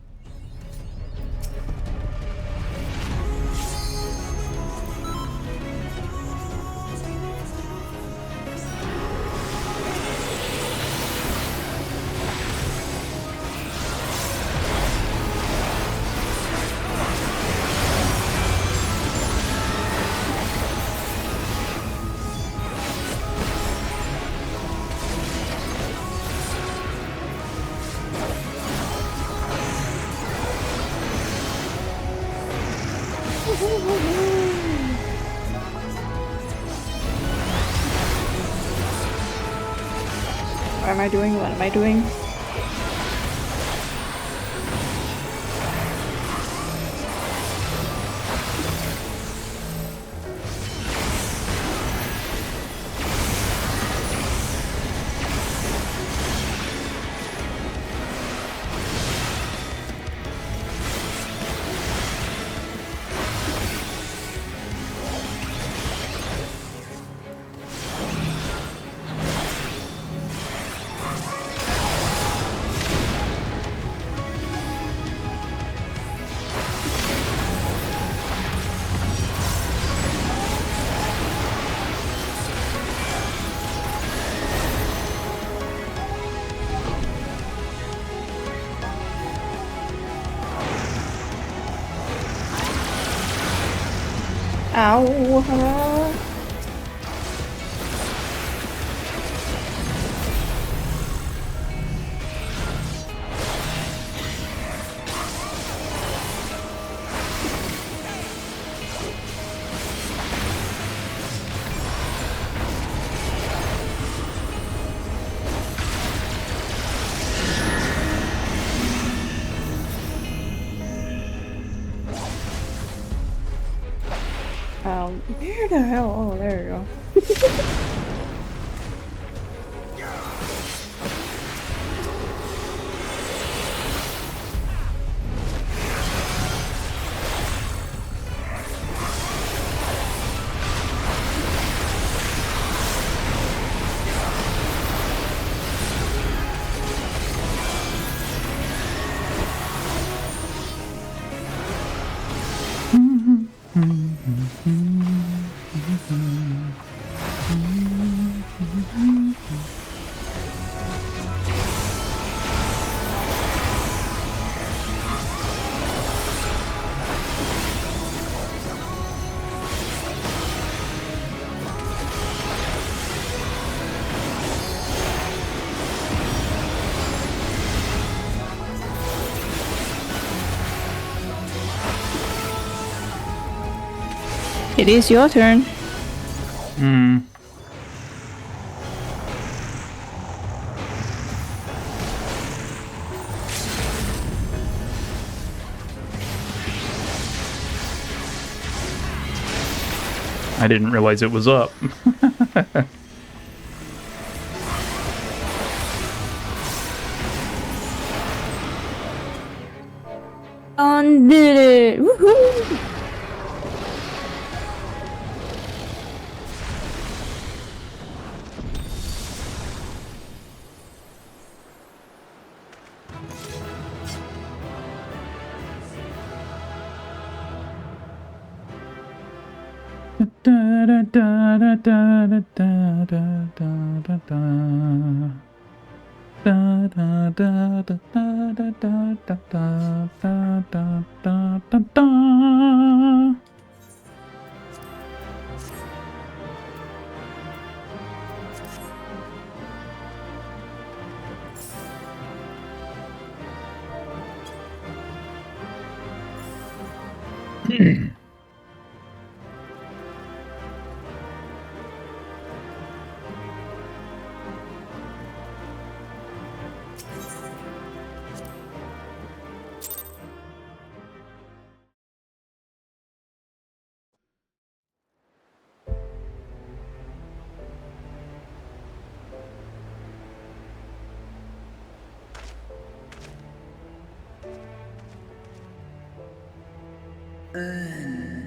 [SPEAKER 13] What am I doing? What am I doing? Ow. Where the hell? Oh, there you go. It is your turn.
[SPEAKER 2] Hmm. I didn't realize it was up.
[SPEAKER 13] On did it! Woohoo!
[SPEAKER 2] Da, da, da, da, da, da, da, da, da, da. Da da da da da da da da da da da da da.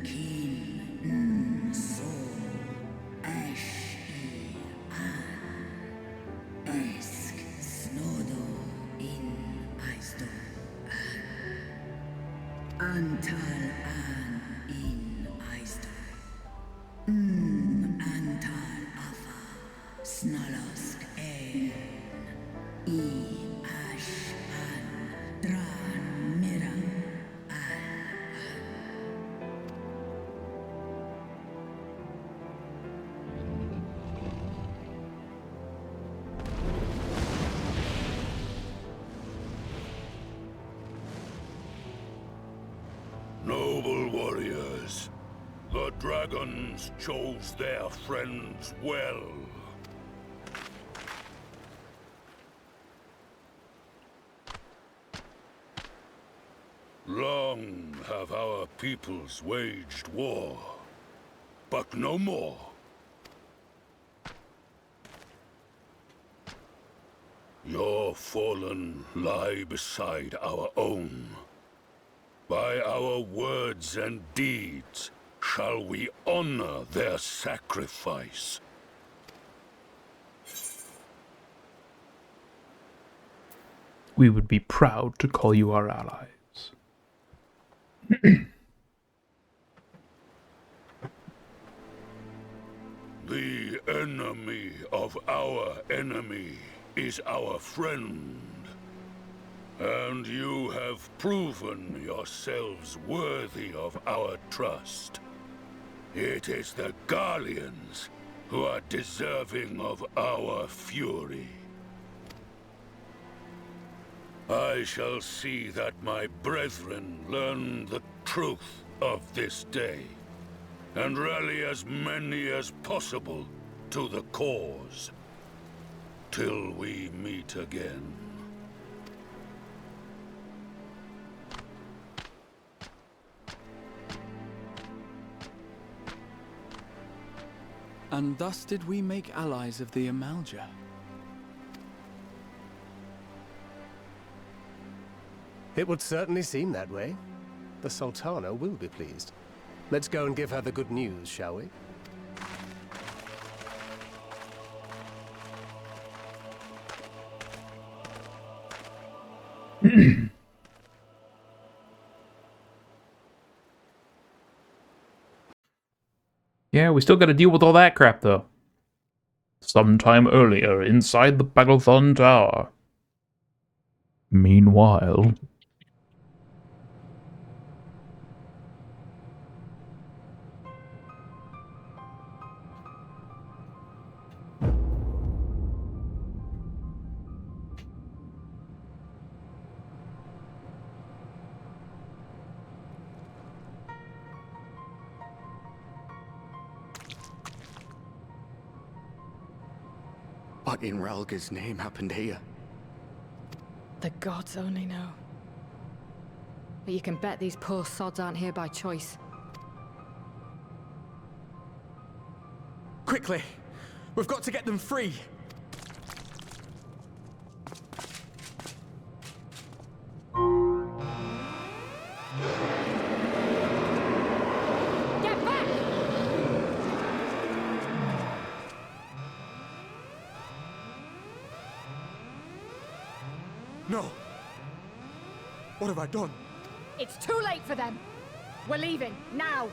[SPEAKER 11] Kin so ash esk snodo in aisto antal an in aisto antal afa snalosk I ash an dran mira
[SPEAKER 20] Noble warriors, the dragons chose their friends well. Long have our peoples waged war, but no more. Your fallen lie beside our own. By our words and deeds shall we honor their sacrifice.
[SPEAKER 2] We would be proud to call you our allies.
[SPEAKER 20] The enemy of our enemy is our friend. And you have proven yourselves worthy of our trust. It is the Garleans who are deserving of our fury. I shall see that my brethren learn the truth of this day, and rally as many as possible to the cause, till we meet again.
[SPEAKER 7] And thus did we make allies of the Amalja.
[SPEAKER 3] It would certainly seem that way. The Sultana will be pleased. Let's go and give her the good news, shall we?
[SPEAKER 2] Yeah, we still gotta deal with all that crap, though. Sometime earlier, inside the Battlethon Tower. Meanwhile...
[SPEAKER 1] What in Ralga's name happened here?
[SPEAKER 8] The gods only know. But you can bet these poor sods aren't here by choice.
[SPEAKER 7] Quickly! We've got to get them free!
[SPEAKER 8] Get back!
[SPEAKER 4] No! What have I done?
[SPEAKER 8] It's too late for them! We're leaving, now!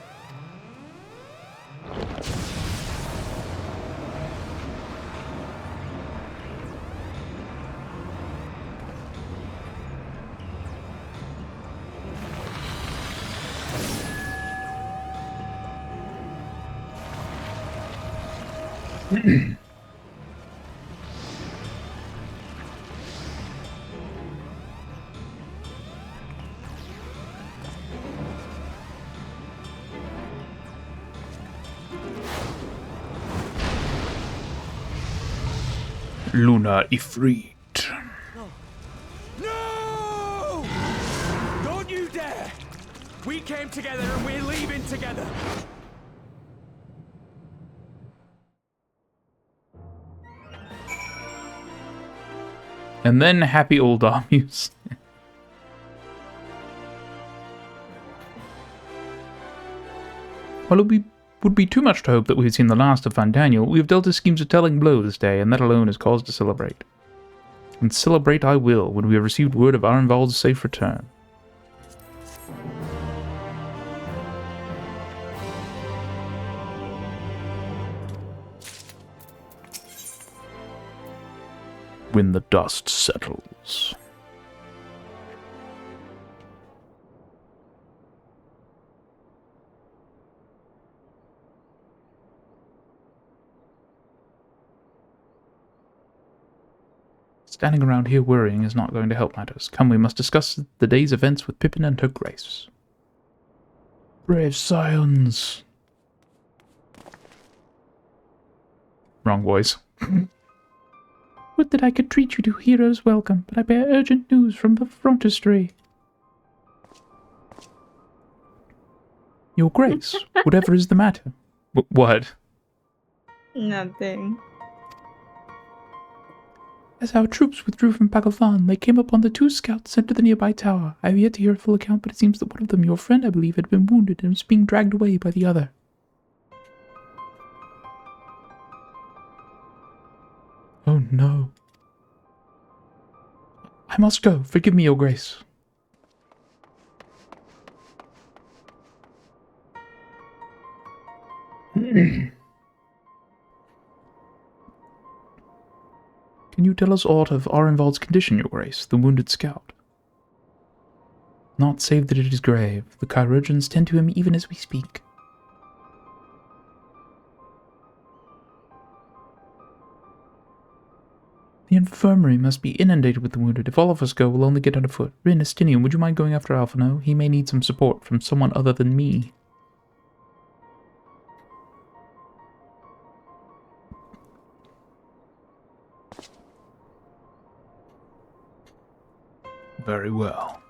[SPEAKER 2] Luna Ifrit.
[SPEAKER 7] No! Don't you dare! We came together and we're leaving together!
[SPEAKER 2] And then happy old Armus. Well, it would be too much to hope that we had seen the last of Van Daniel. We have dealt his schemes a telling blow this day, and that alone is cause to celebrate. And celebrate I will when we have received word of Arenvald's safe return. When the dust settles. Standing around here worrying is not going to help matters. Come, we must discuss the day's events with Pippin and her grace. Brave scions. Wrong voice. Would that I could treat you to hero's welcome, but I bear urgent news from the frontistery. Your grace, whatever is the matter? What?
[SPEAKER 13] Nothing.
[SPEAKER 2] As our troops withdrew from Pagovan, they came upon the 2 scouts sent to the nearby tower. I have yet to hear a full account, but it seems that one of them, your friend, I believe, had been wounded and was being dragged away by the other. Oh no. I must go. Forgive me, your grace. Can you tell us aught of Arenvald's condition, your grace, the wounded scout? Not save that it is grave. The chirurgeons tend to him even as we speak. The infirmary must be inundated with the wounded. If all of us go, we'll only get underfoot. Rin, Estinian, would you mind going after Alphino? He may need some support from someone other than me. Very well.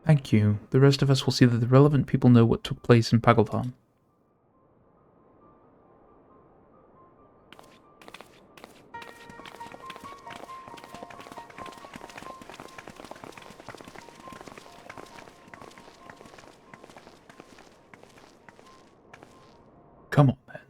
[SPEAKER 2] Thank you. The rest of us will see that the relevant people know what took place in Pagovan. Come on, then.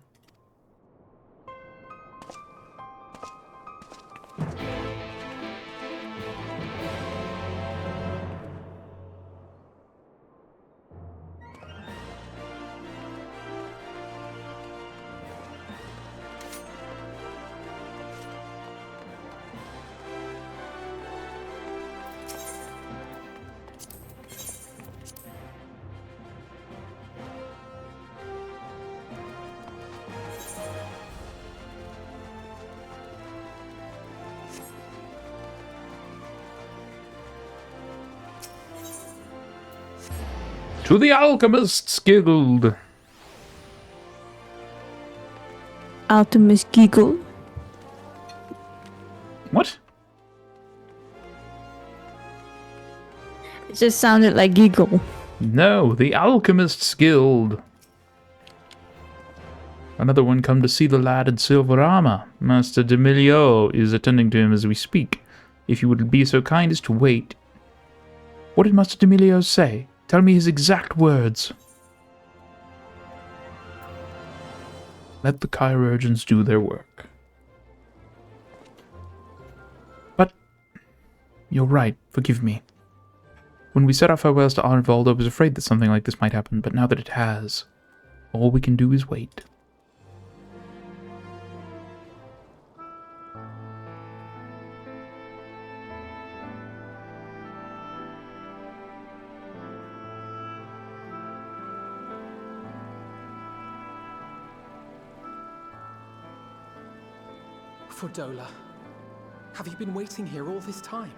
[SPEAKER 2] To the Alchemists Guild!
[SPEAKER 13] Alchemist giggle.
[SPEAKER 2] What?
[SPEAKER 13] It just sounded like giggle.
[SPEAKER 2] No, the Alchemist's Guild. Another one come to see the lad in silver armor. Master D'Amelio is attending to him as we speak. If you would be so kind as to wait. What did Master D'Amelio say? Tell me his exact words. Let the chirurgeons do their work. But, you're right, forgive me. When we said our farewells to Arnvald, I was afraid that something like this might happen, but now that it has, all we can do is wait.
[SPEAKER 9] Fordola, have you been waiting here all this time?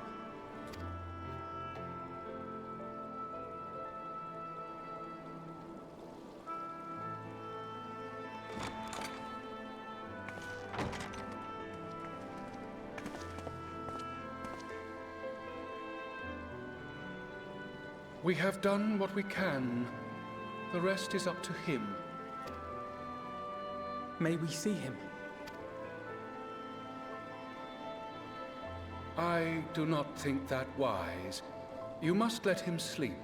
[SPEAKER 20] We have done what we can. The rest is up to him.
[SPEAKER 9] May we see him?
[SPEAKER 20] I do not think that wise. You must let him sleep.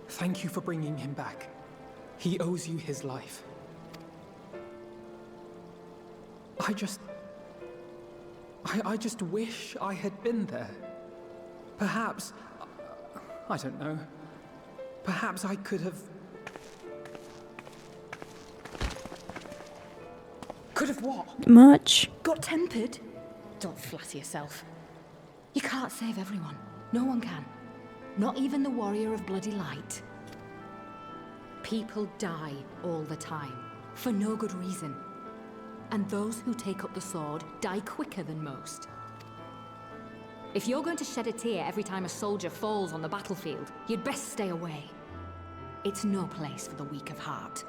[SPEAKER 9] Thank you for bringing him back. He owes you his life. I just wish I had been there. Perhaps, I don't know. Perhaps I could have...
[SPEAKER 8] Could have what?
[SPEAKER 13] Much.
[SPEAKER 8] Got tempered? Don't flatter yourself. You can't save everyone. No one can. Not even the warrior of bloody light. People die all the time, for no good reason. And those who take up the sword die quicker than most. If you're going to shed a tear every time a soldier falls on the battlefield, you'd best stay away. It's no place for the weak of heart.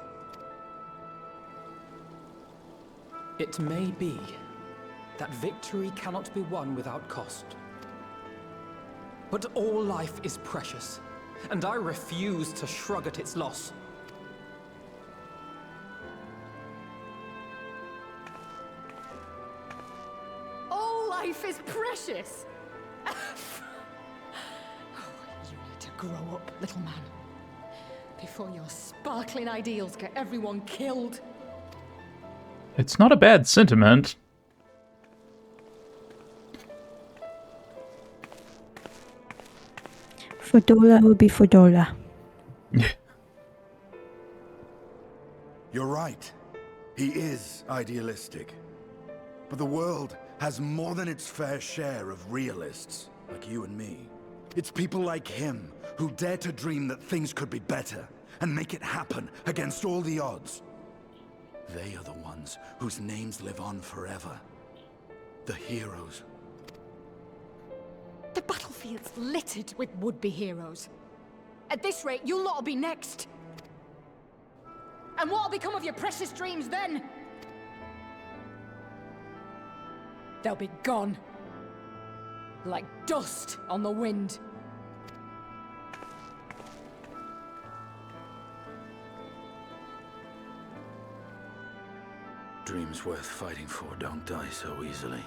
[SPEAKER 9] It may be that victory cannot be won without cost. But all life is precious, and I refuse to shrug at its loss.
[SPEAKER 8] Life is precious! Oh, you need to grow up, little man. Before your sparkling ideals get everyone killed.
[SPEAKER 2] It's not a bad sentiment.
[SPEAKER 13] Fordola will be Fordola.
[SPEAKER 10] You're right. He is idealistic. But the world has more than its fair share of realists, like you and me. It's people like him who dare to dream that things could be better and make it happen against all the odds. They are the ones whose names live on forever. The heroes.
[SPEAKER 8] The battlefield's littered with would-be heroes. At this rate, you'll lot will be next. And what'll become of your precious dreams then? They'll be gone. Like dust on the wind.
[SPEAKER 10] Dreams worth fighting for don't die so easily.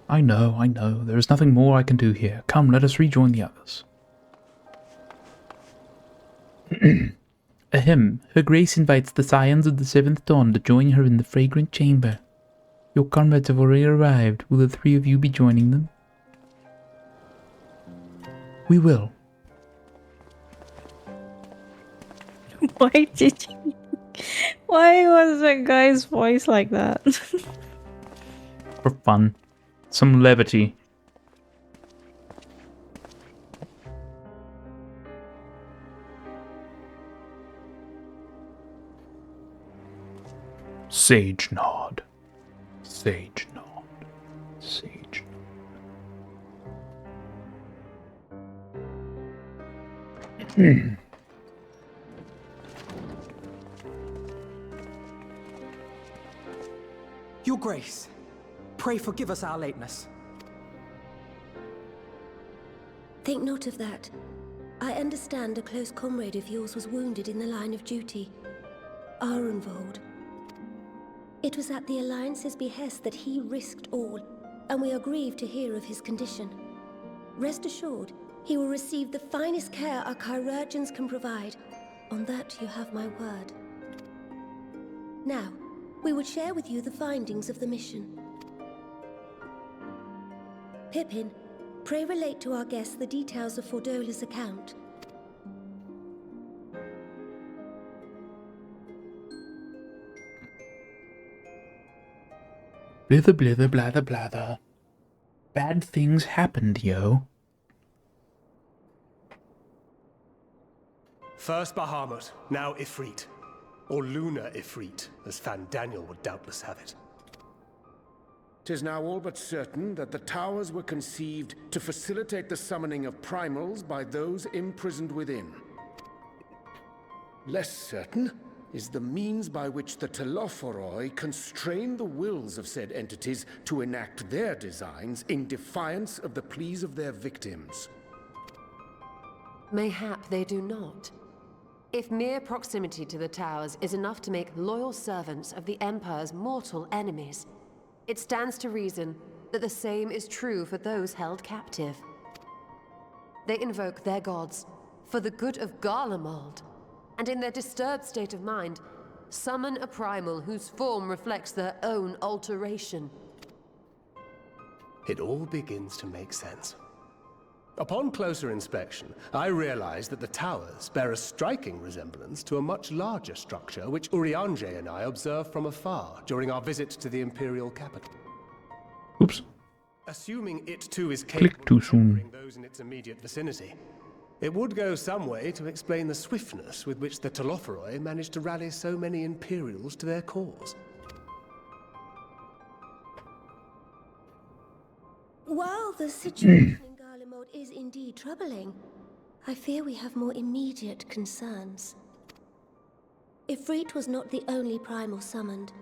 [SPEAKER 2] I know. There is nothing more I can do here. Come, let us rejoin the others. Ahem. Her Grace invites the Scions of the Seventh Dawn to join her in the fragrant chamber. Your comrades have already arrived. Will the three of you be joining them? We will.
[SPEAKER 13] Why did you... Why was that guy's voice like that?
[SPEAKER 2] For fun. Some levity. Sage nod. Sage nod. Sage nod.
[SPEAKER 9] Your Grace, pray forgive us our lateness.
[SPEAKER 12] Think not of that. I understand a close comrade of yours was wounded in the line of duty. Arenvold. It was at the Alliance's behest that he risked all, and we are grieved to hear of his condition. Rest assured, he will receive the finest care our chirurgeons can provide. On that you have my word. Now, we would share with you the findings of the mission. Pippin, pray relate to our guests the details of Fordola's account.
[SPEAKER 2] Blither, blither, blather, blather. Bad things happened, yo.
[SPEAKER 3] First Bahamut, now Ifrit. Or Lunar Ifrit, as Fandaniel would doubtless have it.
[SPEAKER 15] 'Tis now all but certain that the towers were conceived to facilitate the summoning of primals by those imprisoned within. Less certain is the means by which the Telophoroi constrain the wills of said entities to enact their designs in defiance of the pleas of their victims.
[SPEAKER 17] Mayhap they do not. If mere proximity to the towers is enough to make loyal servants of the Empire's mortal enemies, it stands to reason that the same is true for those held captive. They invoke their gods for the good of Garlemald, and in their disturbed state of mind, summon a primal whose form reflects their own alteration.
[SPEAKER 3] It all begins to make sense. Upon closer inspection, I realized that the towers bear a striking resemblance to a much larger structure which Urianger and I observed from afar during our visit to the Imperial capital.
[SPEAKER 2] Oops.
[SPEAKER 3] Assuming it too is
[SPEAKER 2] Click
[SPEAKER 3] capable
[SPEAKER 2] too
[SPEAKER 3] of
[SPEAKER 2] soon.
[SPEAKER 3] conquering those in its immediate vicinity, it would go some way to explain the swiftness with which the Telophoroi managed to rally so many Imperials to their cause.
[SPEAKER 12] While the situation in Garlemald is indeed troubling, I fear we have more immediate concerns. Ifrit was not the only primal summoned.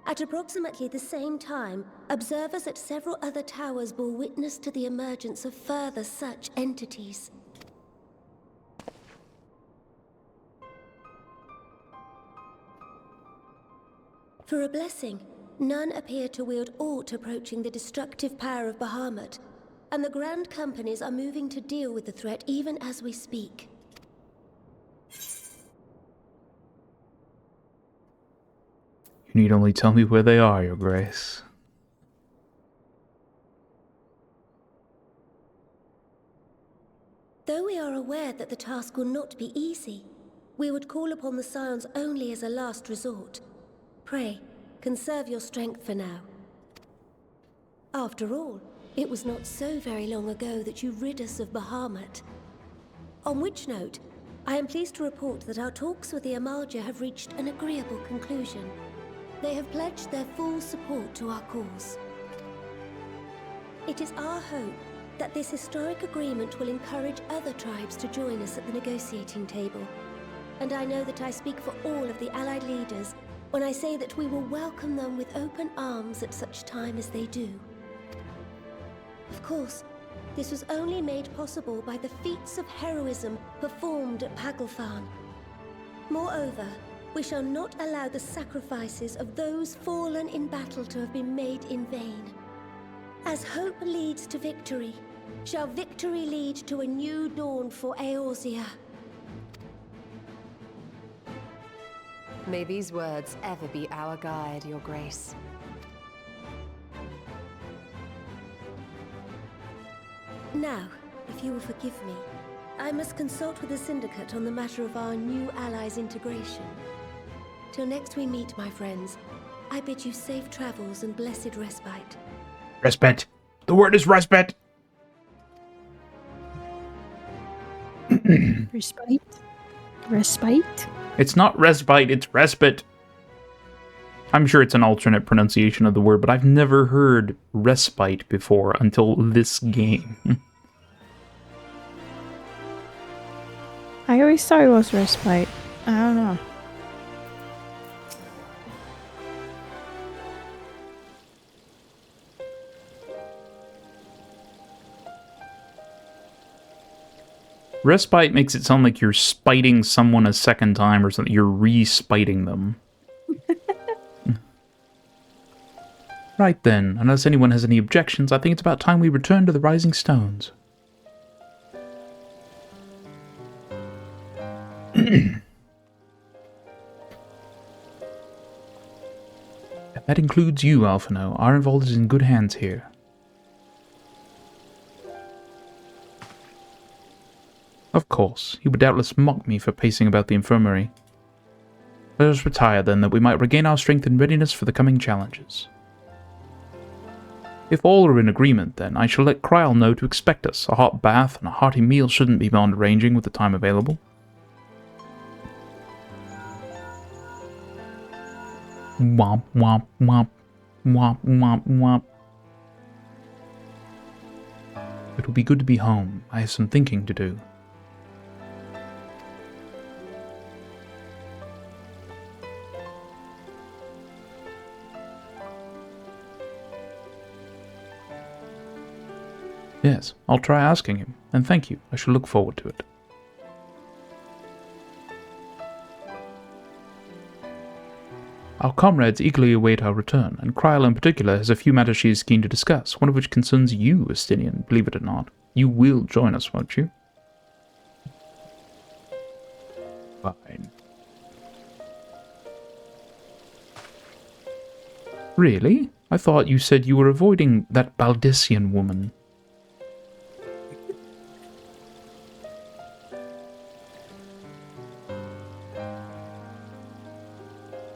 [SPEAKER 12] At approximately the same time, observers at several other towers bore witness to the emergence of further such entities. For a blessing, none appear to wield aught approaching the destructive power of Bahamut, and the Grand Companies are moving to deal with the threat even as we speak.
[SPEAKER 2] You need only tell me where they are, Your Grace.
[SPEAKER 12] Though we are aware that the task will not be easy, we would call upon the Scions only as a last resort. Pray, conserve your strength for now. After all, it was not so very long ago that you rid us of Bahamut. On which note, I am pleased to report that our talks with the Amalja have reached an agreeable conclusion. They have pledged their full support to our cause. It is our hope that this historic agreement will encourage other tribes to join us at the negotiating table. And I know that I speak for all of the Allied leaders when I say that we will welcome them with open arms at such time as they do. Of course, this was only made possible by the feats of heroism performed at Pagalfan. Moreover, we shall not allow the sacrifices of those fallen in battle to have been made in vain. As hope leads to victory, shall victory lead to a new dawn for Eorzea.
[SPEAKER 17] May these words ever be our guide, Your Grace.
[SPEAKER 12] Now, if you will forgive me, I must consult with the Syndicate on the matter of our new allies' integration. Till next we meet, my friends, I bid you safe travels and blessed respite.
[SPEAKER 14] Respite. The word is respite.
[SPEAKER 13] Respite? Respite?
[SPEAKER 2] It's not respite, it's respite. I'm sure it's an alternate pronunciation of the word, but I've never heard respite before until this game.
[SPEAKER 13] I always thought it was respite. I don't know.
[SPEAKER 2] Respite makes it sound like you're spiting someone a second time or something. You're re-spiting them. Right then, unless anyone has any objections, I think it's about time we return to the Rising Stones. That includes you, Alphino. Ironvold is in good hands here. Of course, he would doubtless mock me for pacing about the infirmary. Let us retire then, that we might regain our strength and readiness for the coming challenges. If all are in agreement, then, I shall let Kryal know to expect us. A hot bath and a hearty meal shouldn't be beyond arranging with the time available. Womp, womp, womp. Womp, womp, womp. It will be good to be home. I have some thinking to do. Yes, I'll try asking him, and thank you. I shall look forward to it. Our comrades eagerly await our return, and Kryal in particular has a few matters she is keen to discuss, one of which concerns you, Estinian, believe it or not. You will join us, won't you? Fine. Really? I thought you said you were avoiding that Baldician woman.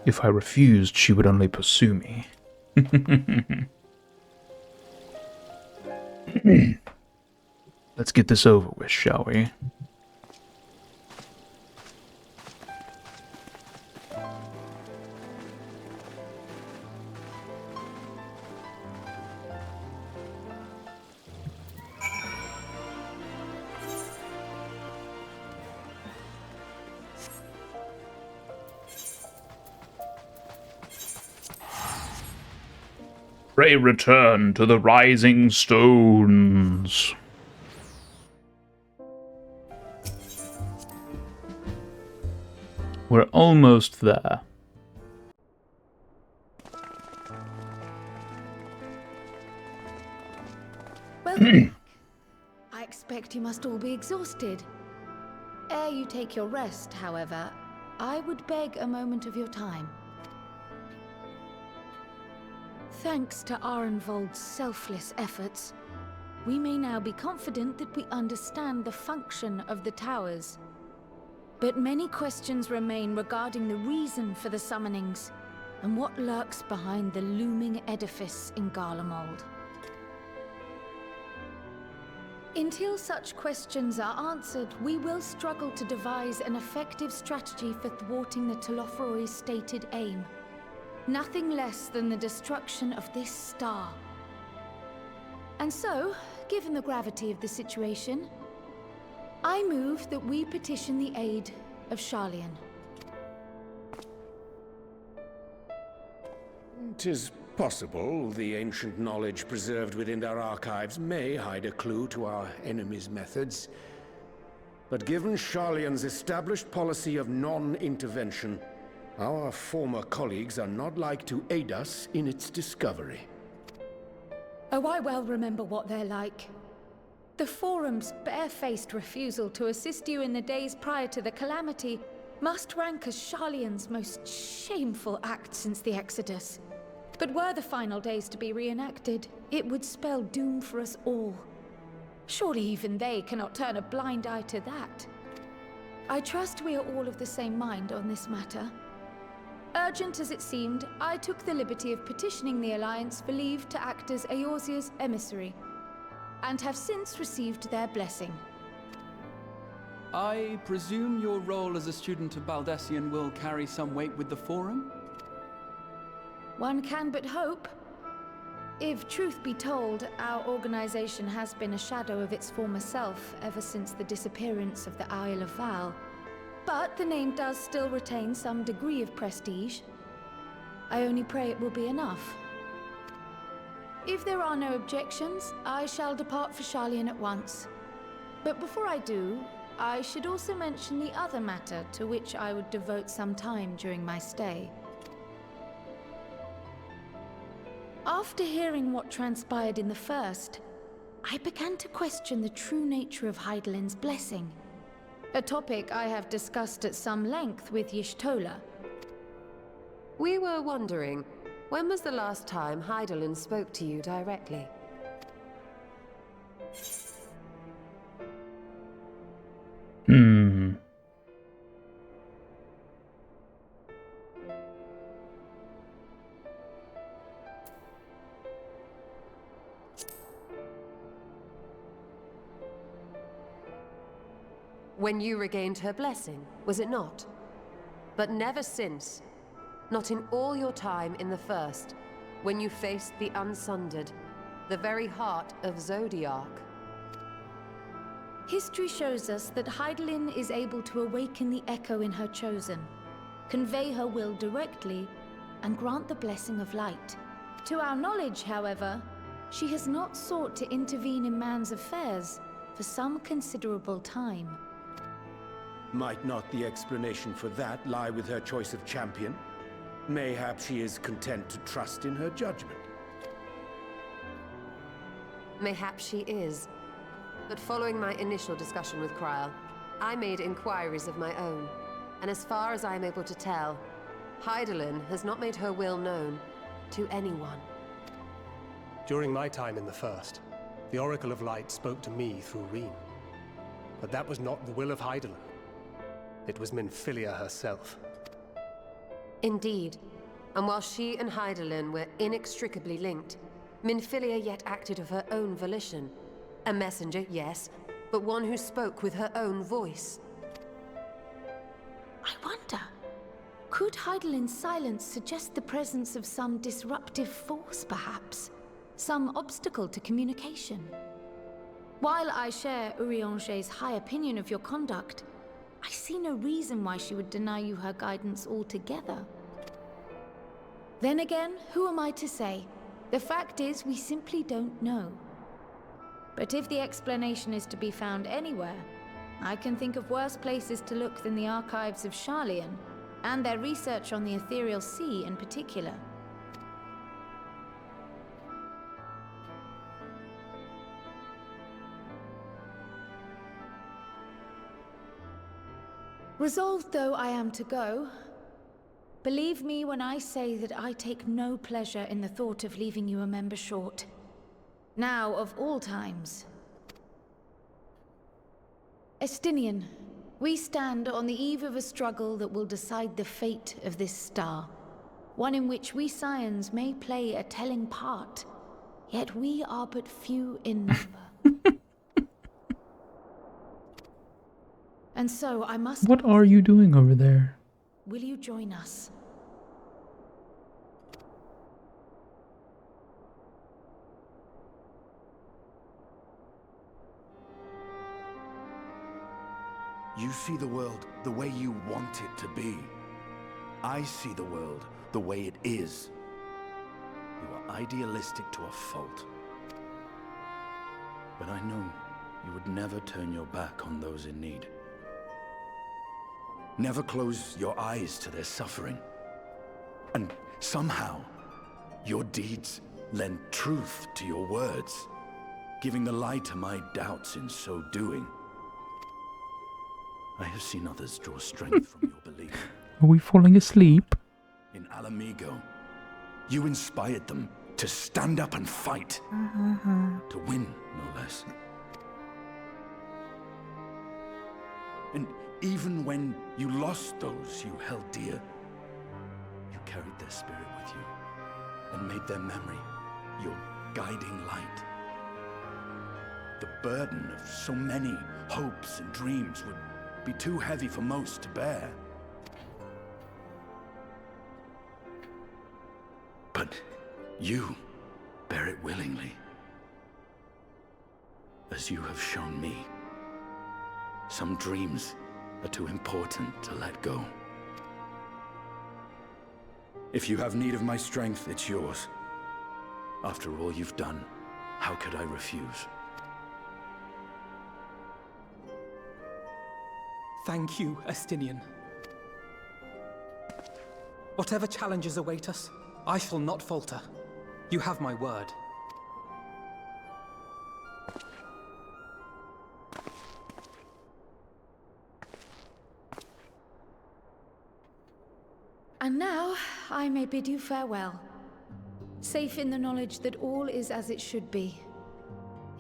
[SPEAKER 2] If I refused, she would only pursue me. Let's get this over with, shall we? Pray return to the Rising Stones. We're almost there.
[SPEAKER 16] Welcome. I expect you must all be exhausted. Ere you take your rest, however, I would beg a moment of your time. Thanks to Ironvold's selfless efforts, we may now be confident that we understand the function of the towers. But many questions remain regarding the reason for the summonings, and what lurks behind the looming edifice in Garlemald. Until such questions are answered, we will struggle to devise an effective strategy for thwarting the Telophoroi's stated aim. Nothing less than the destruction of this star. And so, given the gravity of the situation, I move that we petition the aid of Sharlayan.
[SPEAKER 15] 'Tis possible the ancient knowledge preserved within our archives may hide a clue to our enemy's methods. But given Sharlayan's established policy of non-intervention, our former colleagues are not like to aid us in its discovery.
[SPEAKER 16] Oh, I well remember what they're like. The Forum's barefaced refusal to assist you in the days prior to the calamity must rank as Sharlayan's most shameful act since the Exodus. But were the final days to be reenacted, it would spell doom for us all. Surely even they cannot turn a blind eye to that. I trust we are all of the same mind on this matter. Urgent as it seemed, I took the liberty of petitioning the Alliance for leave to act as Eorzea's emissary, and have since received their blessing.
[SPEAKER 7] I presume your role as a student of Baldessian will carry some weight with the Forum?
[SPEAKER 16] One can but hope. If truth be told, our organization has been a shadow of its former self ever since the disappearance of the Isle of Val. But the name does still retain some degree of prestige. I only pray it will be enough. If there are no objections, I shall depart for Sharlayan at once. But before I do, I should also mention the other matter to which I would devote some time during my stay. After hearing what transpired in the first, I began to question the true nature of Hydaelyn's blessing. A topic I have discussed at some length with Y'shtola.
[SPEAKER 17] We were wondering, when was the last time Hydaelyn spoke to you directly? When you regained her blessing, was it not? But never since. Not in all your time in the first, when you faced the Unsundered, the very heart of Zodiark.
[SPEAKER 16] History shows us that Hydaelyn is able to awaken the echo in her chosen, convey her will directly, and grant the blessing of light. To our knowledge, however, she has not sought to intervene in man's affairs for some considerable time.
[SPEAKER 15] Might not the explanation for that lie with her choice of champion? Mayhap she is content to trust in her judgment.
[SPEAKER 17] Mayhap she is. But following my initial discussion with Kryl, I made inquiries of my own. And as far as I am able to tell, Hydaelyn has not made her will known to anyone.
[SPEAKER 3] During my time in the First, the Oracle of Light spoke to me through Reen. But that was not the will of Hydaelyn. It was Minfilia herself.
[SPEAKER 17] Indeed. And while she and Hydaelyn were inextricably linked, Minfilia yet acted of her own volition. A messenger, yes, but one who spoke with her own voice.
[SPEAKER 16] I wonder, could Hydaelyn's silence suggest the presence of some disruptive force, perhaps? Some obstacle to communication? While I share Urianger's high opinion of your conduct, I see no reason why she would deny you her guidance altogether. Then again, who am I to say? The fact is, we simply don't know. But if the explanation is to be found anywhere, I can think of worse places to look than the archives of Sharlayan, and their research on the Ethereal Sea in particular. Resolved though I am to go, believe me when I say that I take no pleasure in the thought of leaving you a member short. Now, of all times. Estinian, we stand on the eve of a struggle that will decide the fate of this star. One in which we Scions may play a telling part, yet we are but few in number. And so I must...
[SPEAKER 14] What are you doing over there?
[SPEAKER 16] Will you join us?
[SPEAKER 10] You see the world the way you want it to be. I see the world the way it is. You are idealistic to a fault. But I know you would never turn your back on those in need. Never close your eyes to their suffering. And somehow, your deeds lend truth to your words, giving the lie to my doubts in so doing. I have seen others draw strength from your belief.
[SPEAKER 14] Are we falling asleep?
[SPEAKER 10] In Alamigo, you inspired them to stand up and fight. To win, no less. And even when you lost those you held dear, you carried their spirit with you and made their memory your guiding light. The burden of so many hopes and dreams would be too heavy for most to bear. But you bear it willingly, as you have shown me. Some dreams are too important to let go. If you have need of my strength, it's yours. After all you've done, how could I refuse?
[SPEAKER 9] Thank you, Estinian. Whatever challenges await us, I shall not falter. You have my word.
[SPEAKER 16] And now, I may bid you farewell. Safe in the knowledge that all is as it should be.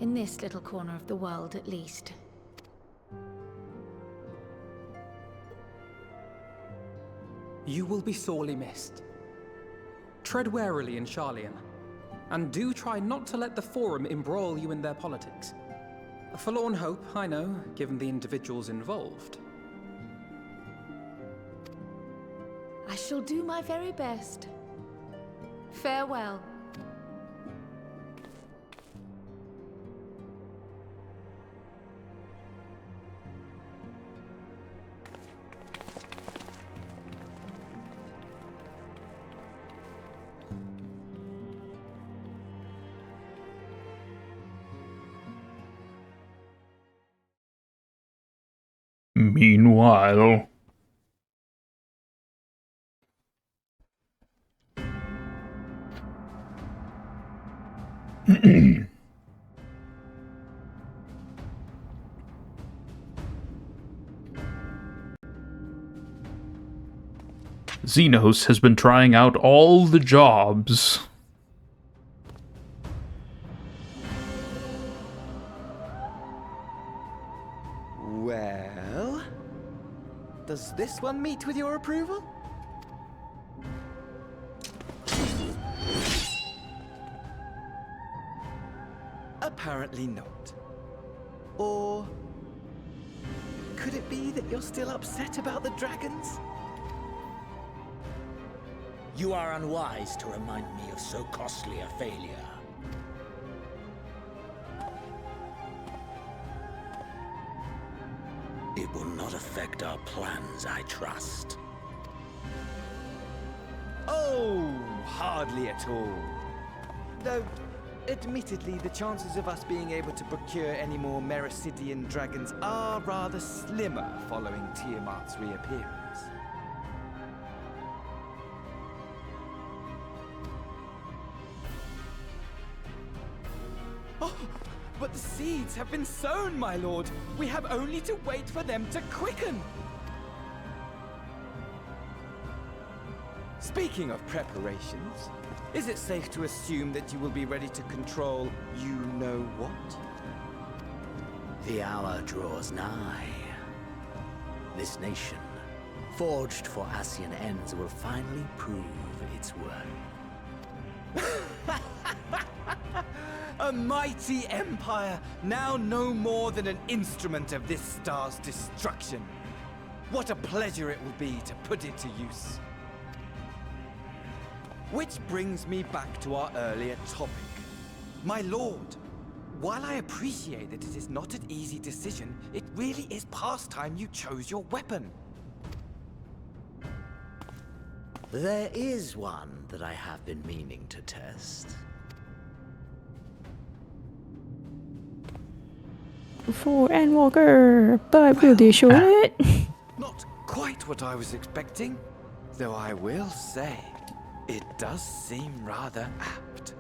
[SPEAKER 16] In this little corner of the world, at least.
[SPEAKER 9] You will be sorely missed. Tread warily in Sharlayan, and do try not to let the Forum embroil you in their politics. A forlorn hope, I know, given the individuals involved.
[SPEAKER 16] I shall do my very best. Farewell.
[SPEAKER 14] Meanwhile... Xenos has been trying out all the jobs.
[SPEAKER 19] Well, does this one meet with your approval? Apparently not. Or could it be that you're still upset about the dragons?
[SPEAKER 18] You are unwise to remind me of so costly a failure. It will not affect our plans, I trust.
[SPEAKER 19] Oh, hardly at all. Though, admittedly, the chances of us being able to procure any more Mericidian dragons are rather slimmer following Tiamat's reappearance. Oh, but the seeds have been sown, my lord. We have only to wait for them to quicken. Speaking of preparations, is it safe to assume that you will be ready to control you-know-what?
[SPEAKER 18] The hour draws nigh. This nation, forged for Asian ends, will finally prove its worth.
[SPEAKER 19] A mighty empire, now no more than an instrument of this star's destruction. What a pleasure it will be to put it to use. Which brings me back to our earlier topic. My lord, while I appreciate that it is not an easy decision, it really is past time you chose your weapon.
[SPEAKER 18] There is one that I have been meaning to test.
[SPEAKER 13] For Endwalker, but will they show it?
[SPEAKER 19] Not quite what I was expecting, though I will say, it does seem rather apt.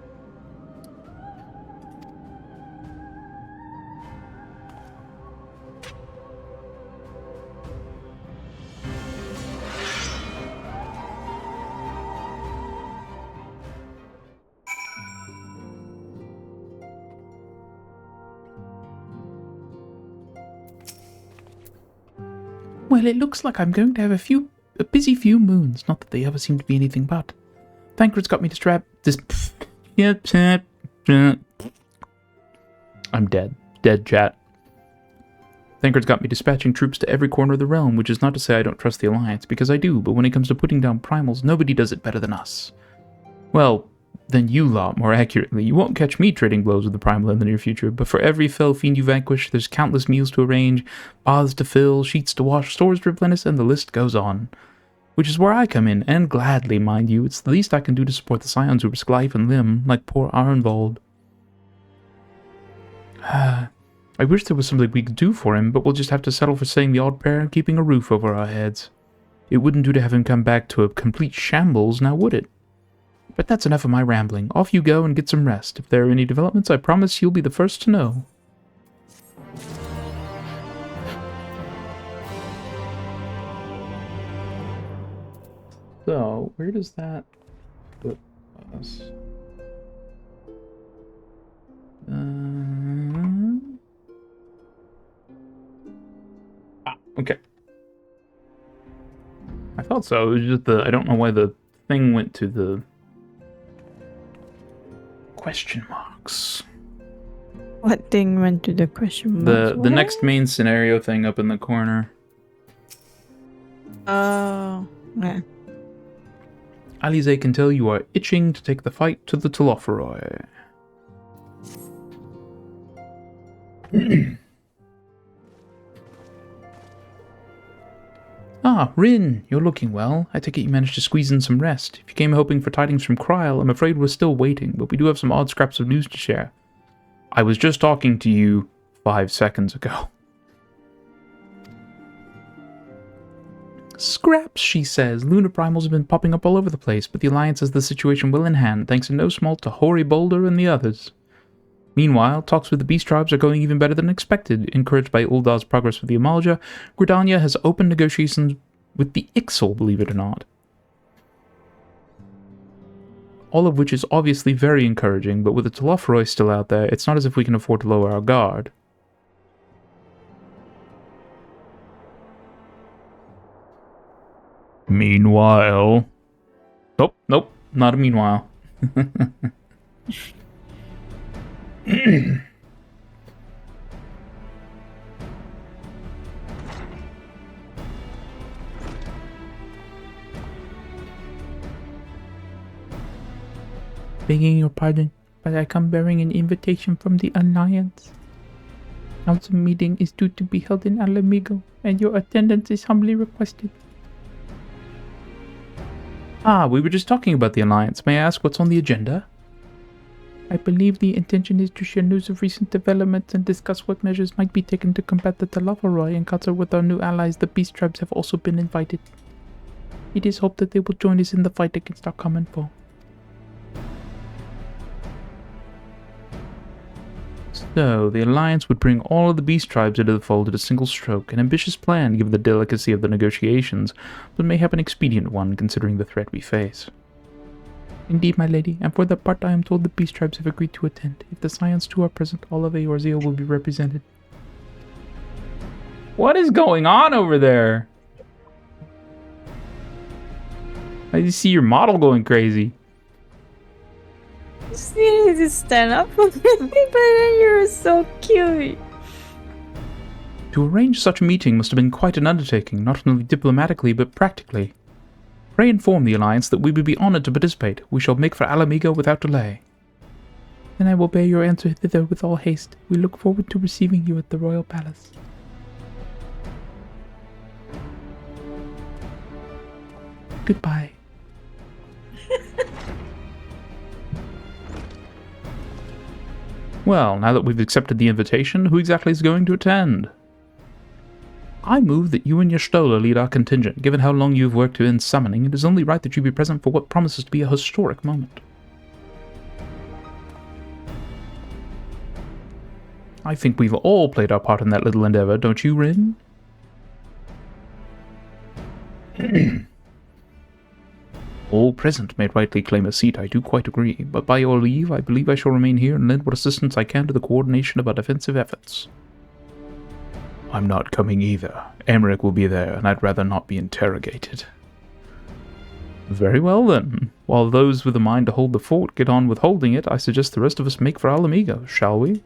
[SPEAKER 2] Well, it looks like I'm going to have a busy few moons. Not that they ever seem to be anything but. Thancred's got me I'm dead. Dead, chat. Thancred's got me dispatching troops to every corner of the realm, which is not to say I don't trust the Alliance, because I do, but when it comes to putting down primals, nobody does it better than us. Well, than you lot, more accurately. You won't catch me trading blows with the primal in the near future, but for every fell fiend you vanquish, there's countless meals to arrange, baths to fill, sheets to wash, stores to replenish, and the list goes on. Which is where I come in, and gladly, mind you. It's the least I can do to support the scions who risk life and limb, like poor Arnvold. I wish there was something we could do for him, but we'll just have to settle for saying the odd prayer and keeping a roof over our heads. It wouldn't do to have him come back to a complete shambles, now would it? But that's enough of my rambling. Off you go and get some rest. If there are any developments, I promise you'll be the first to know. So, where does that put us? Okay. I thought so. It was just I don't know why the thing went to the question marks.
[SPEAKER 13] What thing went to the question marks?
[SPEAKER 2] The next main scenario thing up in the corner.
[SPEAKER 13] Oh, yeah.
[SPEAKER 2] Alize can tell you are itching to take the fight to the Telophoroi. Ah, Rin, you're looking well. I take it you managed to squeeze in some rest. If you came hoping for tidings from Kryl, I'm afraid we're still waiting, but we do have some odd scraps of news to share. I was just talking to you 5 seconds ago. Scraps, she says. Lunar primals have been popping up all over the place, but the Alliance has the situation well in hand, thanks in no small to Hoary Boulder and the others. Meanwhile, talks with the Beast Tribes are going even better than expected. Encouraged by Uldar's progress with the Amalja, Gridania has opened negotiations with the Ixal, believe it or not. All of which is obviously very encouraging, but with the Telophoroi still out there, it's not as if we can afford to lower our guard. Meanwhile... Nope, not a meanwhile. Begging your pardon, but I come bearing an invitation from the Alliance. Council meeting is due to be held in Alamigo, and your attendance is humbly requested. Ah, we were just talking about the Alliance. May I ask what's on the agenda? I believe the intention is to share news of recent developments and discuss what measures might be taken to combat the Telophoroi. In concert with our new allies, the Beast Tribes have also been invited. It is hoped that they will join us in the fight against our common foe. So, the Alliance would bring all of the Beast Tribes into the fold at a single stroke, an ambitious plan given the delicacy of the negotiations, but mayhap an expedient one considering the threat we face. Indeed, my lady, and for that part I am told the Beast Tribes have agreed to attend. If the Scions too are present, all of Eorzea will be represented. What is going on over there? I see your model going crazy.
[SPEAKER 13] You need to stand up for me, but then you're so cute.
[SPEAKER 2] To arrange such a meeting must have been quite an undertaking, not only diplomatically but practically. Pray inform the Alliance that we would be honored to participate. We shall make for Alamigo without delay. Then I will bear your answer thither with all haste. We look forward to receiving you at the Royal Palace. Goodbye. Well, now that we've accepted the invitation, who exactly is going to attend? I move that you and your Stola lead our contingent. Given how long you've worked in summoning, it is only right that you be present for what promises to be a historic moment. I think we've all played our part in that little endeavor, don't you, Rin? All present may rightly claim a seat, I do quite agree, but by your leave, I believe I shall remain here and lend what assistance I can to the coordination of our defensive efforts.
[SPEAKER 14] I'm not coming either. Emmerich will be there, and I'd rather not be interrogated. Very well then. While those with a mind to hold the fort get on with holding it, I suggest the rest of us make for Alamigo, shall we?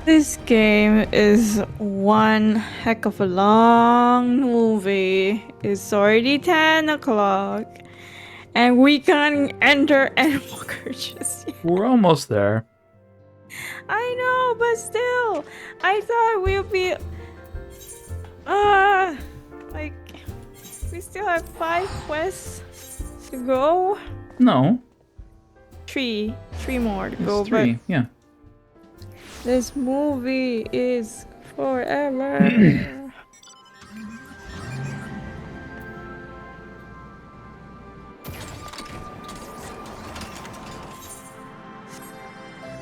[SPEAKER 13] This game is one heck of a long movie. It's already 10 o'clock. And we can't enter Endwalker just yet.
[SPEAKER 2] We're almost there.
[SPEAKER 13] I know, but still. I thought we'd be... like... We still have 5 quests to go.
[SPEAKER 2] No.
[SPEAKER 13] 3 more to
[SPEAKER 2] It's
[SPEAKER 13] go.
[SPEAKER 2] 3,
[SPEAKER 13] but
[SPEAKER 2] yeah.
[SPEAKER 13] this movie is forever.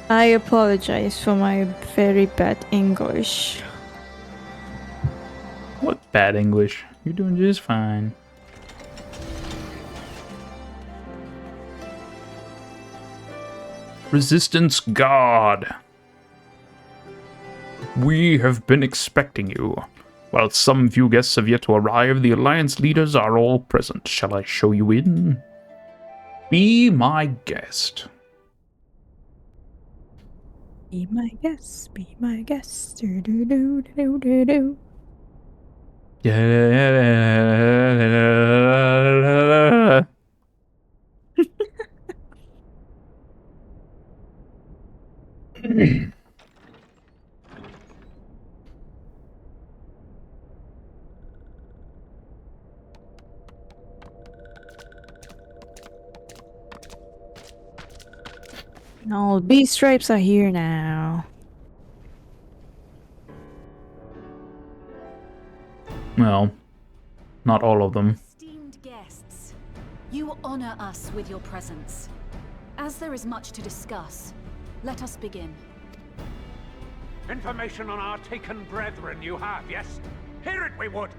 [SPEAKER 13] I apologize for my very bad English.
[SPEAKER 2] What bad English? You're doing just fine. Resistance Guard. We have been expecting you. While some few guests have yet to arrive, the Alliance leaders are all present. Shall I show you in? Be my guest.
[SPEAKER 13] Be my guest, be my guest. Do do do do do do.
[SPEAKER 2] Yeah.
[SPEAKER 13] No, B stripes are here now.
[SPEAKER 2] Well, not all of them.
[SPEAKER 21] Esteemed guests, you honor us with your presence. As there is much to discuss, let us begin.
[SPEAKER 22] Information on our taken brethren you have, yes? Hear it we would!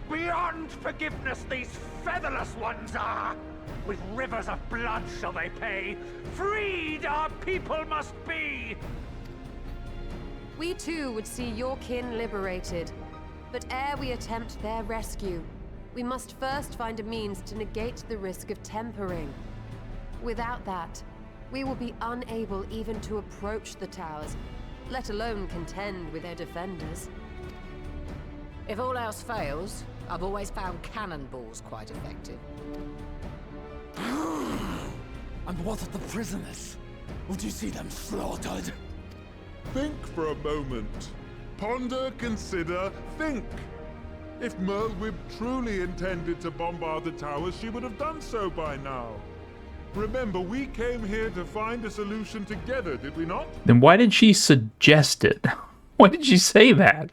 [SPEAKER 22] Beyond forgiveness these featherless ones are! With rivers of blood shall they pay! Freed our people must be!
[SPEAKER 17] We too would see your kin liberated. But ere we attempt their rescue, we must first find a means to negate the risk of tempering. Without that, we will be unable even to approach the towers, let alone contend with their defenders.
[SPEAKER 23] If all else fails, I've always found cannonballs quite effective.
[SPEAKER 24] And what of the prisoners? Would you see them slaughtered?
[SPEAKER 25] Think for a moment. Ponder, consider, think. If Merlwyb truly intended to bombard the towers, she would have done so by now. Remember, we came here to find a solution together, did we not?
[SPEAKER 2] Then why did she suggest it? Why did she say that?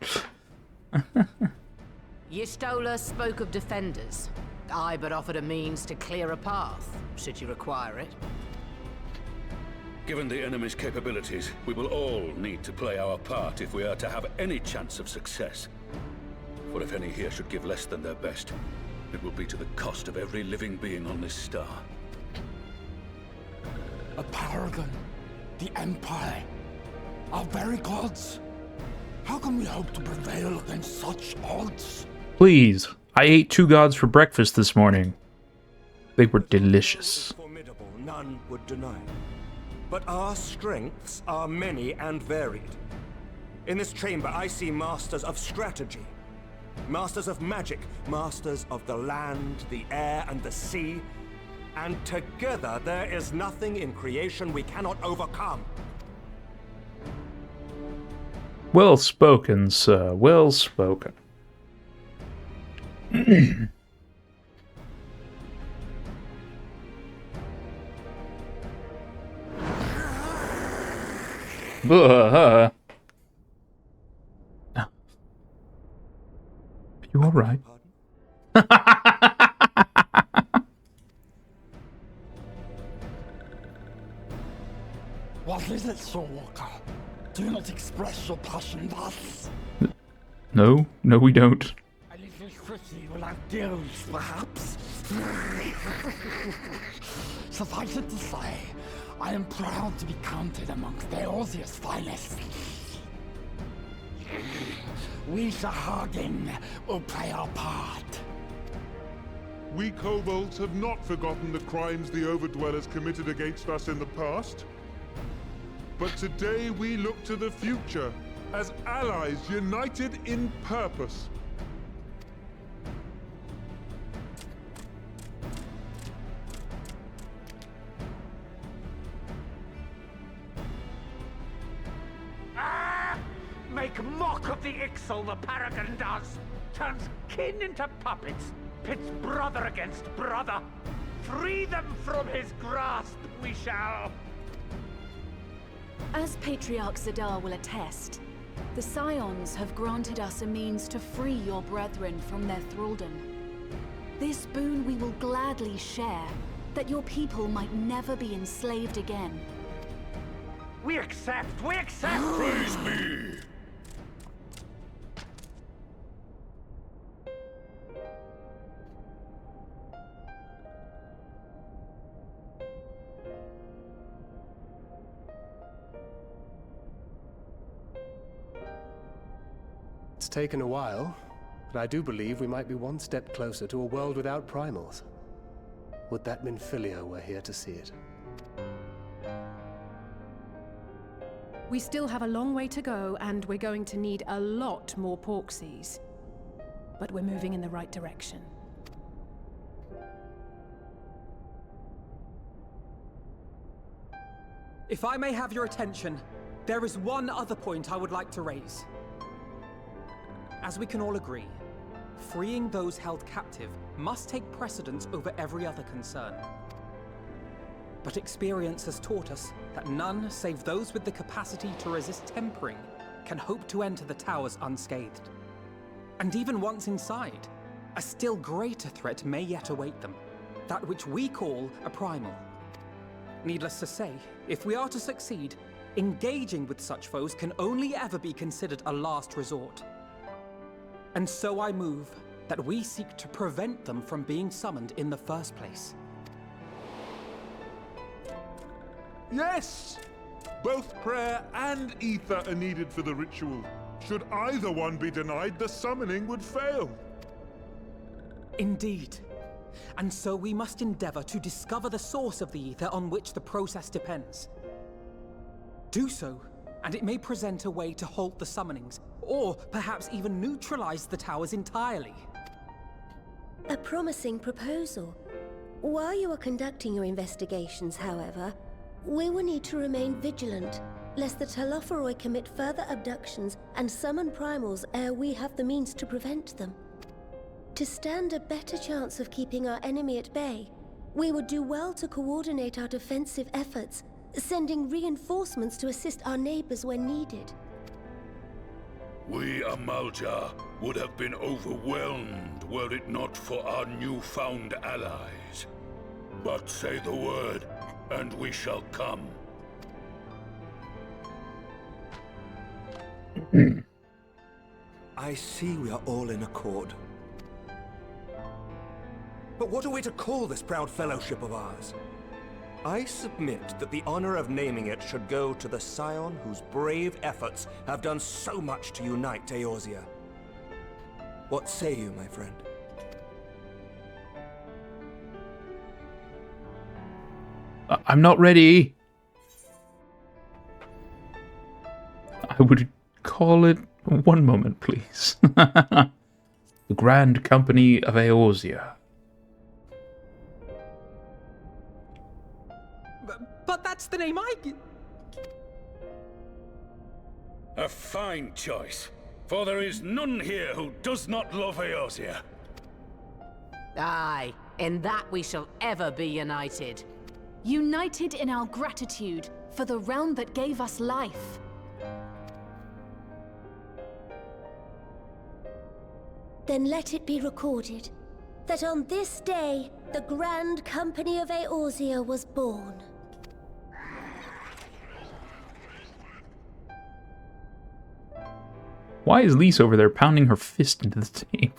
[SPEAKER 23] Y'shtola spoke of defenders. I but offered a means to clear a path, should you require it.
[SPEAKER 20] Given the enemy's capabilities, we will all need to play our part if we are to have any chance of success. For if any here should give less than their best, it will be to the cost of every living being on this star.
[SPEAKER 24] A paragon, the Empire, our very gods. How can we hope to prevail against such odds?
[SPEAKER 2] Please, I ate 2 gods for breakfast this morning. They were delicious.
[SPEAKER 4] Formidable, none would deny. But our strengths are many and varied. In this chamber, I see masters of strategy, masters of magic, masters of the land, the air, and the sea. And together, there is nothing in creation we cannot overcome.
[SPEAKER 2] Well spoken, sir. Well spoken. Are you alright?
[SPEAKER 24] What is it, Soulwalker? Do not express your passion thus.
[SPEAKER 2] No, we don't.
[SPEAKER 24] A little pretty will have gills, perhaps. Suffice it to say, I am proud to be counted amongst Eorzea's finest. We Sahagin will play our part.
[SPEAKER 25] We kobolds have not forgotten the crimes the Overdwellers committed against us in the past. But today we look to the future, as allies united in purpose.
[SPEAKER 22] Make mock of the Ixal the Paragon does! Turns kin into puppets! Pits brother against brother! Free them from his grasp, we shall!
[SPEAKER 21] As Patriarch Zadar will attest, the Scions have granted us a means to free your brethren from their thraldom. This boon we will gladly share, that your people might never be enslaved again.
[SPEAKER 22] We accept! We accept!
[SPEAKER 20] Praise me!
[SPEAKER 3] It's taken a while, but I do believe we might be one step closer to a world without primals. Would that Minfilia were here to see it.
[SPEAKER 1] We still have a long way to go, and we're going to need a lot more Porksies. But we're moving in the right direction.
[SPEAKER 9] If I may have your attention, there is one other point I would like to raise. As we can all agree, freeing those held captive must take precedence over every other concern. But experience has taught us that none save those with the capacity to resist tempering can hope to enter the towers unscathed. And even once inside, a still greater threat may yet await them, that which we call a primal. Needless to say, if we are to succeed, engaging with such foes can only ever be considered a last resort. And so I move that we seek to prevent them from being summoned in the first place.
[SPEAKER 25] Yes! Both prayer and ether are needed for the ritual. Should either one be denied, the summoning would fail.
[SPEAKER 9] Indeed. And so we must endeavor to discover the source of the ether on which the process depends. Do so, and it may present a way to halt the summonings, or perhaps even neutralize the towers entirely.
[SPEAKER 12] A promising proposal. While you are conducting your investigations, however, we will need to remain vigilant, lest the Telophoroi commit further abductions and summon primals ere we have the means to prevent them. To stand a better chance of keeping our enemy at bay, we would do well to coordinate our defensive efforts, sending reinforcements to assist our neighbors when needed.
[SPEAKER 20] We Amalja would have been overwhelmed were it not for our newfound allies. But say the word, and we shall come.
[SPEAKER 4] I see we are all in accord. But what are we to call this proud fellowship of ours? I submit that the honor of naming it should go to the Scion whose brave efforts have done so much to unite Eorzea. What say you, my friend?
[SPEAKER 2] I'm not ready. I would call it... One moment, please. The Grand Company of Eorzea.
[SPEAKER 9] But that's the name
[SPEAKER 20] A fine choice, for there is none here who does not love Eorzea.
[SPEAKER 23] Aye, in that we shall ever be united.
[SPEAKER 21] United in our gratitude for the realm that gave us life.
[SPEAKER 12] Then let it be recorded that on this day, the Grand Company of Eorzea was born.
[SPEAKER 2] Why is Lise over there pounding her fist into the table?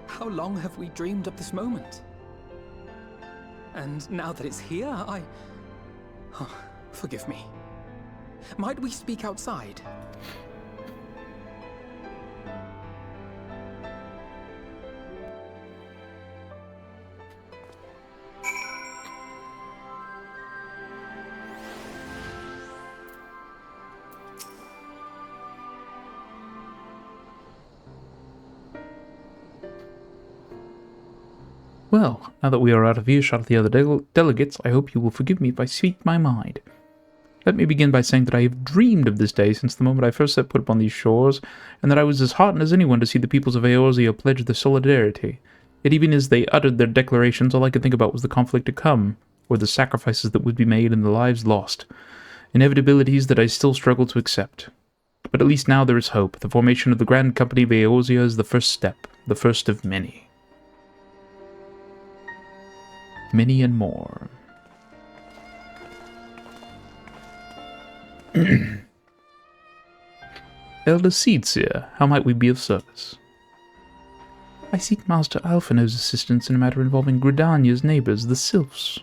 [SPEAKER 9] How long have we dreamed of this moment? And now that it's here, Oh, forgive me. Might we speak outside?
[SPEAKER 2] Well, now that we are out of earshot of the other delegates, I hope you will forgive me if I speak my mind. Let me begin by saying that I have dreamed of this day since the moment I first set foot upon these shores, and that I was as heartened as anyone to see the peoples of Eorzea pledge their solidarity. Yet even as they uttered their declarations, all I could think about was the conflict to come, or the sacrifices that would be made and the lives lost. Inevitabilities that I still struggle to accept. But at least now there is hope. The formation of the Grand Company of Eorzea is the first step, the first of many. Many and more. Elder Seedseer, how might we be of service? I seek Master Alphino's assistance in a matter involving Gridania's neighbors, the Sylphs.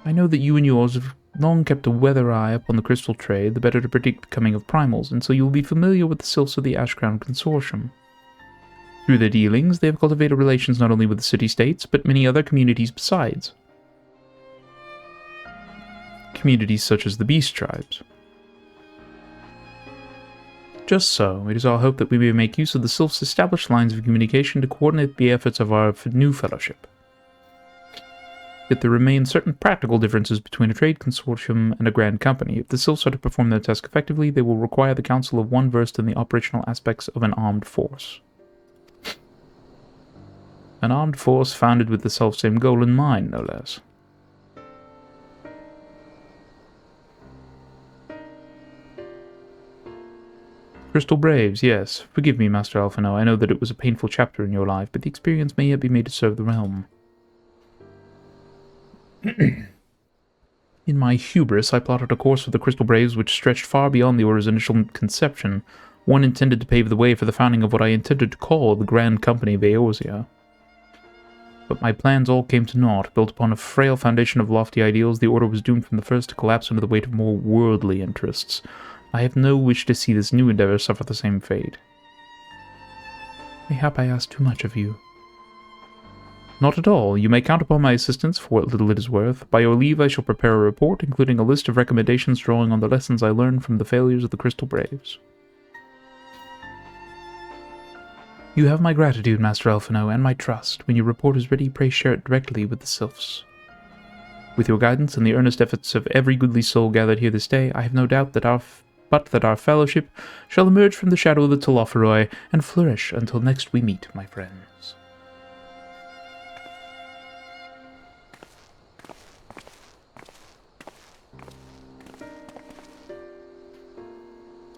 [SPEAKER 2] I know that you and yours have long kept a weather eye upon the crystal trade, the better to predict the coming of primals, and so you will be familiar with the Sylphs of the Ashcrown Consortium. Through their dealings, they have cultivated relations not only with the city-states, but many other communities besides. Communities such as the Beast Tribes. Just so, it is our hope that we may make use of the Sylphs' established lines of communication to coordinate the efforts of our new fellowship. Yet there remain certain practical differences between a trade consortium and a grand company. If the Sylphs are to perform their task effectively, they will require the counsel of one versed in the operational aspects of an armed force. An armed force founded with the self-same goal in mind, no less. Crystal Braves, yes. Forgive me, Master Alphino. I know that it was a painful chapter in your life, but the experience may yet be made to serve the realm. In my hubris, I plotted a course for the Crystal Braves which stretched far beyond the Order's initial conception, one intended to pave the way for the founding of what I intended to call the Grand Company of Eorzea. But my plans all came to naught. Built upon a frail foundation of lofty ideals, the Order was doomed from the first to collapse under the weight of more worldly interests. I have no wish to see this new endeavor suffer the same fate. Mayhap I ask too much of you. Not at all. You may count upon my assistance for what little it is worth. By your leave, I shall prepare a report, including a list of recommendations drawing on the lessons I learned from the failures of the Crystal Braves. You have my gratitude, Master Alphino, and my trust. When your report is ready, pray share it directly with the Sylphs. With your guidance and the earnest efforts of every goodly soul gathered here this day, I have no doubt that our fellowship shall emerge from the shadow of the Telophoroi and flourish until next we meet, my friends.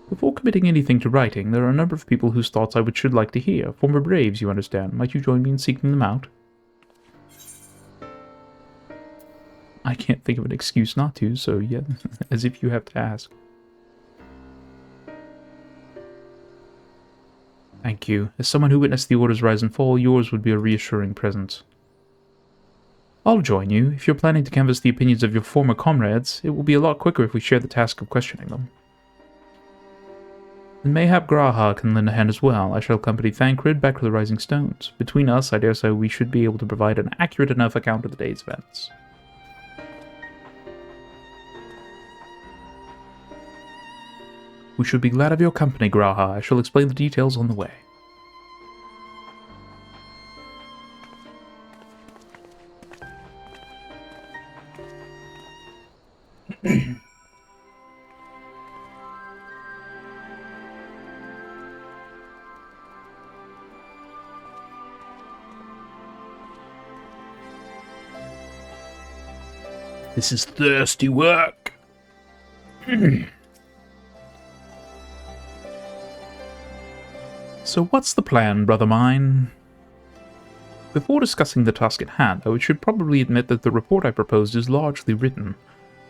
[SPEAKER 2] Before committing anything to writing, there are a number of people whose thoughts I should like to hear. Former Braves, you understand. Might you join me in seeking them out? I can't think of an excuse not to, so yeah, as if you have to ask. Thank you. As someone who witnessed the Order's rise and fall, yours would be a reassuring presence. I'll join you. If you're planning to canvass the opinions of your former comrades, it will be a lot quicker if we share the task of questioning them. And mayhap Graha can lend a hand as well. I shall accompany Thancred back to the Rising Stones. Between us, I dare say we should be able to provide an accurate enough account of the day's events. We should be glad of your company, Graha. I shall explain the details on the way. This is thirsty work. So what's the plan, brother mine? Before discussing the task at hand, I should probably admit that the report I proposed is largely written.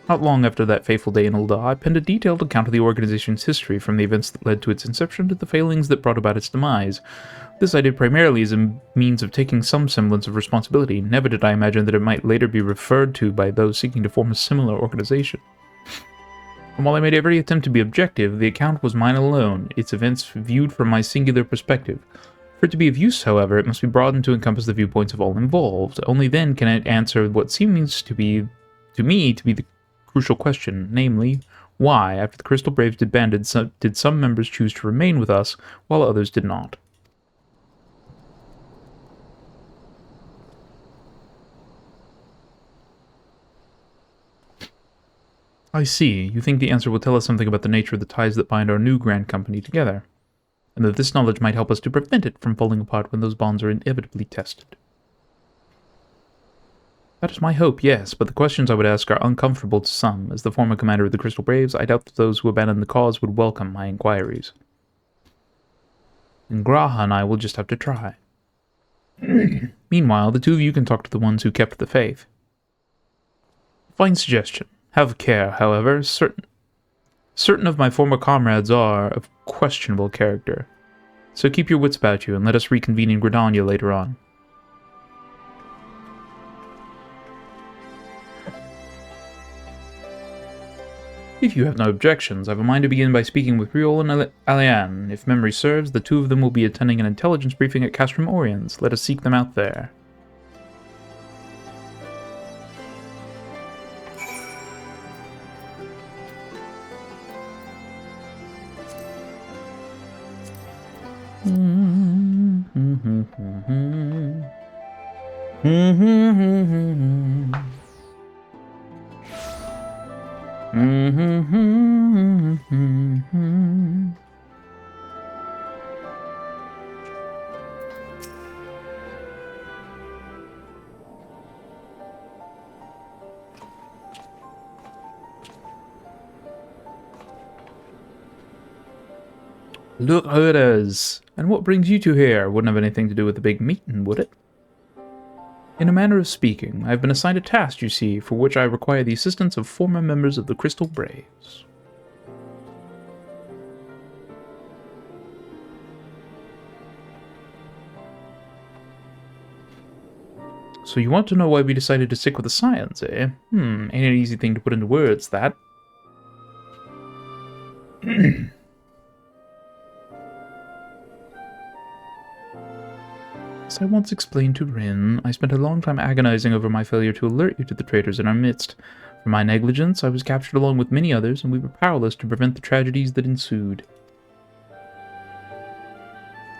[SPEAKER 2] Not long after that fateful day in Ul'dah, I penned a detailed account of the organization's history from the events that led to its inception to the failings that brought about its demise. This I did primarily as a means of taking some semblance of responsibility. Never did I imagine that it might later be referred to by those seeking to form a similar organization. And while I made every attempt to be objective, the account was mine alone, its events viewed from my singular perspective. For it to be of use, however, it must be broadened to encompass the viewpoints of all involved. Only then can it answer what seems to me to be the crucial question, namely, why, after the Crystal Braves disbanded, did some members choose to remain with us, while others did not? I see. You think the answer will tell us something about the nature of the ties that bind our new Grand Company together, and that this knowledge might help us to prevent it from falling apart when those bonds are inevitably tested. That is my hope, yes, but the questions I would ask are uncomfortable to some. As the former commander of the Crystal Braves, I doubt that those who abandon the cause would welcome my inquiries. And Graha and I will just have to try. Meanwhile, the two of you can talk to the ones who kept the faith. Fine suggestion. Have care, however. Certain of my former comrades are of questionable character. So keep your wits about you, and let us reconvene in Gridania later on. If you have no objections, I have a mind to begin by speaking with Riol and Alian. If memory serves, the two of them will be attending an intelligence briefing at Castrum Oriens. Let us seek them out there. Look who it is. And what brings you two here? Wouldn't have anything to do with the big meeting, would it? In a manner of speaking, I have been assigned a task, you see, for which I require the assistance of former members of the Crystal Braves. So you want to know why we decided to stick with the science, eh? Ain't an easy thing to put into words, that. As I once explained to Rin, I spent a long time agonizing over my failure to alert you to the traitors in our midst. For my negligence, I was captured along with many others, and we were powerless to prevent the tragedies that ensued.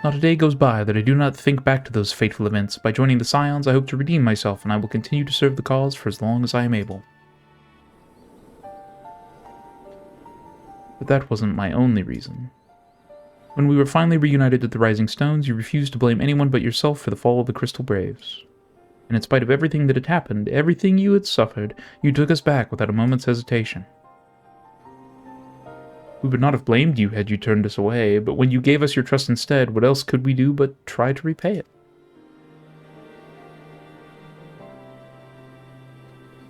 [SPEAKER 2] Not a day goes by that I do not think back to those fateful events. By joining the Scions, I hope to redeem myself, and I will continue to serve the cause for as long as I am able. But that wasn't my only reason. When we were finally reunited at the Rising Stones, you refused to blame anyone but yourself for the fall of the Crystal Braves. And in spite of everything that had happened, everything you had suffered, you took us back without a moment's hesitation. We would not have blamed you had you turned us away, but when you gave us your trust instead, what else could we do but try to repay it?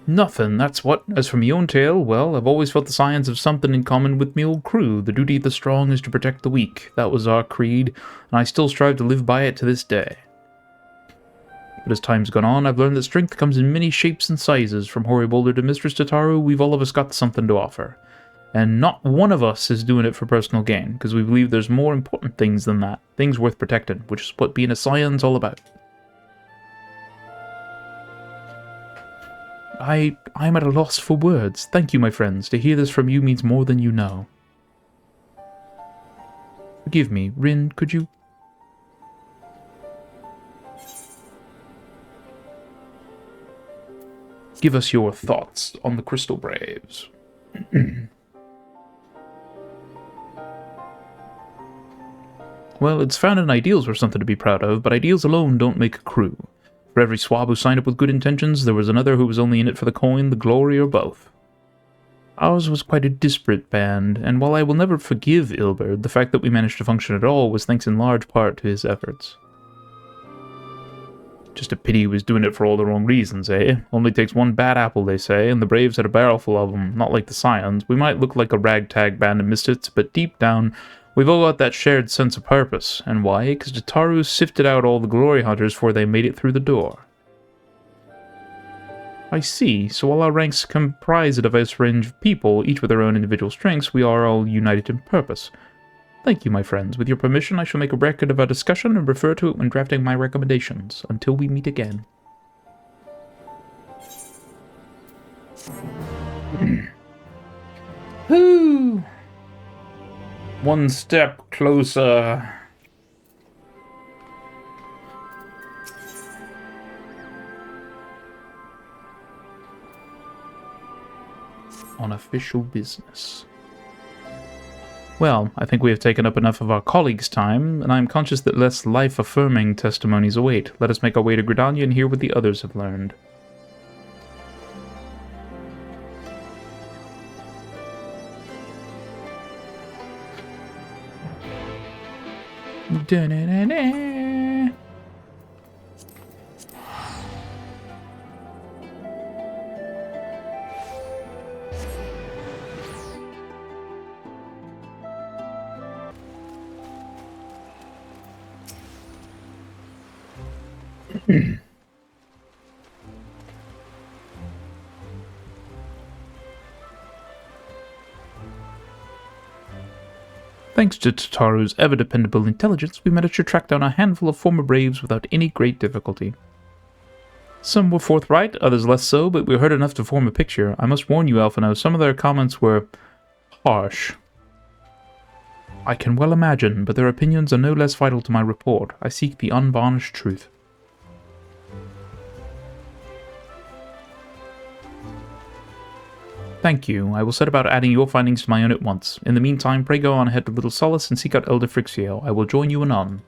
[SPEAKER 2] Nothing, that's what. As for me own tale, well, I've always felt the Scions have something in common with me old crew. The duty of the strong is to protect the weak. That was our creed, and I still strive to live by it to this day. But as time's gone on, I've learned that strength comes in many shapes and sizes. From Hoary Boulder to Mistress Tataru, we've all of us got something to offer. And not one of us is doing it for personal gain, because we believe there's more important things than that. Things worth protecting, which is what being a Scion's all about. I'm at a loss for words. Thank you, my friends. To hear this from you means more than you know. Forgive me. Rin, could you... give us your thoughts on the Crystal Braves? Well, it's founded ideals were something to be proud of, but ideals alone don't make a crew. For every swab who signed up with good intentions, there was another who was only in it for the coin, the glory, or both. Ours was quite a disparate band, and while I will never forgive Ilberd, the fact that we managed to function at all was thanks in large part to his efforts. Just a pity he was doing it for all the wrong reasons, eh? Only takes one bad apple, they say, and the Braves had a barrel full of them, not like the Scions. We might look like a ragtag band of misfits, but deep down, we've all got that shared sense of purpose. And why? Because Jataru sifted out all the glory hunters before they made it through the door. I see. So while our ranks comprise a diverse range of people, each with their own individual strengths, we are all united in purpose. Thank you, my friends. With your permission, I shall make a record of our discussion and refer to it when drafting my recommendations. Until we meet again. Whoo! One step closer. On official business. Well, I think we have taken up enough of our colleagues' time, and I am conscious that less life-affirming testimonies await. Let us make our way to Gridania and hear what the others have learned. Da-na-na-na. Thanks to Tataru's ever-dependable intelligence, we managed to track down a handful of former Braves without any great difficulty. Some were forthright, others less so, but we heard enough to form a picture. I must warn you, Alphino, some of their comments were harsh. I can well imagine, but their opinions are no less vital to my report. I seek the unvarnished truth. Thank you. I will set about adding your findings to my own at once. In the meantime, pray go on ahead to Little Solace and seek out Elder Frixio. I will join you anon.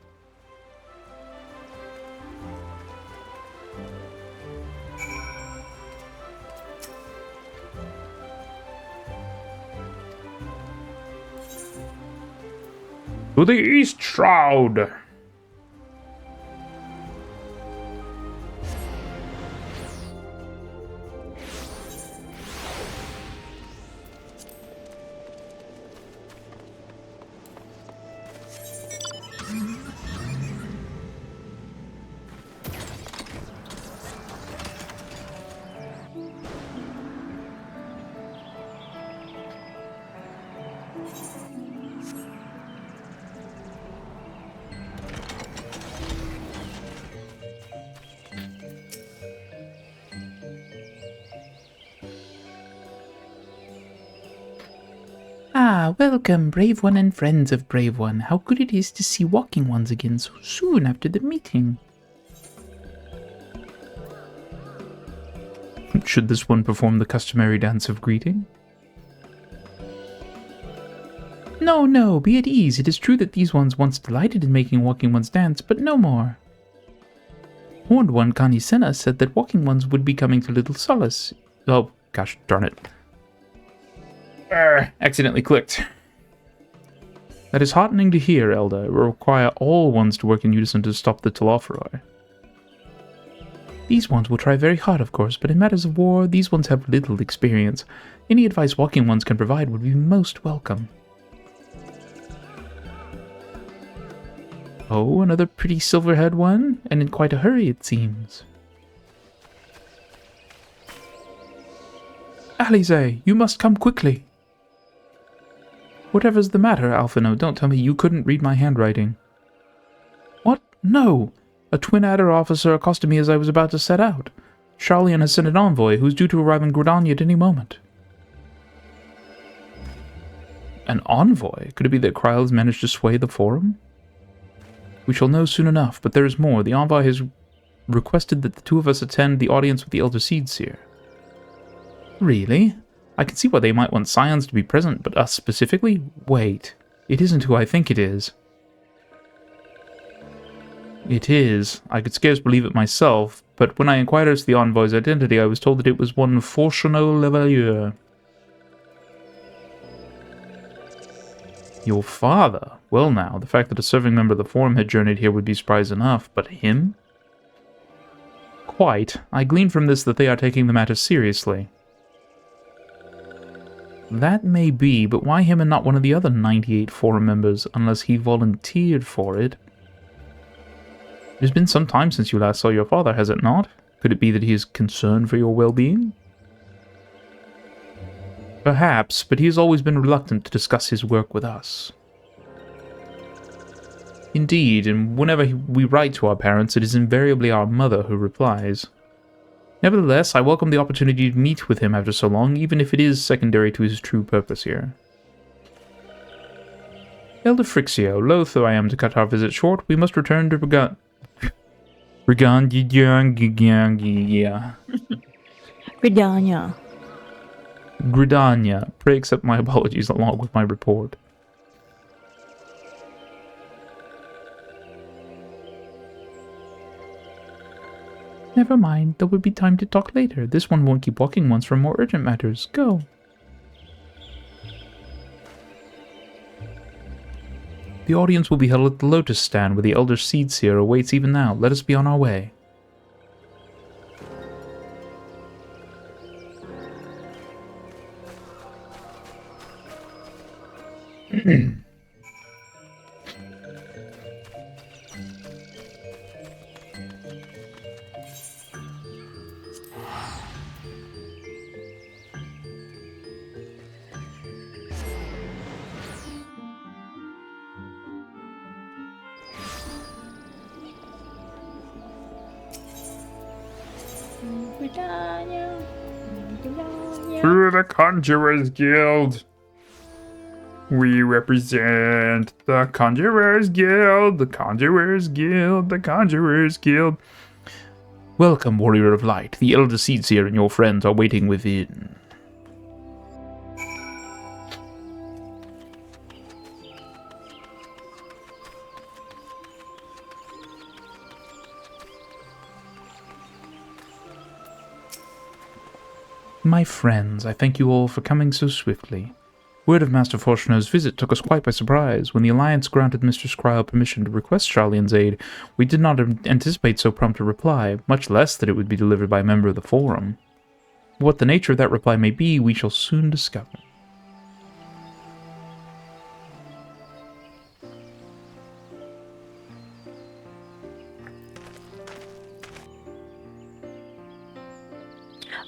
[SPEAKER 2] To the East Shroud! Ah, welcome, Brave One and friends of Brave One. How good it is to see Walking Ones again so soon after the meeting. Should this one perform the customary dance of greeting? No, no, be at ease. It is true that these ones once delighted in making Walking Ones dance, but no more. Horned One Kanisena said that Walking Ones would be coming to Little Solace. Oh, gosh darn it. Accidentally clicked. That is heartening to hear, Elder. It will require all ones to work in unison to stop the Telophoroi. These ones will try very hard, of course, but in matters of war, these ones have little experience. Any advice Walking Ones can provide would be most welcome. Oh, another pretty silver-haired one, and in quite a hurry, it seems. Alize, you must come quickly. Whatever's the matter, Alphino, don't tell me you couldn't read my handwriting. What? No! A Twin Adder officer accosted me as I was about to set out. Charlian has sent an envoy who's due to arrive in Gridania at any moment. An envoy? Could it be that Kryl has managed to sway the Forum? We shall know soon enough, but there is more. The envoy has requested that the two of us attend the audience with the Elder Seedseer. Really? I can see why they might want Scions to be present, but us specifically? Wait. It isn't who I think it is. It is. I could scarce believe it myself, but when I inquired as to the envoy's identity, I was told that it was one Fortuno Levalier. Your father? Well now, the fact that a serving member of the Forum had journeyed here would be surprise enough, but him? Quite. I glean from this that they are taking the matter seriously. That may be, but why him and not one of the other 98 Forum members, unless he volunteered for it? It has been some time since you last saw your father, has it not? Could it be that he is concerned for your well-being? Perhaps, but he has always been reluctant to discuss his work with us. Indeed, and whenever we write to our parents, it is invariably our mother who replies. Nevertheless, I welcome the opportunity to meet with him after so long, even if it is secondary to his true purpose here. Elder Frixio, loath though I am to cut our visit short, we must return to Gridania. Pray accept my apologies along with my report. Never mind, there will be time to talk later. This one won't keep walking once for more urgent matters. Go. The audience will be held at the Lotus Stand, where the Elder Seedseer awaits even now. Let us be on our way.
[SPEAKER 14] Through the Conjurers Guild. We represent the Conjurers Guild, the Conjurers Guild, the Conjurers Guild. Welcome, Warrior of Light. The Elder Seedseer and your friends are waiting within. My friends, I thank you all for coming so swiftly. Word of Master Fortuno's visit took us quite by surprise. When the Alliance granted Mr. Scryle permission to request Charlian's aid, we did not anticipate so prompt a reply, much less that it would be delivered by a member of the Forum. What the nature of that reply may be, we shall soon discover.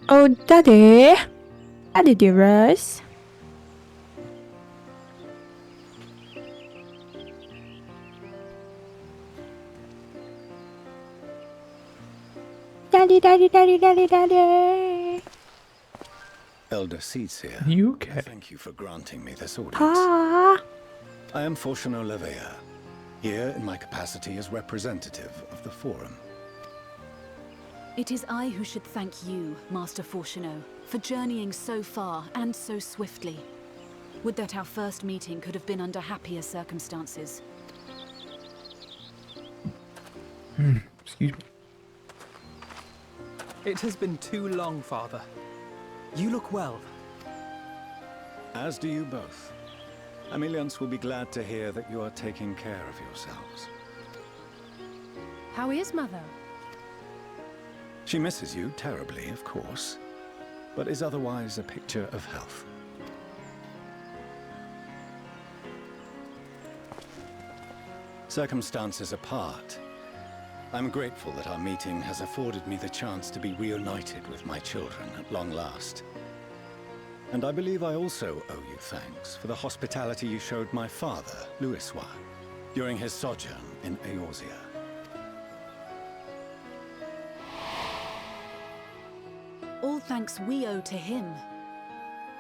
[SPEAKER 13] Oh, Daddy! Daddy dearest. Daddy, daddy, daddy, daddy, daddy.
[SPEAKER 10] Elder Seedseer.
[SPEAKER 2] You okay?
[SPEAKER 10] Thank you for granting me this audience.
[SPEAKER 13] Ah.
[SPEAKER 10] I am Fortuno Levea, here in my capacity as representative of the Forum.
[SPEAKER 21] It is I who should thank you, Master Fortuno, for journeying so far and so swiftly. Would that our first meeting could have been under happier circumstances.
[SPEAKER 2] Excuse me.
[SPEAKER 9] It has been too long, Father. You look well.
[SPEAKER 10] As do you both. Ameliance will be glad to hear that you are taking care of yourselves.
[SPEAKER 1] How is Mother?
[SPEAKER 10] She misses you terribly, of course, but is otherwise a picture of health. Circumstances apart, I'm grateful that our meeting has afforded me the chance to be reunited with my children at long last. And I believe I also owe you thanks for the hospitality you showed my father, Louisois, during his sojourn in Eorzea.
[SPEAKER 21] All thanks we owe to him.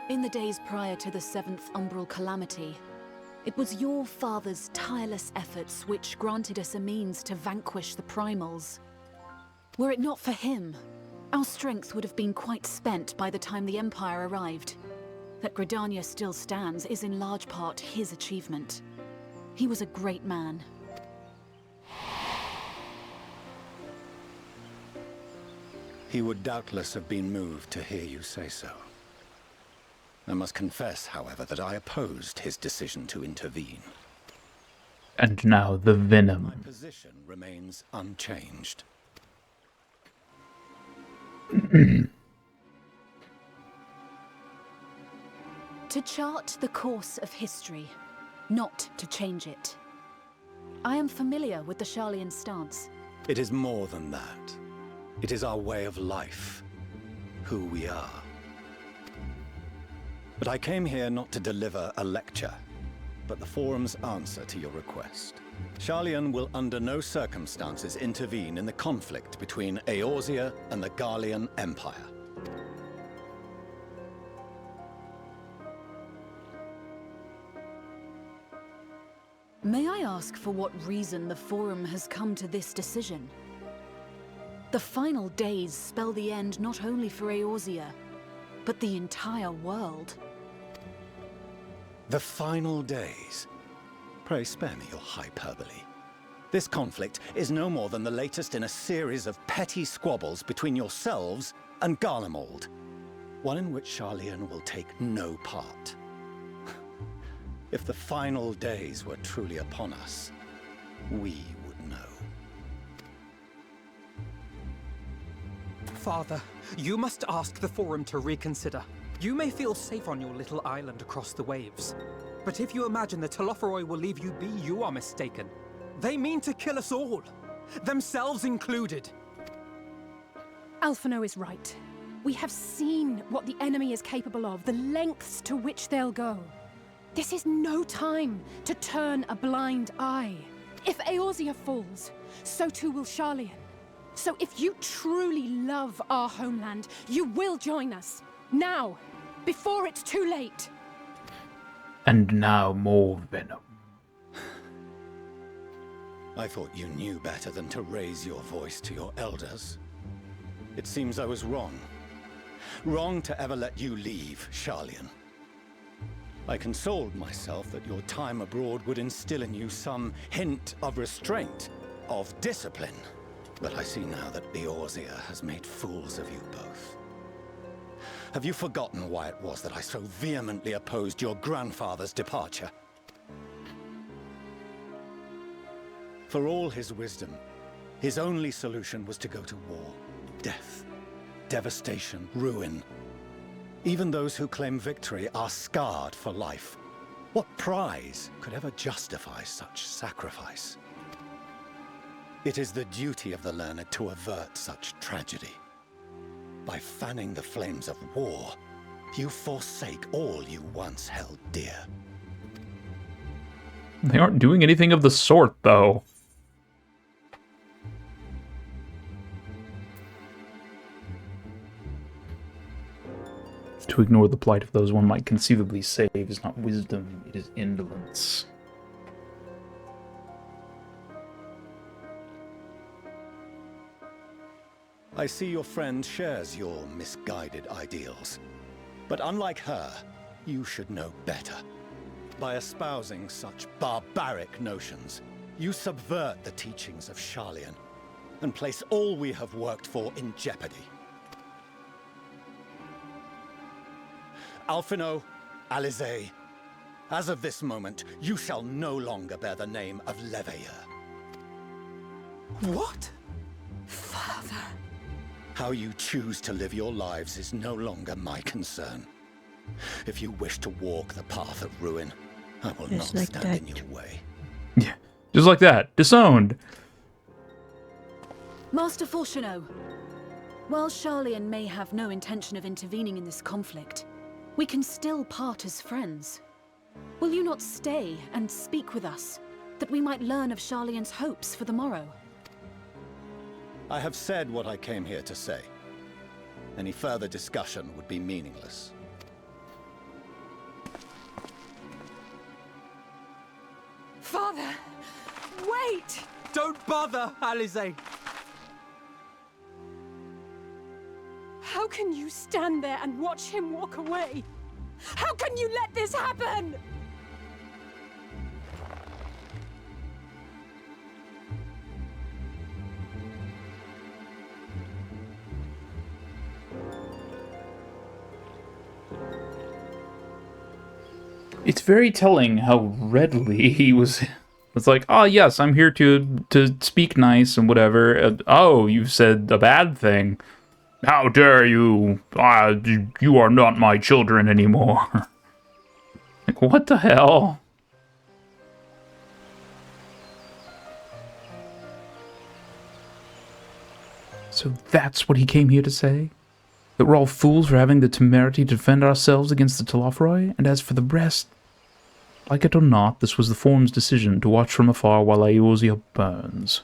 [SPEAKER 21] In the days prior to the 7th Umbral Calamity, it was your father's tireless efforts which granted us a means to vanquish the Primals. Were it not for him, our strength would have been quite spent by the time the Empire arrived. That Gridania still stands is in large part his achievement. He was a great man.
[SPEAKER 10] He would doubtless have been moved to hear you say so. I must confess, however, that I opposed his decision to intervene.
[SPEAKER 2] And now the venom.
[SPEAKER 10] My position remains unchanged.
[SPEAKER 21] To chart the course of history, not to change it. I am familiar with the Sharlayan stance.
[SPEAKER 10] It is more than that. It is our way of life, who we are. But I came here not to deliver a lecture, but the Forum's answer to your request. Sharlayan will under no circumstances intervene in the conflict between Eorzea and the Garlean Empire.
[SPEAKER 21] May I ask for what reason the Forum has come to this decision? The final days spell the end not only for Eorzea, but the entire world.
[SPEAKER 10] The final days? Pray spare me your hyperbole. This conflict is no more than the latest in a series of petty squabbles between yourselves and Garlemald, one in which Sharlayan will take no part. If the final days were truly upon us, we would know.
[SPEAKER 9] Father, you must ask the Forum to reconsider. You may feel safe on your little island across the waves, but if you imagine the Telophoroi will leave you be, you are mistaken. They mean to kill us all, themselves included.
[SPEAKER 1] Alphino is right. We have seen what the enemy is capable of, the lengths to which they'll go. This is no time to turn a blind eye. If Eorzea falls, so too will Sharlayan. So if you truly love our homeland, you will join us. Now, before it's too late.
[SPEAKER 2] And now more venom.
[SPEAKER 10] I thought you knew better than to raise your voice to your elders. It seems I was wrong. Wrong to ever let you leave, Sharlayan. I consoled myself that your time abroad would instill in you some hint of restraint, of discipline. But I see now that Eorzea has made fools of you both. Have you forgotten why it was that I so vehemently opposed your grandfather's departure? For all his wisdom, his only solution was to go to war. Death, devastation, ruin. Even those who claim victory are scarred for life. What prize could ever justify such sacrifice? It is the duty of the learned to avert such tragedy. By fanning the flames of war, you forsake all you once held dear.
[SPEAKER 2] They aren't doing anything of the sort, though. To ignore the plight of those one might conceivably save is not wisdom, it is indolence.
[SPEAKER 10] I see your friend shares your misguided ideals. But unlike her, you should know better. By espousing such barbaric notions, you subvert the teachings of Sharlayan and place all we have worked for in jeopardy. Alphino, Alisaie, as of this moment, you shall no longer bear the name of Leveilleur.
[SPEAKER 9] What?
[SPEAKER 10] Father. How you choose to live your lives is no longer my concern. If you wish to walk the path of ruin, I will not stand in your way.
[SPEAKER 2] Yeah, just like that. Disowned.
[SPEAKER 21] Master Fourcheneau, while Sharlayan may have no intention of intervening in this conflict, we can still part as friends. Will you not stay and speak with us, that we might learn of Sharlayan's hopes for the morrow?
[SPEAKER 10] I have said what I came here to say. Any further discussion would be meaningless.
[SPEAKER 9] Father! Wait! Don't bother, Alisaie!
[SPEAKER 1] How can you stand there and watch him walk away? How can you let this happen?
[SPEAKER 2] It's very telling how readily he was. It's like, oh yes, I'm here to speak nice and whatever. Oh, you've said a bad thing. How dare you? You are not my children anymore. Like, what the hell? So that's what he came here to say? That we're all fools for having the temerity to defend ourselves against the Telophoroi? And as for the rest, like it or not, this was the Forum's decision to watch from afar while Eorzea burns.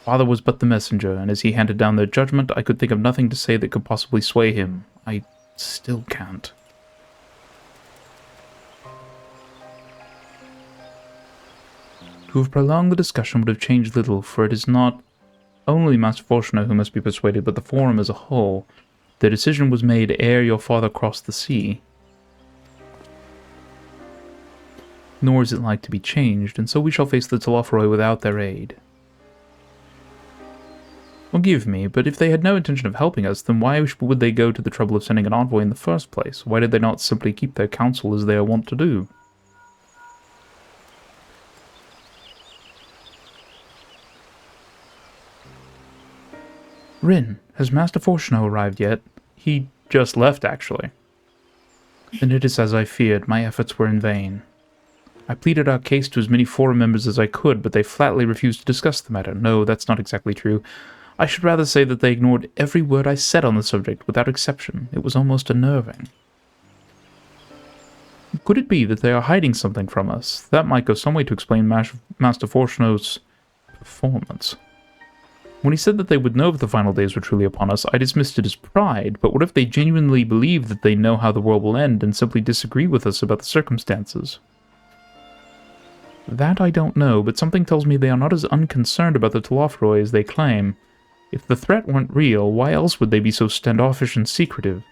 [SPEAKER 2] Father was but the messenger, and as he handed down their judgment, I could think of nothing to say that could possibly sway him. I still can't. To have prolonged the discussion would have changed little, for it is not only Master Fortuner who must be persuaded, but the Forum as a whole. The decision was made ere your father crossed the sea. Nor is it like to be changed, and so we shall face the Telophoroi without their aid. Forgive me, but if they had no intention of helping us, then why would they go to the trouble of sending an envoy in the first place? Why did they not simply keep their counsel as they are wont to do? Rin, has Master Fortuno arrived yet? He just left, actually. Then it is as I feared. My efforts were in vain. I pleaded our case to as many Forum members as I could, but they flatly refused to discuss the matter. No, that's not exactly true. I should rather say that they ignored every word I said on the subject, without exception. It was almost unnerving. Could it be that they are hiding something from us? That might go some way to explain Master Fortuno's performance. When he said that they would know if the final days were truly upon us, I dismissed it as pride, but what if they genuinely believe that they know how the world will end and simply disagree with us about the circumstances? That I don't know, but something tells me they are not as unconcerned about the Telophoroi as they claim. If the threat weren't real, why else would they be so standoffish and secretive?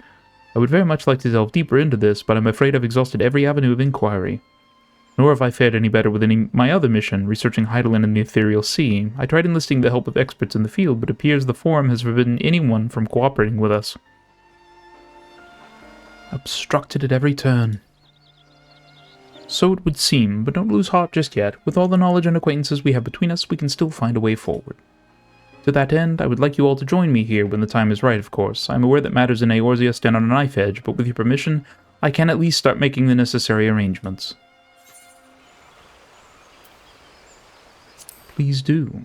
[SPEAKER 2] I would very much like to delve deeper into this, but I'm afraid I've exhausted every avenue of inquiry. Nor have I fared any better with my other mission, researching Hydaelyn and the Ethereal Sea. I tried enlisting the help of experts in the field, but it appears the Forum has forbidden anyone from cooperating with us. Obstructed at every turn. So it would seem, but don't lose heart just yet. With all the knowledge and acquaintances we have between us, we can still find a way forward. To that end, I would like you all to join me here when the time is right, of course. I am aware that matters in Eorzea stand on a knife edge, but with your permission, I can at least start making the necessary arrangements. Please do.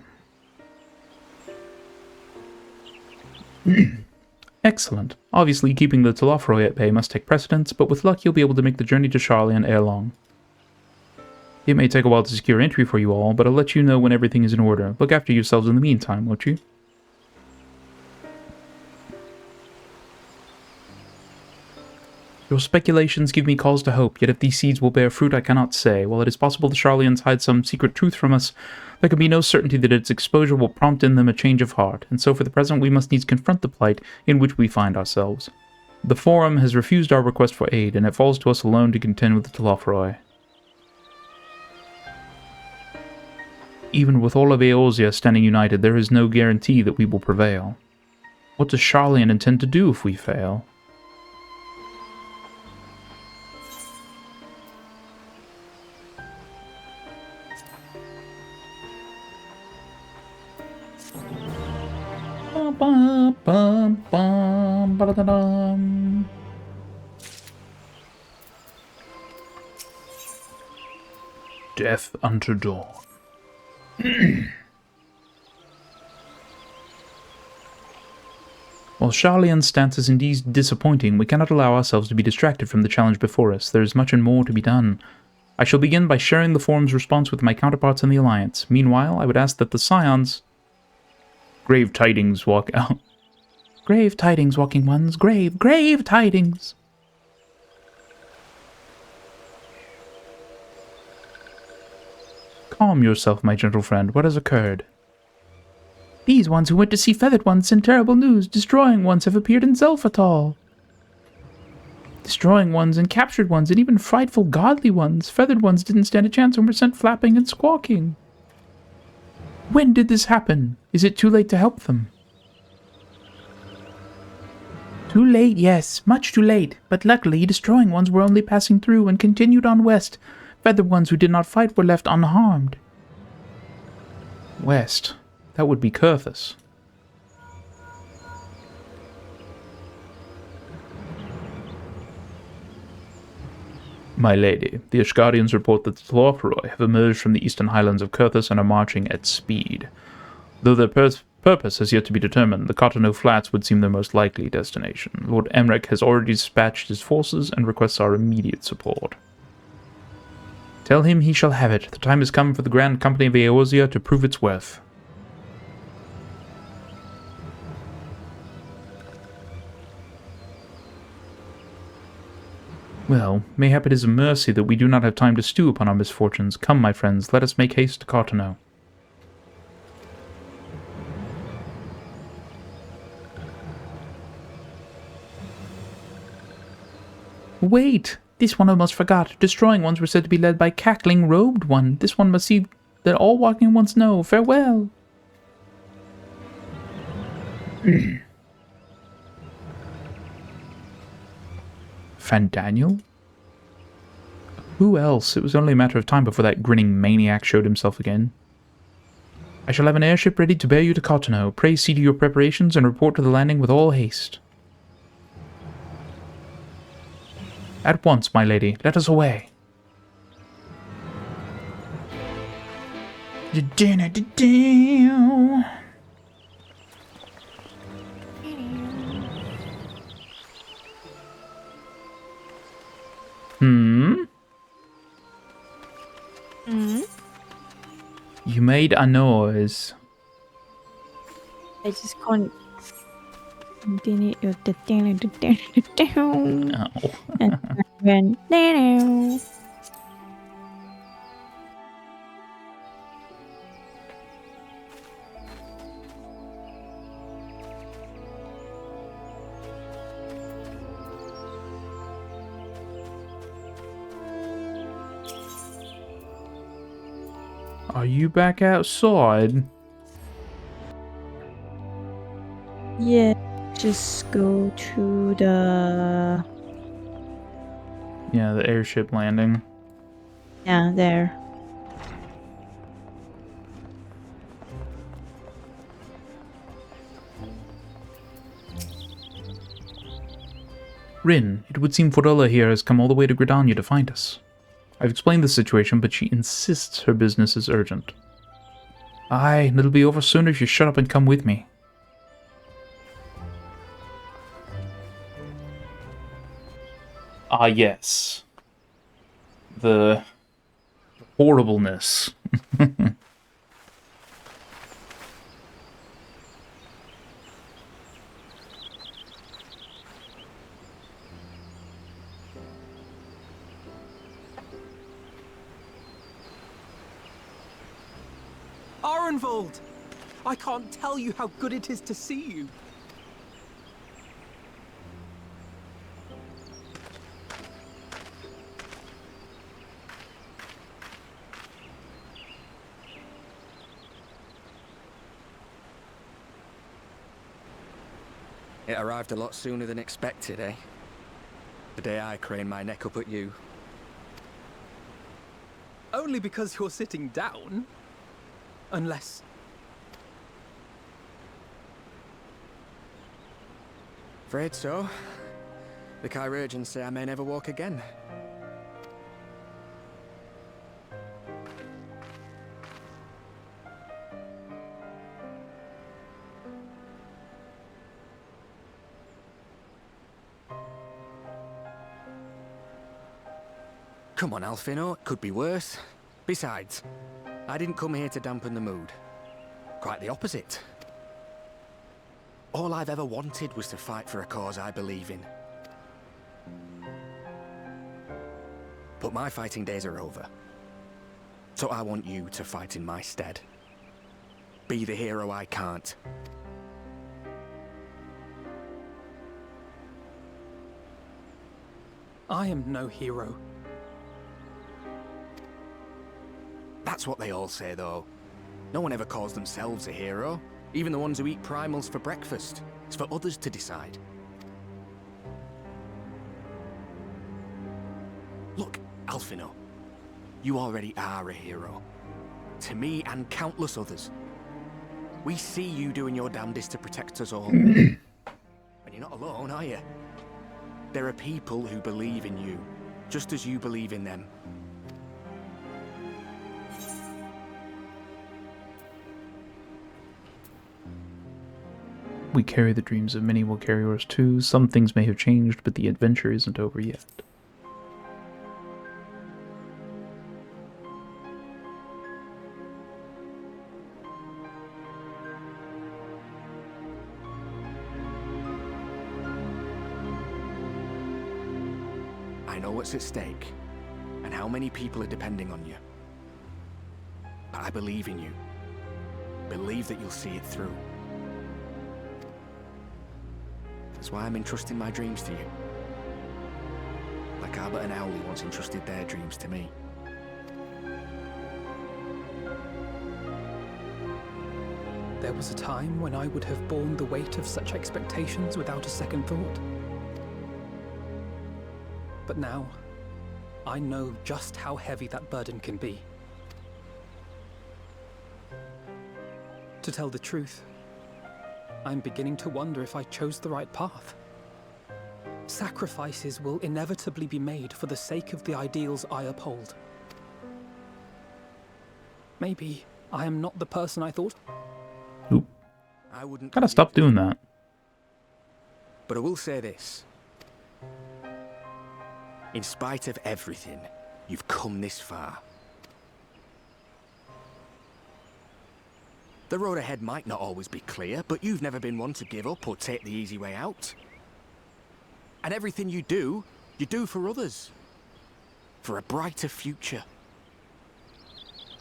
[SPEAKER 2] Excellent. Obviously, keeping the Telophoroi at bay must take precedence, but with luck you'll be able to make the journey to Sharlayan ere long. It may take a while to secure entry for you all, but I'll let you know when everything is in order. Look after yourselves in the meantime, won't you? Your speculations give me cause to hope, yet if these seeds will bear fruit I cannot say. While it is possible the Sharlayans hide some secret truth from us, there can be no certainty that its exposure will prompt in them a change of heart, and so for the present we must needs confront the plight in which we find ourselves. The Forum has refused our request for aid, and it falls to us alone to contend with the Telophoroi. Even with all of Eorzea standing united, there is no guarantee that we will prevail. What does Sharlayan intend to do if we fail? Death unto dawn. While Sharlayan's stance is indeed disappointing, we cannot allow ourselves to be distracted from the challenge before us. There is much and more to be done. I shall begin by sharing the Forum's response with my counterparts in the Alliance. Meanwhile, I would ask that the Scions... Grave tidings walk out. Grave tidings, walking ones. Grave tidings. Calm yourself, my gentle friend. What has occurred? These ones who went to see Feathered Ones send terrible news. Destroying Ones have appeared in Zelphatal. Destroying Ones and captured ones and even frightful godly ones. Feathered Ones didn't stand a chance and were sent flapping and squawking. When did this happen? Is it too late to help them? Too late, yes, much too late. But luckily, destroying ones were only passing through and continued on west. Feathered ones who did not fight were left unharmed. West. That would be Kurthus. My lady, the Ashgardians report that the Tlorpheroi have emerged from the eastern highlands of Kurthus and are marching at speed. Though their purpose has yet to be determined, the Cotonou Flats would seem their most likely destination. Lord Emmerich has already dispatched his forces and requests our immediate support. Tell him he shall have it. The time has come for the Grand Company of Eorzea to prove its worth. Well, mayhap it is a mercy that we do not have time to stew upon our misfortunes. Come, my friends, let us make haste to Cotonou. Wait! This one almost forgot. Destroying ones were said to be led by cackling robed one. This one must see that all walking ones know. Farewell! Fandaniel? Who else? It was only a matter of time before that grinning maniac showed himself again. I shall have an airship ready to bear you to Cotonou. Pray see to your preparations and report to the landing with all haste. At once, my lady. Let us away. You made a noise.
[SPEAKER 13] I just can't continue with the and then
[SPEAKER 2] Are you back outside?
[SPEAKER 13] yeah, just go to the
[SPEAKER 2] Yeah, the airship landing.
[SPEAKER 13] yeah there.
[SPEAKER 2] Rin, it would seem Forella here has come all the way to Gridania to find us. I've explained the situation, but she insists her business is urgent. Aye, and it'll be over soon if you shut up and come with me. Ah, yes. The horribleness.
[SPEAKER 9] Arenvold! I can't tell you how good it is to see you.
[SPEAKER 4] It arrived a lot sooner than expected, eh? The day I craned my neck up at you.
[SPEAKER 9] Only because you're sitting down. Unless...
[SPEAKER 4] Afraid so. The Chirurgeons say I may never walk again. Come on, Alfino, it could be worse. Besides, I didn't come here to dampen the mood. Quite the opposite. All I've ever wanted was to fight for a cause I believe in. But my fighting days are over. So I want you to fight in my stead. Be the hero I can't.
[SPEAKER 9] I am no hero.
[SPEAKER 4] That's what they all say, though. No one ever calls themselves a hero. Even the ones who eat primals for breakfast. It's for others to decide. Alphino, you already are a hero. To me and countless others. We see you doing your damnedest to protect us all. And you're not alone, are you? There are people who believe in you, just as you believe in them.
[SPEAKER 2] We carry the dreams of many, will carry yours too. Some things may have changed, but the adventure isn't over yet.
[SPEAKER 4] I know what's at stake, and how many people are depending on you. But I believe in you. Believe that you'll see it through. That's why I'm entrusting my dreams to you. Like Albert and Owley once entrusted their dreams to me.
[SPEAKER 9] There was a time when I would have borne the weight of such expectations without a second thought. But now, I know just how heavy that burden can be. To tell the truth, I'm beginning to wonder if I chose the right path. Sacrifices will inevitably be made for the sake of the ideals I uphold. Maybe I am not the person I thought.
[SPEAKER 2] Oop.
[SPEAKER 4] I wouldn't
[SPEAKER 2] Gotta stop doing that.
[SPEAKER 4] But I will say this. In spite of everything, you've come this far. The road ahead might not always be clear, but you've never been one to give up or take the easy way out. And everything you do for others. For a brighter future.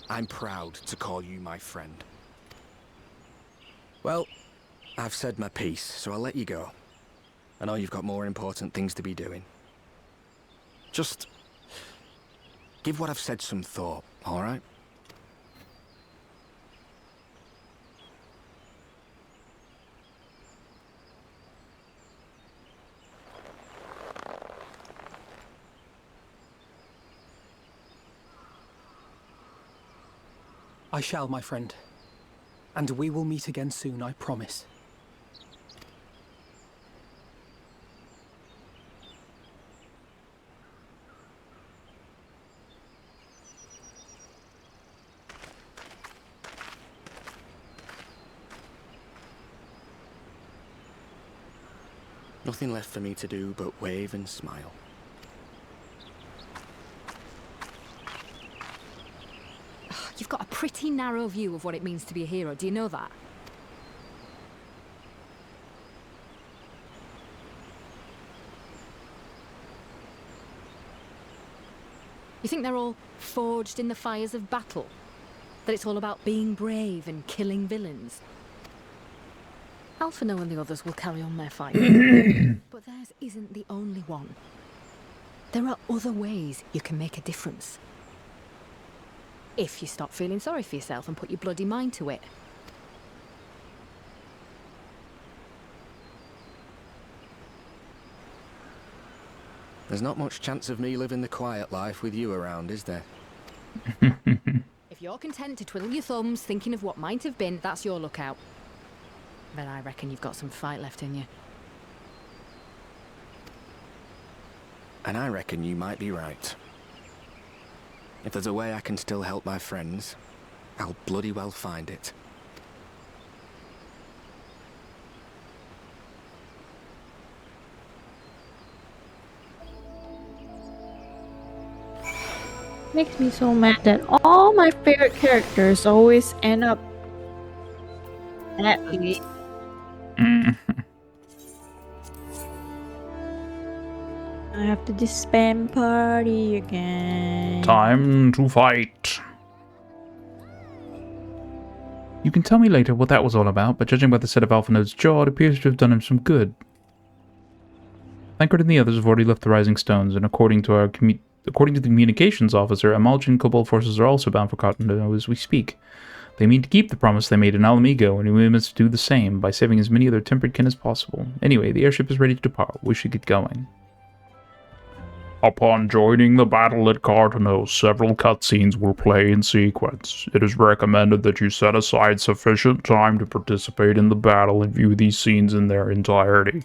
[SPEAKER 4] I'm proud to call you my friend. Well, I've said my piece, so I'll let you go. I know you've got more important things to be doing. Just give what I've said some thought, all right?
[SPEAKER 9] I shall, my friend. And we will meet again soon, I promise.
[SPEAKER 4] Nothing left for me to do but wave and smile.
[SPEAKER 5] You've got a pretty narrow view of what it means to be a hero, do you know that? You think they're all forged in the fires of battle? That it's all about being brave and killing villains? Alphino and the others will carry on their fight. But theirs isn't the only one. There are other ways you can make a difference. If you stop feeling sorry for yourself and put your bloody mind to it.
[SPEAKER 4] There's not much chance of me living the quiet life with you around, is there?
[SPEAKER 5] If you're content to twiddle your thumbs thinking of what might have been, that's your lookout. But I reckon you've got some fight left in you.
[SPEAKER 4] And I reckon you might be right. If there's a way I can still help my friends, I'll bloody well find it.
[SPEAKER 13] Makes me so mad that all my favorite characters always end up that way. I have to disband party again.
[SPEAKER 2] Time to fight. You can tell me later what that was all about, but judging by the set of Alphino's jaw, it appears to have done him some good. Thancred and the others have already left the Rising Stones, and according to the communications officer, Amalgin Kobold forces are also bound for Cottonwood as we speak. They mean to keep the promise they made in Alamigo, and we must do the same by saving as many of their tempered kin as possible. Anyway, the airship is ready to depart. We should get going.
[SPEAKER 14] Upon joining the battle at Cardinal, several cutscenes will play in sequence. It is recommended that you set aside sufficient time to participate in the battle and view these scenes in their entirety.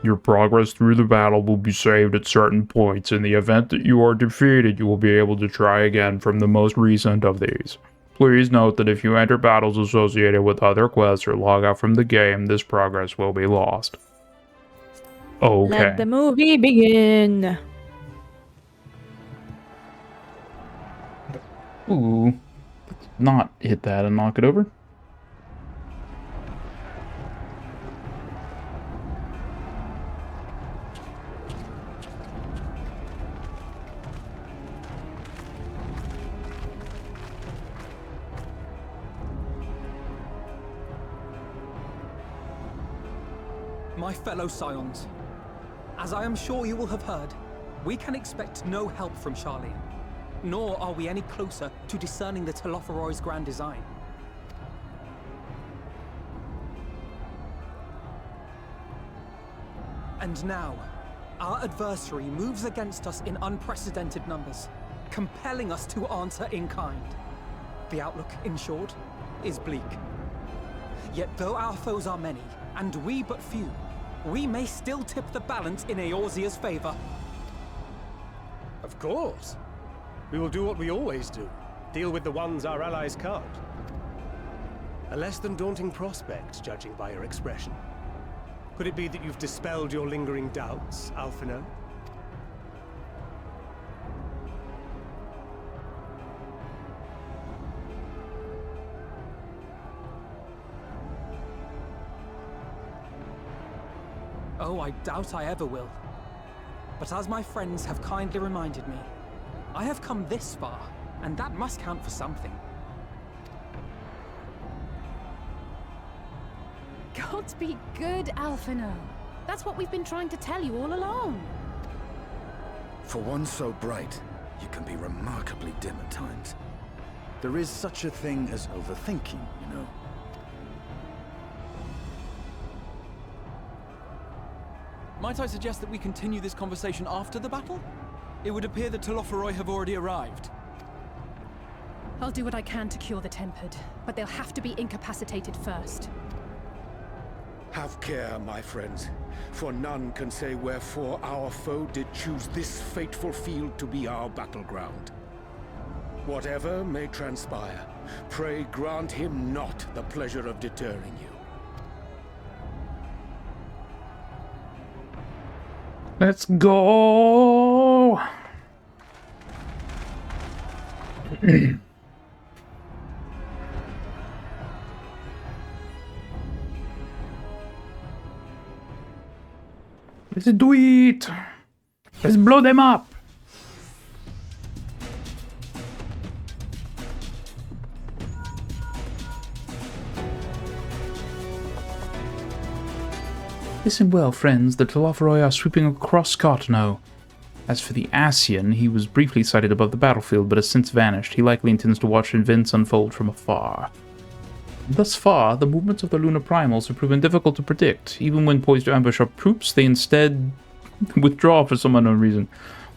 [SPEAKER 14] Your progress through the battle will be saved at certain points. In the event that you are defeated, you will be able to try again from the most recent of these. Please note that if you enter battles associated with other quests or log out from the game, this progress will be lost. Okay.
[SPEAKER 13] Let the movie begin.
[SPEAKER 2] Ooh. Let's not hit that and knock it over.
[SPEAKER 9] My fellow Scions, as I am sure you will have heard, we can expect no help from Charlene, nor are we any closer to discerning the Telophoroi's grand design. And now, our adversary moves against us in unprecedented numbers, compelling us to answer in kind. The outlook, in short, is bleak. Yet though our foes are many, and we but few, we may still tip the balance in Eorzea's favor.
[SPEAKER 3] Of course. We will do what we always do. Deal with the ones our allies can't. A less than daunting prospect, judging by your expression. Could it be that you've dispelled your lingering doubts, Alphino?
[SPEAKER 9] Oh, I doubt I ever will. But as my friends have kindly reminded me, I have come this far, and that must count for something.
[SPEAKER 1] Gods be good, Alphino. That's what we've been trying to tell you all along.
[SPEAKER 10] For one so bright, you can be remarkably dim at times. There is such a thing as overthinking, you know.
[SPEAKER 6] Might I suggest that we continue this conversation after the battle? It would appear that Telophoroi have already arrived.
[SPEAKER 1] I'll do what I can to cure the Tempered, but they'll have to be incapacitated first.
[SPEAKER 7] Have care, my friends, for none can say wherefore our foe did choose this fateful field to be our battleground. Whatever may transpire, pray grant him not the pleasure of deterring you.
[SPEAKER 2] Let's go! Let's do it! Let's blow them up! Listen well, friends, the Telophoroi are sweeping across Cartano. As for the Ascian, he was briefly sighted above the battlefield, but has since vanished. He likely intends to watch events unfold from afar. Thus far, the movements of the lunar primals have proven difficult to predict. Even when poised to ambush our troops, they instead withdraw for some unknown reason.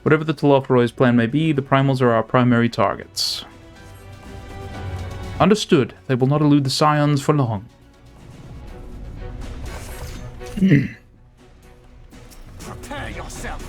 [SPEAKER 2] Whatever the Telophoroi's plan may be, the primals are our primary targets. Understood. They will not elude the Scions for long.
[SPEAKER 22] Prepare yourself!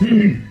[SPEAKER 2] Okay.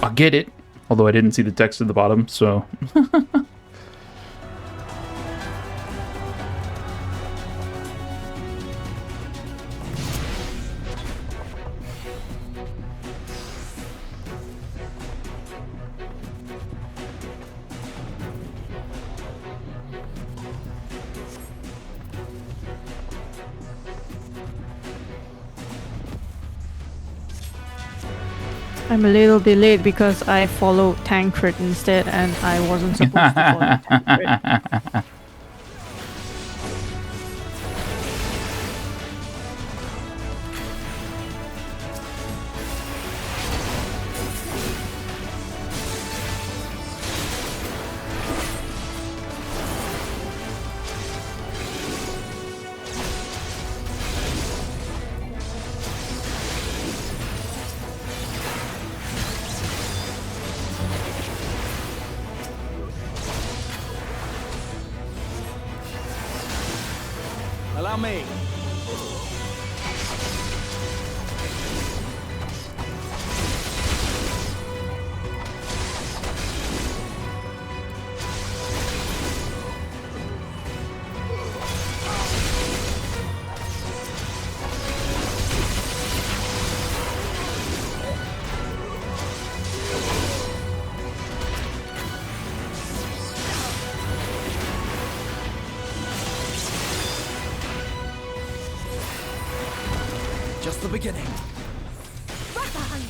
[SPEAKER 2] I get it. Although I didn't see the text at the bottom, so...
[SPEAKER 13] I'm a little bit late because I followed Tancred instead and I wasn't supposed to follow Tancred.
[SPEAKER 19] Allow me. Just the beginning.
[SPEAKER 1] Right behind you.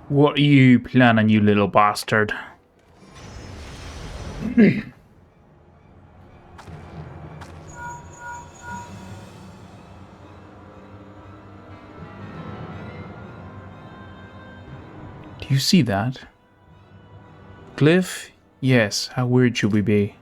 [SPEAKER 2] What are you planning, you little bastard? Do you see that? Cliff? Yes, how weird should we be?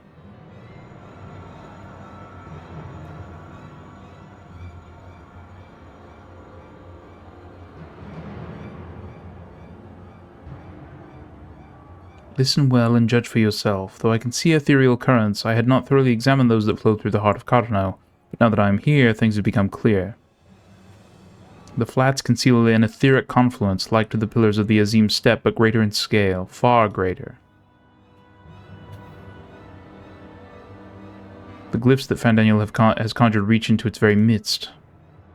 [SPEAKER 2] Listen well and judge for yourself. Though I can see ethereal currents, I had not thoroughly examined those that flow through the heart of Carno. But now that I am here, things have become clear. The flats conceal an etheric confluence, like to the pillars of the Azim Steppe, but greater in scale, far greater. The glyphs that Fandaniel has conjured reach into its very midst.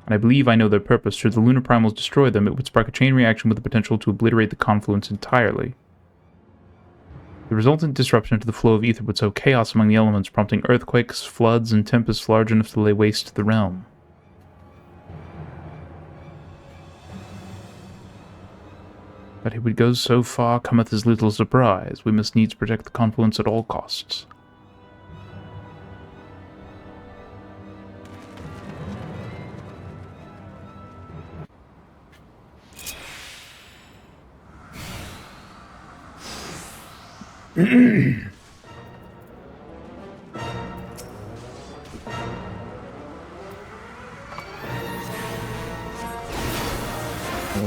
[SPEAKER 2] And I believe I know their purpose. Should the lunar primals destroy them, it would spark a chain reaction with the potential to obliterate the confluence entirely. The resultant disruption to the flow of ether would sow chaos among the elements, prompting earthquakes, floods, and tempests large enough to lay waste to the realm. But it would go so far cometh as little surprise. We must needs protect the confluence at all costs. We're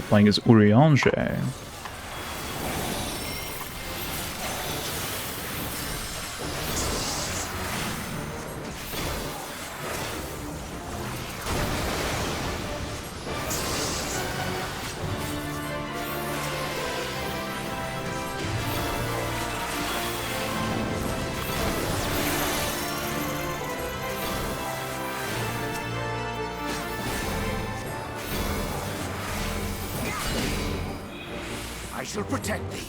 [SPEAKER 2] playing as Urianger.
[SPEAKER 22] I shall protect thee.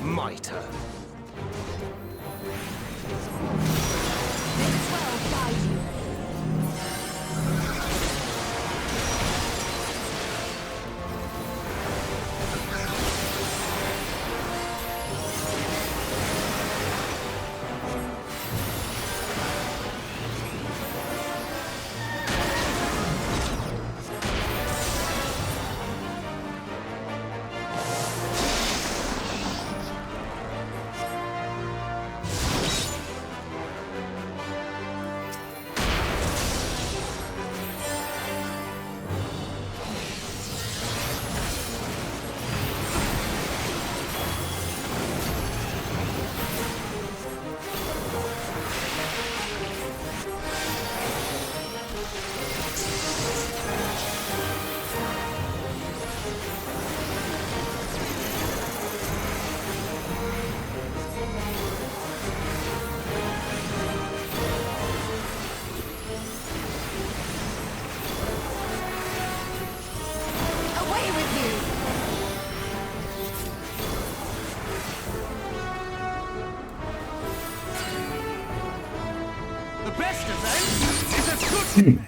[SPEAKER 22] My turn. The best event is a good event.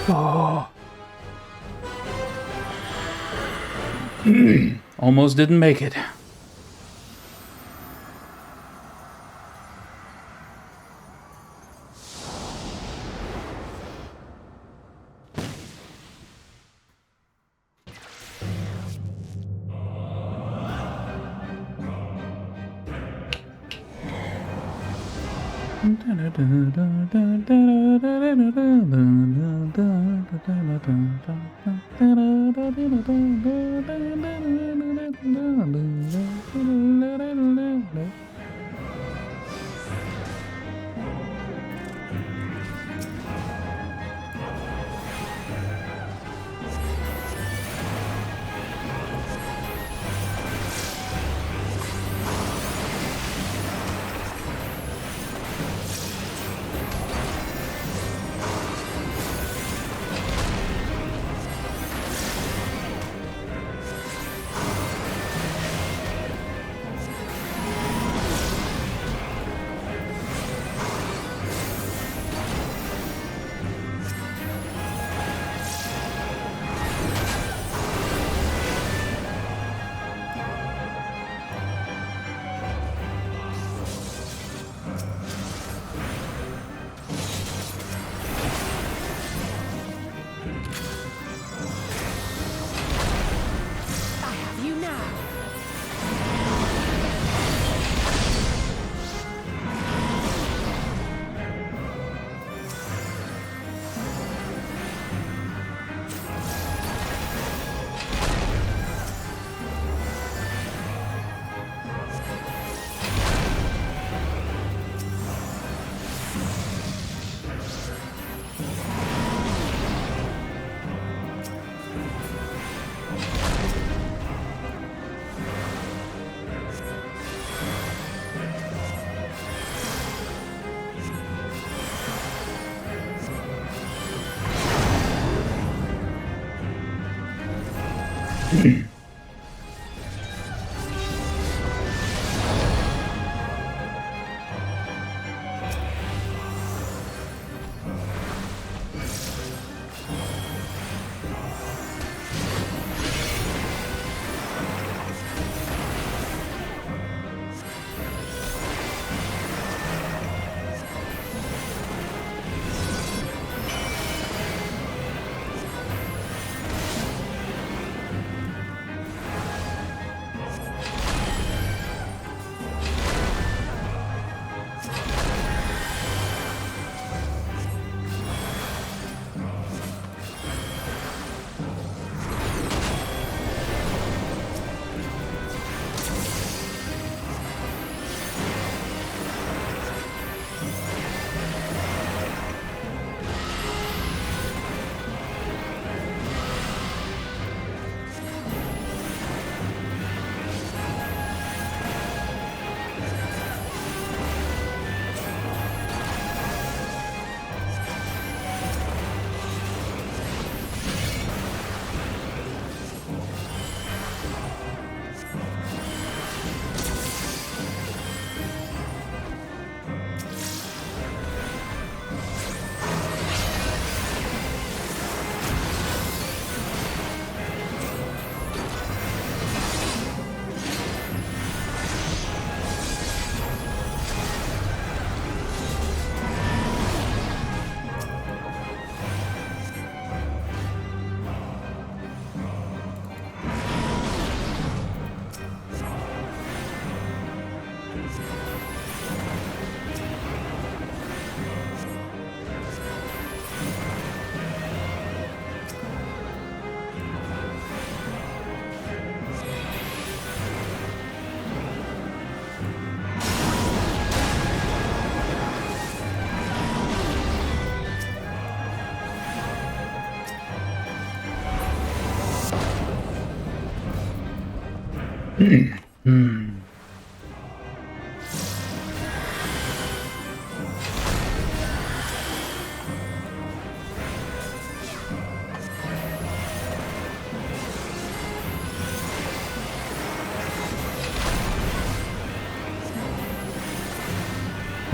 [SPEAKER 2] Oh. Almost didn't make it.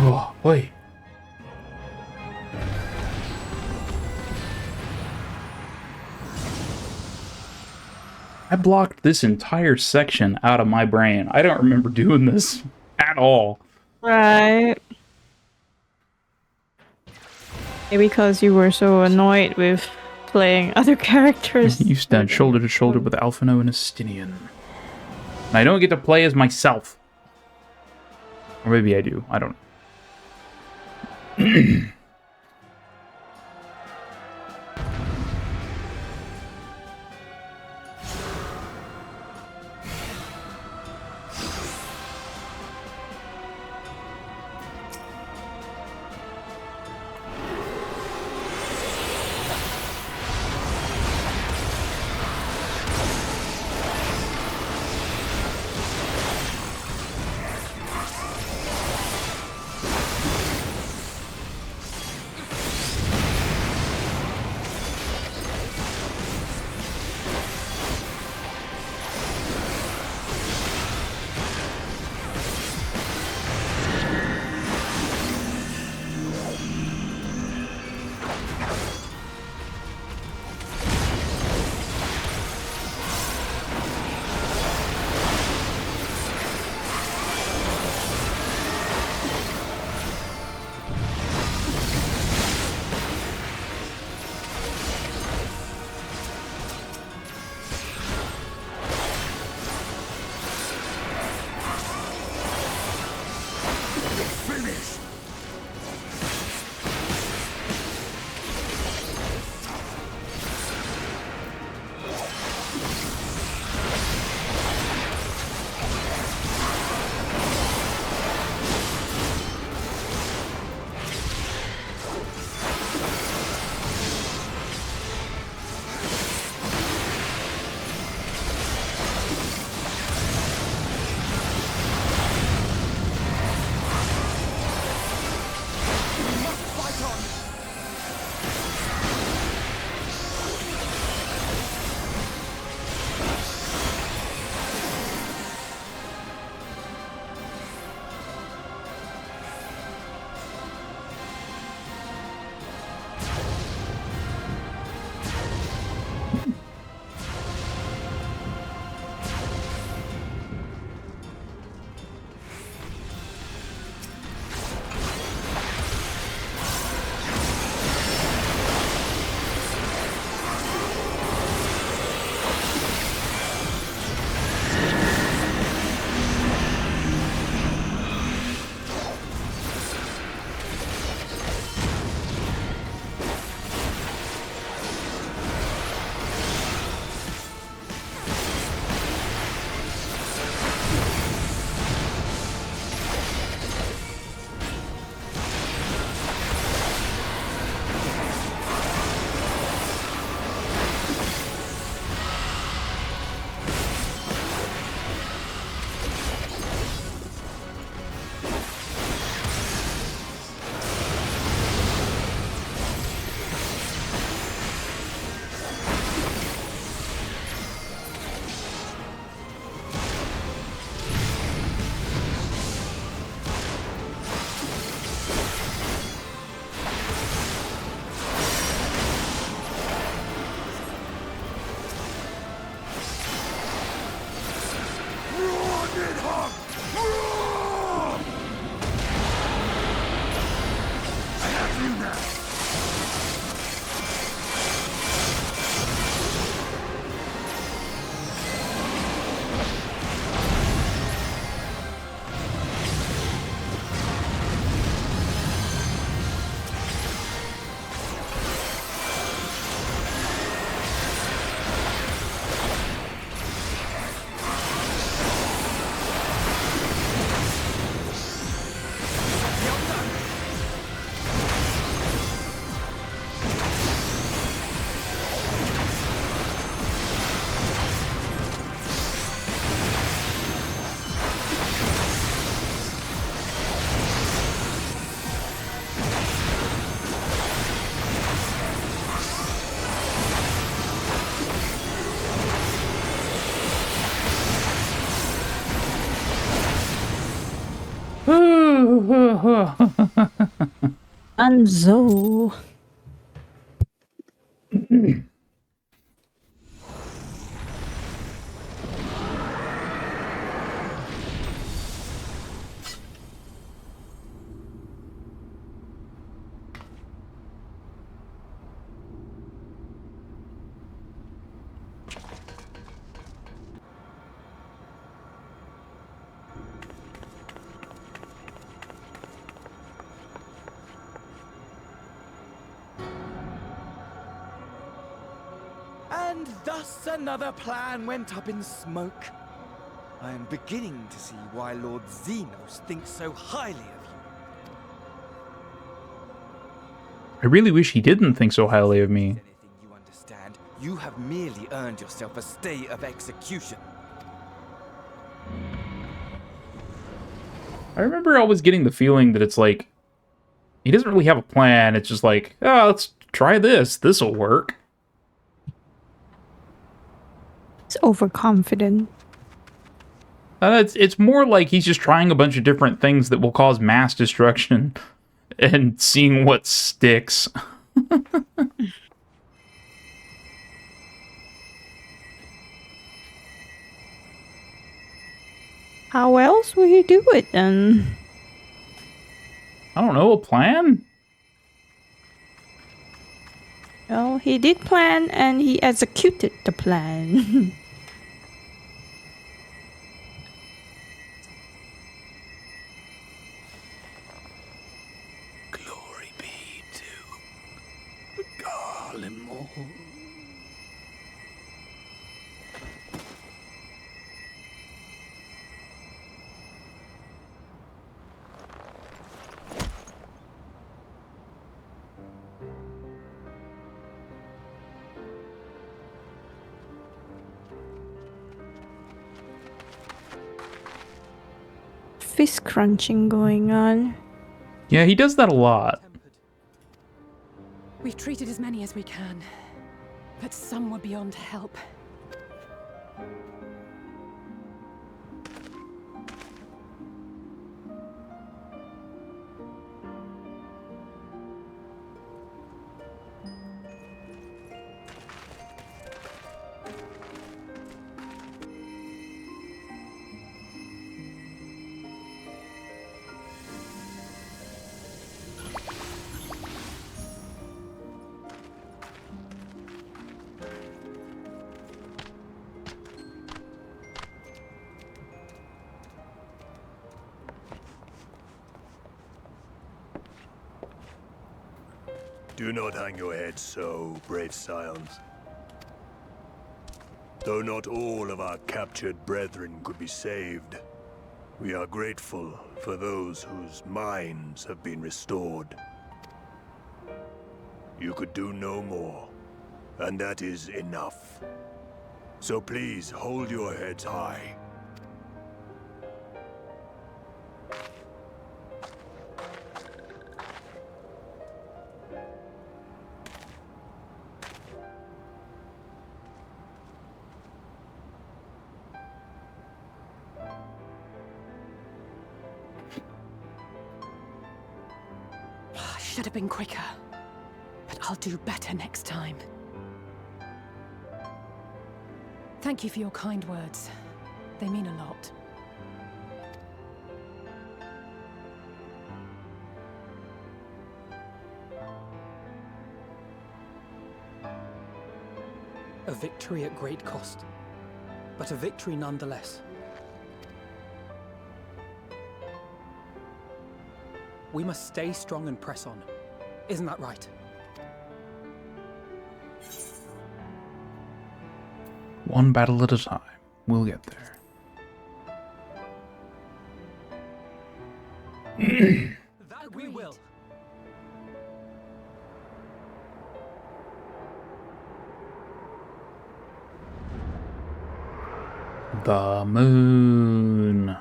[SPEAKER 2] Oh, boy. I blocked this entire section out of my brain. I don't remember doing this at all.
[SPEAKER 13] Right. Maybe because you were so annoyed with playing other characters.
[SPEAKER 2] You stand shoulder to shoulder with Alphino and Estinian. And I don't get to play as myself. Or maybe I do. I don't know.
[SPEAKER 13] Anzo.
[SPEAKER 19] And thus another plan went up in smoke. I am beginning to see why Lord Xenos thinks so highly of you.
[SPEAKER 2] I really wish he didn't think so highly of me.
[SPEAKER 19] You understand, you have merely earned yourself a stay of execution.
[SPEAKER 2] I remember always getting the feeling that it's like, he doesn't really have a plan, it's just like, oh, let's try this, this'll work.
[SPEAKER 13] It's overconfident.
[SPEAKER 2] It's more like he's just trying a bunch of different things that will cause mass destruction and seeing what sticks.
[SPEAKER 13] How else will he do it then?
[SPEAKER 2] I don't know, a plan?
[SPEAKER 13] Well, he did plan and he executed the plan.
[SPEAKER 10] Glory be to Garlemald.
[SPEAKER 13] Fist crunching going on.
[SPEAKER 2] Yeah, he does that a lot.
[SPEAKER 1] We've treated as many as we can, but some were beyond help.
[SPEAKER 8] Do not hang your head so, brave scions. Though not all of our captured brethren could be saved, we are grateful for those whose minds have been restored. You could do no more, and that is enough. So please hold your heads high.
[SPEAKER 1] Should have been quicker, but I'll do better next time. Thank you for your kind words. They mean a lot.
[SPEAKER 9] A victory at great cost, but a victory nonetheless. We must stay strong and press on. Isn't that right?
[SPEAKER 2] One battle at a time. We'll get there.
[SPEAKER 9] That we will.
[SPEAKER 2] The moon.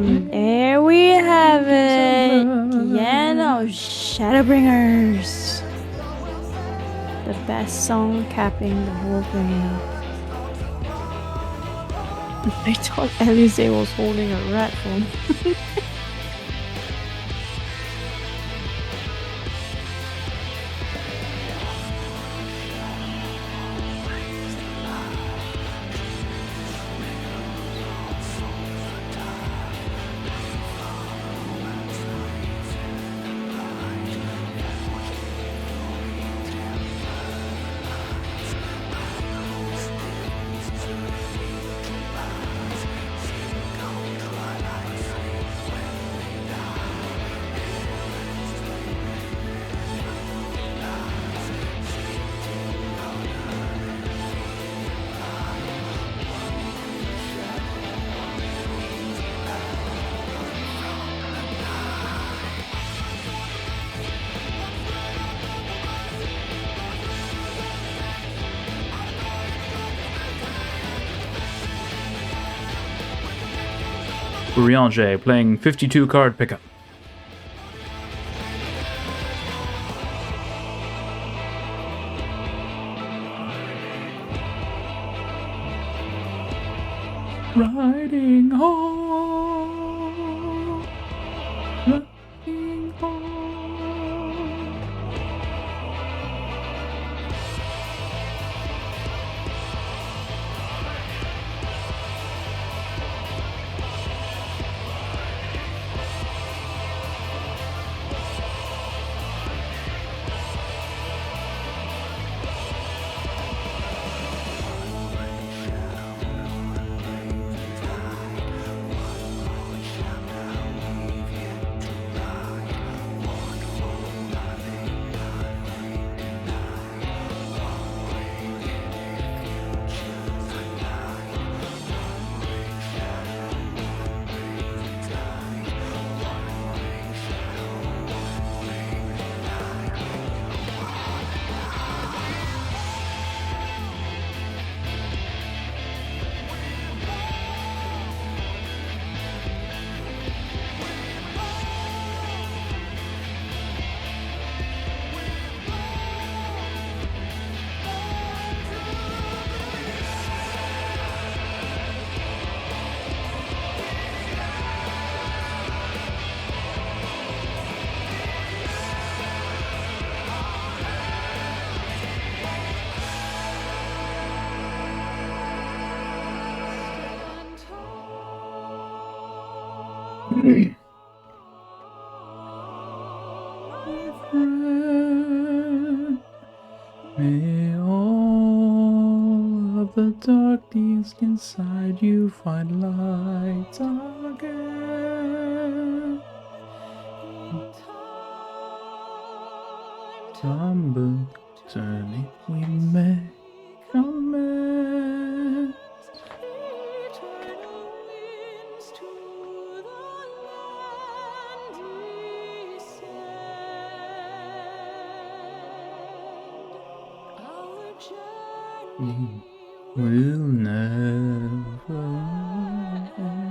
[SPEAKER 13] There we have it. The end of Shadowbringers. The best song capping the whole thing. I thought Alice was holding a rat phone.
[SPEAKER 2] Urianger playing 52 card pickup. Riding home. Riding home. May all of the darkness inside you find light again. Tumble, turning, we make amends. Will never end.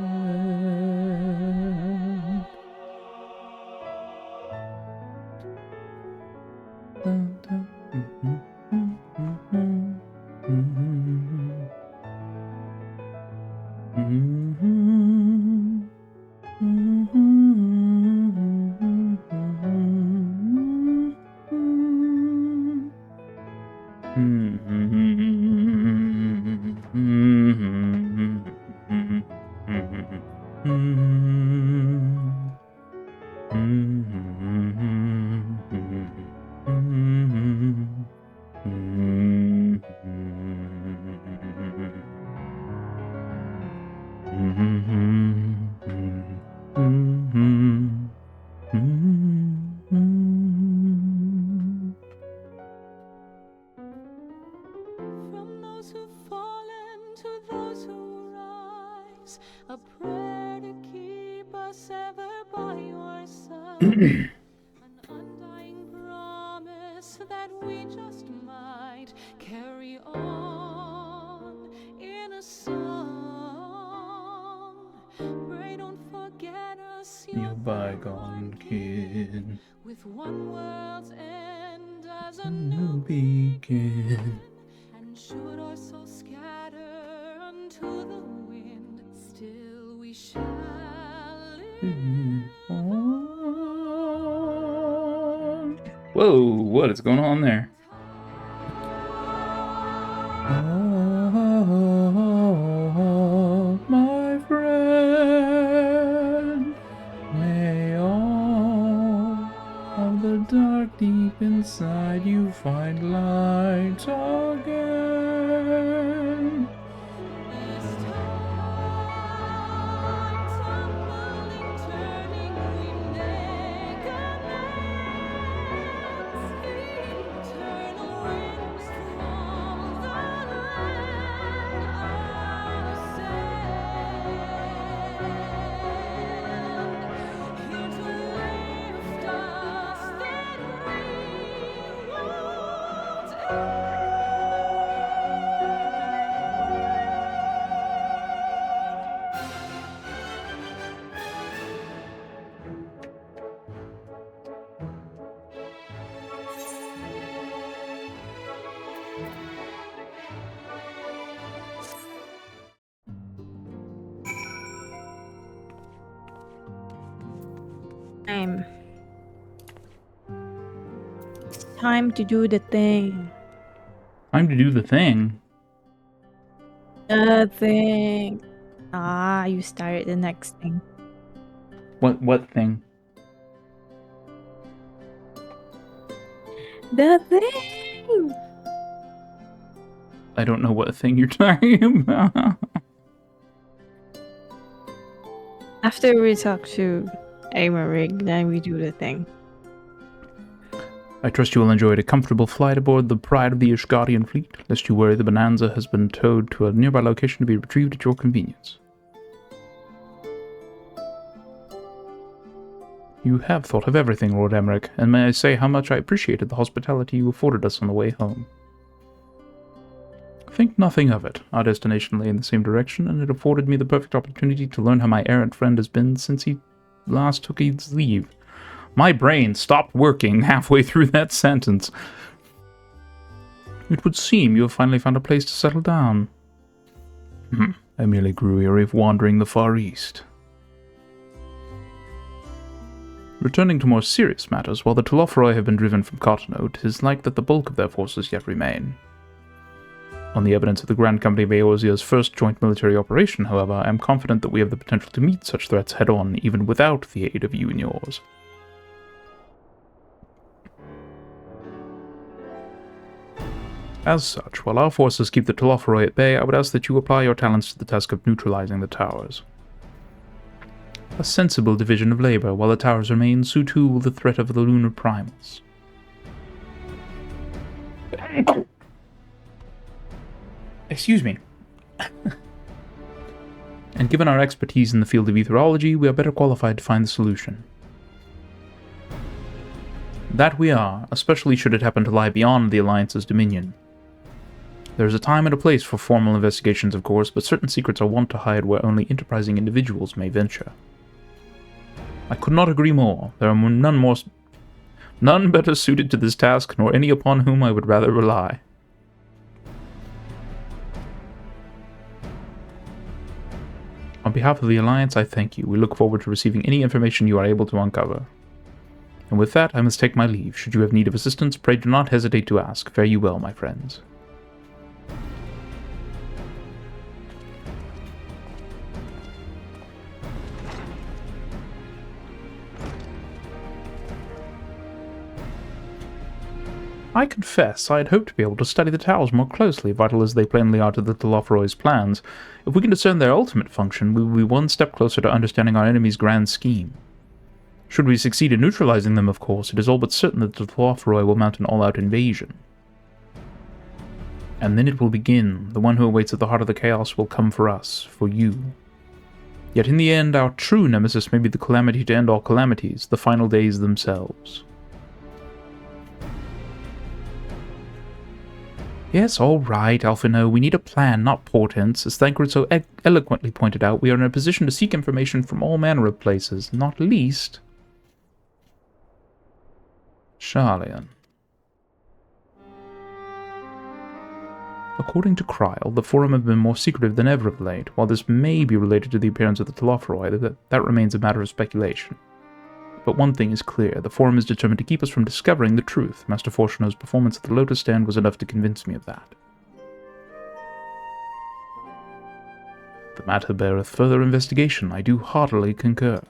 [SPEAKER 11] A prayer to keep us ever by your side. An undying promise that we just might carry on in a song. Pray don't forget
[SPEAKER 2] bygone kin.
[SPEAKER 11] With one world's end as a
[SPEAKER 2] New begin.
[SPEAKER 11] and should our souls scatter unto the wind, still we shall live.
[SPEAKER 2] Whoa, what is going on there? My friend, may all of the dark deep inside you find light again.
[SPEAKER 13] Time to do the thing.
[SPEAKER 2] Time to do the thing.
[SPEAKER 13] The thing. Ah, you started the next thing.
[SPEAKER 2] What thing?
[SPEAKER 13] The thing.
[SPEAKER 2] I don't know what thing you're talking about.
[SPEAKER 13] After we talk to Amerig, then we do the thing.
[SPEAKER 2] I trust you will enjoy a comfortable flight aboard the Pride of the Ishgardian fleet, lest you worry the Bonanza has been towed to a nearby location to be retrieved at your convenience. You have thought of everything, Lord Emmerich, and may I say how much I appreciated the hospitality you afforded us on the way home. Think nothing of it. Our destination lay in the same direction, and it afforded me the perfect opportunity to learn how my errant friend has been since he last took his leave. My brain stopped working halfway through that sentence. It would seem you have finally found a place to settle down. I merely grew weary of wandering the Far East. Returning to more serious matters, while the Telophroi have been driven from Cottonwood, it is like that the bulk of their forces yet remain. On the evidence of the Grand Company of Eorzea's first joint military operation, however, I am confident that we have the potential to meet such threats head-on, even without the aid of you and yours. As such, while our forces keep the Telophroi at bay, I would ask that you apply your talents to the task of neutralizing the towers. A sensible division of labor. While the towers remain, so too will the threat of the lunar primals. Excuse me. And given our expertise in the field of etherology, we are better qualified to find the solution. That we are, especially should it happen to lie beyond the Alliance's dominion. There is a time and a place for formal investigations, of course, but certain secrets are wont to hide where only enterprising individuals may venture. I could not agree more. There are none better suited to this task, nor any upon whom I would rather rely. On behalf of the Alliance, I thank you. We look forward to receiving any information you are able to uncover. And with that, I must take my leave. Should you have need of assistance, pray do not hesitate to ask. Fare you well, my friends. I confess I had hoped to be able to study the towers more closely, vital as they plainly are to the Telophroi plans. If we can discern their ultimate function, we will be one step closer to understanding our enemy's grand scheme. Should we succeed in neutralizing them, of course, it is all but certain that the Telophroi will mount an all-out invasion. And then it will begin. The one who awaits at the heart of the chaos will come for us, for you. Yet in the end, our true nemesis may be the calamity to end all calamities, the final days themselves. Yes, all right, Alphino. We need a plan, not portents. As Thancred so eloquently pointed out, we are in a position to seek information from all manner of places, not least Sharlayan. According to Kryl, the Forum have been more secretive than ever of late. While this may be related to the appearance of the Telophoroi, that remains a matter of speculation. But one thing is clear, the Forum is determined to keep us from discovering the truth. Master Fortuno's performance at the Lotus Stand was enough to convince me of that. The matter beareth further investigation, I do heartily concur.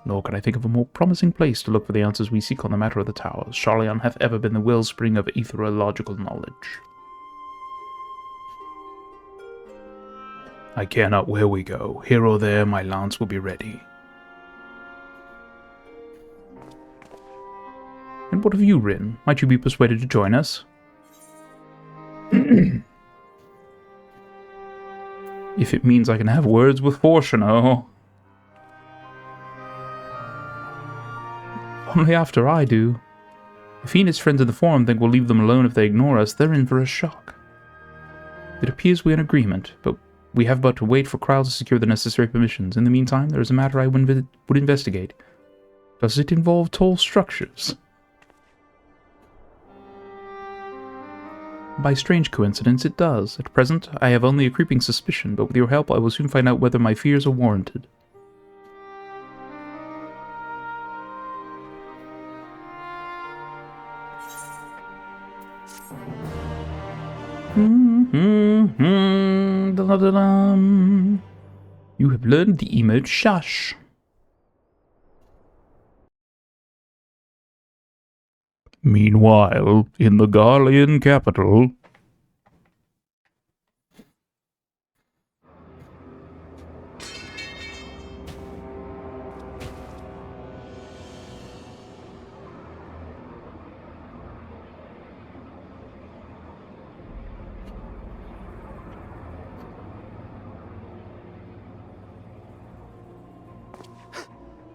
[SPEAKER 2] Nor can I think of a more promising place to look for the answers we seek on the matter of the towers. Sharlayan hath ever been the wellspring of aetherological knowledge. I care not where we go. Here or there, my lance will be ready. And what of you, Rin? Might you be persuaded to join us? If it means I can have words with Fortuno. Only after I do. If he and his friends in the Forum think we'll leave them alone if they ignore us, they're in for a shock. It appears we're in agreement, but we have but to wait for Kryl to secure the necessary permissions. In the meantime, there is a matter I would investigate. Does it involve tall structures? By strange coincidence, it does. At present, I have only a creeping suspicion, but with your help I will soon find out whether my fears are warranted. You have learned the emote shush. Meanwhile, in the Garlean capital...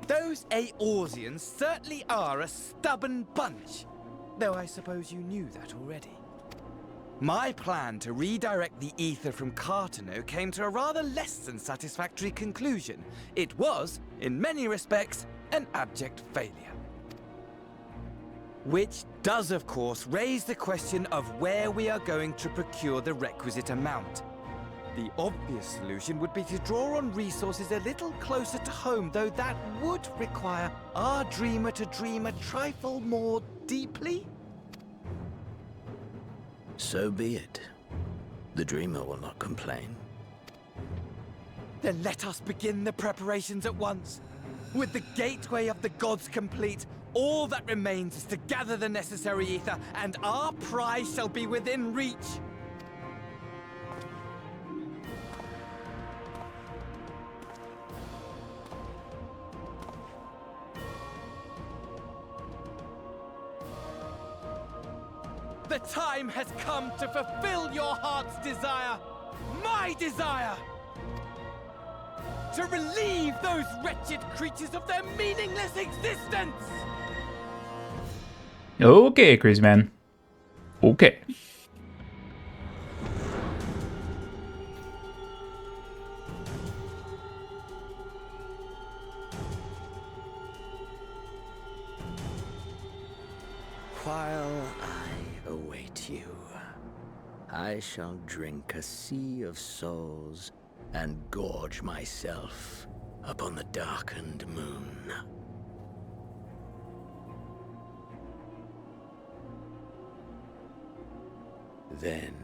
[SPEAKER 19] Those Eorzeans certainly are a stubborn bunch. Though I suppose you knew that already. My plan to redirect the ether from Cartano came to a rather less than satisfactory conclusion. It was, in many respects, an abject failure. Which does, of course, raise the question of where we are going to procure the requisite amount. The obvious solution would be to draw on resources a little closer to home, though that would require our dreamer to dream a trifle more deeply.
[SPEAKER 15] So be it. The dreamer will not complain.
[SPEAKER 19] Then let us begin the preparations at once. With the gateway of the gods complete, all that remains is to gather the necessary ether, and our prize shall be within reach. The time has come to fulfill your heart's desire, my desire! To relieve those wretched creatures of their meaningless existence!
[SPEAKER 2] Okay, Crazy Man. Okay.
[SPEAKER 15] While I await you, I shall drink a sea of souls and gorge myself upon the darkened moon. Then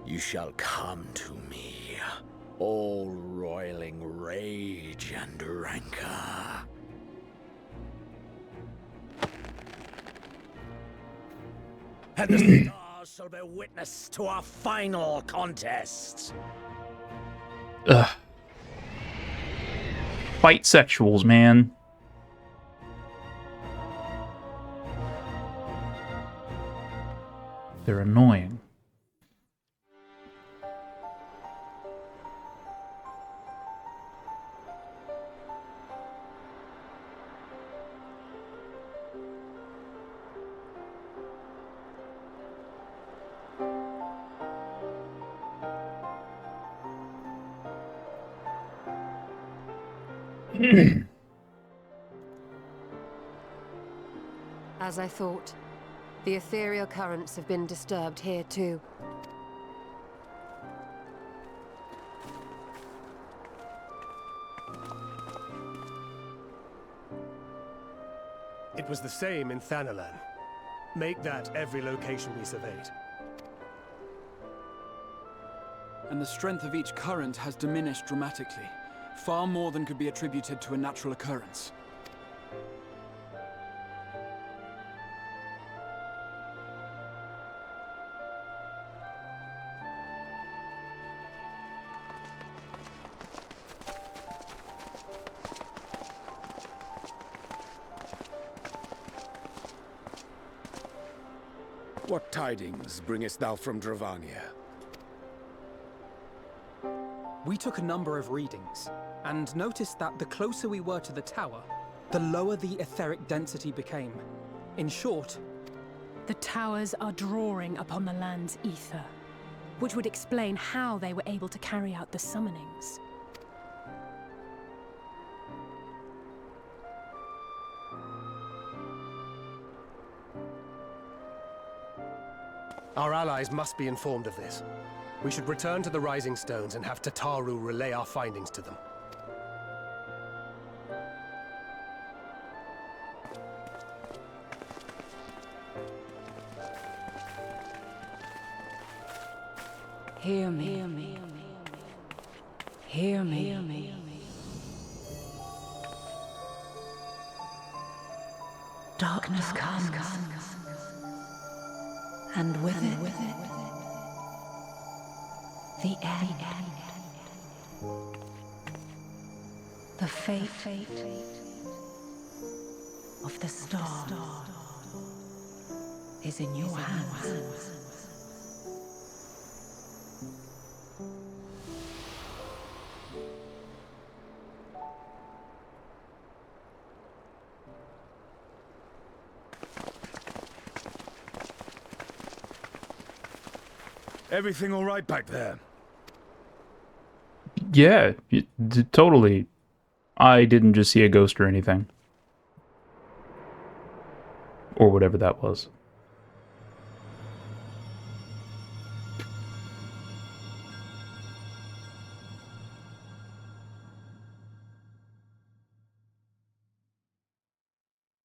[SPEAKER 15] you shall come to me, all roiling rage and rancor. And the stars shall bear witness to our final contest.
[SPEAKER 2] Ugh. Fight sexuals, man. They're annoying.
[SPEAKER 16] As I thought, the ethereal currents have been disturbed here too.
[SPEAKER 3] It was the same in Thanalan. Make that every location we surveyed.
[SPEAKER 6] And the strength of each current has diminished dramatically. Far more than could be attributed to a natural occurrence.
[SPEAKER 7] What tidings bringest thou from Dravania?
[SPEAKER 9] We took a number of readings, and noticed that the closer we were to the tower, the lower the etheric density became. In short,
[SPEAKER 1] the towers are drawing upon the land's ether, which would explain how they were able to carry out the summonings.
[SPEAKER 3] Our allies must be informed of this. We should return to the Rising Stones and have Tataru relay our findings to them.
[SPEAKER 16] Hear me. Hear me. Hear me. Hear me. Darkness comes. And with it, the end. The fate of the star is in your hands.
[SPEAKER 7] Everything all right back there?
[SPEAKER 2] Yeah, totally. I didn't just see a ghost or anything. Or whatever that was.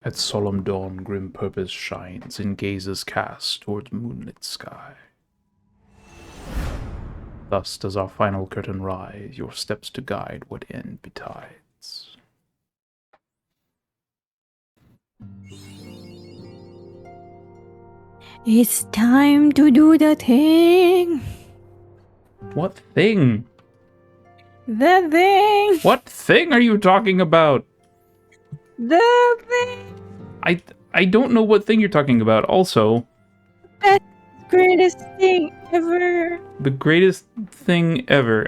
[SPEAKER 2] At solemn dawn, grim purpose shines in gazes cast towards moonlit sky. Thus does our final curtain rise, your steps to guide what end betides.
[SPEAKER 13] It's time to do the thing.
[SPEAKER 2] What thing?
[SPEAKER 13] The thing.
[SPEAKER 2] What thing are you talking about?
[SPEAKER 13] The thing.
[SPEAKER 2] I don't know what thing you're talking about. Also,
[SPEAKER 13] the greatest thing ever.
[SPEAKER 2] The greatest thing ever.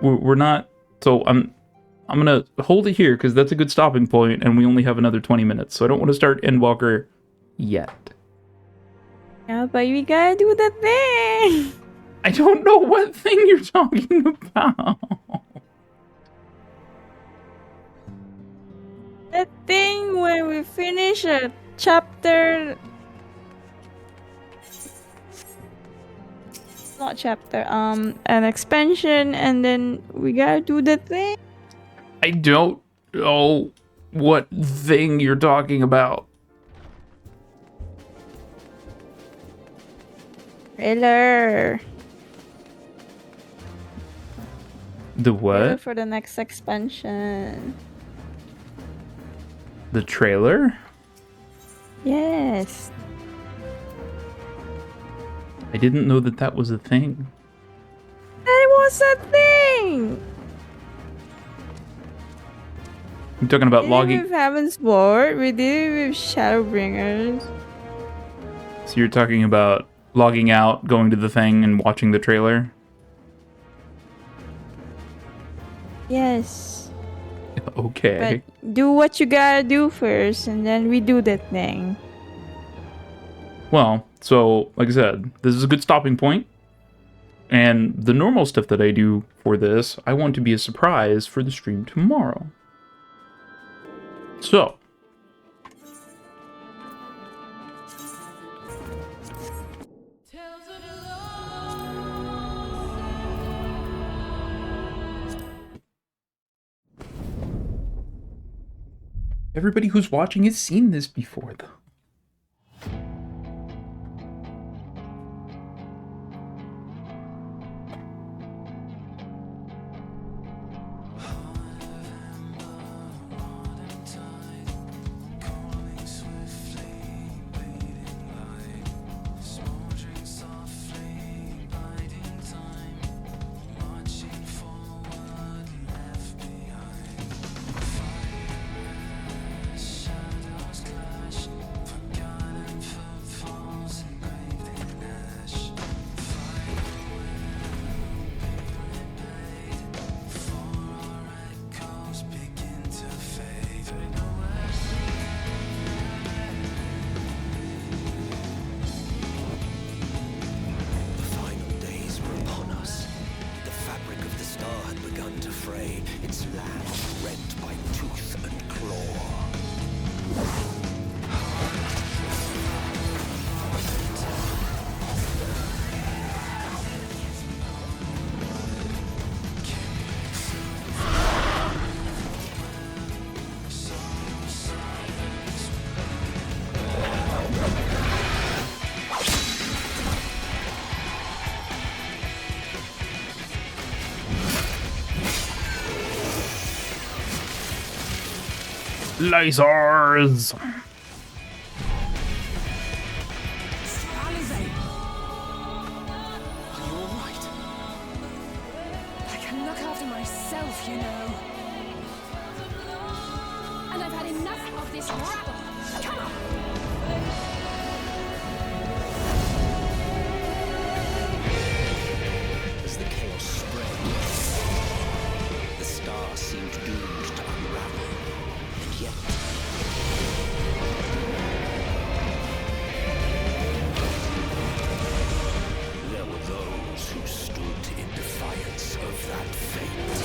[SPEAKER 2] We're not. So I'm gonna hold it here because that's a good stopping point, and we only have another 20 minutes. So I don't want to start Endwalker yet.
[SPEAKER 13] Yeah, but we gotta do the thing.
[SPEAKER 2] I don't know what thing you're talking about.
[SPEAKER 13] The thing when we finish a chapter. Not chapter, an expansion, and then we gotta do the thing.
[SPEAKER 2] I don't know what thing you're talking about.
[SPEAKER 13] Trailer.
[SPEAKER 2] The what?
[SPEAKER 13] Trailer for the next expansion.
[SPEAKER 2] The trailer?
[SPEAKER 13] Yes.
[SPEAKER 2] I didn't know that that was a thing.
[SPEAKER 13] That was a thing!
[SPEAKER 2] You're talking about logging...
[SPEAKER 13] with Heaven's Ward, we did it with Shadowbringers.
[SPEAKER 2] So you're talking about logging out, going to the thing, and watching the trailer?
[SPEAKER 13] Yes.
[SPEAKER 2] Okay.
[SPEAKER 13] But do what you gotta do first, and then we do that thing.
[SPEAKER 2] Well, so, like I said, this is a good stopping point. And the normal stuff that I do for this, I want to be a surprise for the stream tomorrow. So, everybody who's watching has seen this before, though. Lasers!
[SPEAKER 1] I can look after myself, you know. And I've had enough of this rabble. Come on!
[SPEAKER 15] As the chaos spread, the stars seemed doomed to unravel. And yet... there were those who stood in defiance of that fate.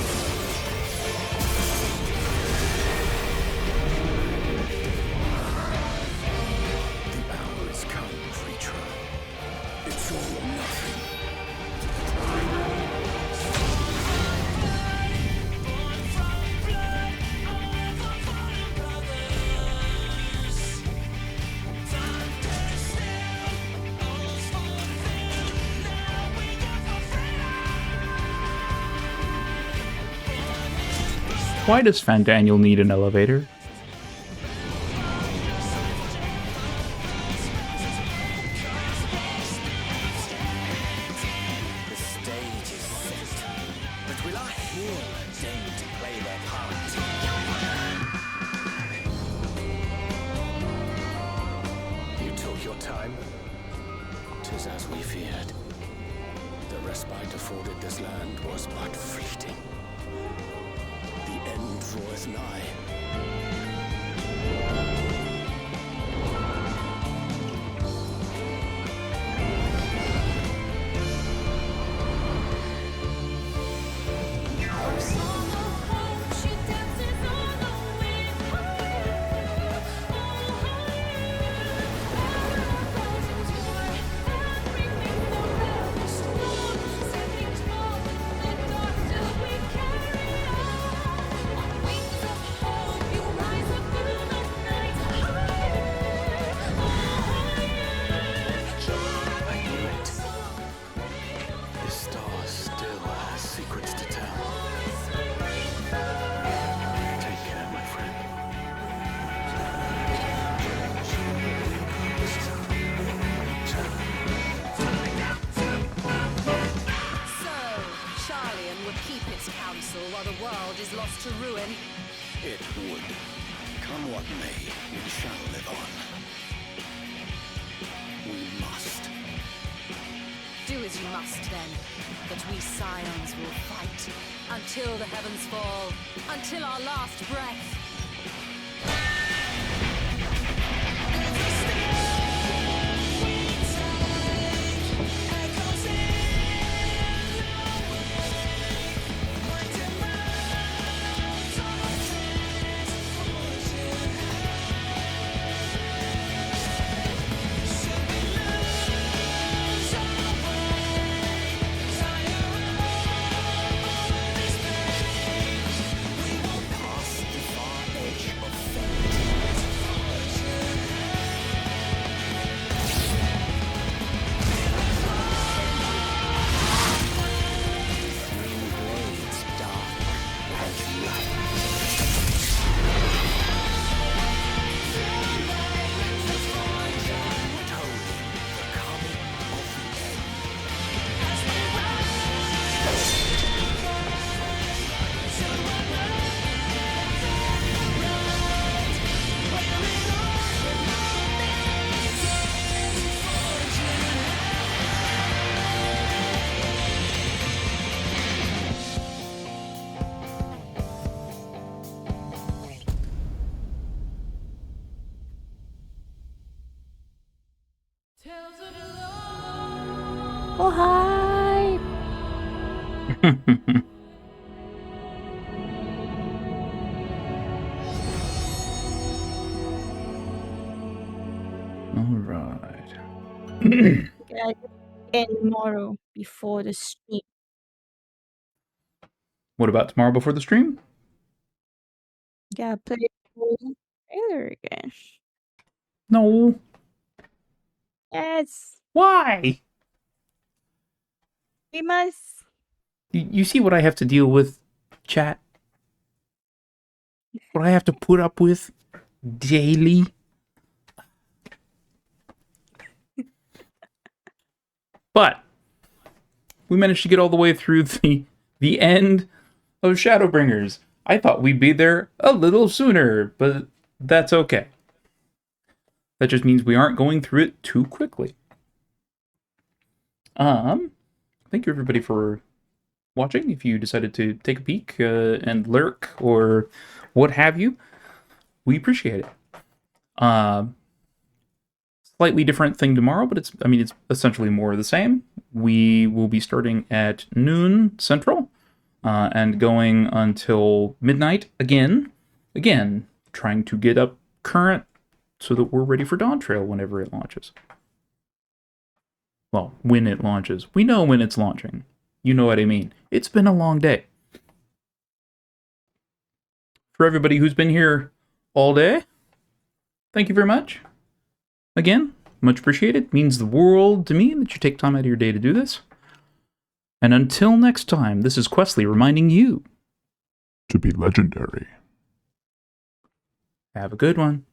[SPEAKER 15] The hour is come, creature. It's all or nothing.
[SPEAKER 2] Why does Fandaniel need an elevator?
[SPEAKER 15] The stage is set, but will our hero deign to play their part? You took your time. 'Tis as we feared. The respite afforded this land was but fleeting. The end draws nigh.
[SPEAKER 23] While the world is lost to ruin.
[SPEAKER 15] It would. Come what may, we shall live on. We must.
[SPEAKER 23] Do as you must then. But we scions will fight until the heavens fall, until our last breath.
[SPEAKER 13] Oh, hi!
[SPEAKER 2] All right.
[SPEAKER 13] Yeah, and tomorrow before the stream.
[SPEAKER 2] What about tomorrow before the stream?
[SPEAKER 13] Yeah, play the trailer again.
[SPEAKER 2] No.
[SPEAKER 13] Yes,
[SPEAKER 2] Why?
[SPEAKER 13] we must.
[SPEAKER 2] You see what I have to deal with, chat? What I have to put up with daily? But we managed to get all the way through the end of Shadowbringers. I thought we'd be there a little sooner, but that's okay. That just means we aren't going through it too quickly. Thank you everybody for watching. If you decided to take a peek and lurk or what have you, we appreciate it. Slightly different thing tomorrow, but it's essentially more of the same. We will be starting at noon Central and going until midnight again, trying to get up current so that we're ready for Dawntrail whenever it launches. Well, when it launches. We know when it's launching. You know what I mean. It's been a long day. For everybody who's been here all day, thank you very much. Again, much appreciated. Means the world to me that you take time out of your day to do this. And until next time, this is Qwestley reminding you
[SPEAKER 14] to be legendary.
[SPEAKER 2] Have a good one.